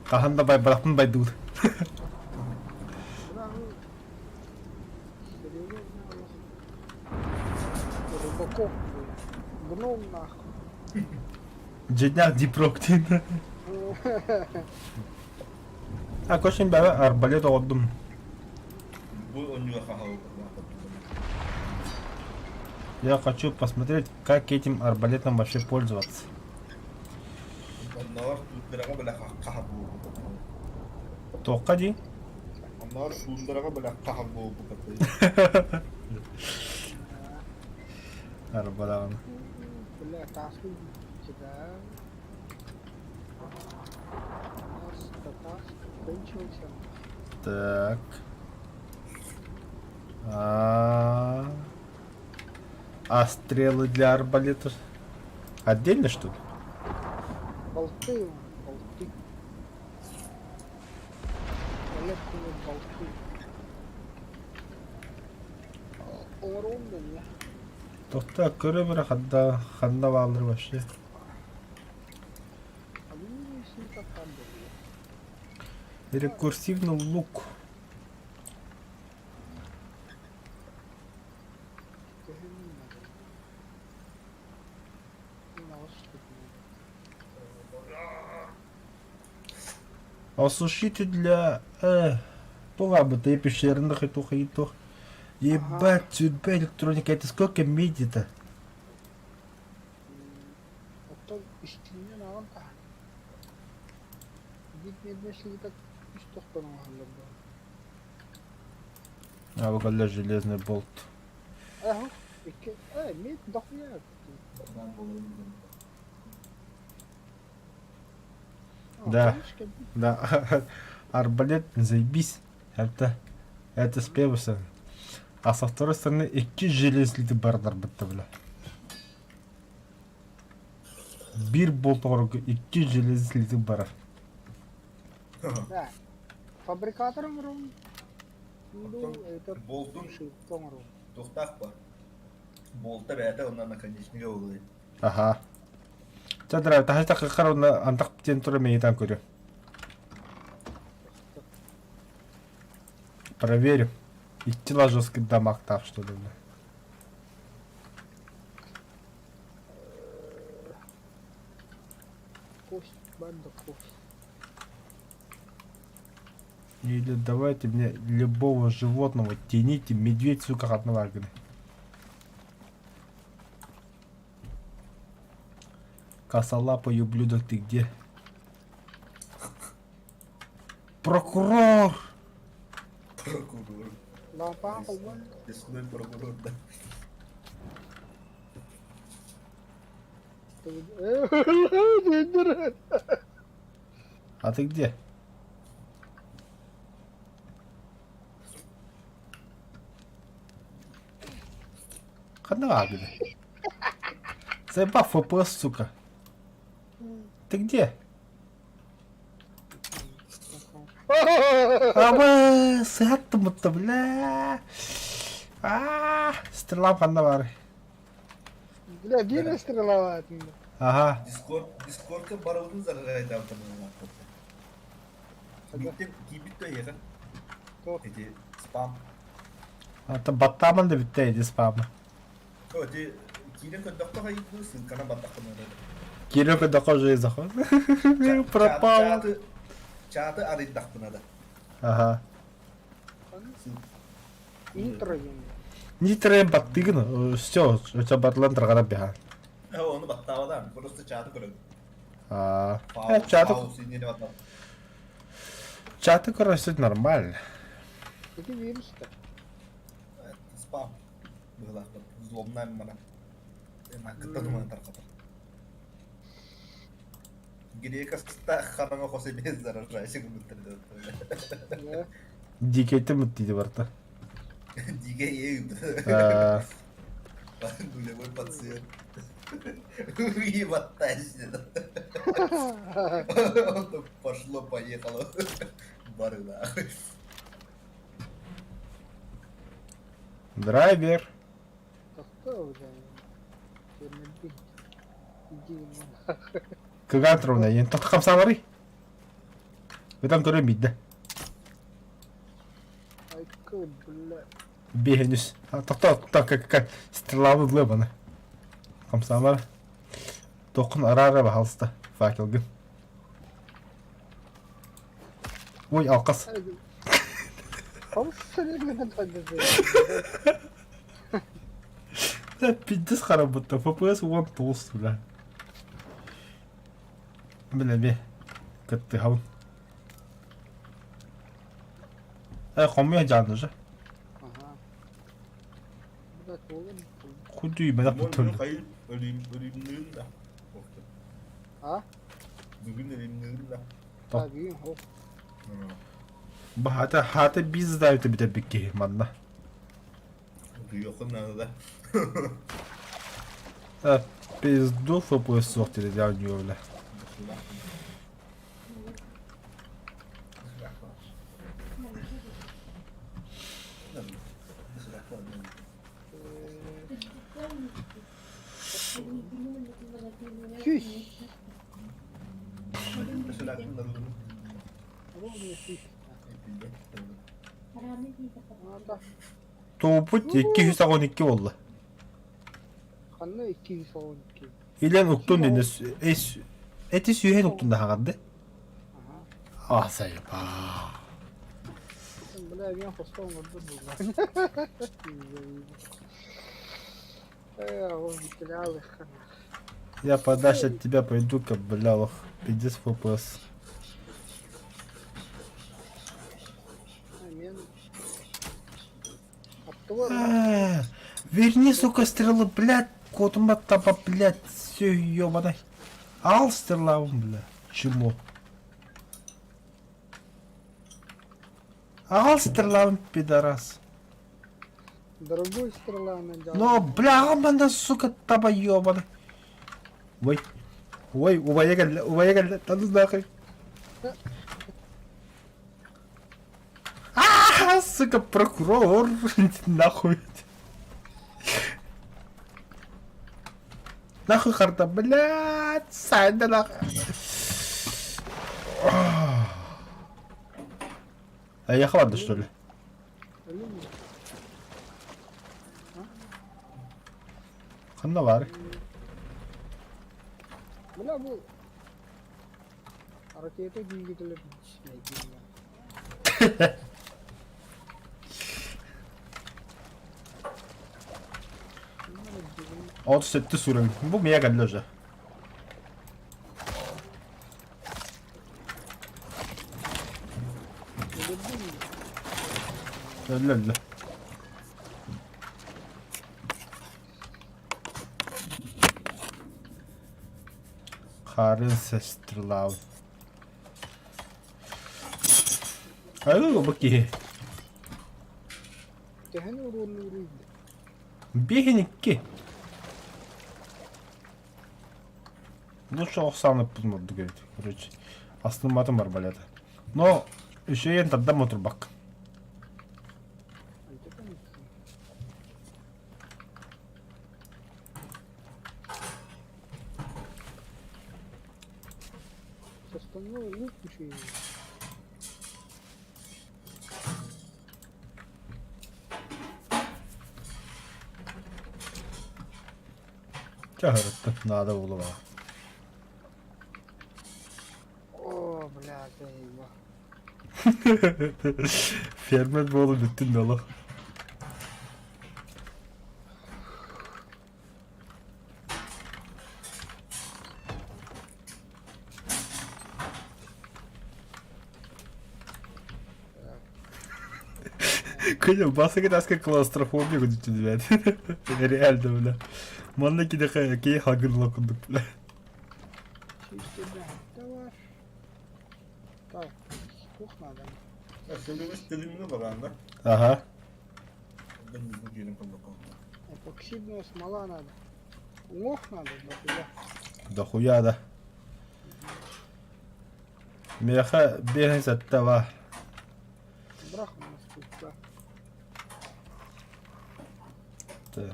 Каханда бай барахтын байдур. Рыбаков. Гном нах. Джедняк дипроктин. А кошин баба арбалет оддум. Я хочу посмотреть, как этим арбалетом вообще пользоваться. Тоққа дейін? Арбалағын. Бля, таски сюда. Таск кончился. Так. А стрелы для арбалета отдельно, что ли? Болты, болты. Электронные болты. Орун меня. Тоқта көрі бір қанда бағылыр вообще. А вы не сильно там были. Рекурсивный лук. Скажи мне надо. Не на вас что-то. Осушитель для... Пуга бы ты пещерных и туха и тух. Ебать, судьба электроника, это сколько меди-то? 어떤 이스티냐 나간다. Медмешлиги так что нагалда. А вы говорили, железный болт. Ага. Мед дохуя. Да. Да. Арбалет, заебись. Это спевся. А со второй стороны, iki железлиді бардар бітті, бля. Bir болт орғы, iki железлиді барар. Да. Фабрикаторым рум. Это Болтун тоңру. тоқтақ бар. Болта бәті оннан наконечниге олай. Ага. Чадра, тахашта қақар оны антақ біттен тұры мейдан көрі. Проверим. Идти жесткий дамаг так, что ли, бля. Кость, банда кость. Или давайте мне любого животного тяните, медведь, сука, одного огня. Косолапый ублюдок, ты где? Прокурор! Прокурор. Лампа колбан. Лесной прокурор, да. А ты где? Одного огня. Заебал FPS, сука. Ты где? Абы, сыгаттым-то, бля. Стрелам қанда Бля, бері стрелаватын. Ага. Дискордқа барудың зарғайды автомобиль. Кибитті еға. Эти спам. Это баттамын да биттейді спамы. Эти кирен көндіқтіға етінің сылқана баттақын өдеді. Кирюха дохожу из заход. Пропал. Чаты арындақтын ады. Ага. Интро юм. Не треба баттыгын. Все, у тебя батлан таргана бега. Оны баттавадан, просто чаты көреді. Чаты. Пау сүйнені баттав. Чаты, короче, нормально. Это вирус-то. Спам. Было взломная мана. Накытты думаны тарқатыр. Грека ста хараңа хосы без заражайся күміттірді. Дикейті мүттейді барта. Диге еуді. Нулевой пациент. Ебаттайся. Пошло-поехало. Бары нахуй. Драйвер. Кто уже? Иди нахуй. Кыгантровна, ен тот қамсамары. Өтам көрі мейді. Айко, бля. Бейінүс. Тоқта, как стрелавы бұлы баны. Қамсамары. Тоқын ара-ара бағалысты. Факелгін. Ой, алқас. Қалысы сәлемін қандасы. Пиздец қарап бұтты. FPS 10 толыс, бля. Бля, кітті хауын. Қомия жанды жа. Ага. Бля, толын. Құды үймені бұттылы. Ölümlüğün de. А? Bugün ölümlüğün de. Tabii, хоп. Хаты біз да өті біте бекке манна. Duyuyorsun nerede? Пизду FPS соқтелі дяу не өвлі. Хюсь. Mesela kimler olur? Ровно хюсь. Ата. Тоопут 212 болды. Қанна 212. Илен ұқтын дені әті сүйен ұқтын да хағанды. Ага. Сайып. мен хостол мордор булган. Он битлял их. Я подальше от тебя пойду-ка, блялов. 50 FPS. Мен оттор. Верни, сука, стрелу, блядь. Котума тапа, блядь. Все, ёбаный. Ал стрелавым, бля. Чему? Ал стрелавым, пидорас. Другой стрела надел. Но, бля, манда, сука, таба, ёбаный. Ой. Ой, убоягали, да ну нахуй. Сука, прокурор. Нахуй. Нахуй харта, блядь, сайда нахуй. А я хладно, что ли? Ханна Бля, bu harekete gidilir. От сетти сүрэн. Бу мия гадлажа. Лөллө. Харын сестрилау. Аю, баки. Tehene uğurlu. Бегеникки. Лучше Оксана пулмады, говорит. Короче, астыматым арбалета. Но еще я тогда моторбак. Остальное лук еще. Чагарытты, надо было. О, бля, заеба. Фермер болу бүттүн дolu. Көне басы кетаска клаустрофобия күдүтү дебет. Реально, бля. Манна киде кей хагырлы кудук, бля. Чисто, да. Давай. Так, сколько надо? Söylediğimiz dilimini var anda. Ага. Ben bu gelin bakalım. Эпоксидная смола надо. Лох надо, да. Дохуя, да. Меха бегай за това. Брахма наступила.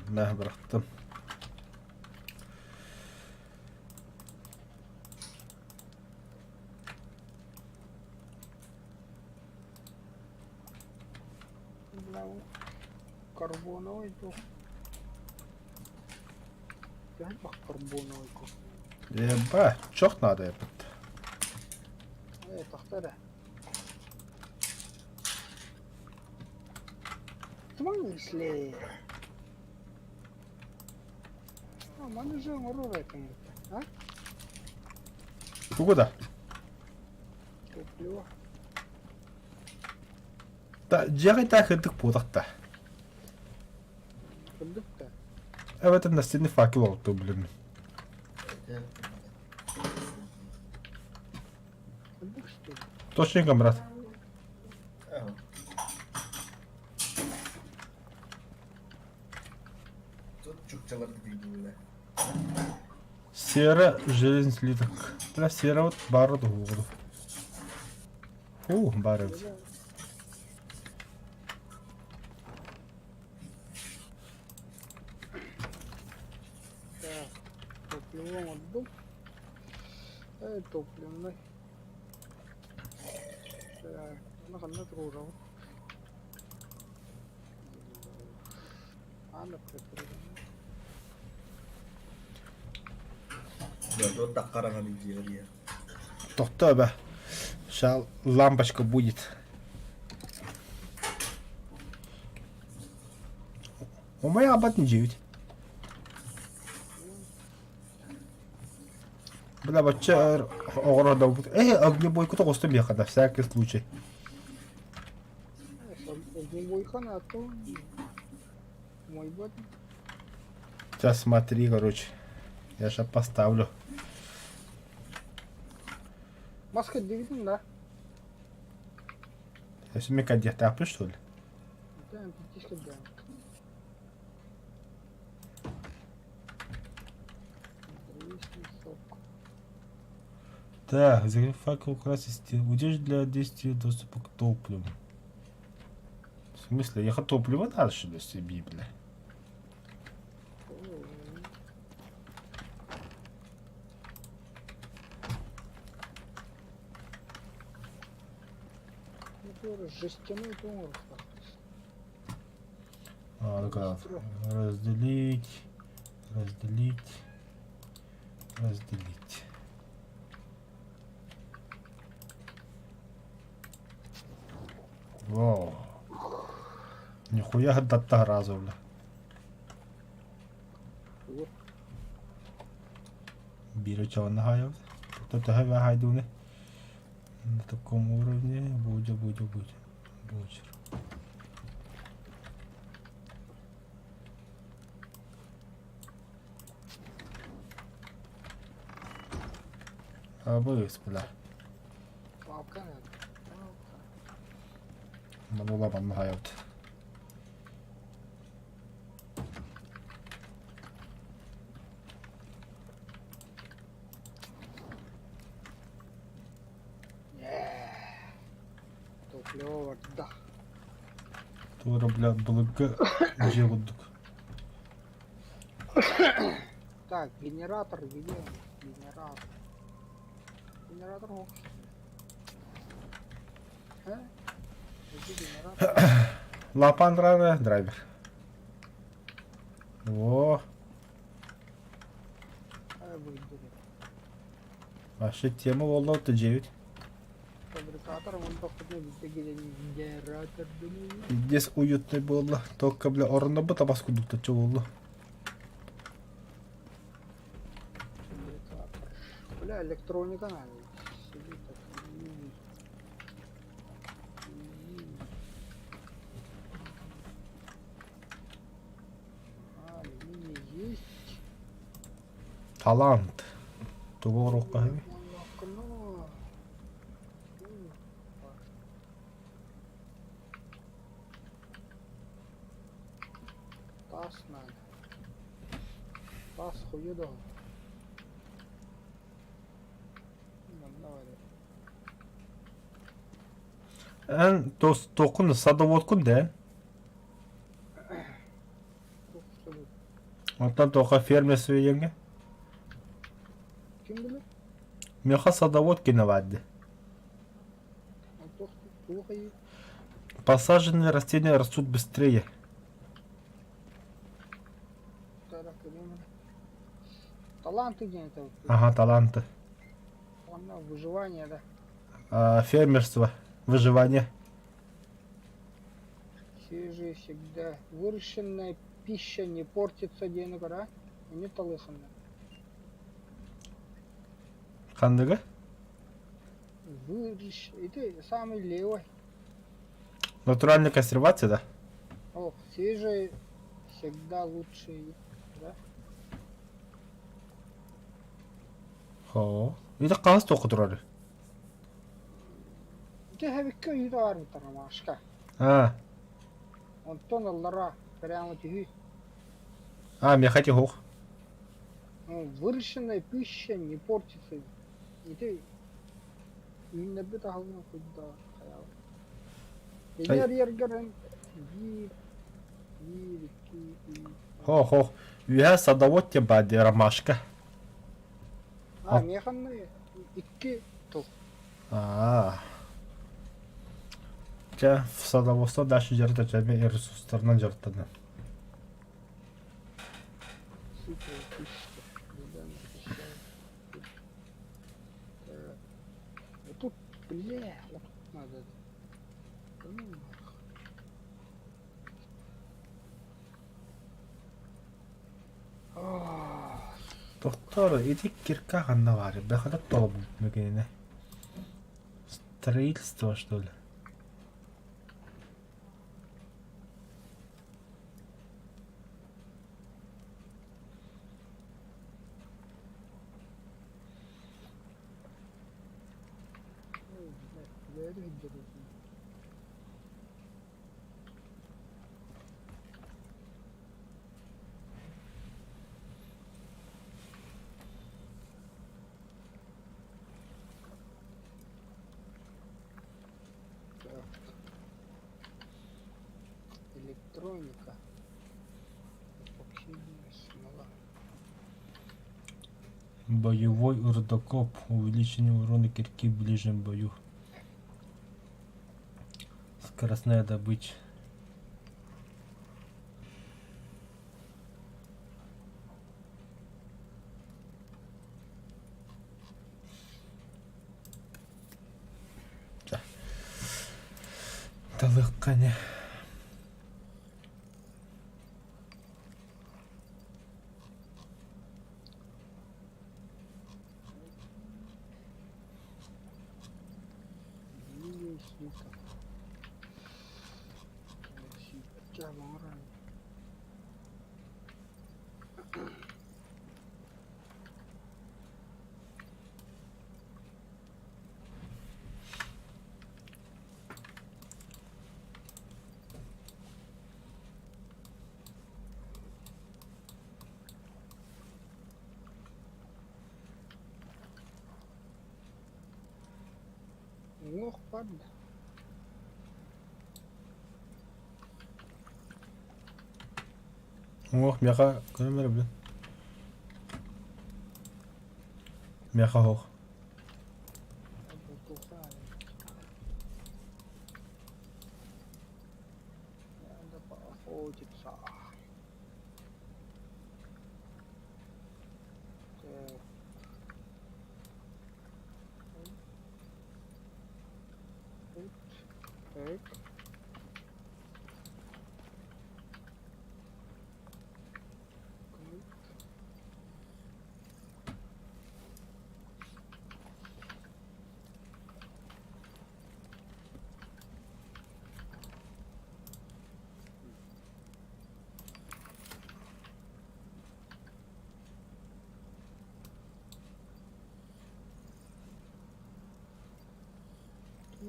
Мех бырактым. Бля, карбоновый был. Я бах карбоновый был. Еба, çok надо епет. Тахтара. Tamam если... Маны же урора кому-то, а? Куда? Топливо. Да, жагай та хыдык пудакта. Кырдык-то. Evet, настенный факел oldu, блин. Кырдык, что ли? Точненько, брат. Ага. Тут çukçalar değil böyle. Сера, железный слиток. Бля, сера вот бары да угоду. Бары. Так, топливом отдул. Топливный. Так, она тружал. Она прикрыла. Böyle o da karanlık diyor ya. Тохта бе. Сейчас лампочка будет. У моя абат не 9. Бля, бача огорода. Огнебойку то что меха, на всякий случай. Огнебойка на то. Мой бот. Сейчас смотри, короче. Я сейчас поставлю. Маска девятым, да? Если мне кадет тапы, что ли? Да, пятишка, да. Так, факел украсить. Удержь для действия доступа к топливу. В смысле, я топливо надо, что ли, себе, бля? Жестяной тумор. А, ну-ка, разделить, разделить, разделить. Вау. Нихуя дата разу, бля. Бира чего нахаял? Кто-то хавя хайдуны. На таком уровне будет. Бучер. А быс, бля. Палка надо. Манула манхаят. Топливо, да. Тура, бля, блага. Желудок. Так, генератор где? Генератор. Генератор ок. А? Где генератор? Лапан драйвер. Во. А, выйдет. Вообще тема волна-то 9. Фабрикатор, вон походу, где генератор. Здесь уютно было. Только, бля, орна бы табаскудук-то чё было. Фабрикатор. Бля, электроника надо. Сидит так. Алюминий есть. Талант. Туго руками. Окно. Таз надо. Таз хуёдо. Ну, давай. En tokun садоводку, да? Ondan тока фермер свеенге. Ким были? Меха садоводки навадди. А то плохо есть. Посаженные растения растут быстрее. Тогда придумали. Таланты где-то. Ага, таланты. Ладно, выживание, да. Фермерство. Выживание. Свежие всегда. Выращенная пища не портится денег, да? И не толысанная. Кандыга? И ты самый левый. Натуральная консервация, да? О, свежие всегда лучше, да? Хо. Это каас току турары. Ты хавикка үйді бар бітір машка. Он тонналара прямо тюги. Мехати хух. Выращенная пища не портится. И ты именно это говно куда хаял. Ергерен. Хо. Виха садоводке бади ромашка. Механные. Икки то. Че, в садоводство дальше жерта чеме и ресурстарынан жертаны. Тут, бля, вот тут надо. Доктор эдик кирка ханнавари. Бэхадат толб мэгэнэ. Строительство, что ли? Ой, блядь, very интересно. Так. Электроника. Эпоксидная смола. Боевой урдокоп. Увеличение урона кирки в ближнем бою. Скоростная добыча. Талыккане. Видео свиток. Чамара. Лох падда. Ох, мяха. Камера, блин. Мяха хох. Надо поохотиться. Так. Так.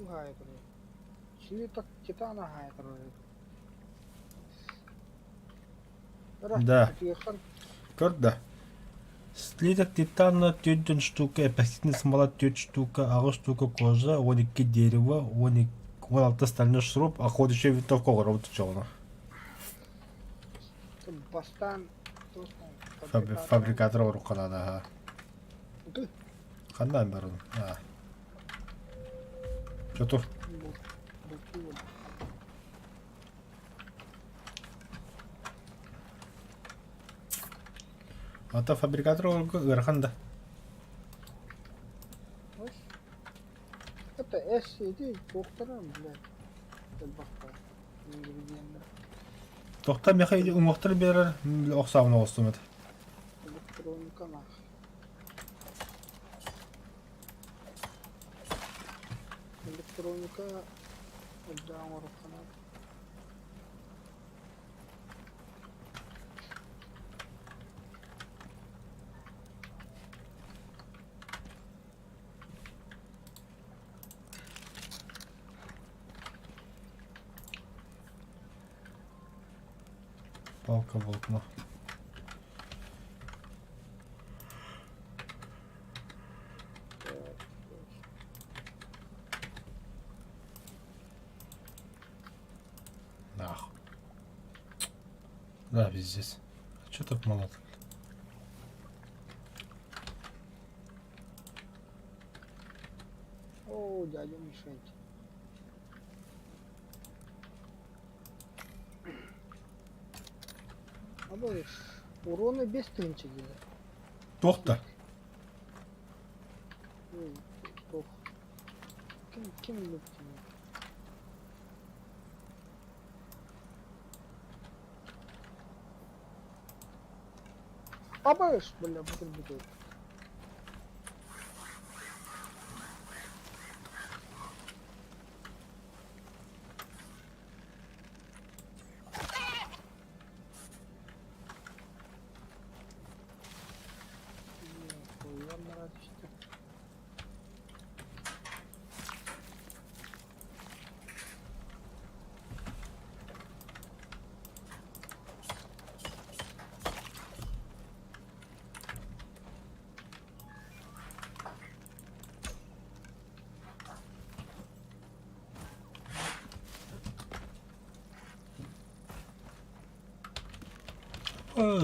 Хай, блин. Свиток титана хай, короче. Да. Приехал. Көрді. Слиток титана 4 штука, эпоксидная смола 4 штука, 6 штука кожа, 12 дерево, 16 стальной шуруп, а ходячая винтовка работает челна. Бастан. Фабрикатор рухана, ага. Ты? Хандан барун. Что тут? Ата фабрикатор ырханда. Это SCD, доктора, блядь. Это бахта. Ингредиенты. Тоқта меха умақтыр берер, оқсауына қостым еді. Электроника нах. Электроника. Отдам рухана. Палка волкна. Нахуй. Да, пиздец. Че так мало? О, дядя Мишень. Abi uronu 5 tınçı gibi. Тоқта. Çok. Kim bilir ki? Абаш, бля, бутыль. Нихуя мрачно.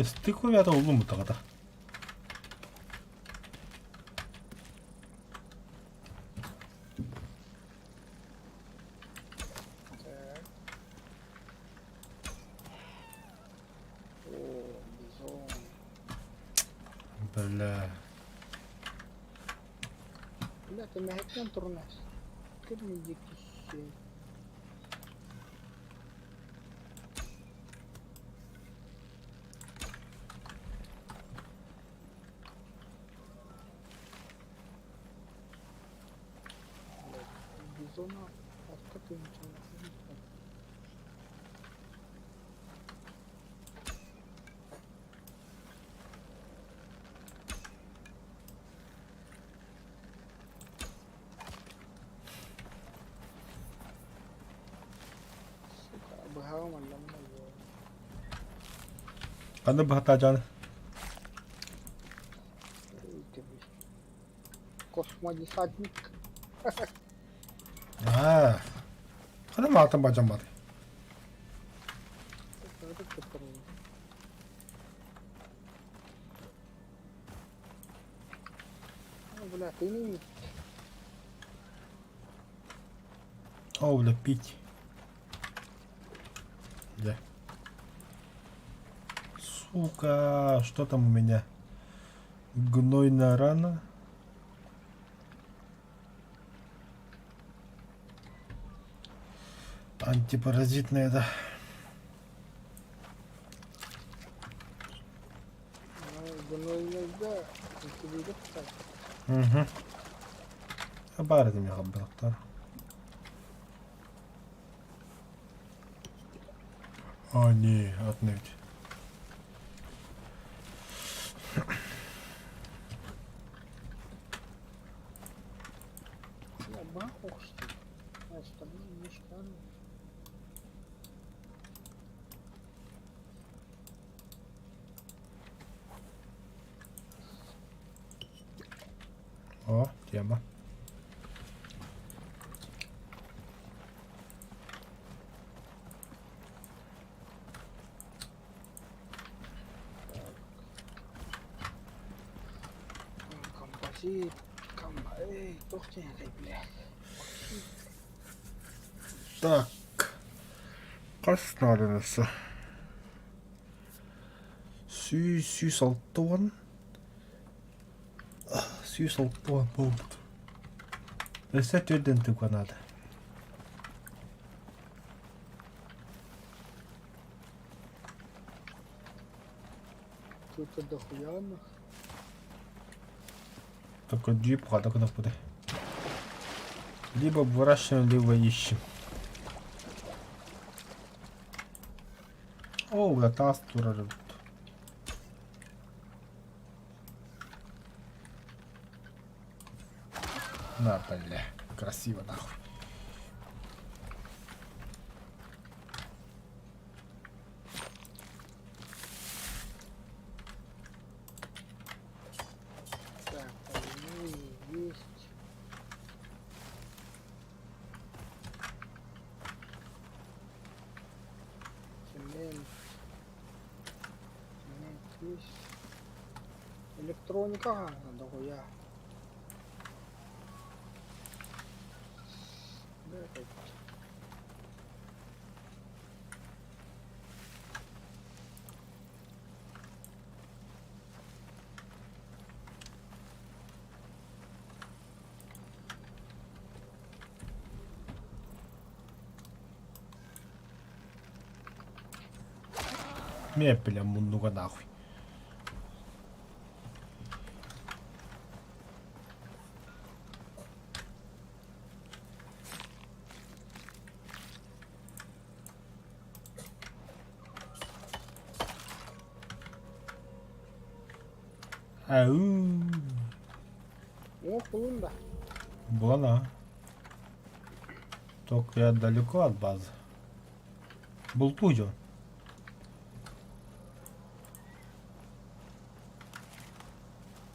스티커야도 오늘 못 나가다. Так. О, бизон. Бля. Бля, ты мягкий турнес. Кырмый дикий щей. Бизона откуда ничего не знаю. Сука, обыгал мальчик. Ano ba hata dyan? Космодесантник. Ano mata ba dyan mati? Это который. Ну, бля, ты не О, бля, пить. Бля. Сука, что там у меня? Гнойная рана. Антипаразитная, да. гнойный, да. Тебе идет так. Угу. Абарди меня обратно. А, не, отнюдь. Я бахух, что ли? А остальные не штаны. О, тема. Композит. Эй, ух ты, бля. Так. Kaç tane nasıl? Syysалтуан. Syysалтуан болды. Ресет өдентік қанады. Тут-то дохуя. Только джип хата куда буде. Либо выращиваем, либо ищем. О, бля, таз турарым. На, бля, красиво нахуй. Так, ну есть. Цемент. Цемент есть. Электроника, дохуя. Да, это Мебеля много нахуй. Ау. О, кулында. Булана. Только я далеко от базы. Был Пудио.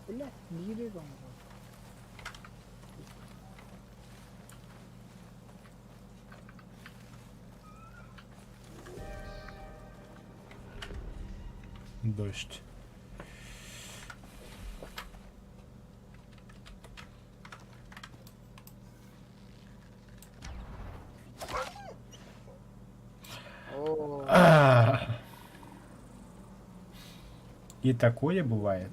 Бля, гире там. Дождь. О, И такое бывает.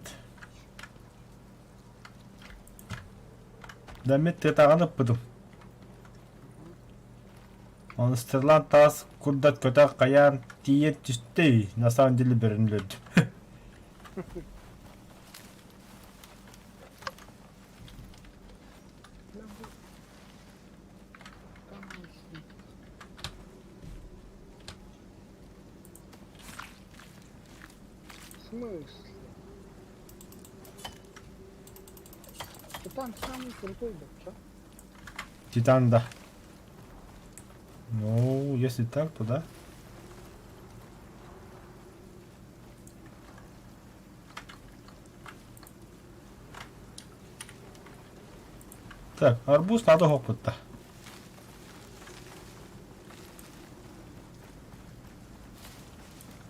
Да мен тетағанып бұдым. Он стрелан тас курдат көта қаян тиет түсті. На самом деле бірін өлдім. в смысле? Титан самый крутой, да, чё? Титан, да. Ну, если так, то да. Так, арбуз надо опыта.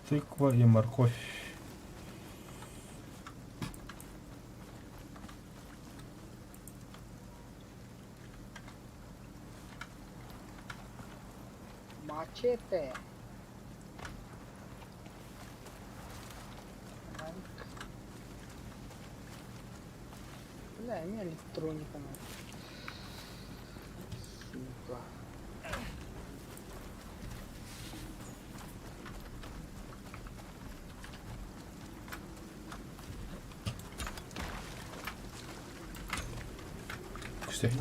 Тыква и морковь. Мачете. Бля, у меня электроника надо. Сука. Кстати,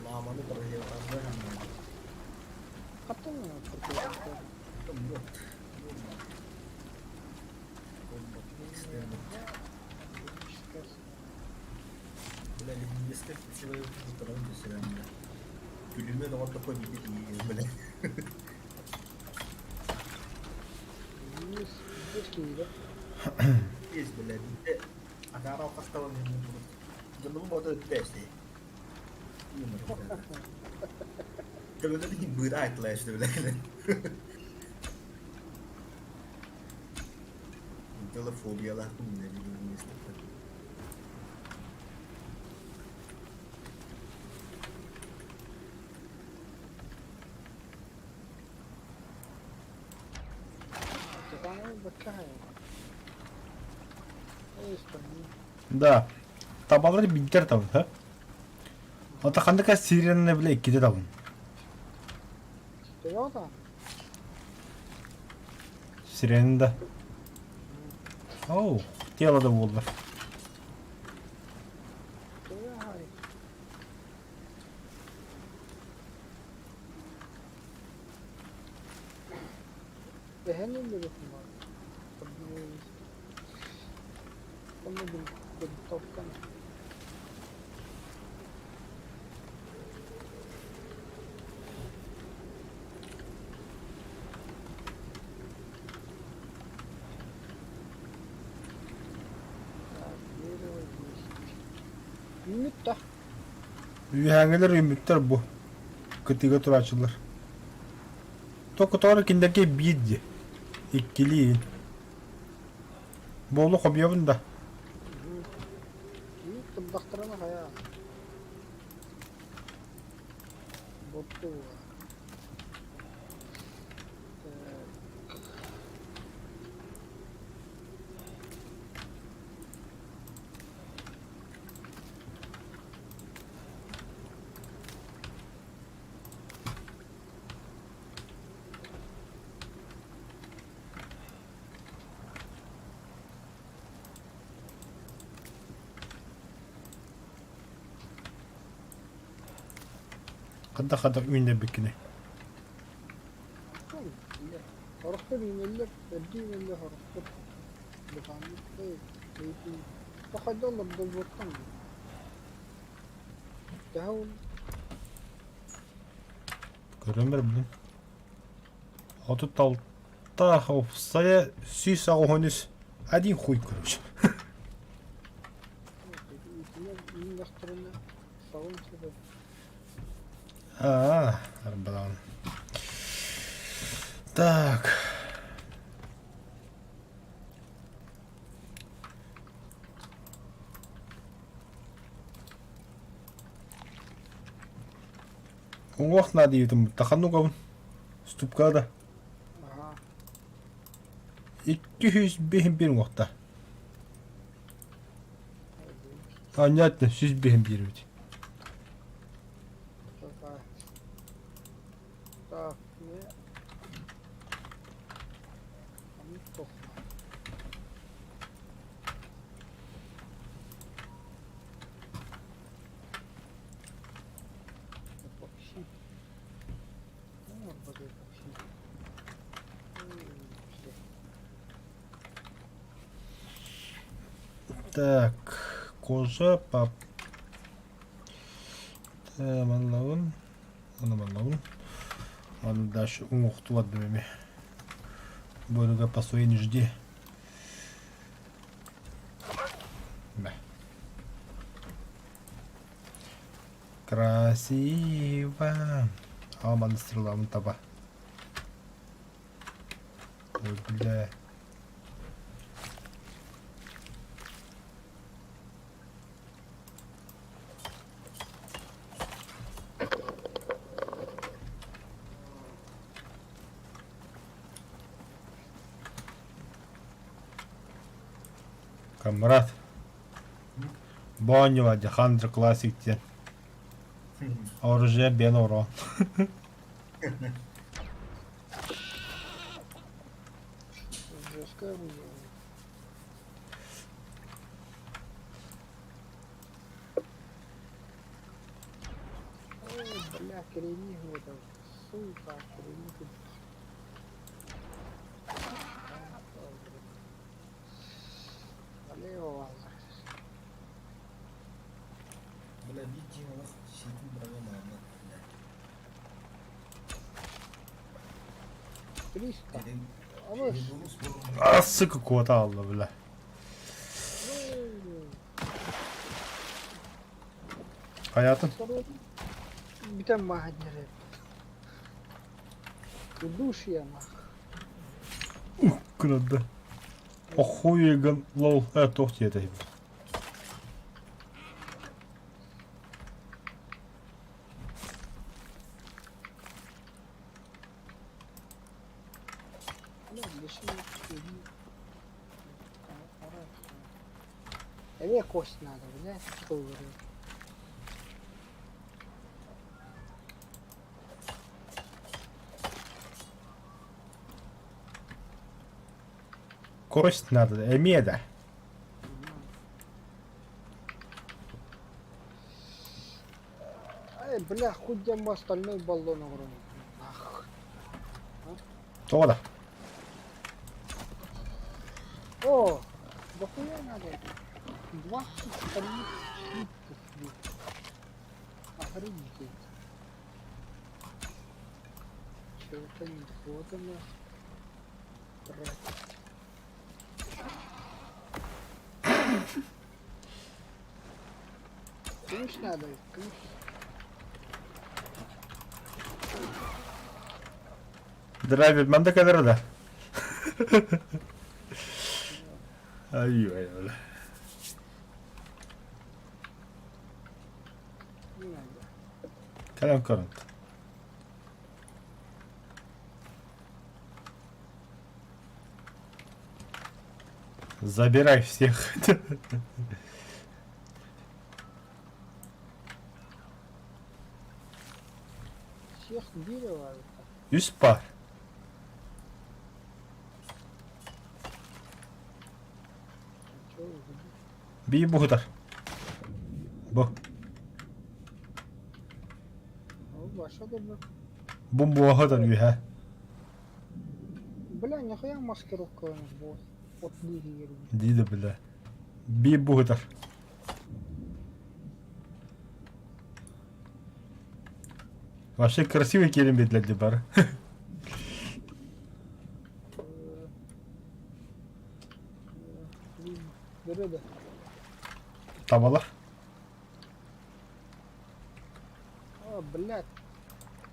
Lama tuh perjalanan gue sama Katanya perkembangan. tembok. Böyle elimizde şuraya tutalım da sıramda. Gülüme de orada koymayı iyi böyle. Здесь кида. Yes böyle bir de akara kastawan yung ganun mo to test eh. Yun mo. Ganun na din buira ay clash böyle. Böyle fobiyalar bunlar bir istedim. Титановый бакай. Эй, спомни. да. Табалары биттер табын, ха? Ата қандыка сиреніне біле кете табын. Toyota? Сиренінде. Оу, телада болдылар. Toyota. Beğendin mi bakın var? Kamu bentukkan. Ümit de. Үйәңгелер үміттер бұ. Күтіге тұрачылар. Тоқы тоғыр кендерге бейді. Иккелейін. Болу қобиябында. Ümit tıbbaklarına kaya. Botu var. Қада үйінде бекіне. Horukta imeller, eddi imeller horukta. Bakanlıkta eğitim. Bakacak olur da bakkan mı? Daha ol. Көрөмөр билем. Отут талта офсая сүйс агонис. Один хуй короче. Eğitimler iyi yaktarına savun sebep. Арбалан. Так. Уох надо ютум таханугав ступкада. Aha. 201 уохта. Понятно, 101 ведь. Такая. Так, не. Там тохна. Epoxi. Ne var burada epoxi? İşte. Так, кожа, пап. Манлаун. Манлаун. Ладно, дальше уохту адмеми. Бөлүгө пасуен жди. Красиво. Алманы стрелам таба. Ой, бля. Камрат. Боннива, Дехандра классик. Оружие бен урон. Жесткая выжила. Ой, бля, коренник в этом. Сука, коренник. Налево ваза. Бля, видимо, нас сидим проблема. 300. Dedim, Alış. Yunus bu. Sıkı kota aldı bile. Hayatım. Bir tane mahalle. Душ я нах. Круто. Охуеган лол. Тохти это. Мне кость надо, блядь, что говорю. Кость надо. Эмеда. Ай, бля, хоть я остальной баллон угром. Ах. Тода. О, дохуя надо. 20 стальных слитков, блядь. Охренеть. Чего-то не подано. Тратить. Ключ надо, ключ. Драйвер манда кадрда. Ай-ой, бля. Не надо. Калям корунт. Забирай всех. Всех дерева. 100 пар. Чего вы? Bir bu kadar. Bu. Başka da mı? Bu kadar bir ha. Бля, нихуя маскировка у нас была. Вот двигатель. Дейді, бля. Би бугытар. Вообще красивый керемет для дебара. Дырыда. Табалар. А, блядь.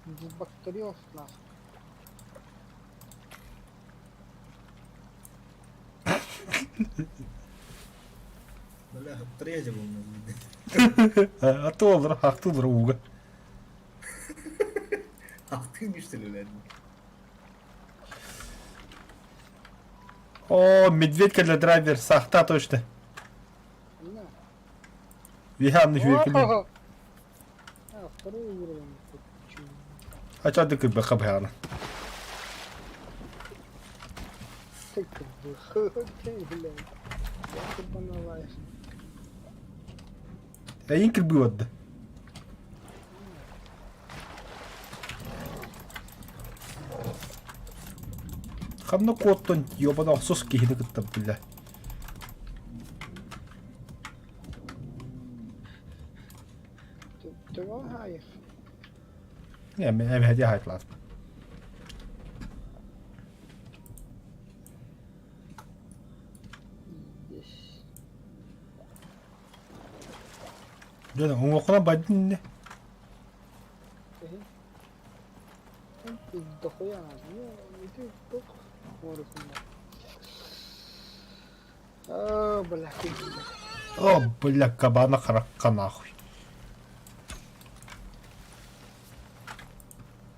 Дисбактериоз нахуй. Бля, трезвый у нас, блядь. А то хакту друга. Ах ты не что ли, блядь? О, медведка для драйвер. Сахта точно. На. Виганных векли. А, второй уровень. Тут чё? А чё ты как бы хабхана? Ты как бы, ты, блядь. Я тут понаваешь. Я инкер был отда. Хамна коттон ёбана сос кихине кытта, бля. Ты лагаешь. Не, men hade jag klart. Здесь. Да, он окна бадин. Ты дохуя надо. Ну, и ты только смотришь на меня. А, бля, ты, бля. О, бля, кабана харака нахуй.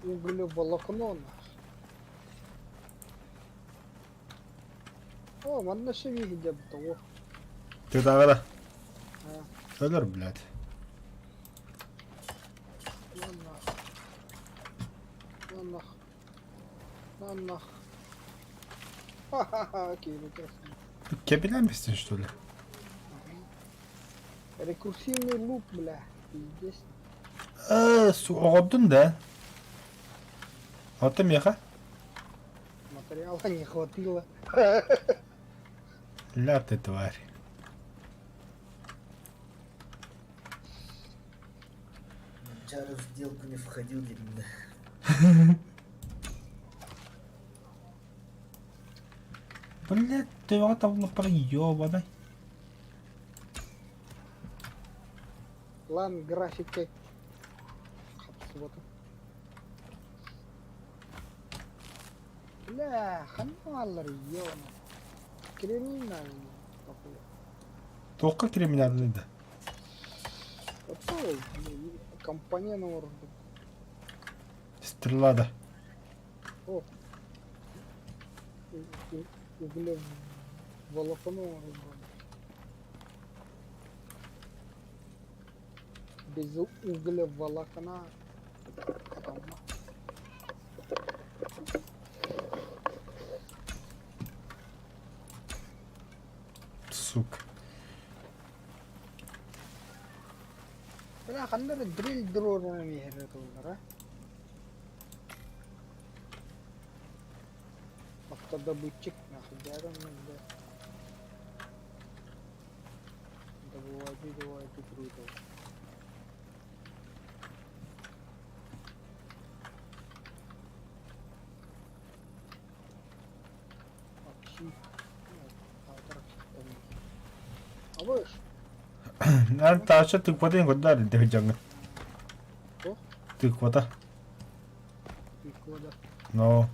Углеволокно нахуй. О, манна шеви где бы того. Ты да, А, Федор, блядь. на нах. На нах. На нах. Ха-ха-ха, окей, прекрасно. Ты кабелями местишь, что ли? Рекурсивный луп, бля. Здесь. Оғырдың да. Оты меха? Материала не хватило. Ля ты тварь. Джару в сделку не входил, дебильно. Блядь, ты вот там проебанный. Ладно, графика. Вот. Бля, ханалар, ёна. Криминальный. Такой. Только криминальный, да. Такой, компания вроде. Стрела, да. О. Углев волокно вроде. Без углеволокна. Сука. Бля, хандары дрель дророна мехер тулара. Автодобытчик нахуй дяром надо. Добывать и круто. А выш? 난 다시 득보된 것도 아닌데 회장은. 어? 득보다. Прикольно. 너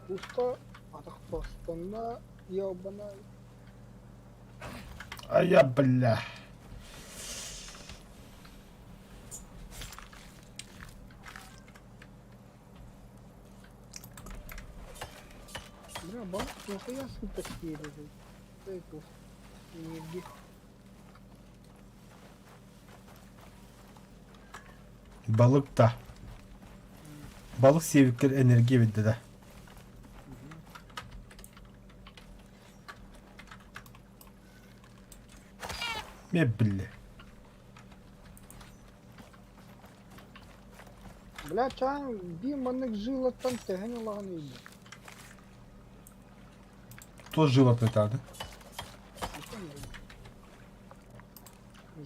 Пусто, а так просто ёбана. А я, бля. Бля, банк, нихуя сука спереди. Это не Balık da. Balık sevdikleri enerji verdi de. Мебель. Бля, чаң, би маннык жилаттан тәген алаған үйді. Кто жил от этого, да?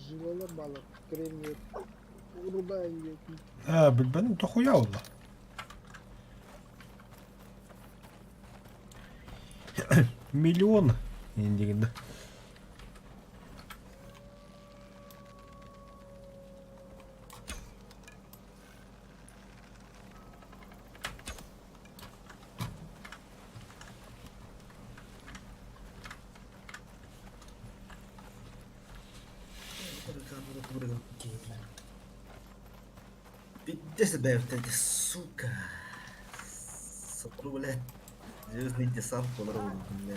Жилалар балық, кремниет, руда үйетін. Білбәнім дохуя олды. Миллион. Ендегенде. Пиздец, да, вот эти, сука. Сопру, блядь. Звездный десант полировал, бля.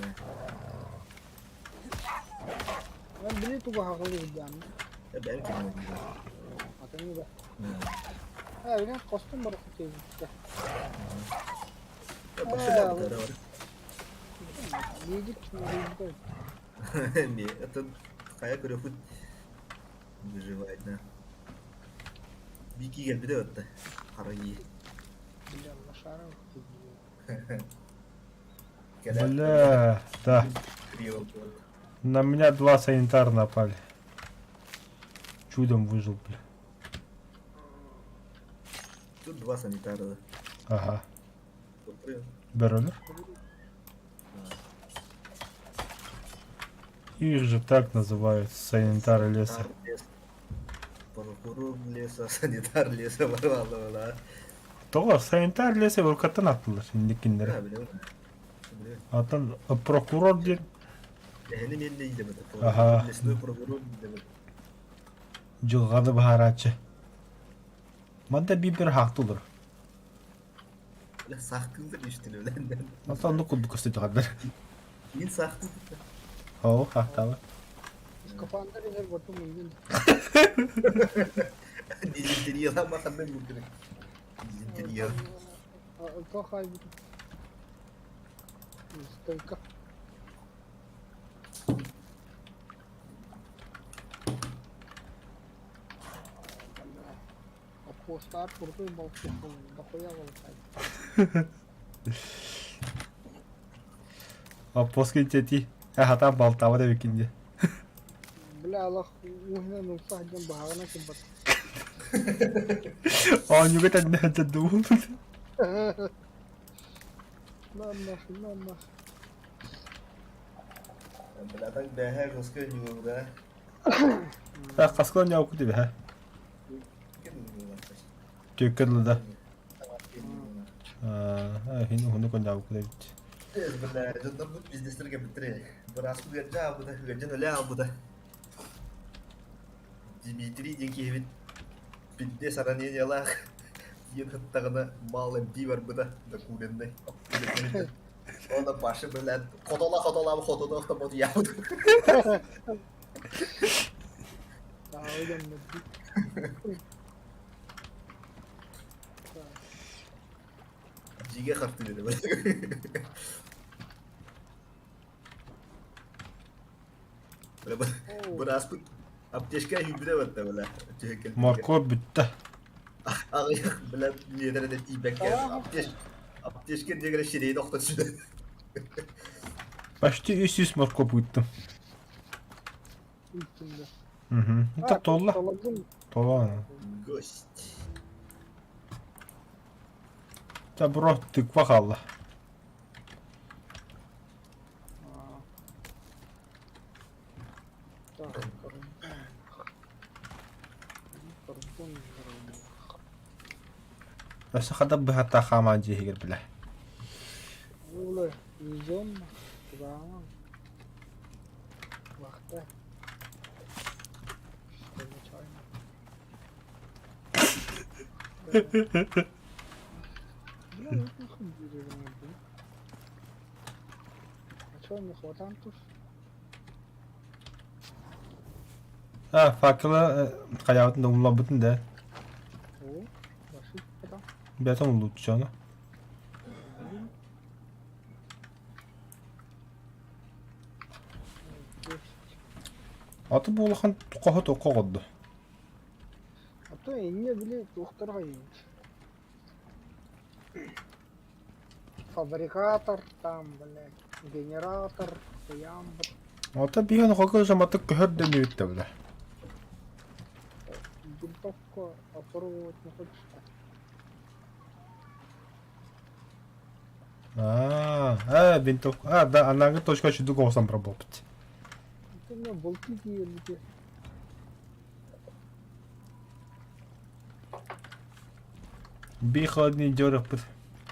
Мен біле туға хақылы үйден. Я бәлки не могу. Атаңы да. Öyle kostüm var okuyayım. Я пошлял, да, Yedik şimdi Не, это какая хоть выживает, да. Бики geldi de öttü. Haragi. Бля, лошара okuyayım. Бля, да. На меня 2 санитара напали. Чудом выжил, бля. Тут 2 санитара, да. Ага. Попрыгал. Беролер? Их же так называют, санитары леса. Прокурор леса, санитар леса varvallahi. Doğru, sanitар lese vurkattan attılar Ha şimdikilere. biliyorum. Biliyorum. Atan prokuror diye Benim eline gidemedi. Aha. Lesne prokuror gidemedi. cılgadı baharatçı. Madde bir haklı olur. Ulan sahtındır işte öyle. Nasıl onu kulduk üstü kadar. Min sahtı. Oo, haklı. Kafanda güzel botu mungkin. Dizintir yalan makandan mümkün. Dizintir yalan. Kau kaybettim. Stengkah. Postar kurtu balık yapalım. Bakoya balık. O poskin teti. Hatan baltava da bikince. Bля, Allah muhne nursa hajam bahagana kebat. O juga tanda hata doğum. Namah. Belakang dah koska juga dah. Ha kaskon ya okudu be ha. Tükürlü da. Ha hindi hunu kon ya okudu. Sebenarnya contoh bisnisnya kayak betul. Berasal kerja bu da, kerja oleh bu da. Dimitri yang Kevin Pinde sarannya nyala. Dia tentang mal MP var bu da kudende. O da başı böyle kotola otomotiv yaptı. Tahu jam lebih. Jika kartu dedi böyle. Böyle berasal apteşka hibri var da böyle. Marko bitti. Ağayak böyle liderine tibek ya. Apteşka diye göre şireyi nokta süre. Почти 300 marko büyüttüm. İçinde. Hı hı. Da tolla. Taladım. Tolla. Ghost. Da bro tık bak Allah. Basta kada bahata kama aja higir bela. Ulah, izom, kurang. Waktu. Şöyle çay. Ne yapıyorsun böyle? Açıyor mu fotoğraf tut? Ha farklı kayavatın da umla bütün de. O, başı fotoğraf. Beton ulu tutacağını. Аты булахан тухахат оқоғодды. А то инне биле тухтарга ин. Фабрикатор там, блядь, генератор, хуямбр, Аты бихан оқоғы жаматы көхірден үйітті білі. винтовка, оторвать не хочешь. Винтовка. Да, она точка чуду голосом пробопать. Это у меня болты где. Би холодный дерек под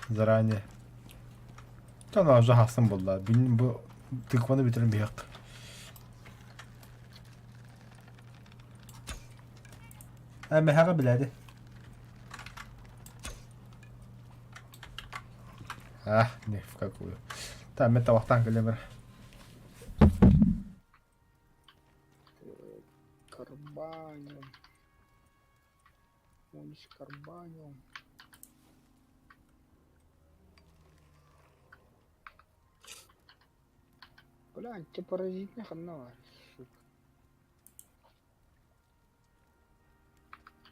заранее. То она уже хасан была. Бин бу тыкваны битерим бияк. Мехага биледи. Не в какую. Там это вахтан калибр. Карбаниум. Униш карбаниум. Бля, антипаразитный ханна.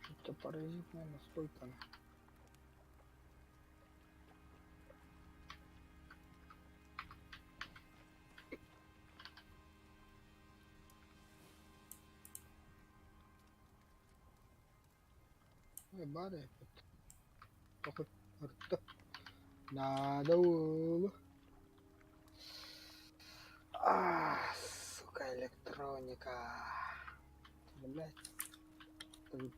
Антипаразитная настойка. Бары. Только рта. Надо. Сука, электроника. Блять. Тут.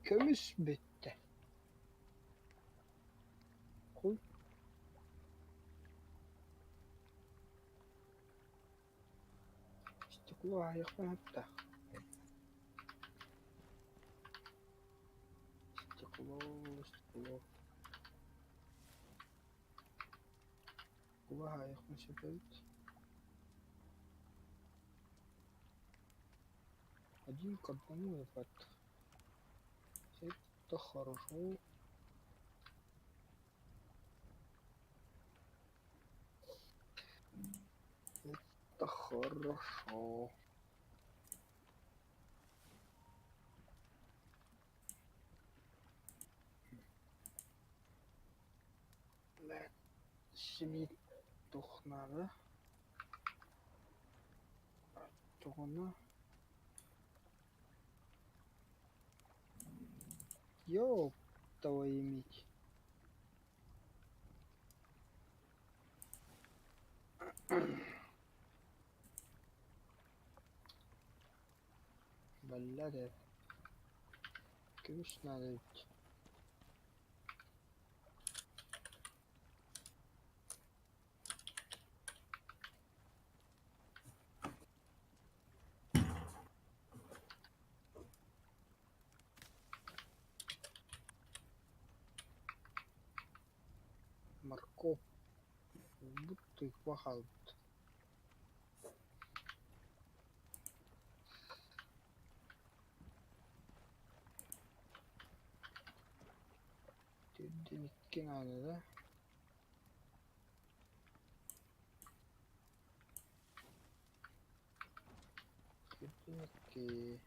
Kömüş bitti. Koy. Стекло ayıklanıptı. Стекло. Стекло ayıklanıptı. Один к одному это хорошо. Это хорошо. Да, şimdi тухнады. Тухны. Ёб твою мать. Бля, Кыш надо ведь. Морковь. Будто их пахал. Денег надо, да? Денег.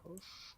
Хорош.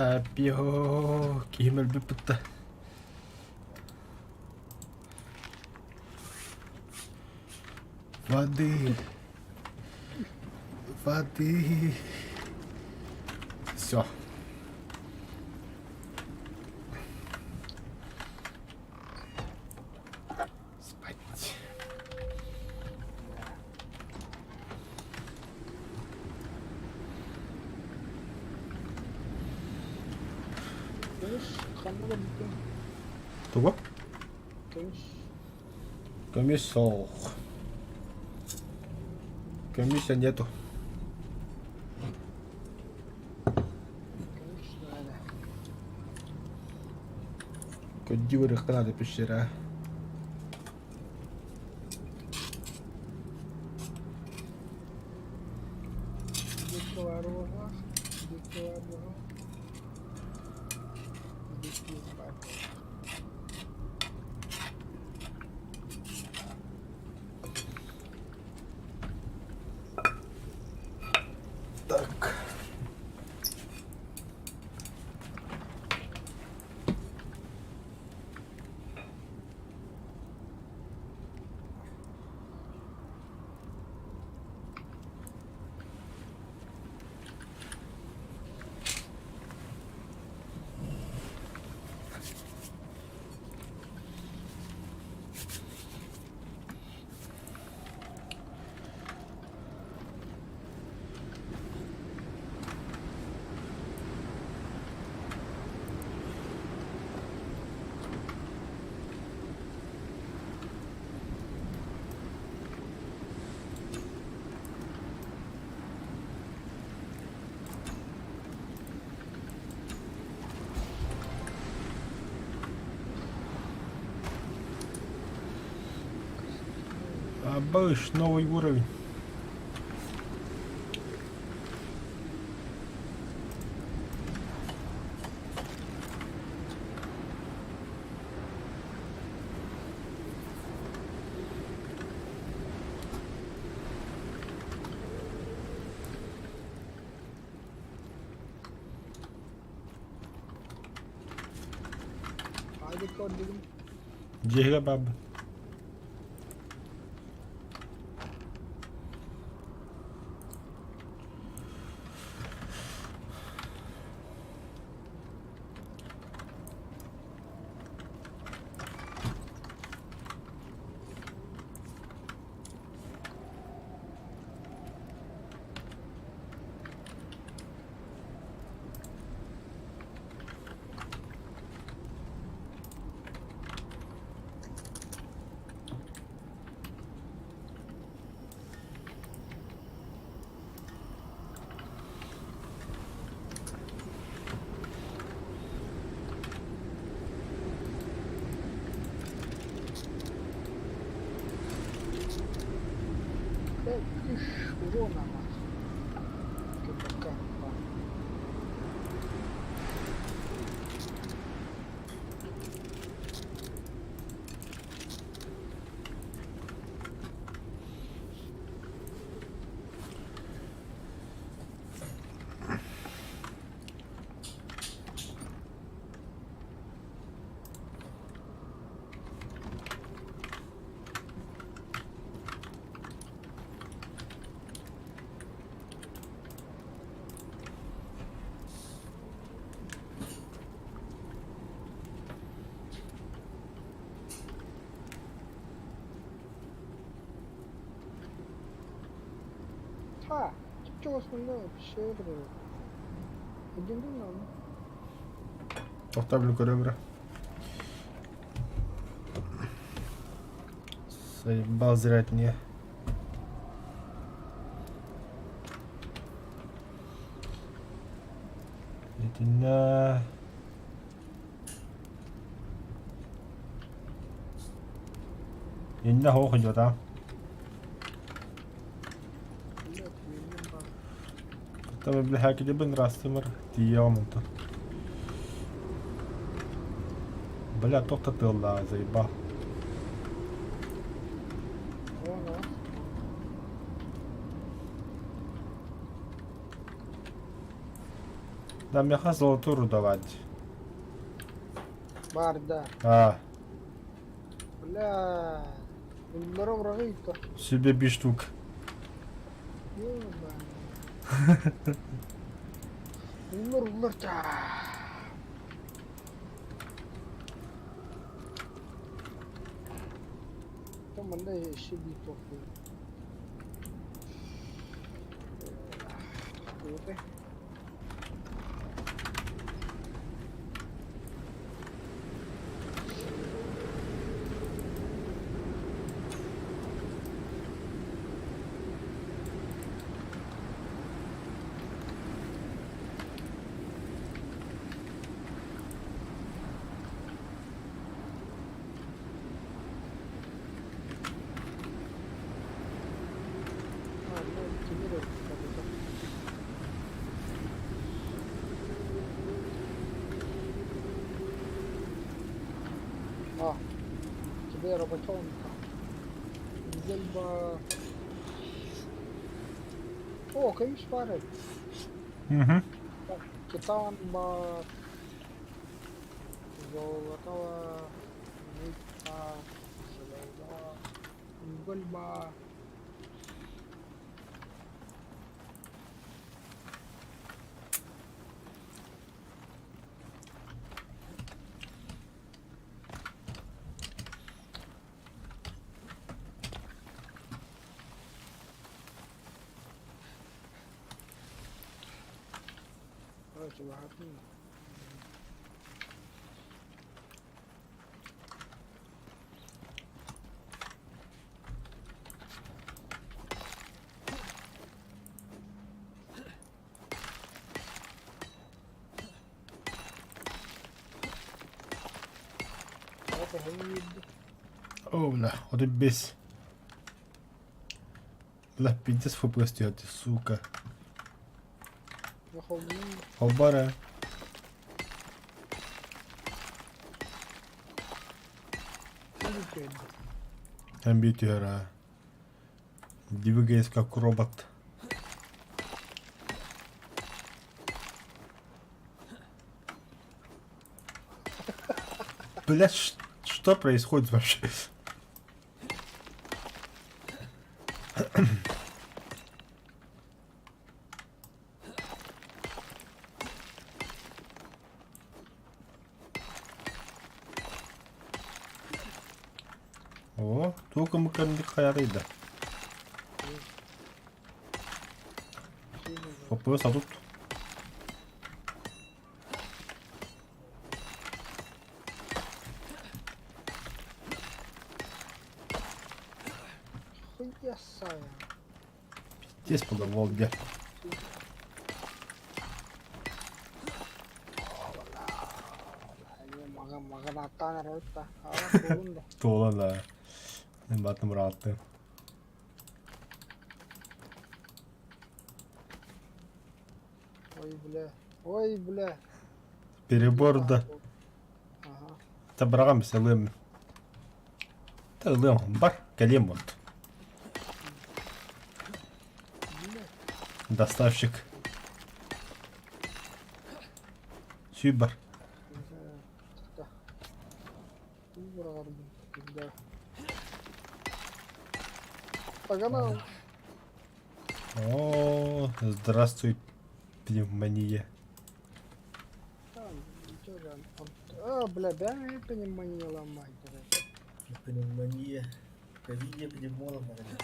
Апио, кимел бипта. Воды. Воды. Все. Спать. Kömüş kanlara bütün Туго? kömüş. Комиссар. Комиссия нету. Kömüş nerede? Кодивы надо пещера. Gidikli var burada. Gidikli var burada. Gidikli var. Так. Абыш, новый уровень. Haydi kod dedim. Дига баба. Ve 3 урона var. Köpek var. 타! 집중 왔으면 피셔들어. 이 정도는 나오네. To'xtab ulgura. Заебал зрать мне. Иди на... Инна хоох нь удаа. Нет, не бар. Там бля хакиде бен растымыр. Диямонто. Бля, тоқтатылла, заебал. Вон, Нам яха золоту руду давати. Бар, да. А, Бля. Уллара врагы-то. себе 2 штук. Ёбаный. Уллар. Там андай еще битов. Вот. Тебе работенка. Зельба. О, каюсь парень. Угу. Китан ба. Золотого. Нитка. Золотого. Гольба. Короче, богатый. Это гнид. О, бля, один бес. Бля, пиздец фпс ти, сука. Выходи. Обара. Компьютера. Двигаясь как робот. Блять, что происходит вообще? О, только мы хайрейда. Вопрос, а тут Хуясая. здесь подорвал где. Maganatan rota. Turun deh. Тола, да. Батом раты. Ой, бля. Перебор, да. Ага. Табрамся, лым. Та лым, бар, калимонт. Бля. Доставщик. Сюбар. Да. Убрал, да. Погнал. О, здравствуй, пневмония. Ничего же. А, бля, да, это не мания ломать, блядь. Пневмония. Ковидия пневмоном, наверное.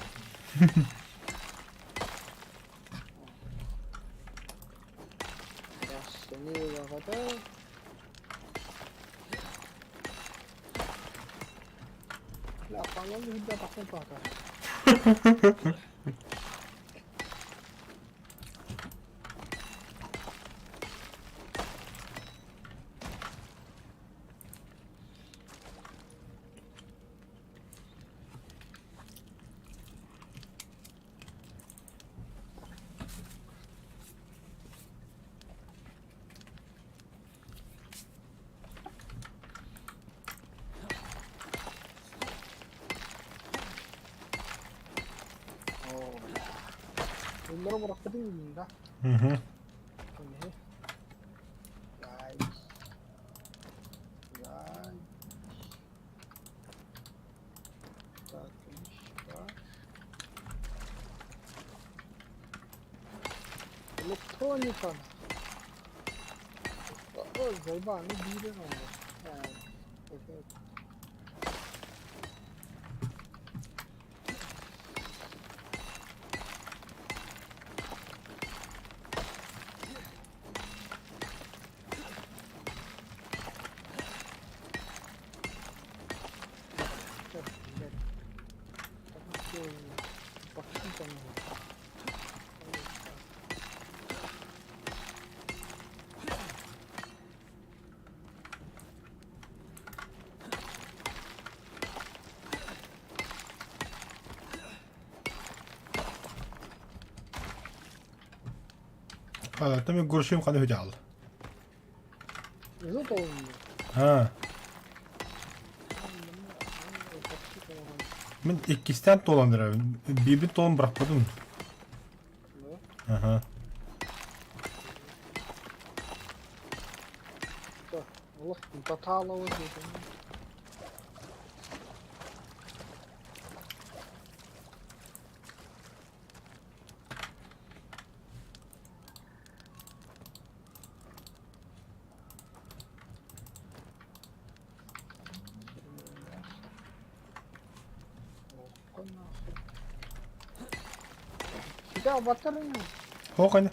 Раз, не его хватает. Бля, по-моему, ребята, пока. Bunları bırakmadın mı da? Угу. Bu ne? olan insan. O zayıbanı bilir ama. Yani. Evet. Çok güzel. Tabii ki bakayım sana. Hayatım bir kurşun kanı hücal. Zıt olmuyor. Ha. Ben ikisinden dolanırım. Bir dolan bırakmadım. Aha. Allah batağla o diyor. Тебя батарея. О, каня.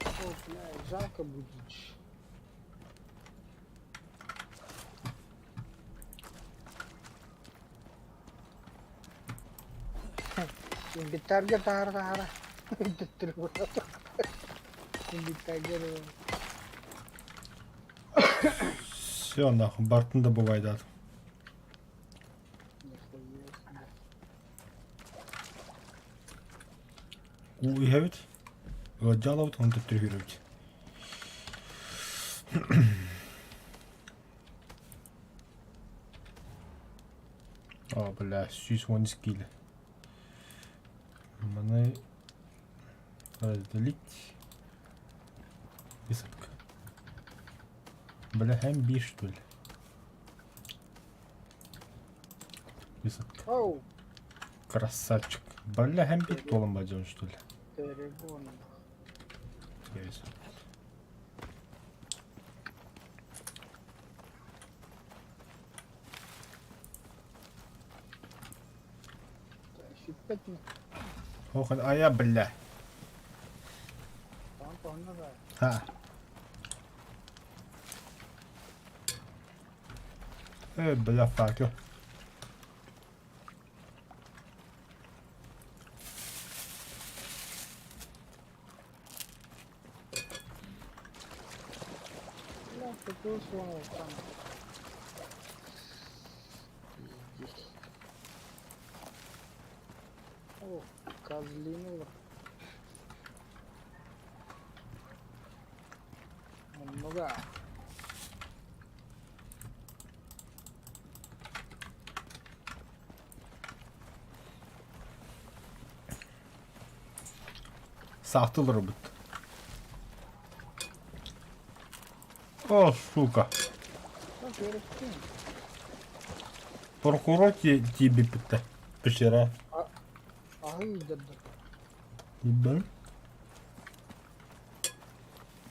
О, бля, жалко будет. Gitarga tara. Gitarga. Все, нахуй, Бартында бывает. Уйхавит. Жалавит, он тут трюхировать. О, бля, сюсь вон скилл. Маны разделить. Высадка. Бля, хэмби, что ли? Высадка. Оу, Красавчик. Бля, хэмби толом бадзон, что ли? перегон. Yes. Şüphetli. Ох, а я, бля. Tamam, sonra da. Ha. Bля, факел. Ya, kötü sonra tamam. О, козлинуло. Много. Сахтыл робот. О, сука. Как я расту? Прокурор тебе пита. Пещера. Ahı idirdi. Ben.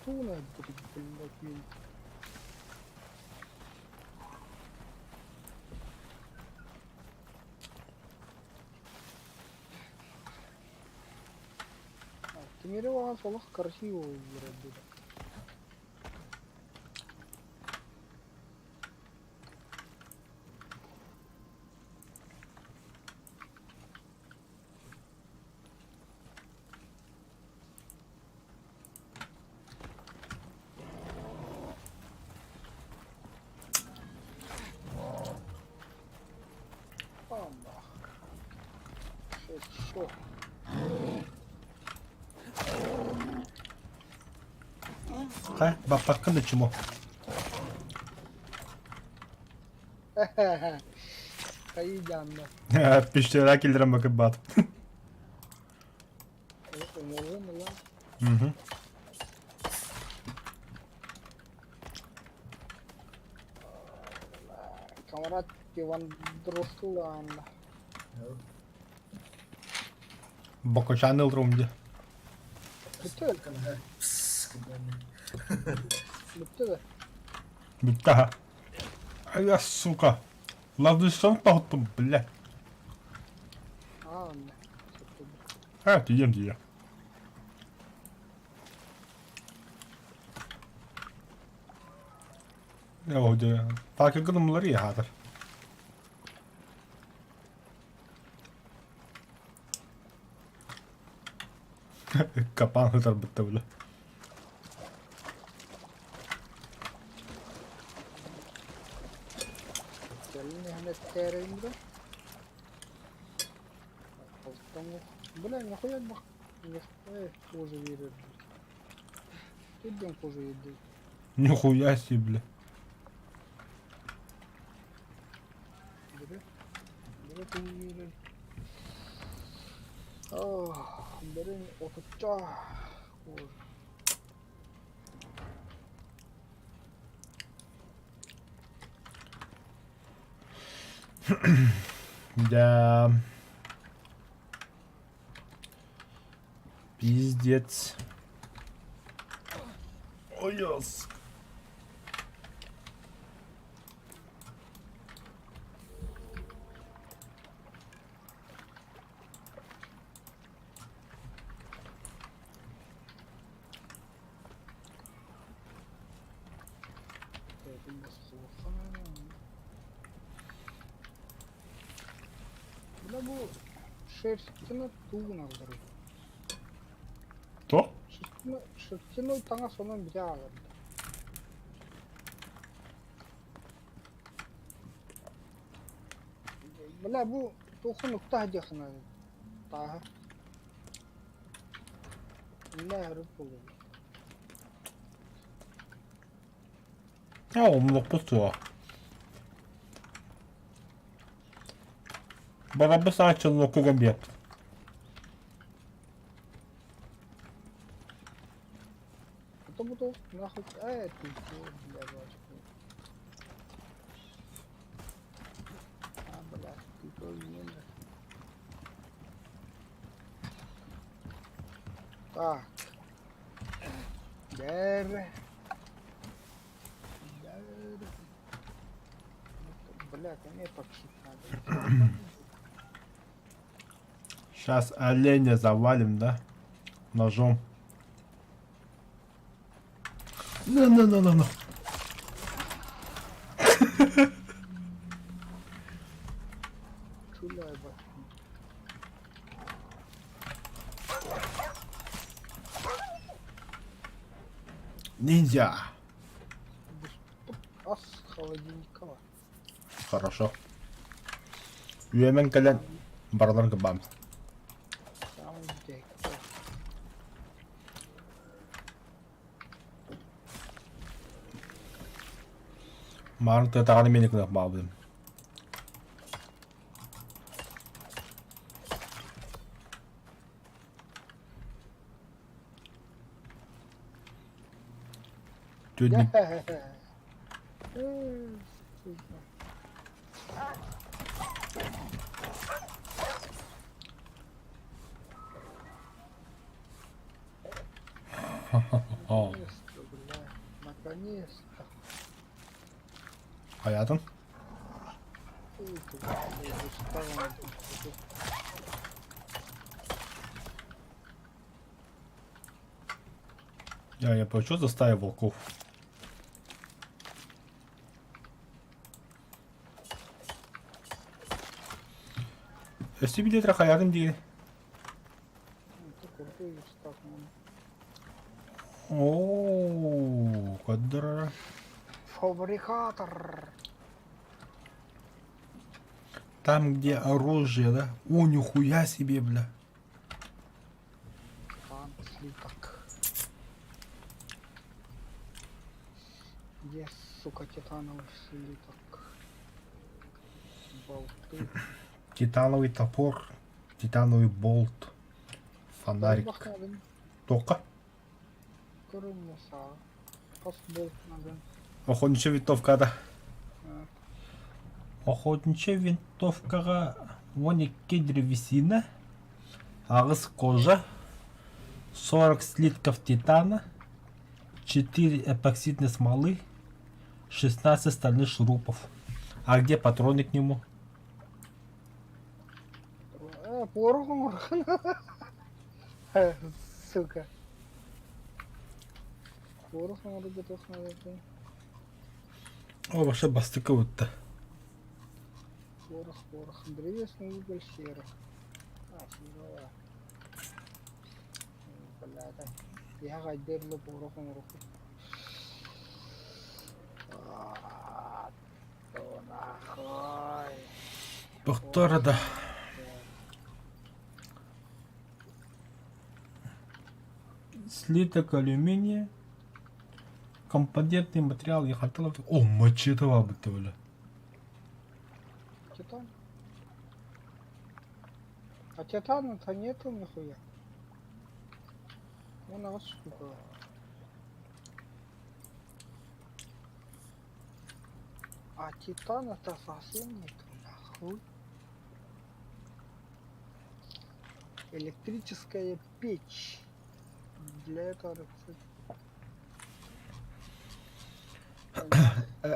Tuğla idirdi. Тимирова солох красиво вроде. Allah. Что? Хай, бапакка да чему. Kayı canlı. Пещера киллером bakıp bat. Umurlu mu lan? Hı hı. Kamerat Иван lan. Бокочаныл румде. Bitti. Pss, gimana? Bitti de. Биттаха. Ай, сука. Владысон пахтым, бля. Anne. Тием. Joo, fark kılımları ya hadır. Kapağın hıdır bitti bile. Gelin yani tereyim de. Alttan Бля, нахуя бах. Кожу верит. Тут дом кожу едет. Нихуя себе, бля. Бля ты верит. Бля отуча. Кожу. Да. Пиздец. Ой, яс. Бля bu шерстяной туна вдруг. Что? Шерстяной тanga sonun bir daha vardı. Bля bu toxu nokta hədiyəxinə. Daha. Bля hərif olur. Ya omluk pusu. Bana bir saat çalın okugan bir yap. Это буду нахуй. Ты бля бачку. Бля, ты тоже не. Так. Гер. Бля, мне подшить надо. Сейчас оленя завалим, да? Ножом. На. Чуляй бачку. Ниндзя. Ас холодильника. Хорошо. Üyemen gelen barlar kebam. Там где? Marın tığını meni kınak bağladım. Dün Наконец-то, бля. Наконец-то. hayatım. Ой, ты, бля, заставил. Я плачу за стаю волков. Если bir litre hayatım değil. Ты крутой став. Ооо, кадр. Фабрикатор. Там, где оружие, да? О, нихуя себе, бля. Пан слиток. Есть, сука, титановый слиток. Болты. Титановый топор, титановый болт, фонарик. Бахнадым. Тока. Көрінмесе. Қос болт надым. Охотничья винтовка, да. А. Охотничья винтовкаға 12 древесина, ағыз кожа, 40 слитков титана, 4 эпоксидной смолы, 16 стальных шурупов. А где патроны к нему? Порохом. Сука. Порохом вроде тоже надо. О, вообще бастыковый-то. Порох. Древесный уголь серых. Серого. Блядь. Я гайдерлы порохом руку. То нахуй. Повтора, да. Слиток алюминия. Компонентный материал я хотел... О, мачете вабытывали. Титан? А титана-то нету нихуя. У нас штука. А титана-то совсем нету, нахуй. Электрическая печь. Для этого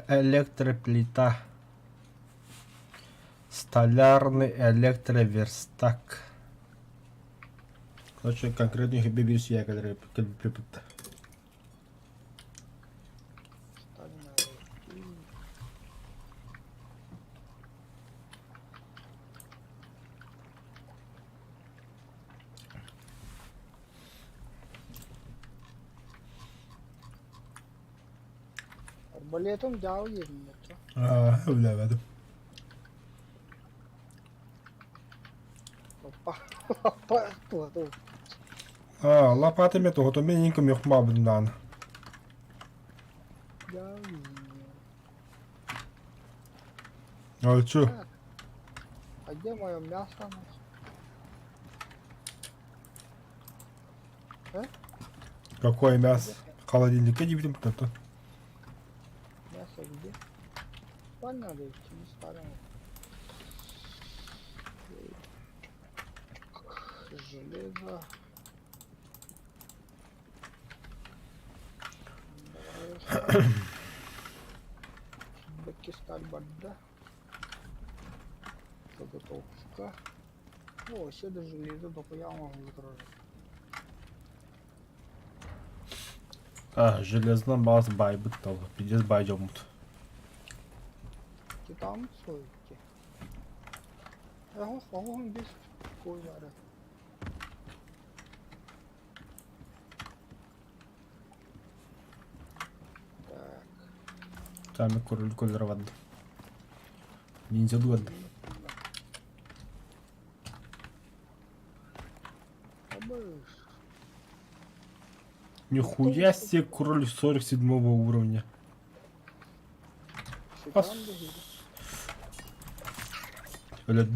Электроплита. Столярный электроверстак. Короче, конкретных BBC я которые припыта. Арбалетом дал едем. Öyle verdim. Опа. Тут. Лопатами то мененько мехма бнан. Дал А чё? А где мое мясо? Какое мясо? В холодильнике не видим кто-то. Мясо где? Спать надо идти, не спалим. Железо. Баки сталь бадда. Заготовка. О, все до железа, только я могу загружать. Железно баз бай быттал. Пиздец байдёмут. Ты там сойки. Он без кожары. Так. Там король кольорован. Ниндзя дуад. Обыш. Нихуя себе король 47 уровня. Шикарно говорит. Блядь,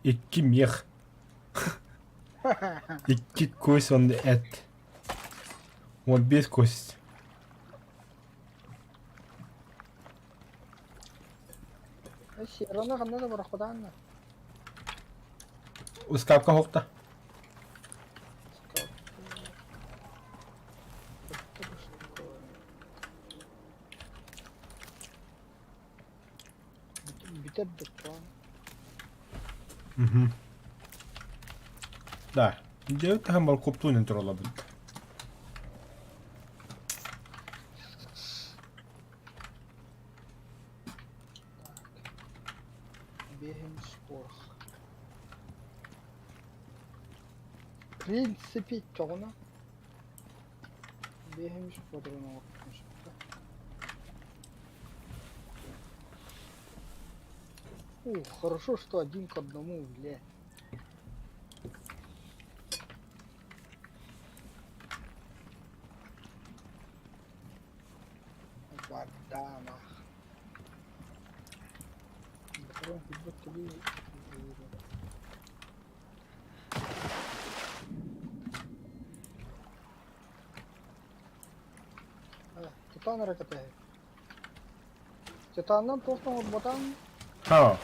İki meh. İki кость он et. Он без кость. Серана ханна да барахтаанна. Ускапка хокта. Битер докан. Угу. Да. Где это хамбал коптунин тролла будет? Бегаем спорх. В принципе, тёна. Бегаем спорно. Хорошо, что один к одному, бля. Бадана. Титан ракеты. Титаннан тосно ботан. Ha.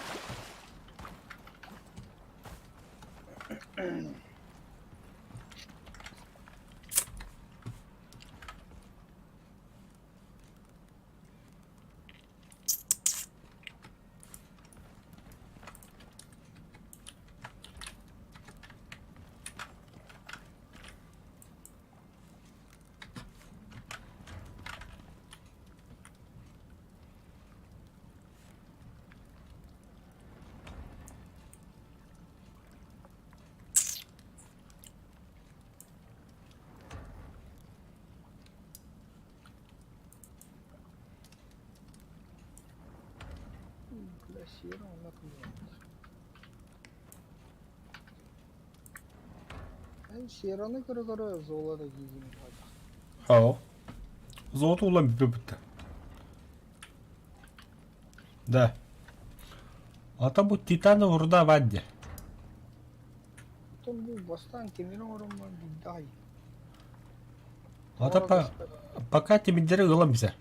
Glacier ona kullanılır. Ben Sierra'na göre Zola da giydim galiba. Хау. Золото улам бибит. Да. Ата bu титановая руда в Адде. Потом bu bastan kemiğine oranla bir daha iyi. Ата пока темидері ылам bize.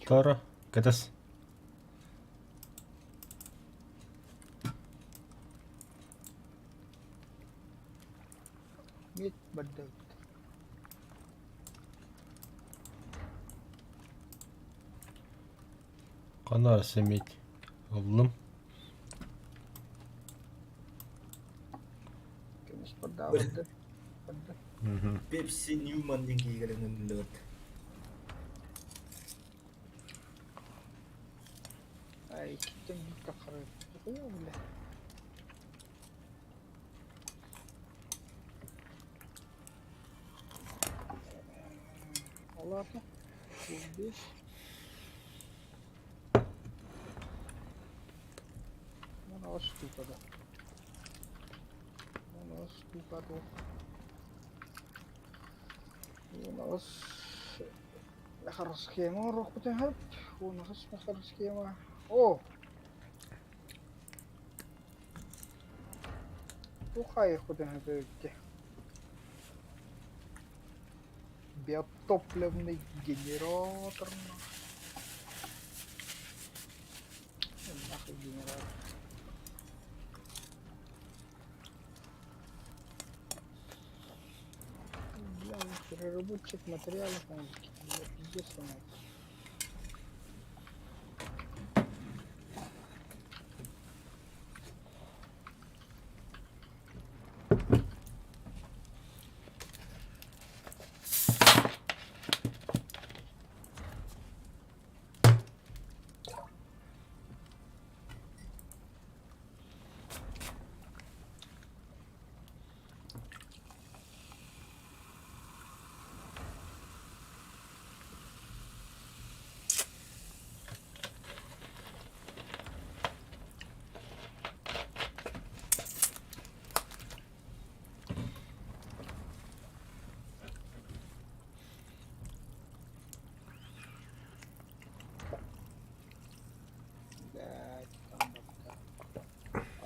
Тора, кетес. Met badda. Kana semit. Oğlum. Kemis badda badda. Badda. Pepsi Newman yang kailangan lot. Ay kitchen bir takarı. Bakıyor bile. Allah'ım. Bu bir. Bana stupada. Bana stupado. Bana نخلص سكيما ونروح بتنهب ونخلص نخلص سكيما اوه وخايف بتنهب بيجي بيطلب من الجنراتور ناخذ الجنراتور لا переработчик материалов он пиздец ломает.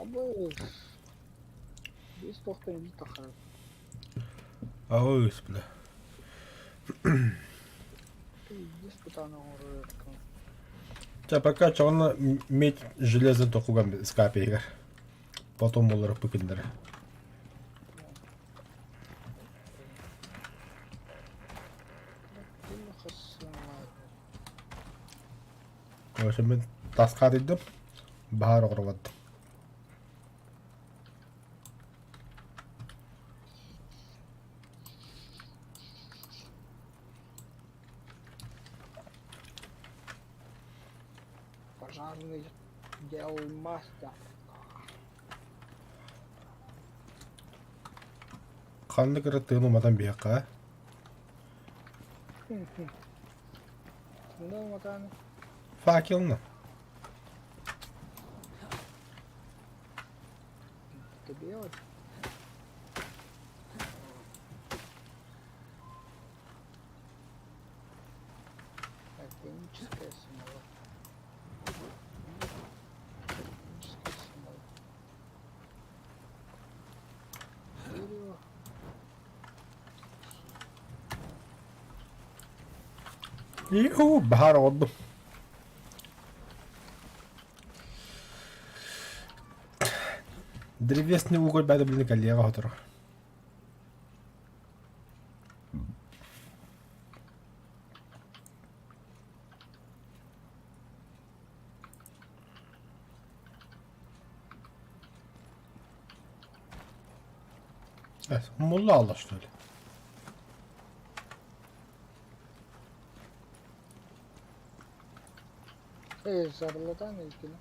Abi biz tohtan bir takarız. Ağız bile. Biz bir tane oraya takalım. Сейчас пока чаванна медь железо то хугам с капейка. Потом olur пыкындыры. Ошо мен тасқа дедім. Bahar ұрывады. Пожарный делмастер. Қанды кірі тыынумадан бияққа. Ну, вот он. Факелны. Ты белый? Так, техническая смола. Техническая смола. Дерево. Юху, bahar oldu. Древесный уголь бәді білін кәлеға отыр. Evet, mulla Allah что ли. Sarıladan ilgili.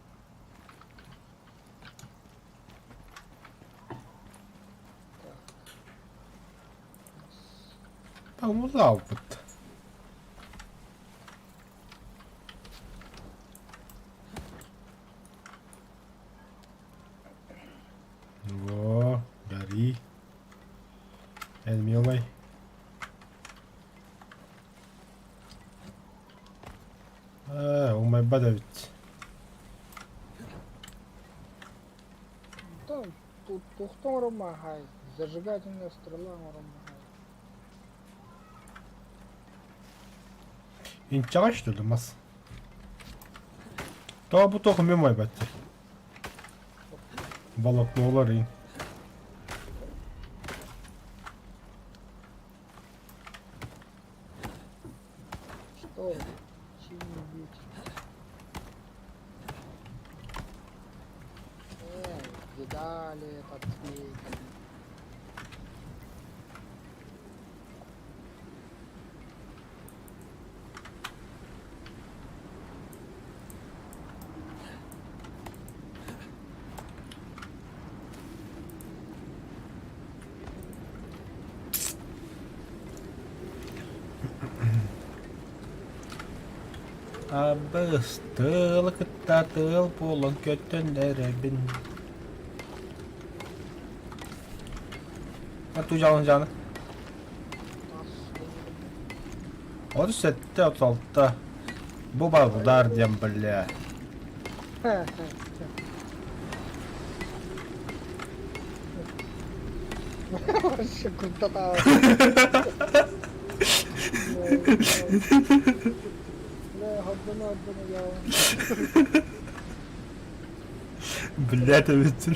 Bak mulla опыт. Во, гори. Эльмилай. Умай бадавить. Там тут тухтом ромахай. Зажигательная стрела ромахай. İnçağa что ли мас? Daha bu tohum yemay battı. Balık ne olur in. Что? Чем не бить? Видали этот цвет. Abız tıl kıtta tıl bulun kötünlere bin. Atı canı. От сетте от алта. Буба удар дем, бля. Вообще крутота. Бля, одна я. Бля, ты ведь.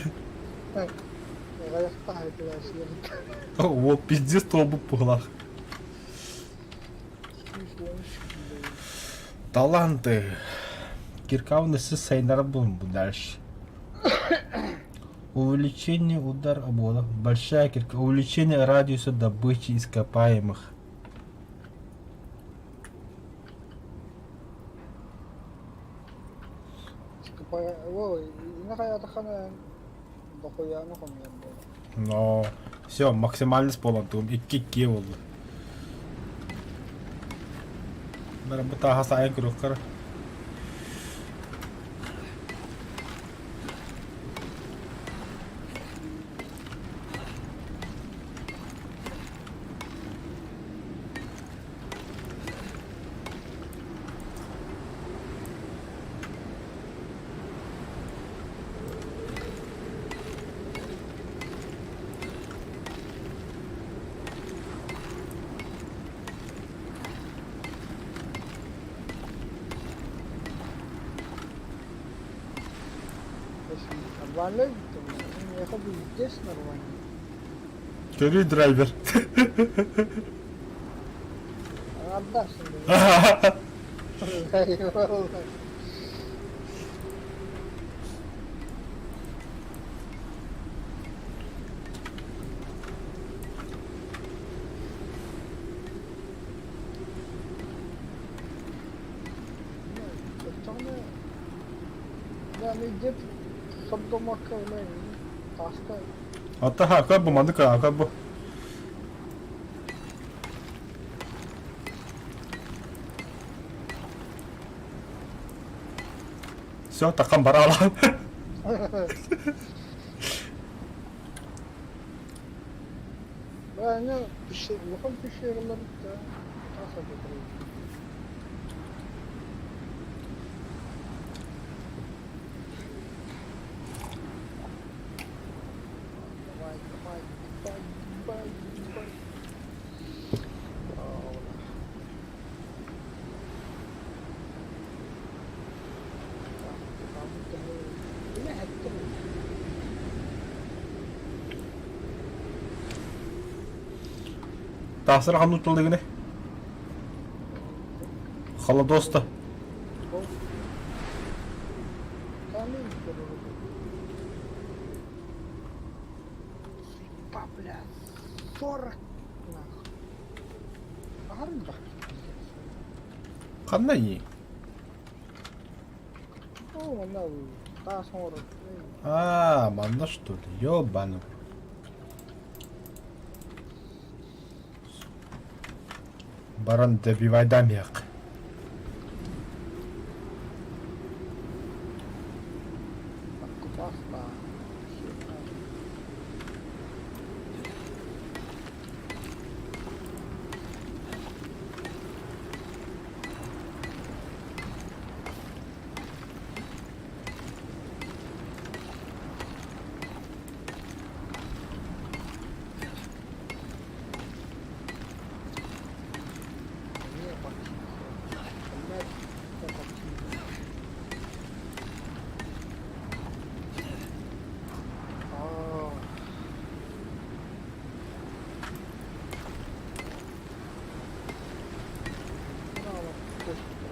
Я ставлю туда съеду. Вот пиздец толбу по глах. Таланты. Киркавности сайнара будем дальше. Увеличение удар обода. Большая кирка. Увеличение радиуса добычи ископаемых. Ой, иногда хана дохуя ну хомян. Но все, максимальный сполантум. 2 oldu. Ben bu taha sayın kırıklar. Нормально гittim. Я ходил здесь нормально. Görüyor driver. Отдашь мне. Eyvallah. Yani git sabdomak öyle hasta. Hatta haka bu mandık haka bu. Все, takam bara alan. Yani bir şey yapalım bir şey yapalım da nasıl yapalım? Тасыр хан утылды гіне. Холодоста. Камин, Па, бля, 40 нахуй. Ағарым бақ. Қандай не? О, мынау тас оңыр. Манда что ли? Ёбану. Баран добивай дамяк. Баста. Не, почти. Блядь, это почти. А. Мало, точно.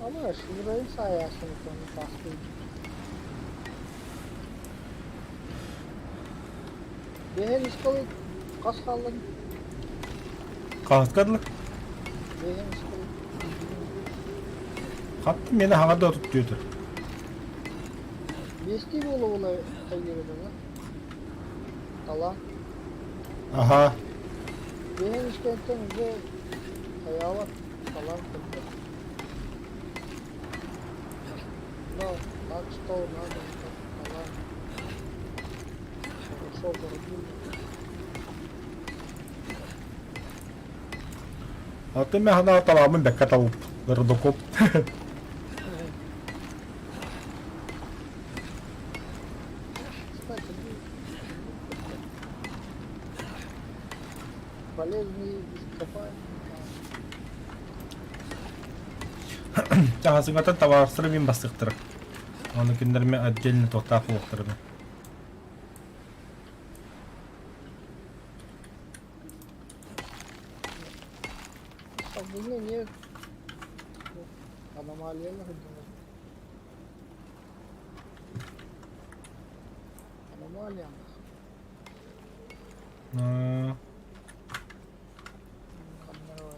Ama şurayı sayasın sonra baskı. Behen iskolı kas kaldın. Қағытқадылы? Behen iskolı. Қатты мені ағада тұт деді. Бести болу олай кайгерді ла. Тала. Аха. Behen iskolıktan önce ayağı talan kıldı. No, так что надо тала. Хорошо порубили. Аты мен хана таламын бәккә табып. Рудокоп. Кстати, полезные ископаемые. Жағасыңатын табарсыры мен бастықтыры. Оны күндеріме отдельно тоқтақ олықтырды. Sabunlu нет. Аномалиялар думаю. Аномалия. Камера.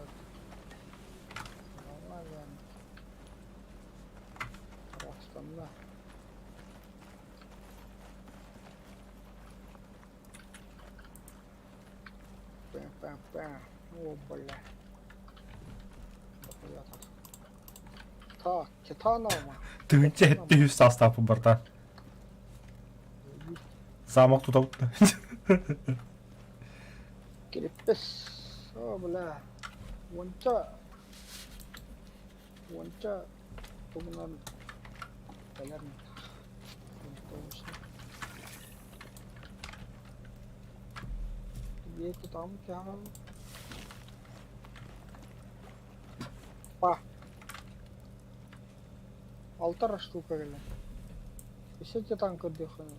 Аномалия. Қазақстанда. Пам-пам-пам. О, бля. Так, кетанова. Түгінше әтті үз састапы бардан. Замақ тұтауытты. Келіппес. О, бля. Онша. Онша. Бұғынан. Бәлерін. ये तो काम क्या है? Алтара штука геле. Еще титан код дыхание.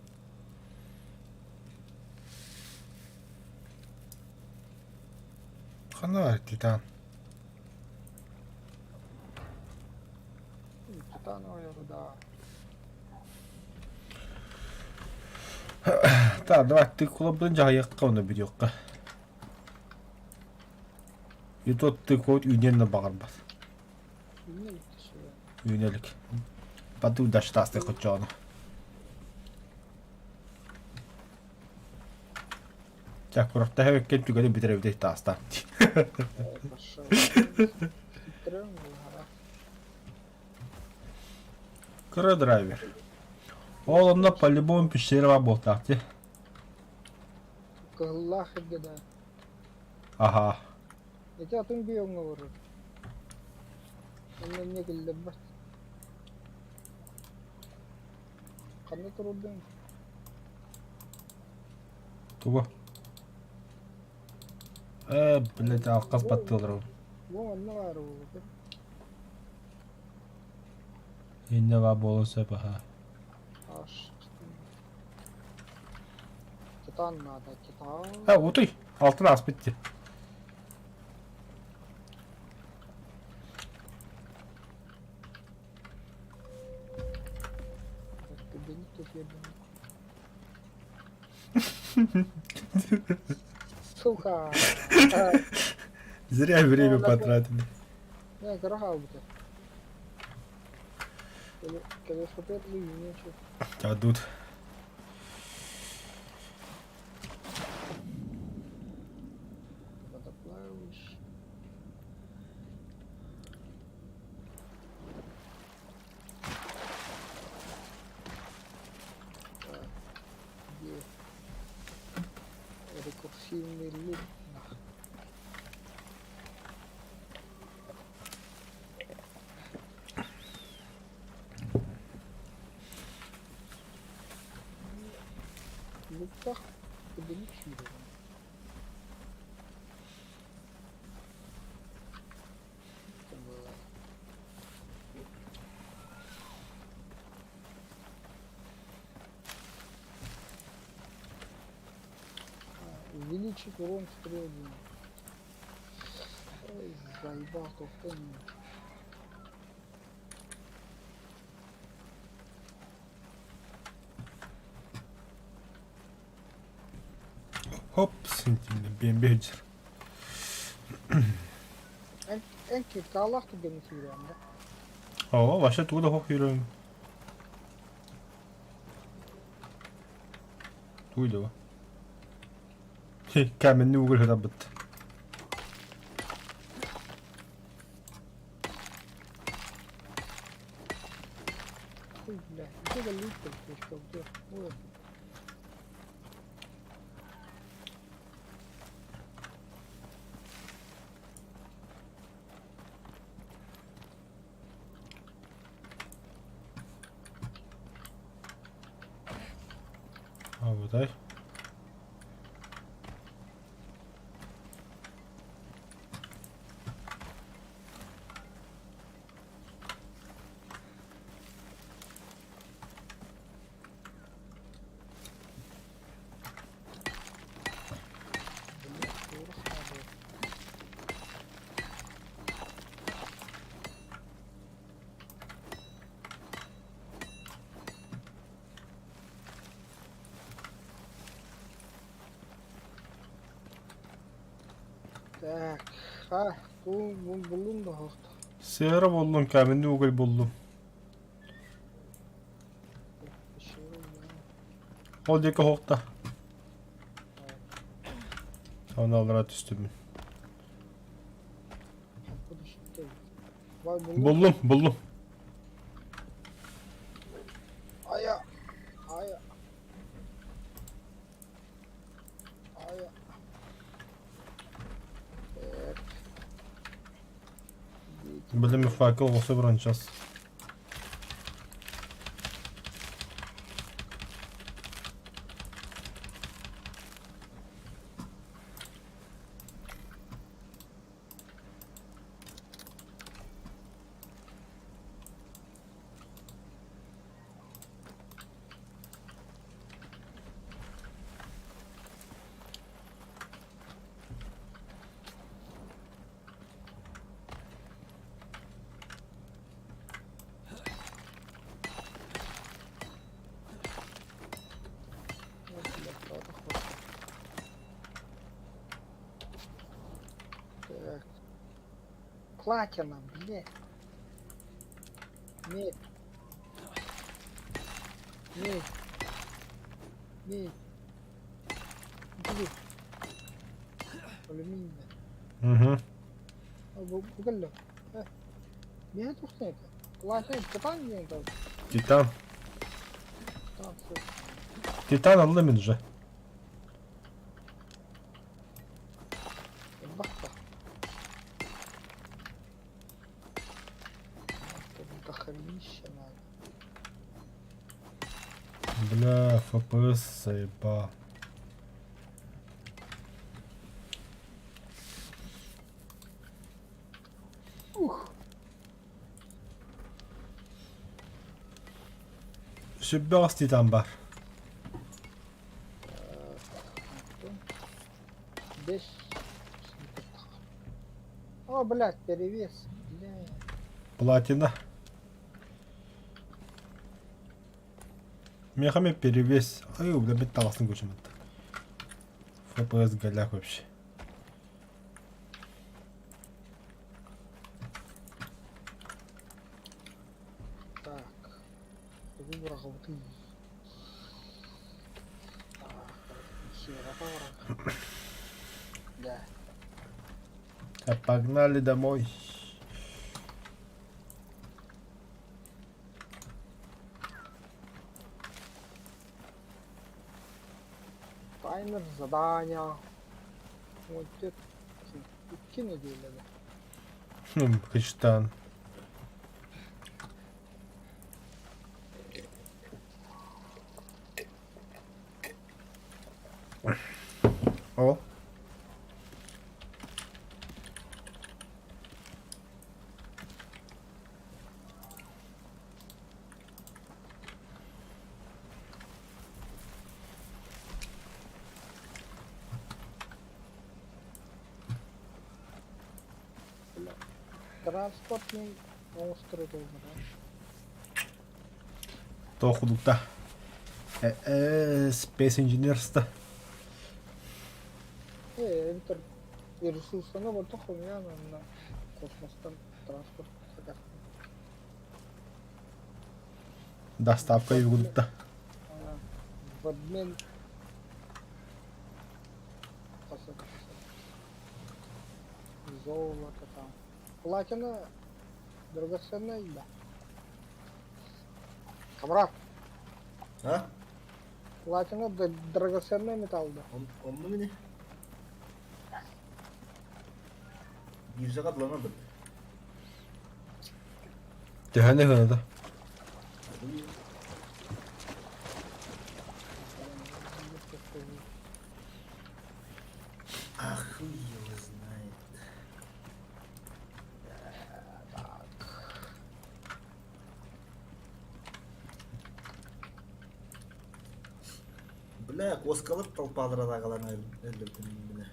Қана титан. Титановая да. Так, давай ты кулабын жағаяққа оны видеоққа. И тот ты код үйнені бағар бас. Не сюда. Үйнелік. Баду даштасты құтчағыны. Тәк бұрақта әвеккен түгені бітіревдей тастан. Пошел. Хитрым гора. Кыры драйвер. Ол онна по-любому пещерова болтақты. Кыллах геда. Аха. Эти атын бiyonga vurur. Ondan ne geldi bak. Kanı turudun. Tugu. Блядь, алкас баттылар. Bu anne var o. Инне ва болса баха. Aş. Titan nada titan. Ha, utuy. Altına as bitti. Beni topuyordun. Сука. Зря время потратили. Не, граха буде. Коли схопити, нічого. А тут. Подоплавиш. Так. Где? Рекурсивный лук. Луках кодифицирован. Это было. Увеличить урон стрелы. Ой, заебал кто-то. Hop, sentinde ben becer. En kötü Allah da beni sürüyor da. Oo, başa tuğda hok yürüyorum. Tuydu o. Kemenni ugul hada bitti. Ой, бля, где валюта? Что где? Ой. Ha buday. Бля, дура хабы. Так, bu bulun da hafta. Sığırı buldum, kemenni ugul buldum. Bir şey oldu. Ol deki hokta. Sonra alır üstümü. Bu da şey. Vay bulun. Buldum. Aya. Aya. Aya. Evet. Bildim bir farkı olsa bırakacağız. Так. Платина, блядь. Медь. Медь. Медь. Блин. Алюминий. Hı hı. Bu geldi. Niye tutsun ki? Платина, катан не это. Titan. Tamam, все. Titan aldım ben уже. Бах. Тут дохренища надо. Бля, FPS заебал. Ух. Süper titan бар. 5. О, блядь, перевес. Бля. Платина. Мехами перевес. Ай, бля, бит таласын көшімді. FPS голяк вообще. Так. Выбор голубый. Хера. Да. А погнали домой. Таймер задания. Вот это. Кино делали. Качтан. О. Транспортный острый должен, Тоқудукта. Space Engineers'ta. Интер ресурсына вот у меня на космостан транспорт. Доставка Югудукта. В обмен золото там. Платина драгоценная, да. Камрад, А? платина драгоценный металл, да. Он mu ne? Bir jagat lana bir. Tehane hınıda. А хуй его знает. Бля, коскалып талпалырада калан элдирдим бля.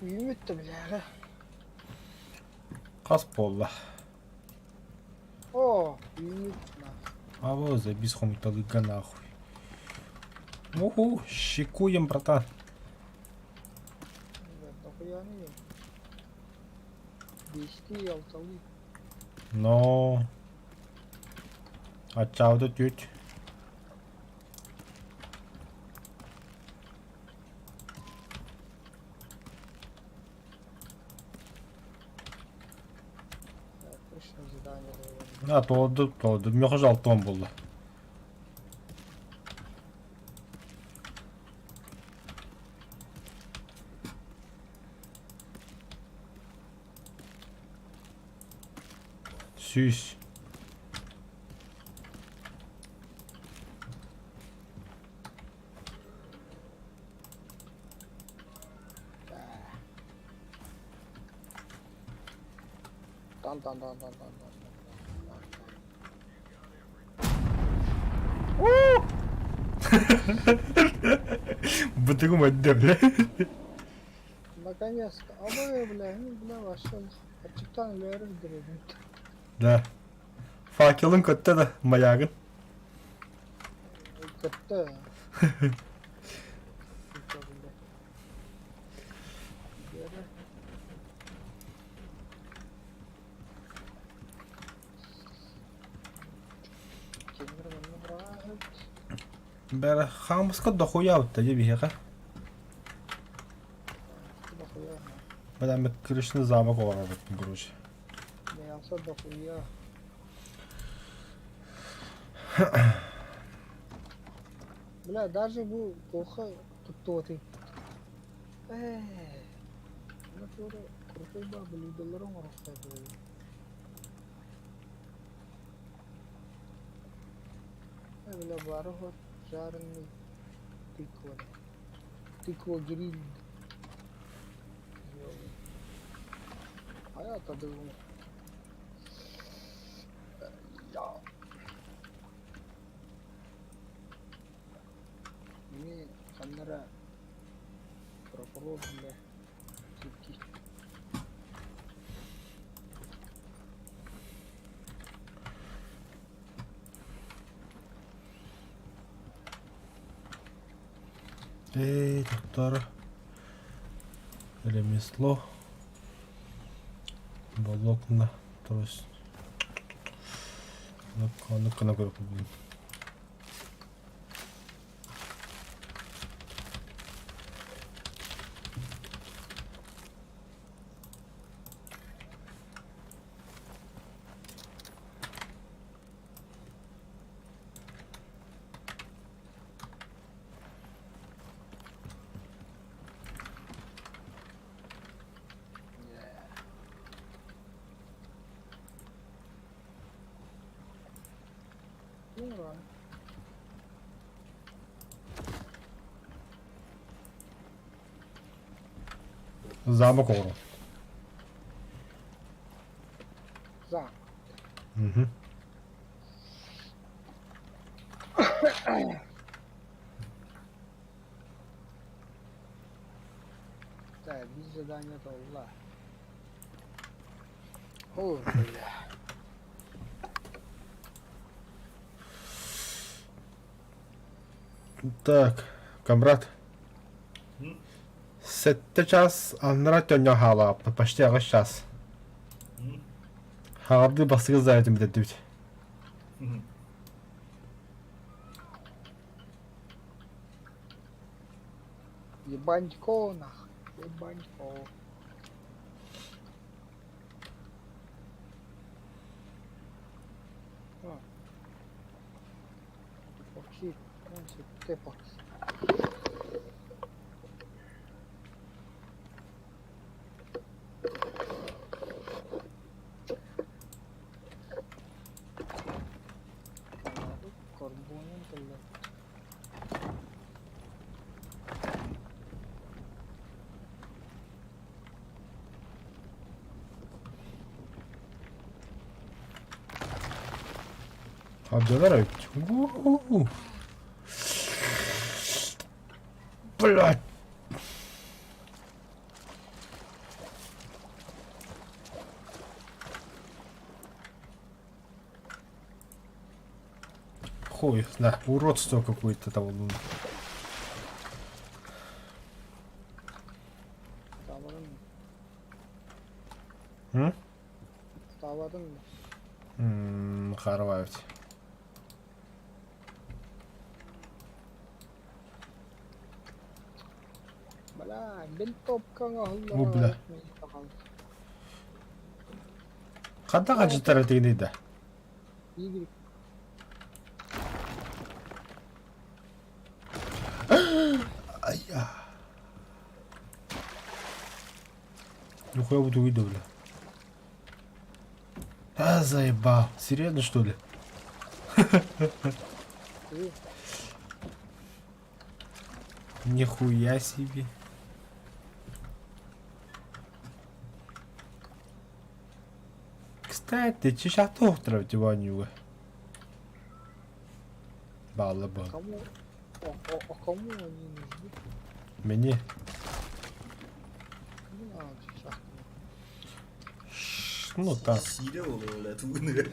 Ümit de bile. Қас болла. О, ümit lan. Авоза, без хомуталыга нахуй. Уху, шикуем, братан. Нахуя не? Beşli altılı. Но... Açavda tüt. Точно задание было. Толды. Меха жалтон болды. Сүйіс. Дан. Бытыгым өтті, бля. Наконец-то. А вы, бля, вошел. Açıktan ileri gidiyorum. Да. Факелын көтті да, маягын. Kötü. Бәрі хамысқа дохуя өтті, де бейеға. Бәдәмі кірішіні замок оларға бөттім, короче. Не, особо хуя. Бля, даже bu плохо tuttu. Она тоже крутой баба, людоларом рассказывает. Бля, барахот, жареный тыква. Тыква гриль. А я-то думаю. Я. Мне камера прокурор, бля. Тики. Доктор. Ремесло. Волокна. То есть... Ну-ка, на группу, блин. Ну, ладно. Замок Ору. За. Угу. Да, без задания долла. Ой, бля. Так, камрад. М? 7 час анрат тёня хала, почти ага час. М? Харды басыгы зайдым бит. Мгм. Ебанько, нах. Ебанько. А. Окей, значит, тепакс. Карбонин кылды. Абдулар айт. У-у-у. Блядь. Хуй, да, уродство какое-то там. Ставадın mı? М? Ставадın mı? Харвають. Bala, ben topkan ahıllara Bu bile. gitmeyi takalım. Қандай қажеттар деген еді? Y. Ай я. Нихуя буду видео, бля. А, заебал. Серьезно, что ли? Y. Нихуя себе. Кстати, чешату устроить его нюга. Балла бы. Кому? Кому они нужны? Мне. Не надо сейчас. Ну так. Сире oluyorlar tuğunu.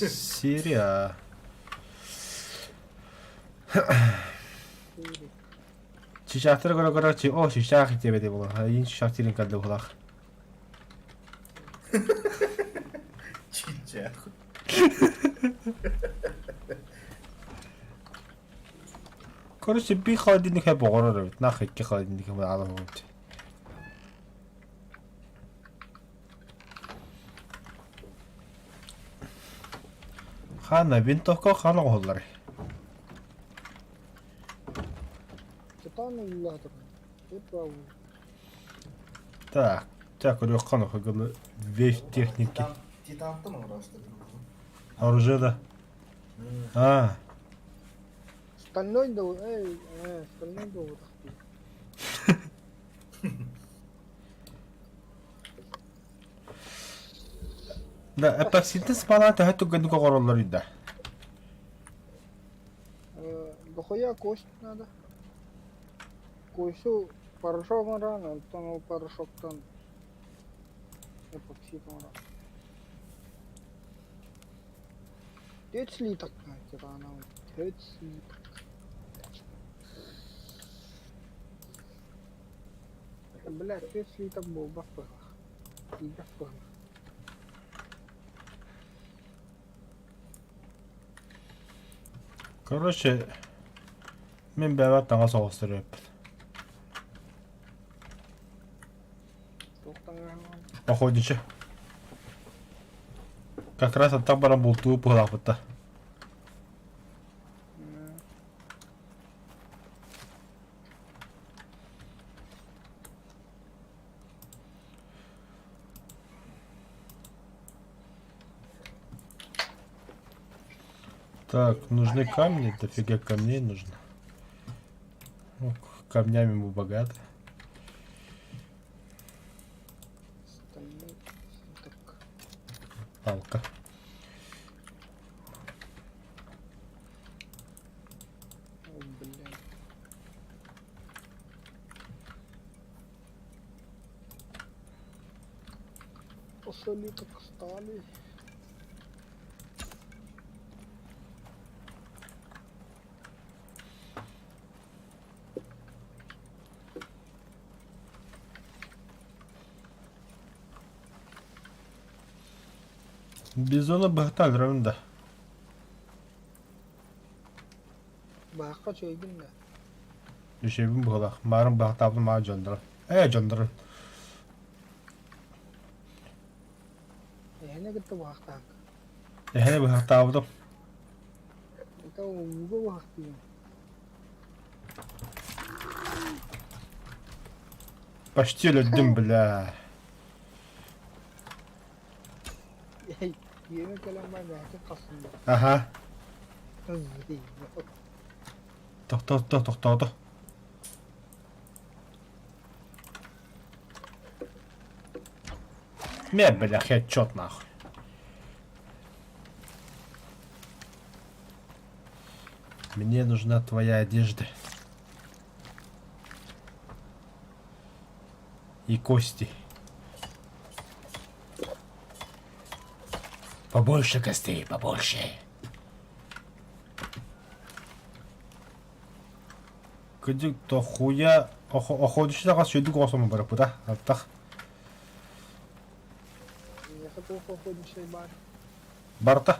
Серия. Buyurun. Чешатыр кырачи. О, шишак тебе де было. А ин шишак тирин калды булах. Çiçek. Короче, би холодильник хай богорор. Нахуй ки холодильник мы алам вот. Хана винтовка хана голлар. улла тұрған. Өт Так, урёхкану хагылы вещь техники. Титанты мı uğraştı? Оружие да. А, Стальной да, стальной да вот. да, эпоксидный спалаты хайту гэнду когороллар да. Дохуя кость надо. Койсу порошок рано, антон порошоктан эпоксид рано. 4 литр рано. 4 литр. Блядь, 5 литр был баффер. И баффер. Короче, мен бәват таңа соғыстырып. Охотничий. Как раз оттак баран бултуу пыгылакпытта. Так, нужны камни, дофига камней нужно. Ну, камнями мы богаты. Палка. Ой, блядь. Посолиток стали. Бизона бахтал рында. Баққа чөйгін да. Düşebim бұғылақ. Марын бахтабды ма жондырын. Жондырын. Ehne gitti baqtaq. Эхне бахтабдым. Это уғы бақтың. Почти өлдім, бля. Yeni gelen var belki kasında. Аха. Hızlı. Тоқтады. Бля, хедшот нахуй. Мне нужна твоя одежда. И кости. Побольше костей, побольше. Күдік хуя охотничьға сөйдік осымы барып бұда, аттақ. Я хотел походничай бар. Барта.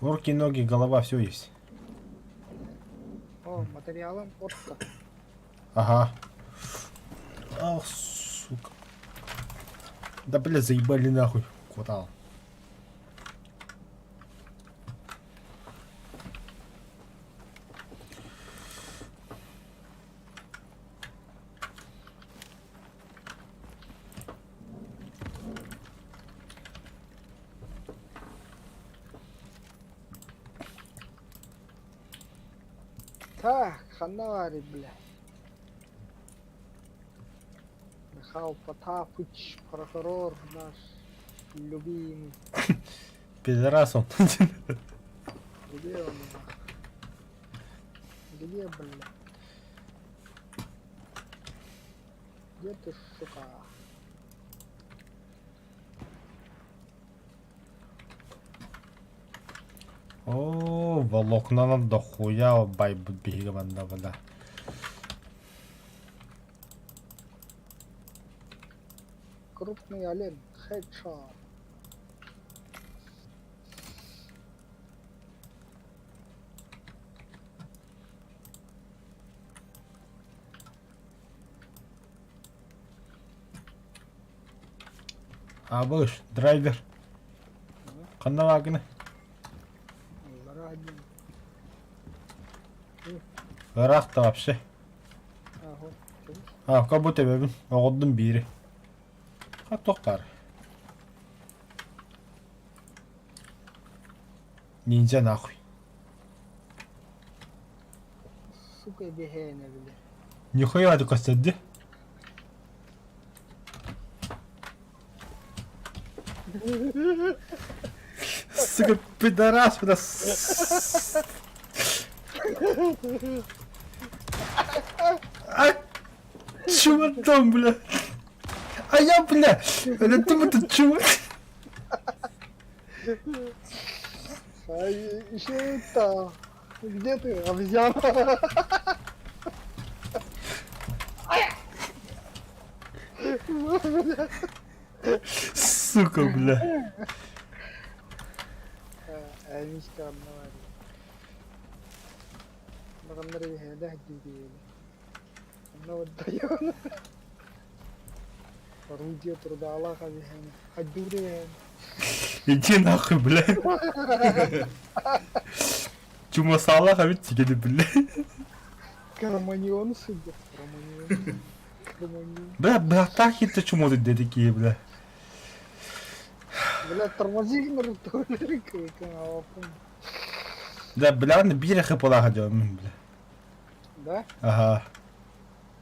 Руки, ноги, голова, все есть. О, материалом отка. Ага. Ах, сука. Да, бля, заебали нахуй. Куда? Так, Ханавари, блядь. Михаил Потапыч, прокурор наш любимый. Пидорас он. Где он нахуй? Где, блядь? Где ты, сука? О, волокнаны дохуя бай биги банда бада. Крупный олень, хедшот. Абыш, драйвер. Қанна вагыны. Ради. Irak da вообще. Ага. Как будто бебин. Оғылдың бири. Тоқтар. Ниндзя нахуй. Сука, бегайна, бля. Нихуя ты костяди. Сука, пидорас, бля. А, чего там, бля? А я, бля, это ты этот чувак. А еще это... Где ты, обезьяна? Сука, бля. Анишка одного. Багандары бегайда хадиди. Одного отдаю. Орудие труда Аллаха бегайна. Хаддури бегайна. Иди нахуй, бля. Чума салаха ведь тебе, бля. Карманьон, судя. Карманьон. Бля, братахи ты чему ты такие, бля. Бля, тормози на рутуре, как Да, бля, на бирах и полага делаем, бля. Да? Ага.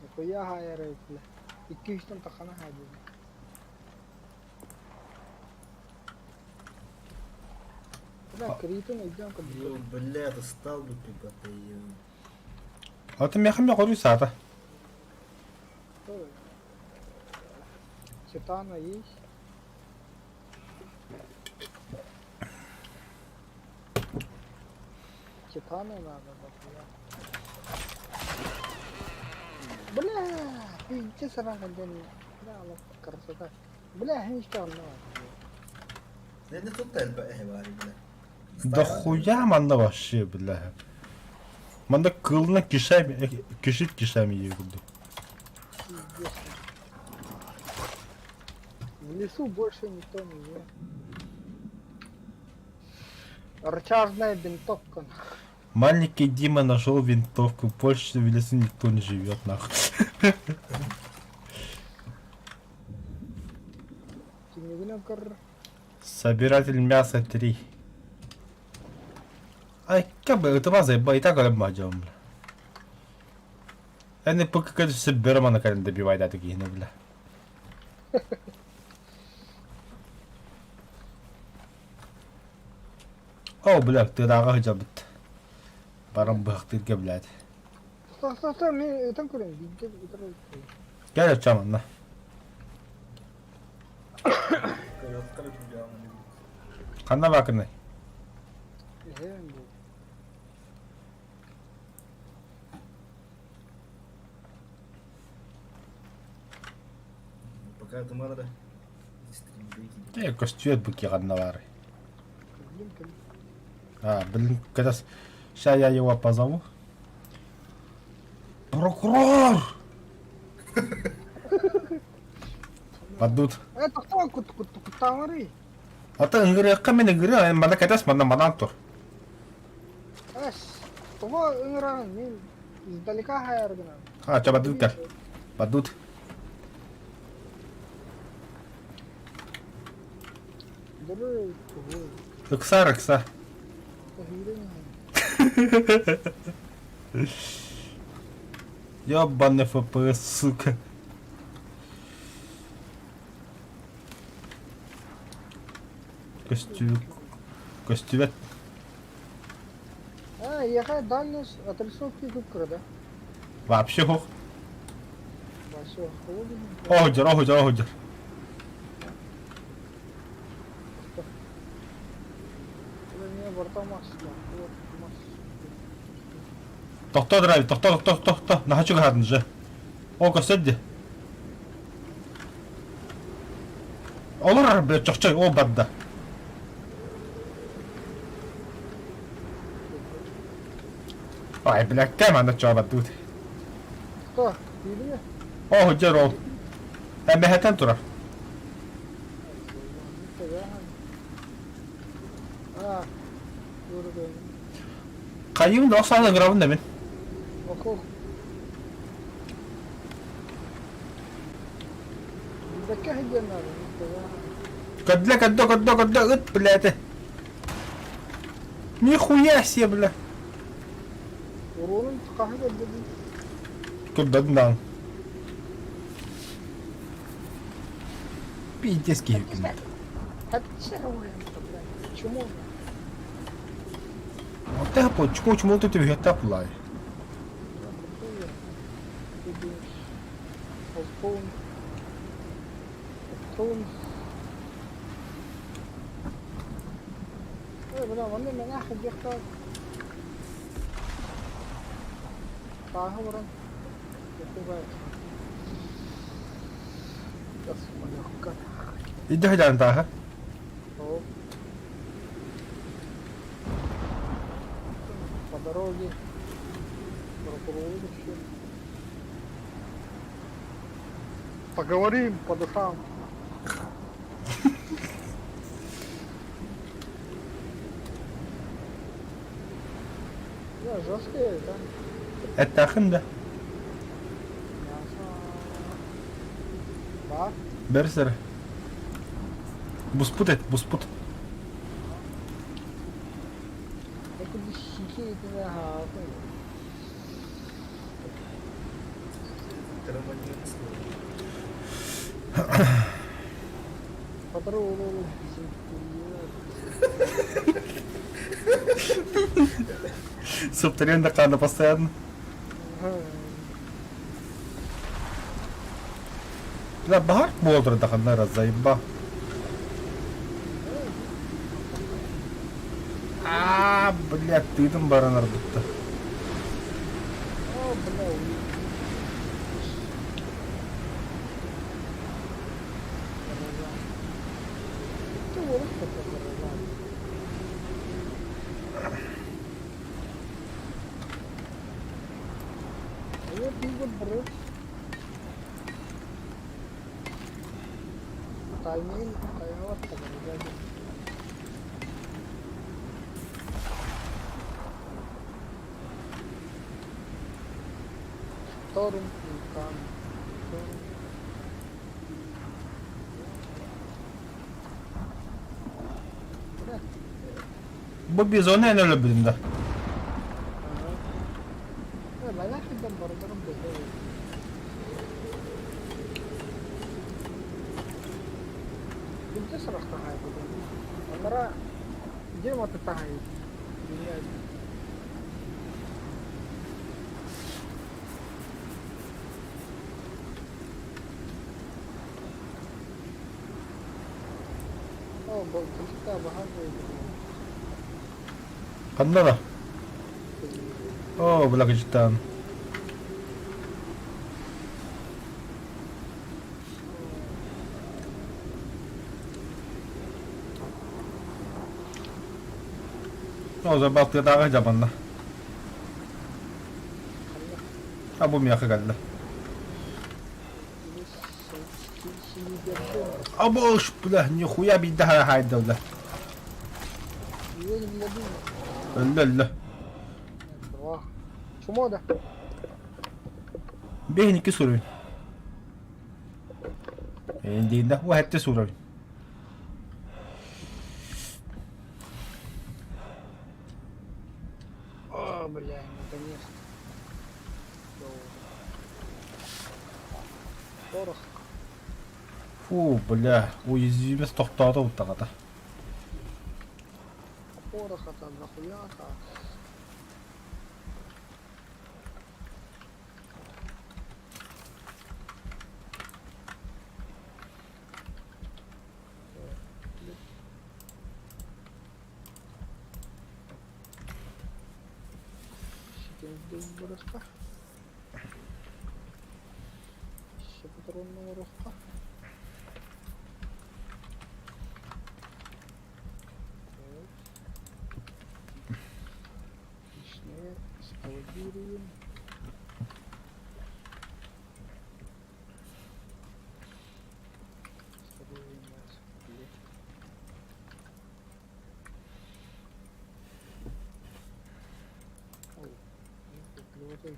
Нихуя хайрает, бля. 200 тахана ходил. Бля, критон идем как Йо, бля, достал бы ты батарею. А ты мяхами ходишь сата. Читана есть. Читана надо, бля. Бля, ты сразу день. Бля, красота. Бля, не что Я не тут тельба эвари, бля. Да хуя манда вообще, бля. Манда кылына кишами, кишит кишами ебуду. В лесу больше никто не живет. Рычажная винтовка. Маленький Дима нашел винтовку, больше в лесу никто не живет, нахуй. Собиратель мяса 3. Ай, как бы это база, и так говорим, бля. Я не пока как все берем на карен добивать, да, такие, ну, бля. О, бля, ты дага жабыт. Барам бахтырга, блядь. Стой, мне это курим. Gel açacağım lan. Kanına bakın. Пока это надо. Я костюет быки канına var. А, блин, когда... Сейчас я его позову. Прокурор! Подут. Это кто кутамары? А ты игры, камень игры, а мана катас, мана тур. Аш, того игра, не издалека хайргана. А, что подут как? Подут. Дуры, Рыкса, рыкса. Ёбаный ФПС, сука. Костювет. А, я дальность отрисовки губка, да? Вообще хух. Вообще, холодно. Огудер, огудер, огудер. Не, борта масло. Тоқта драйв, тоқта. На хочу гадын же. О, көсөдді. Олар, блядь, жоқчай, о, бадда. Ай, блядь, кем анда чаба тут. Что? Или? О, жер ол. Әмбәһәтән тұрар. А, burada. Қайым да осаны гравын да мен. Oku. Bizdeki hediyeler. Кадля, ыт, блядь. Нихуя себе, бля. Oranın kahve dedi. Куда дна? Пиздец, киевки. Отчаровываем, блядь. Почему? Вот это почему ты вегета плай? Ozbone. بلا والله من اخر يختار طاها ورا يكتب بس ما يفكر Иди хотя бы так, هو по дороге прокурору все поговорим по душам. Ya жесткие, да? Это ахында. Var. Берсер. Буспут et, буспут. Это bir şikayetine hakim. Patrolü bizim Субтаренда кана постоянно. Бля, багар болдыр даханна раз заебба. Бля, ты там баранар бутта. О, бля, ты вот это я пиво брат. Таймин, таймер, так. Торм имкан. Bu bizonu en ölebilinde. Merak ettim barbarım dedi. Kimse sırasta haydi. Onlara game atıta haydi. Dünya Oh, kita bahagia. Kanda da. Oh, bırak cidden. O zaman batıya daha zamanla. Ha bu mu yakı geldi? Aboş bля, нихуя bir daha haydi öyle. Öyle. Чему да? Behniki soruyor. Indiğinde bu hette soruyor. О, бля, наконец-то. Порох. Фу, бля, уязвимость toxtadı bu taqada. Пороха там нахуя-то. Бороска. Еще патронного рожка. Лишнее складируем. Ты.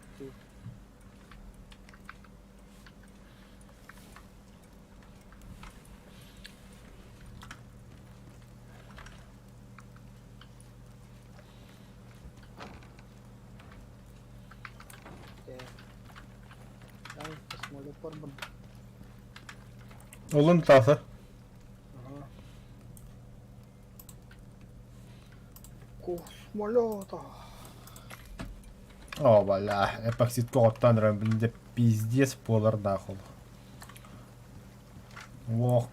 Ай, посмотрю порбан. Улын тасы. Ага. Космолета. О, бля, эпоксид коттан блин, пиздец полар нахуй. Ох.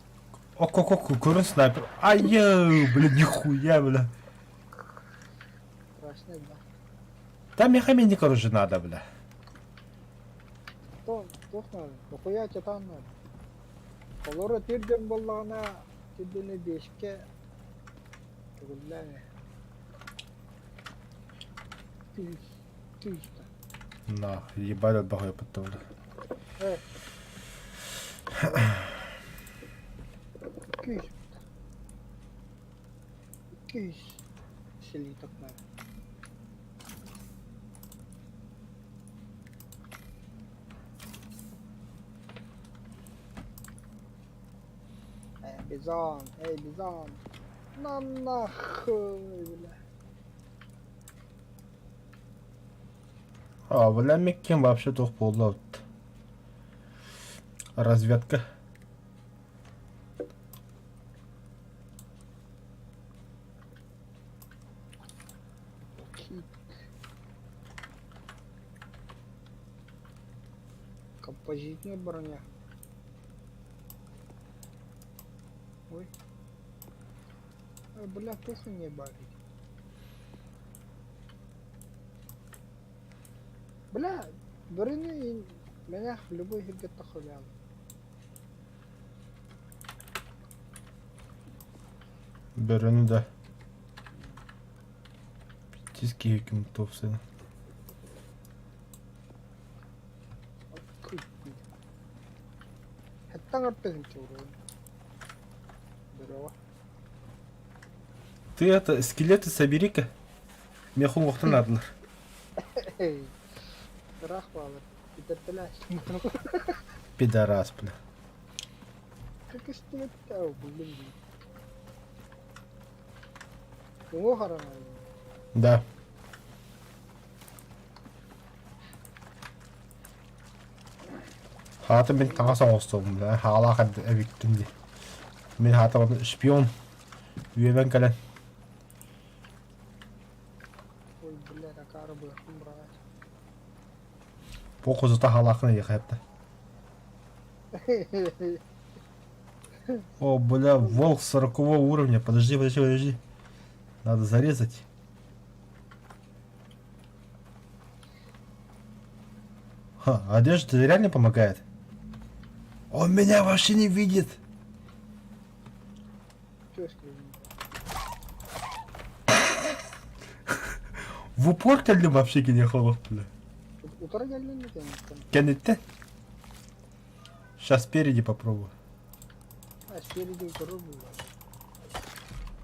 Ок, көрін снайпер. Ай-йоу, бля, нихуя, бля. Страшный, да? Да механик, короче, надо, бля. Тоқ надо. Нахуя чатан надо. Колора тирден боллағына тирдені бешке. Түгілләне. Түйіс. На, ебать от бахай потом, бля. Күйіс. Сели так надо. Бизон, бизон. На нахуй, бля. А, бля, Меккем вообще тух полда. Разведка. Кит. Композитная броня. Ой. Бля, туфли не бавить. Бля, брони меня в любой игре тахулял. Берені да. Тиски яким товсин. 했당할 쪽으로. 내려와. Ты это, скелеты собери-ка. Меху мохты надо. Рахвалы. Пидорпеляш. Пидорас, бля. Как стоит тау, блин. Кого харана? Да. Хата мен таңа соғыстым, бля. Халаға әбіктім де. Мен хата шпион. Үйевен кәлен. Ой, бля, какая бы брать. По құзыта халақына ехайыпты. О, бля, волк 40 уровня. Подожди. Надо зарезать. Ха, одежда реально помогает. Он меня вообще не видит. Чё скажем? В упор кәлдім вообще кене холов, бля. Утро гелден екен. Кәнетті? Сейчас спереди попробую. А спереди утро было.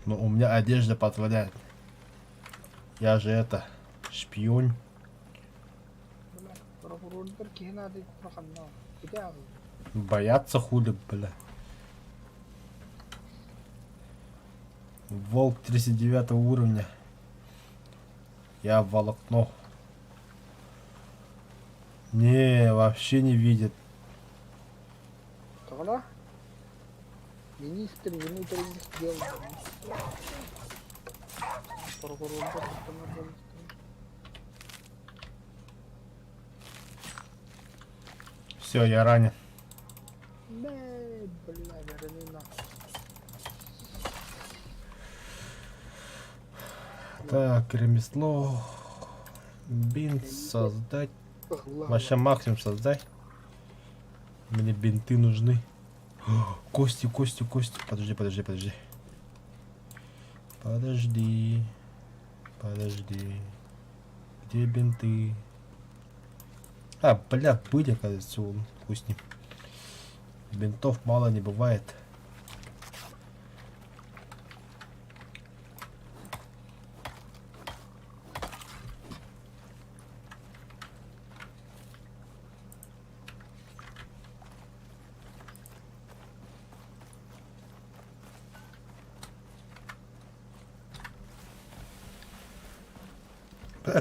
Но у меня одежда позволяет. Я же это, шпион. Бля, прокурордер кена дейт проханна. Кете абы. Бояться хули, бля. Волк 39 уровня. Я волокно. Не, вообще не видит. Тогда? Министр внутренних дел. Прокурордер кена. Все, я ранен. Бля, верни нахуй. Так, ремесло. Бинт создать. Ладно. Вообще максимум создай. Мне бинты нужны. Кости. Подожди. Подожди. Где бинты? А, бля, были, оказывается, он вкуснее. Бинтов мало не бывает.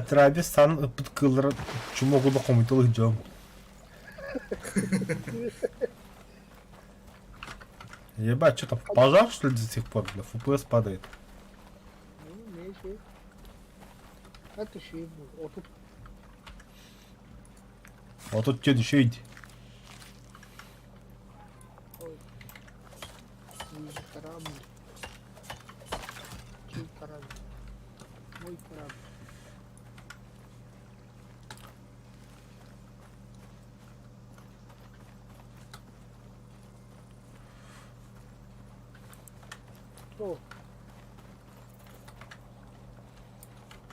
Трабис сан подкылыр чумогулы комитылы жом. Ебать, что там пожар что ли до сих пор, бля, FPS падает. Ну, не şey. Это şey bu. Otur. А тут что еще иди. Вижу корабль. Чей корабль? Мой корабль. Что?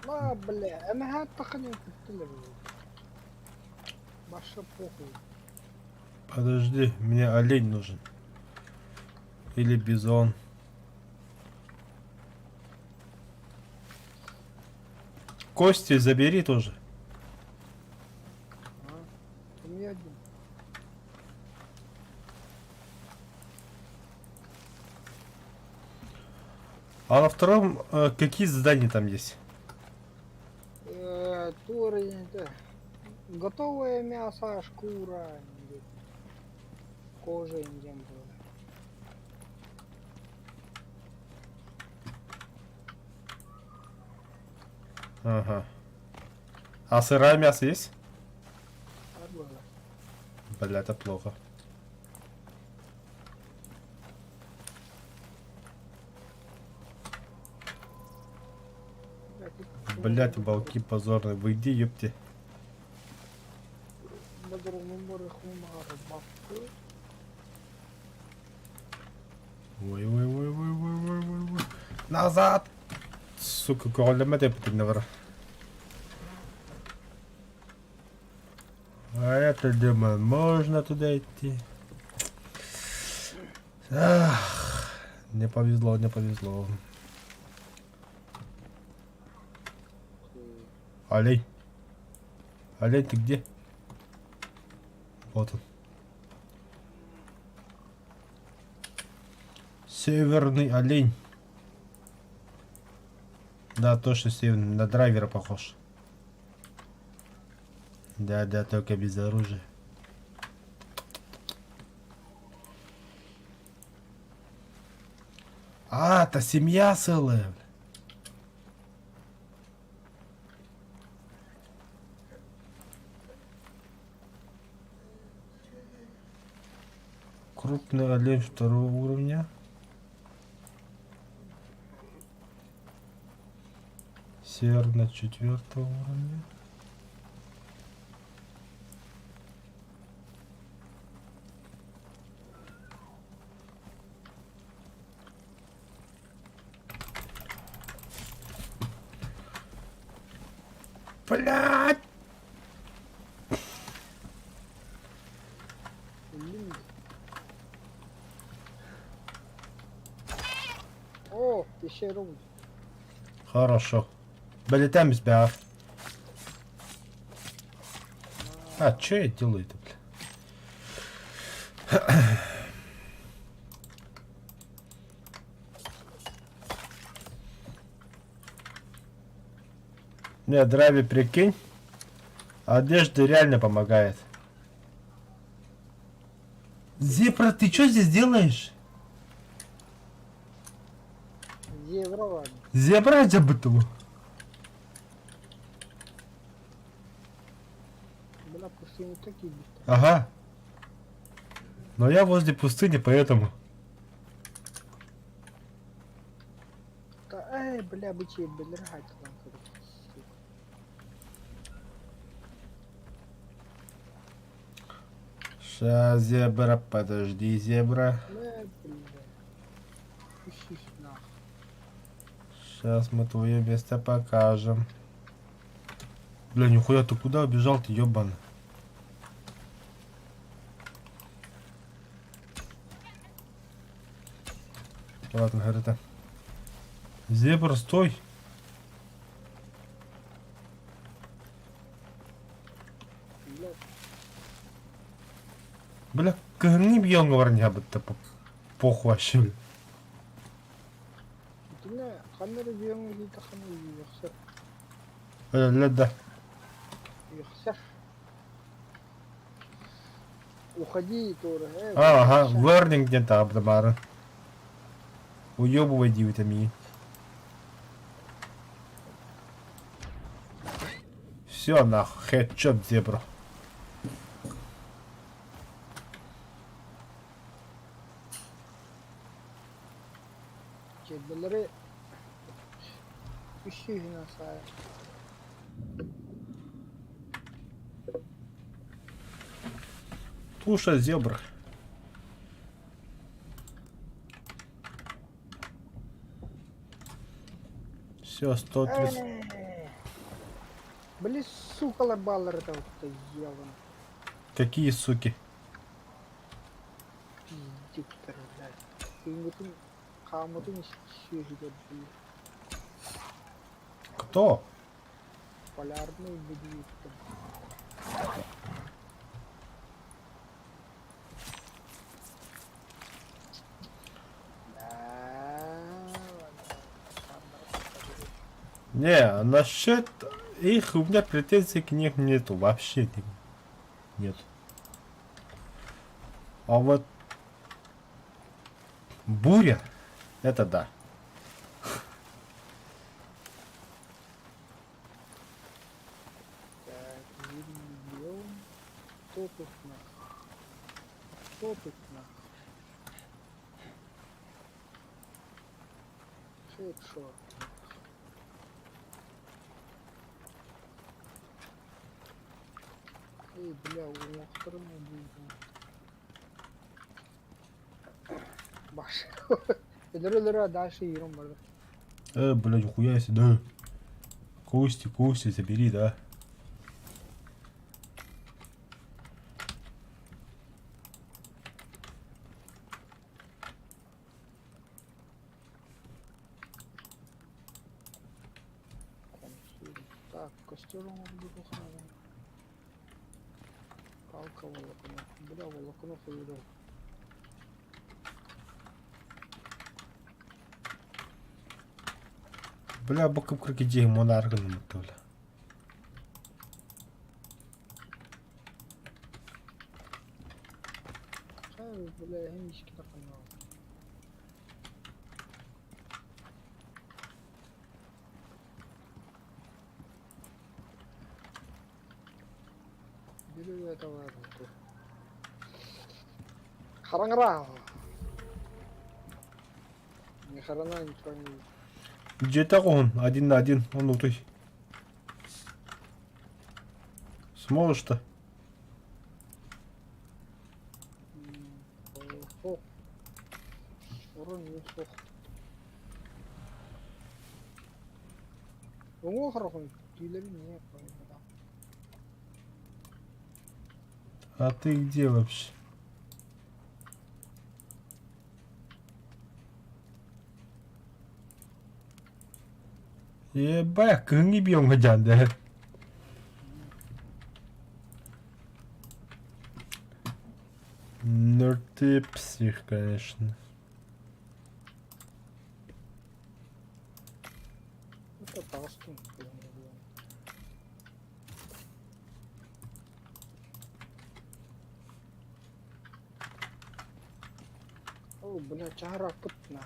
Ла, бля, она таханин купила. Маша похуй. Подожди, мне олень нужен. Или бизон. Кости забери тоже. А? У меня один. А на втором какие задания там есть? Туры, это, готовое мясо, шкура, или кожа индем было. Ага. А сырое мясо есть? Так было. Бля, это плохо. Блять, балки позорные. Выйди, ёпти. Ой. Назад! Сука, королем это наверх. А это, думаю, можно туда идти. Ах, не повезло, не повезло. Олень. Олень, ты где? Вот он. Северный олень. Да, точно северный. На драйвера похож. Да, только без оружия. А, это семья целая. Крупный олень второго уровня. Серна четвертого уровня. Блядь! О, пещеру. Хорошо. Полетаем с тебя. А, что я делаю-то, бля? Не, драйви, прикинь. Одежда реально помогает. Зебра, ты что здесь делаешь? Евро ладно. Зебра забытого. Бля, пустыни такие быстро. Ага. Но я возле пустыни, поэтому. Эй, бля, бычей, бля, рогать вам. Сейчас, зебра, подожди, зебра. Бля, бля. Пущись нахуй. Сейчас мы твое место покажем. Бля, нихуя, ты куда убежал, ты ёбан? Ладно, говорит. Зебра, стой. Бля, Бля, кыгни бьён говорня бітті похуй вообще. ты не, хамеры бьем или-то хамеры бьем. Да. Ихсер. Уходи, Тора. Ага, warning где-то абдамара. Уёбывай дивитами. Все нахуй, хедшот зебра. Кебелери. Üşüğüne sahip. Туша зебра. Все, 130. Блин, сука, баллар это вот ебан. Какие суки? Пиздюктер, блядь. Кыймытын, камытын шешидер, блядь. Кто? Полярный медведь. Не, насчет их у меня претензий к ним нету. Вообще нет. А вот буря, это да. Так, берем. Что тут нах? Что тут нах? Хедшот. Эй, бля, уақтырым будет. Баш. Эдер дальше ером барды. Блядь, ухуя себе, да. Кости, забери, да. Так, костером будет ухрана. Палка волокно. Бля, волокно повидал. Бля, bakıp 42 monarkın muhtemelen. Ай, бля, химички так понял. Беру этого. Харангра. Ни хрена ничего не видит. Где-то он, 1 на 1, он внутри. Сможешь-то? Сох. Урон не сох. Ну, хорошо, киллер не понял. А ты где вообще? Ебать, кынги бьем хотят, да? Ну ты псих, конечно. Это толстый. О, бля, чара путна.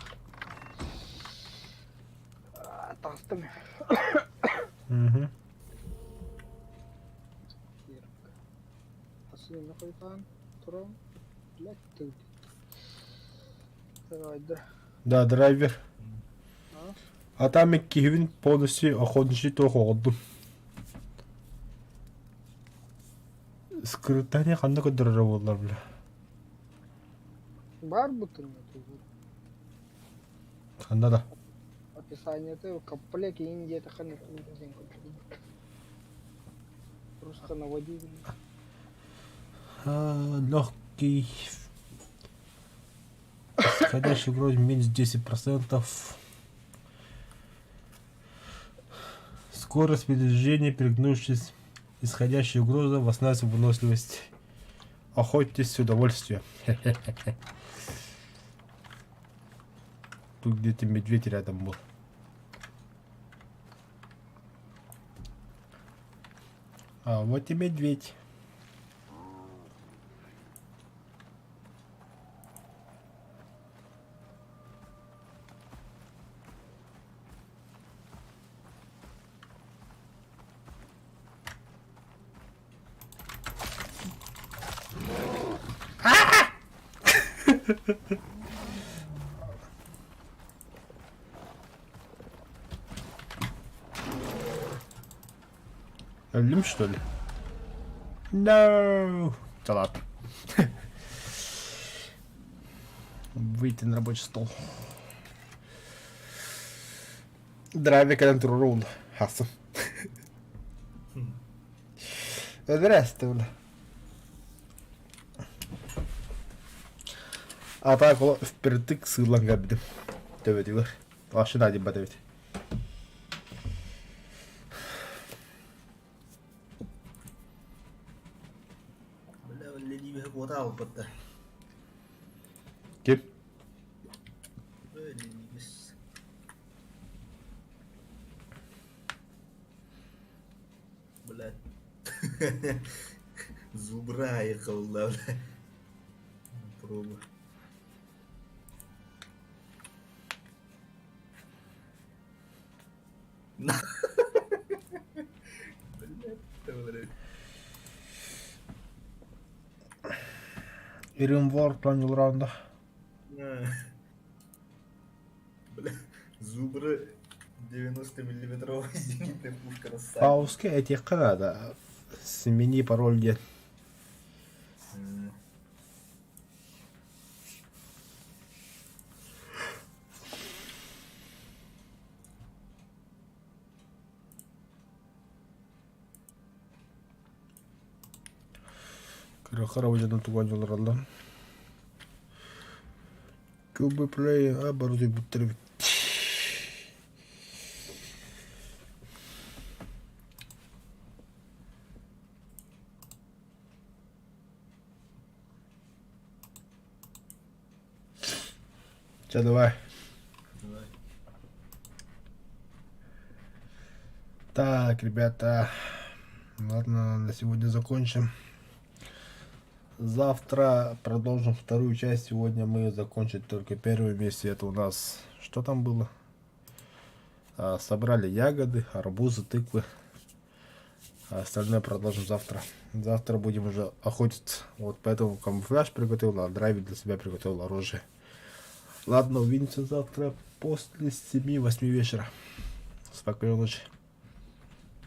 Толстым. Угу. Асылын находится. Турам. Блядь, ты. Давай, да. Да, драйвер. А? А там и Кевин полностью охотничий тоже отдым. Скрытание қандай көдірі болар, бля. Бар бутын. Қанда да. Описание ты капляки Индия это ханер. Просто наводи. Легкий. Исходящий угрозы минус 10%. Скорость передвижения, перегнувшись. Исходящая угроза, восстанавливается выносливость. Охотитесь с удовольствием. Тут где-то медведь рядом был. А вот и медведь. Лим, что ли? No. Да ладно. Выйти на рабочий стол. Драйвик контрол. Хассан. Здрасте, бля. А так впритык сыйланга бидим. Төбөтүлөр. Ашына деп батабет. Бля, лени бе кота опытта. Кеп. Лени бес. Бля. Зубра ехал, да, бля. Проба. На. Бля, бля. Ирим вор планил раунда. Бля, зубры 90 миллиметровый зенитная пушка на сайте. Пауски этих Канада. Смени пароль нет. Караваджадан туган жоллардан. Кубы плей оборудуй буттырып. Все, давай. Давай. Так, ребята. Ладно, на сегодня закончим. Завтра продолжим вторую часть. Сегодня мы закончили только первую миссию. Это у нас... Что там было? Собрали ягоды, арбузы, тыквы. А остальное продолжим завтра. Завтра будем уже охотиться. Вот поэтому камуфляж приготовил, а драйвер для себя приготовил оружие. Ладно, увидимся завтра после 7-8 вечера. Спокойной ночи.